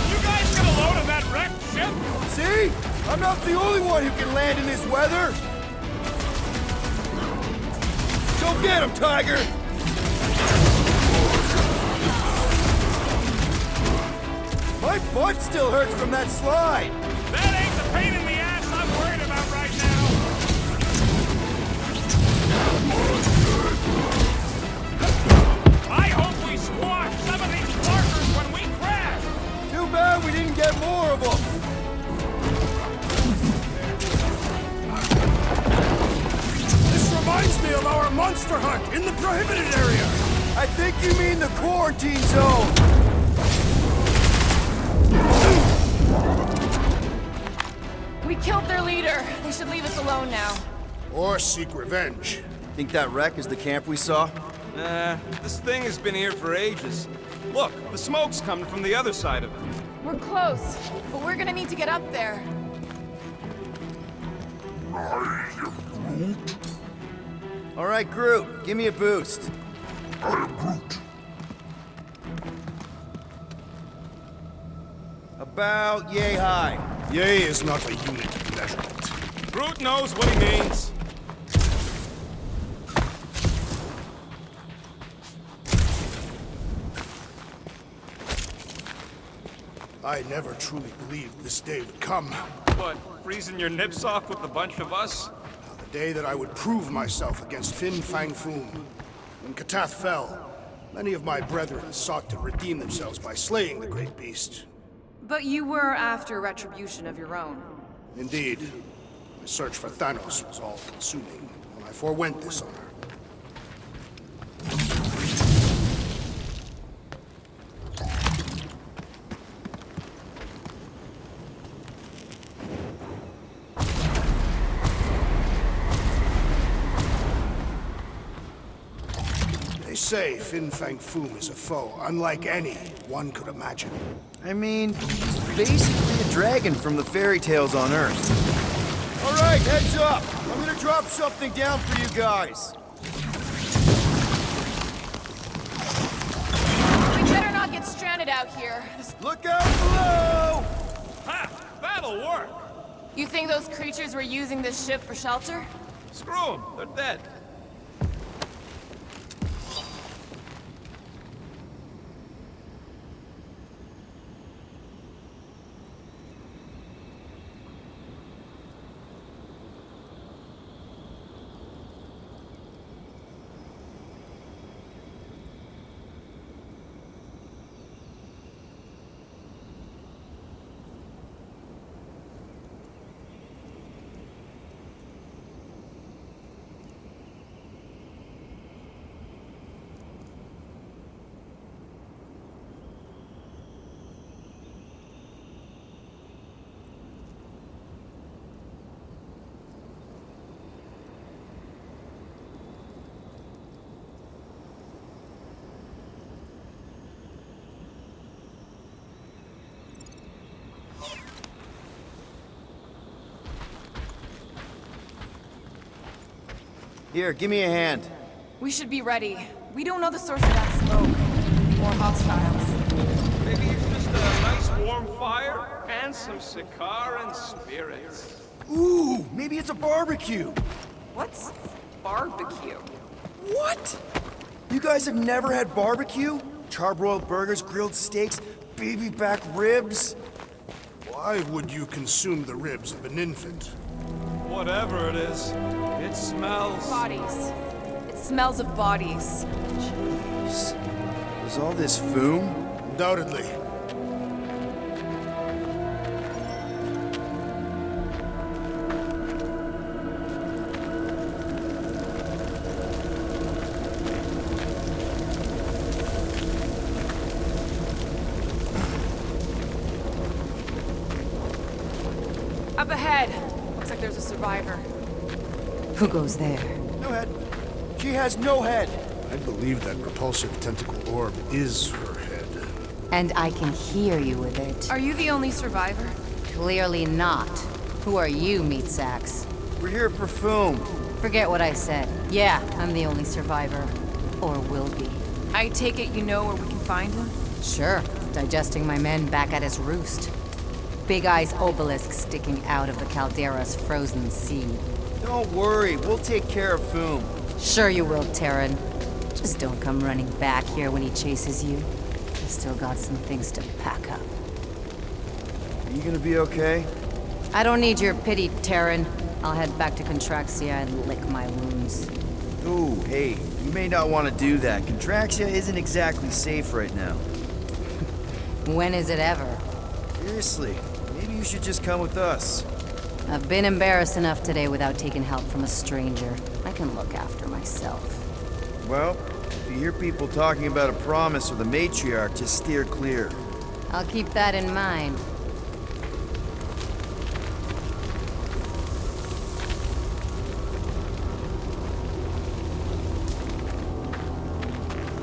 You guys get a load of that wrecked ship? See? I'm not the only one who can land in this weather! Go get him, Tiger! My butt still hurts from that slide! That ain't the pain in the ass I'm worried about right now. I hope we squash some of these Flarkers when we crash. Too bad we didn't get more of them! This reminds me of our monster hunt in the prohibited area! I think you mean the quarantine zone! We killed their leader. They should leave us alone now. Or seek revenge. Think that wreck is the camp we saw? Nah, this thing has been here for ages. Look, the smoke's coming from the other side of it. We're close, but we're gonna need to get up there. All right, Groot, give me a boost. I am Groot. About yay high. Yea is not a unit of measurement. Groot knows what he means. I never truly believed this day would come. What, freezing your nips off with a bunch of us? The day that I would prove myself against Fin Fang Foom. When Katath fell, many of my brethren sought to redeem themselves by slaying the great beast. But you were after retribution of your own. Indeed, my search for Thanos was all-consuming when I forewent this honor. They say Fin Fang Foom is a foe unlike any one could imagine. I mean, he's basically a dragon from the fairy tales on Earth. All right, heads up. I'm gonna drop something down for you guys. We better not get stranded out here. Look out below! Ha! That'll work. You think those creatures were using this ship for shelter? Screw them. They're dead. Here, give me a hand. We should be ready. We don't know the source of that smoke. Or hostiles. Maybe it's just a nice warm fire and some Sakaran spirits. Ooh, maybe it's a barbecue. What's barbecue? What? You guys have never had barbecue? Charbroiled burgers, grilled steaks, baby back ribs? Why would you consume the ribs of an infant? Whatever it is, it smells. Bodies. It smells of bodies. Jeez. Was all this Foom? Undoubtedly. Up ahead. Looks like there's a survivor. Who goes there? No head. She has no head. I believe that repulsive tentacle orb is her head. And I can hear you with it. Are you the only survivor? Clearly not. Who are you, meat sacks? We're here for Foom. Forget what I said. Yeah, I'm the only survivor. Or will be. I take it you know where we can find him? Sure. Digesting my men back at his roost. Big Eye's obelisk sticking out of the Caldera's frozen sea. Don't worry, we'll take care of Foom. Sure you will, Terran. Just don't come running back here when he chases you. I've still got some things to pack up. Are you gonna be okay? I don't need your pity, Terran. I'll head back to Contraxia and lick my wounds. Ooh, hey, you may not want to do that. Contraxia isn't exactly safe right now. When is it ever? Seriously, maybe you should just come with us. I've been embarrassed enough today without taking help from a stranger. I can look after myself. Well, if you hear people talking about a promise with a matriarch, just steer clear. I'll keep that in mind.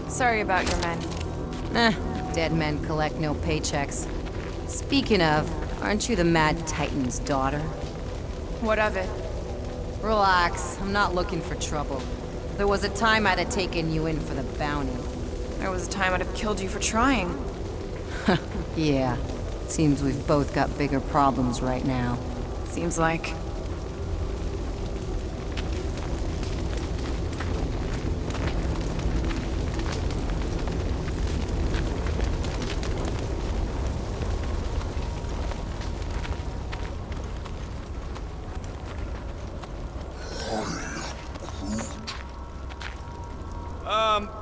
Sorry about your men. Dead men collect no paychecks. Speaking of, aren't you the Mad Titan's daughter? What of it? Relax, I'm not looking for trouble. There was a time I'd have taken you in for the bounty. There was a time I'd have killed you for trying. Yeah, seems we've both got bigger problems right now. Seems like.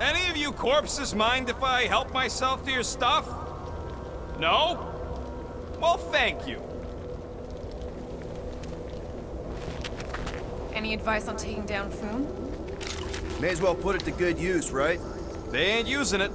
Any of you corpses mind if I help myself to your stuff? No? Well, thank you. Any advice on taking down Foom? May as well put it to good use, right? They ain't using it.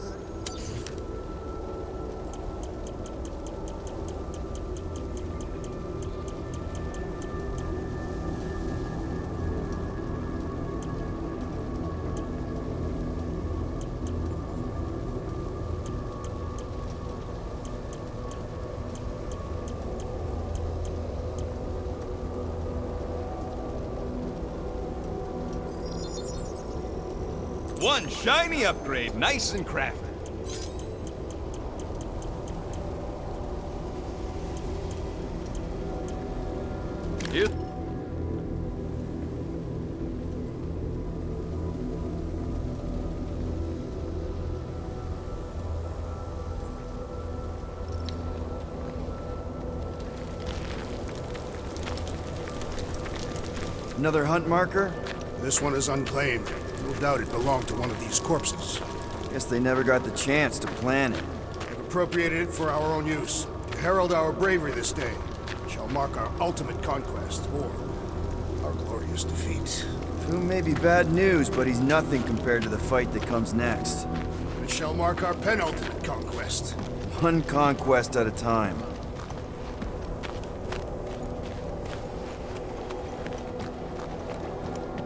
One shiny upgrade, nice and crafty. You. Another hunt marker? This one is unclaimed. No doubt it belonged to one of these corpses. Guess they never got the chance to plan it. We've appropriated it for our own use, to herald our bravery this day. It shall mark our ultimate conquest, or our glorious defeat. Foom may be bad news, but he's nothing compared to the fight that comes next. It shall mark our penultimate conquest. One conquest at a time.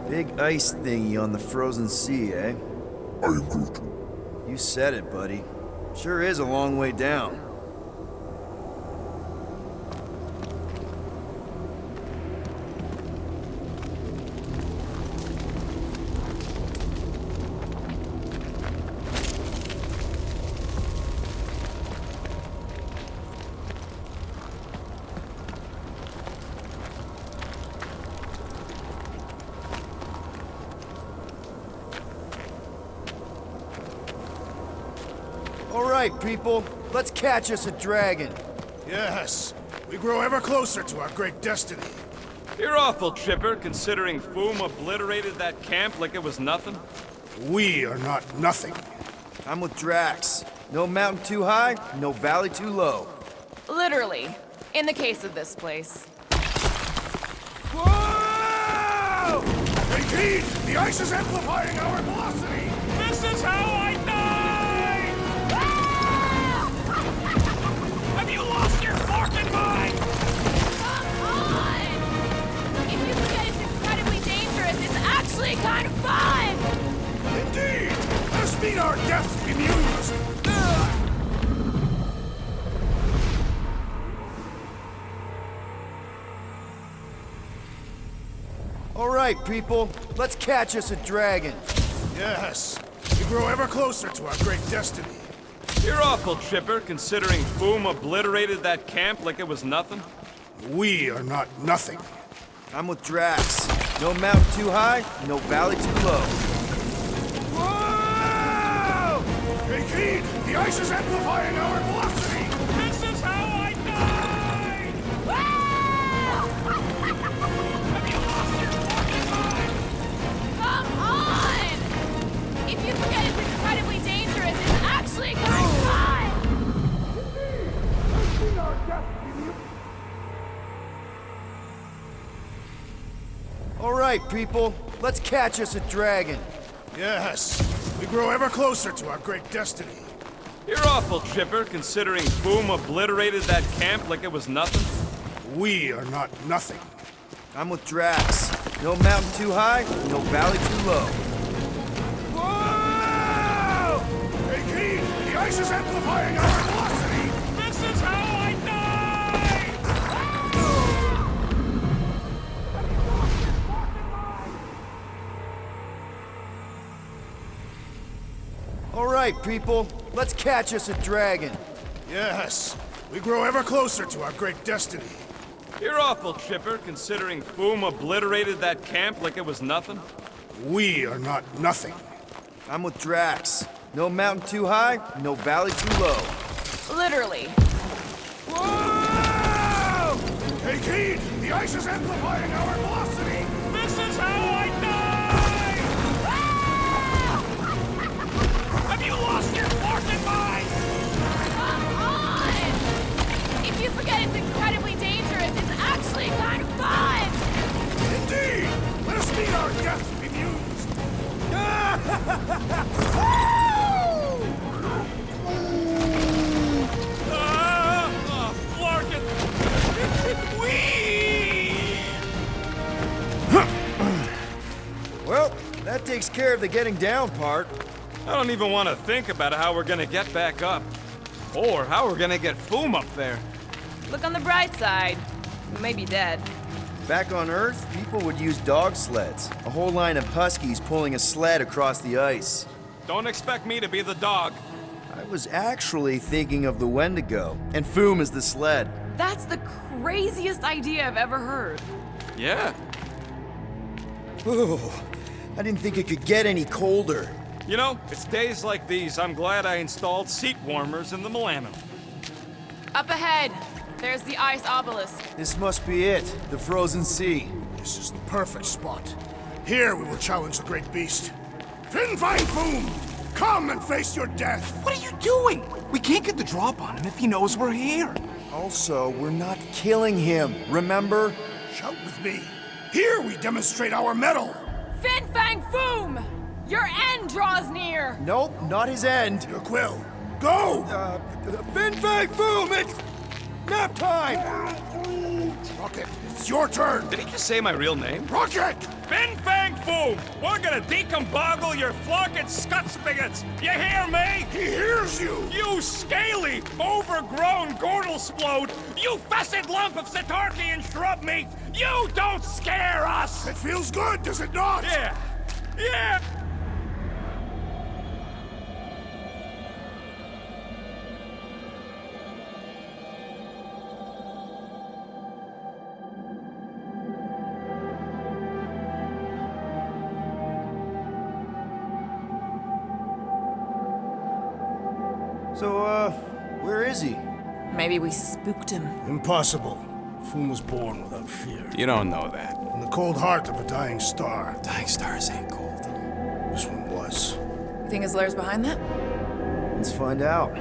Big ice thingy on the frozen sea, eh? I agree. You said it, buddy. Sure is a long way down. All right, people, let's catch us a dragon. Yes, we grow ever closer to our great destiny. You're awful chipper, considering Foom obliterated that camp like it was nothing. We are not nothing. I'm with Drax. No mountain too high, no valley too low. Literally, in the case of this place. Whoa! Hey, Keith! The ice is amplifying our velocity! This is how I die! Have you lost your forking mind? Come on! If you forget it's incredibly dangerous, it's actually kind of fun! Indeed! Let us meet our deaths bemused! All right, people, let's catch us a dragon. Yes, we grow ever closer to our great destiny. You're awful chipper, considering Foom obliterated that camp like it was nothing. We are not nothing. I'm with Drax. No mountain too high, no valley too low. Whoa! Hey, Keith! The ice is amplifying our velocity! This is how I die! Have you lost your forking mind? Come on! If you forget it's incredibly dangerous, it's actually kind of fun! All right, people, let's catch us a dragon. Yes, we grow ever closer to our great destiny. You're awful chipper, considering Foom obliterated that camp like it was nothing. We are not nothing. I'm with Drax. No mountain too high, no valley too low. Whoa! Hey, Keith! The ice is amplifying our velocity! This is how I die! All right, people, let's catch us a dragon. Yes, we grow ever closer to our great destiny. You're awful chipper, considering Foom obliterated that camp like it was nothing. We are not nothing. I'm with Drax. No mountain too high, no valley too low. Literally. Whoa! Hey, Keith! The ice is amplifying our velocity! This is how I die! Have you lost your forking mind? Come on! If you forget it's incredibly dangerous, it's actually kind of fun! Indeed! Let us meet our deaths bemused! Flarkin! Well, that takes care of the getting down part. I don't even want to think about how we're gonna get back up. Or how we're gonna get Foom up there. Look on the bright side. We may be dead. Back on Earth, people would use dog sleds. A whole line of huskies pulling a sled across the ice. Don't expect me to be the dog. I was actually thinking of the Wendigo, and Foom is the sled. That's the craziest idea I've ever heard. Yeah. Ooh, I didn't think it could get any colder. You know, it's days like these I'm glad I installed seat warmers in the Milano. Up ahead, there's the ice obelisk. This must be it, the frozen sea. This is the perfect spot. Here we will challenge the great beast. Fin Fang Foom! Come and face your death! What are you doing? We can't get the drop on him if he knows we're here. Also, we're not killing him, remember? Shout with me. Here we demonstrate our mettle! Fin Fang Foom! Your end draws near! Nope, not his end. Your quill. Go! Fin Fang Foom, it's nap time! Rocket, it's your turn! Did he just say my real name? Rocket! Fin Fang Foom! We're gonna decomboggle your flocking scut spigots! You hear me? He hears you! You scaly, overgrown Gordlesplode! You fessed lump of Satarkian shrub meat! You don't scare us! It feels good, does it not? Yeah! Yeah! So, where is he? Maybe we spooked him. Impossible. Foom was born without fear. You don't know that. In the cold heart of a dying star. Dying stars ain't cold. This one was. You think his lair's behind that? Let's find out.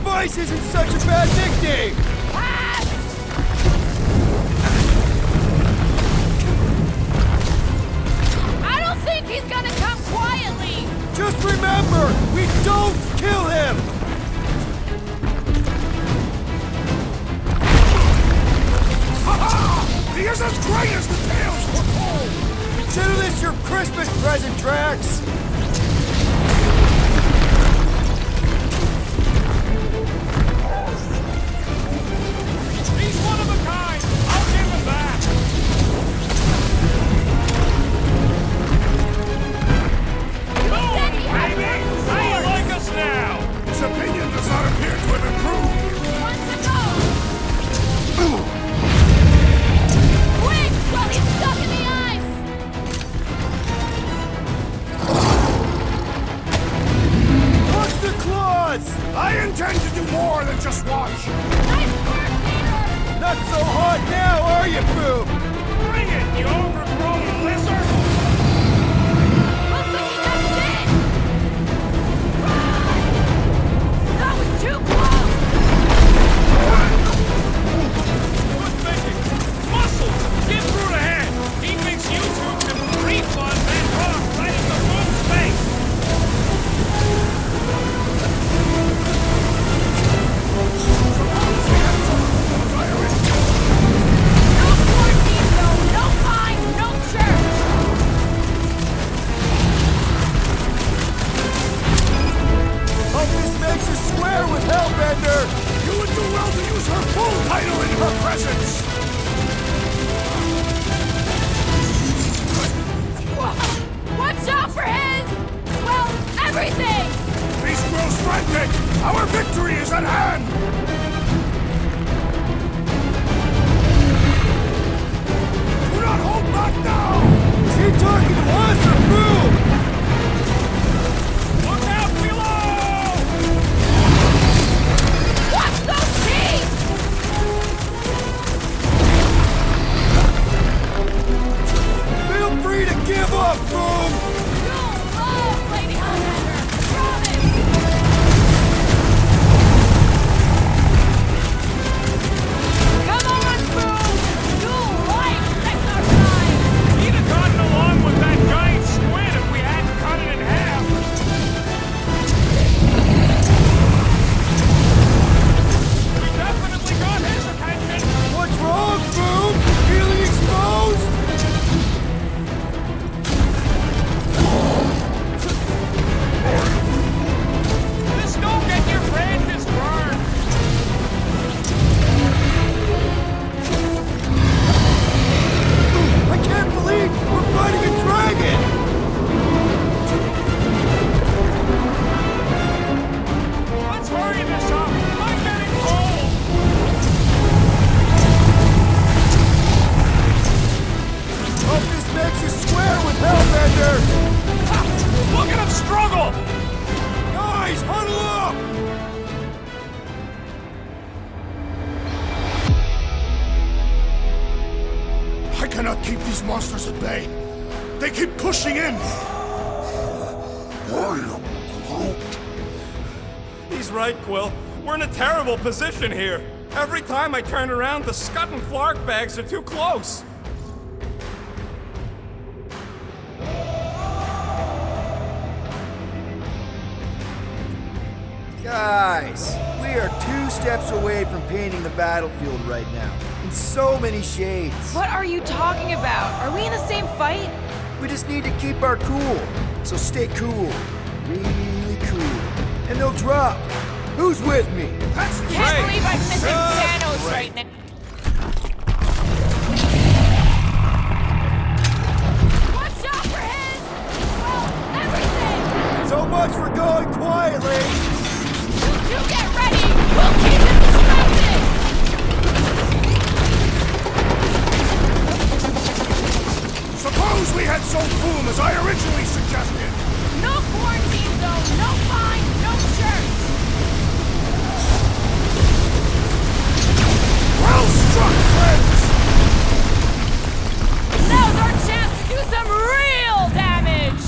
Ice isn't such a bad nickname! I don't think he's gonna come quietly! Just remember, we don't kill him! Ha-ha! He is as great as the tales foretold! Consider this your Christmas present, Drax! I intend to do more than just watch! Nice work, Peter! Not so hot now, are you, Boom? Bring it, you overgrown lizard! Looks like he just did! Run! That was too close! Good thinking! Muscles! Get through the head! He thinks you two can refund that rock right into Boom's face! With Hellbender! You would do well to use her full title in her presence! Watch out for his... well, everything! Beast grows frantic! Our victory is at hand! Do not hold back now! Is he talking to us or Boom? Look out below! Watch those teeth! Feel free to give up, Boom! You'll love Lady Hellbender! Promise! Come on, Boom! You'll like Sector 9! He'd have gotten along with that giant squid if we hadn't cut it in half! We definitely got his attention! What's wrong, Boom? Feeling exposed? makes us square with Hellbender! Look at him struggle! Guys, huddle up! I cannot keep these monsters at bay. They keep pushing in. I am Groot. He's right, Quill. We're in a terrible position here. Every time I turn around, the Scud and Flark bags are too close. Guys, we are 2 steps away from painting the battlefield right now. In so many shades. What are you talking about? Are we in the same fight? We just need to keep our cool. So stay cool. Really cool. And they'll drop. Who's with me? That's Can't believe I'm missing Thanos right now. Watch out for his... well, everything! So much for going quietly. You two get ready! We'll keep him distracted! Suppose we had Soul Boom as I originally suggested. No quarantine zone, no fine, no church! Well struck, friends! Now's our chance to do some real damage!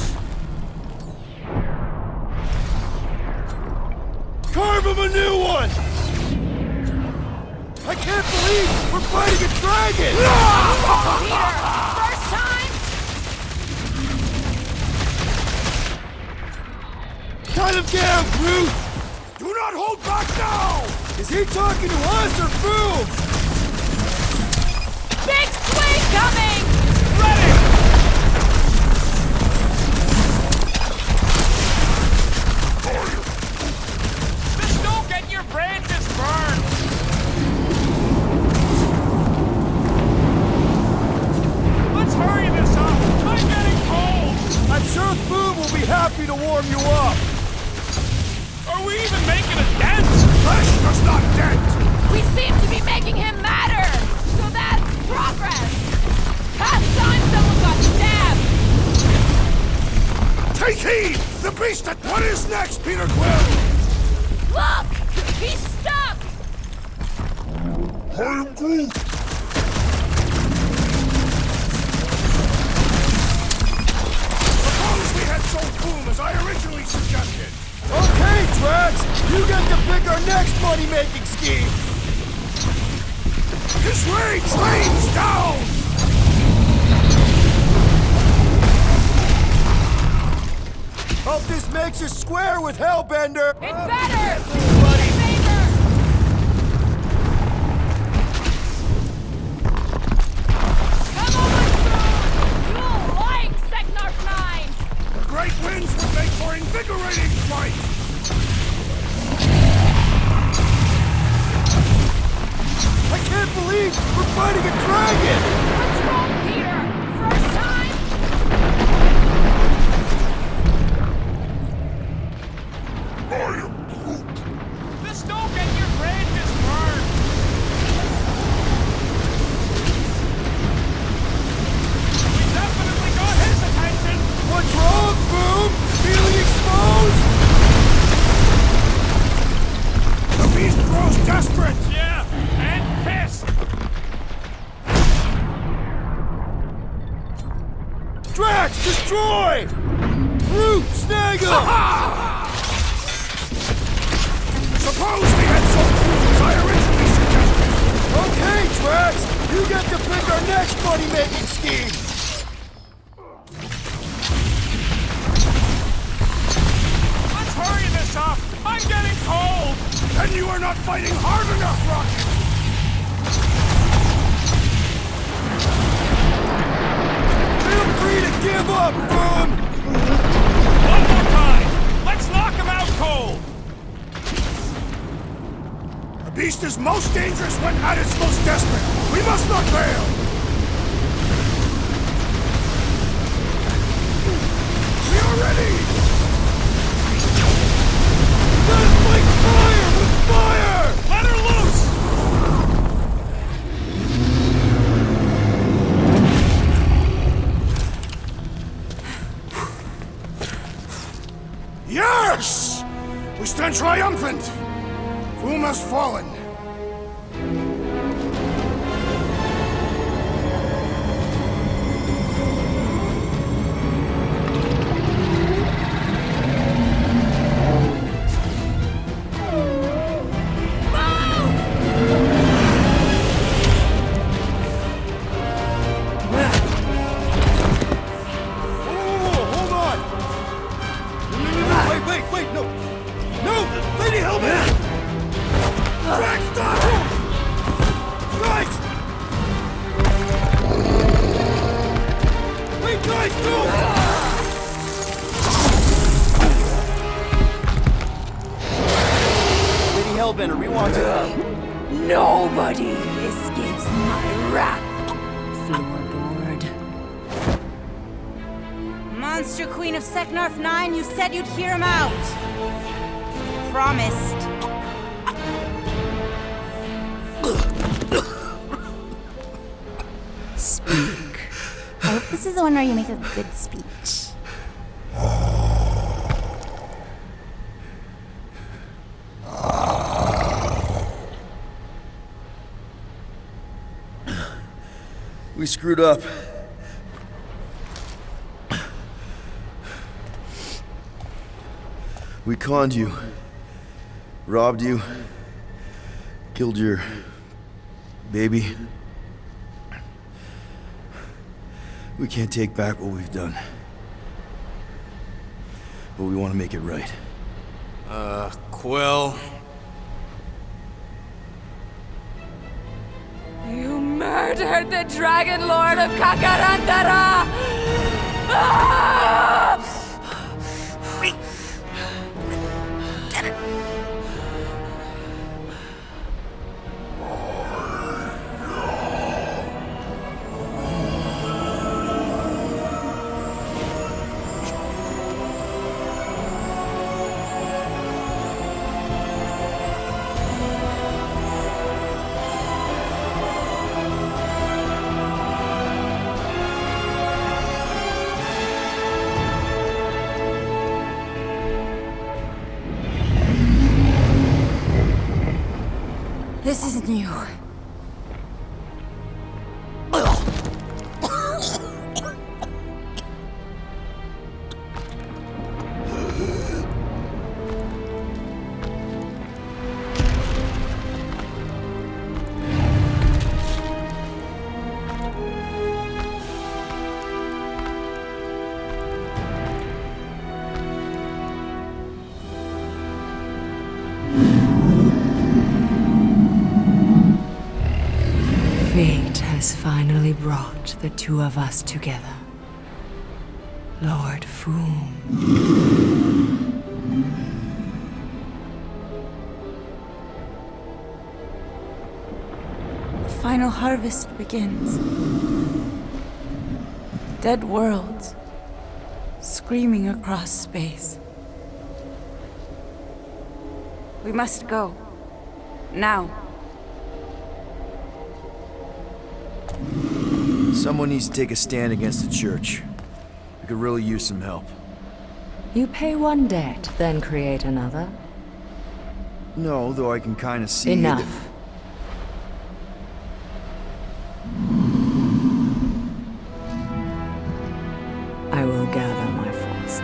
Carve him a new one! I can't believe we're fighting a dragon! Peter, first time? Cut him down, Groot! Do not hold back now! Is he talking to us or Boom? Big swing coming! Ready! Just don't get your branches burned! Let's hurry this up! I'm getting cold! I'm sure Boom will be happy to warm you up. Are we even making a dent? Flesh does not dent! We seem to be making him matter! So that's progress! Past time someone got stabbed! Take heed! The beast that... What is next, Peter Quill? Look! He's stuck! I am Groot. Suppose we had Soul Boom as I originally suggested. Okay, Drax, you get to pick our next money-making scheme. His rage rains down! Hope this makes us square with Hellbender. It better! Bloody favor! Come on, Groot! You'll like Seknarf 9! The great winds would make for invigorating flight! I can't believe we're fighting a dragon! What's wrong, Peter? First time? I am Groot. Just don't get your branches burned! We definitely got his attention! What's wrong, Boom? Feeling exposed? The beast grows desperate! Yeah, and pissed! Drax, destroy! Groot, snag him! Suppose we had Soul Boom as I originally suggested. Okay, Drax, you get to pick our next money-making scheme. Let's hurry this up! I'm getting cold! Then you are not fighting hard enough, Rocket! Feel free to give up, Boom! One more time! Let's knock him out cold! The beast is most dangerous when at its most desperate. We must not fail! We are ready! Let us fight fire with fire! Let her loose! stand triumphant! Foom has fallen. Wait, no! No! Lady Hellbender! Drax, stop! Guys! Wait, guys, no! Lady Hellbender, we want to... Nobody escapes my wrath. Floorboard. Monster Queen of Seknarf 9, you said you'd hear him out. Promised. Speak. I hope this is the one where you make a good speech. We screwed up. We conned you, robbed you, killed your baby. We can't take back what we've done. But we want to make it right. Quill. You murdered the Dragon Lord of Kakarantara! Ah! This isn't you. Fate has finally brought the two of us together. Lord Foom. The final harvest begins. Dead worlds screaming across space. We must go. Now. Someone needs to take a stand against the church. We could really use some help. You pay one debt, then create another. No, though I can kind of see Enough. I will gather my forces.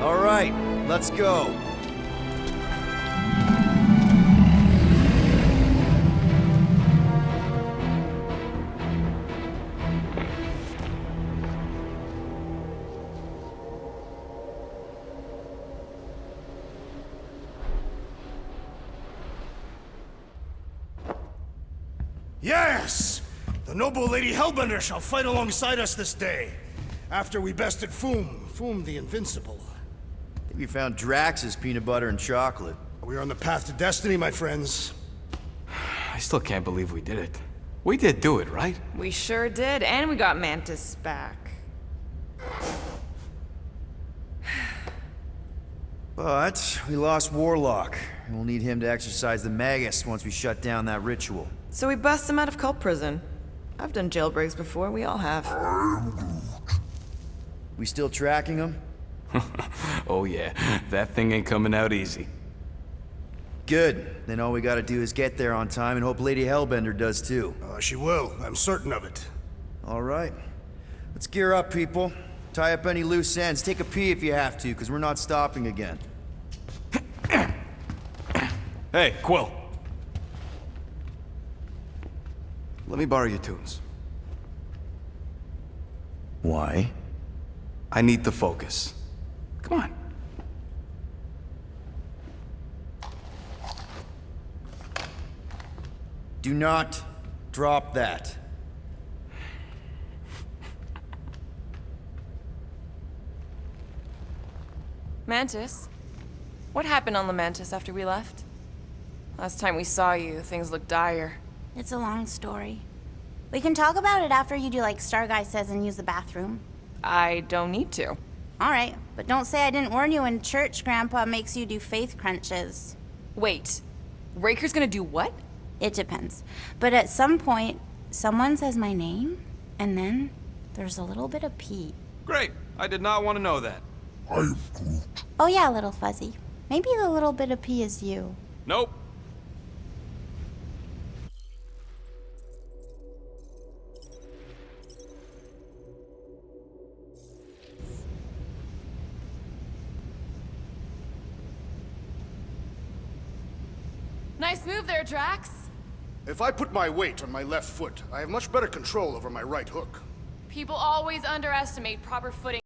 All right, let's go. Yes! The noble Lady Hellbender shall fight alongside us this day. After we bested Foom the Invincible. I think we found Drax's peanut butter and chocolate. We are on the path to destiny, my friends. I still can't believe we did it. We did do it, right? We sure did, and we got Mantis back. But we lost Warlock, and we'll need him to exercise the Magus once we shut down that ritual. So we bust him out of cult prison. I've done jailbreaks before, we all have. We still tracking him? Oh yeah, that thing ain't coming out easy. Good. Then all we gotta do is get there on time and hope Lady Hellbender does too. She will. I'm certain of it. All right. Let's gear up, people. Tie up any loose ends. Take a pee if you have to, because we're not stopping again. Hey, Quill. Let me borrow your tunes. Why? I need to focus. Come on. Do not drop that. Mantis? What happened on Lamentis after we left? Last time we saw you, things looked dire. It's a long story. We can talk about it after you do like Starguy says and use the bathroom. I don't need to. All right, but don't say I didn't warn you in church Grandpa makes you do faith crunches. Wait, Raker's gonna do what? It depends. But at some point, someone says my name, and then there's a little bit of pee. Great. I did not want to know that. Oh yeah, little fuzzy. Maybe the little bit of pee is you. Nope. Nice move there, Drax. If I put my weight on my left foot, I have much better control over my right hook. People always underestimate proper footing.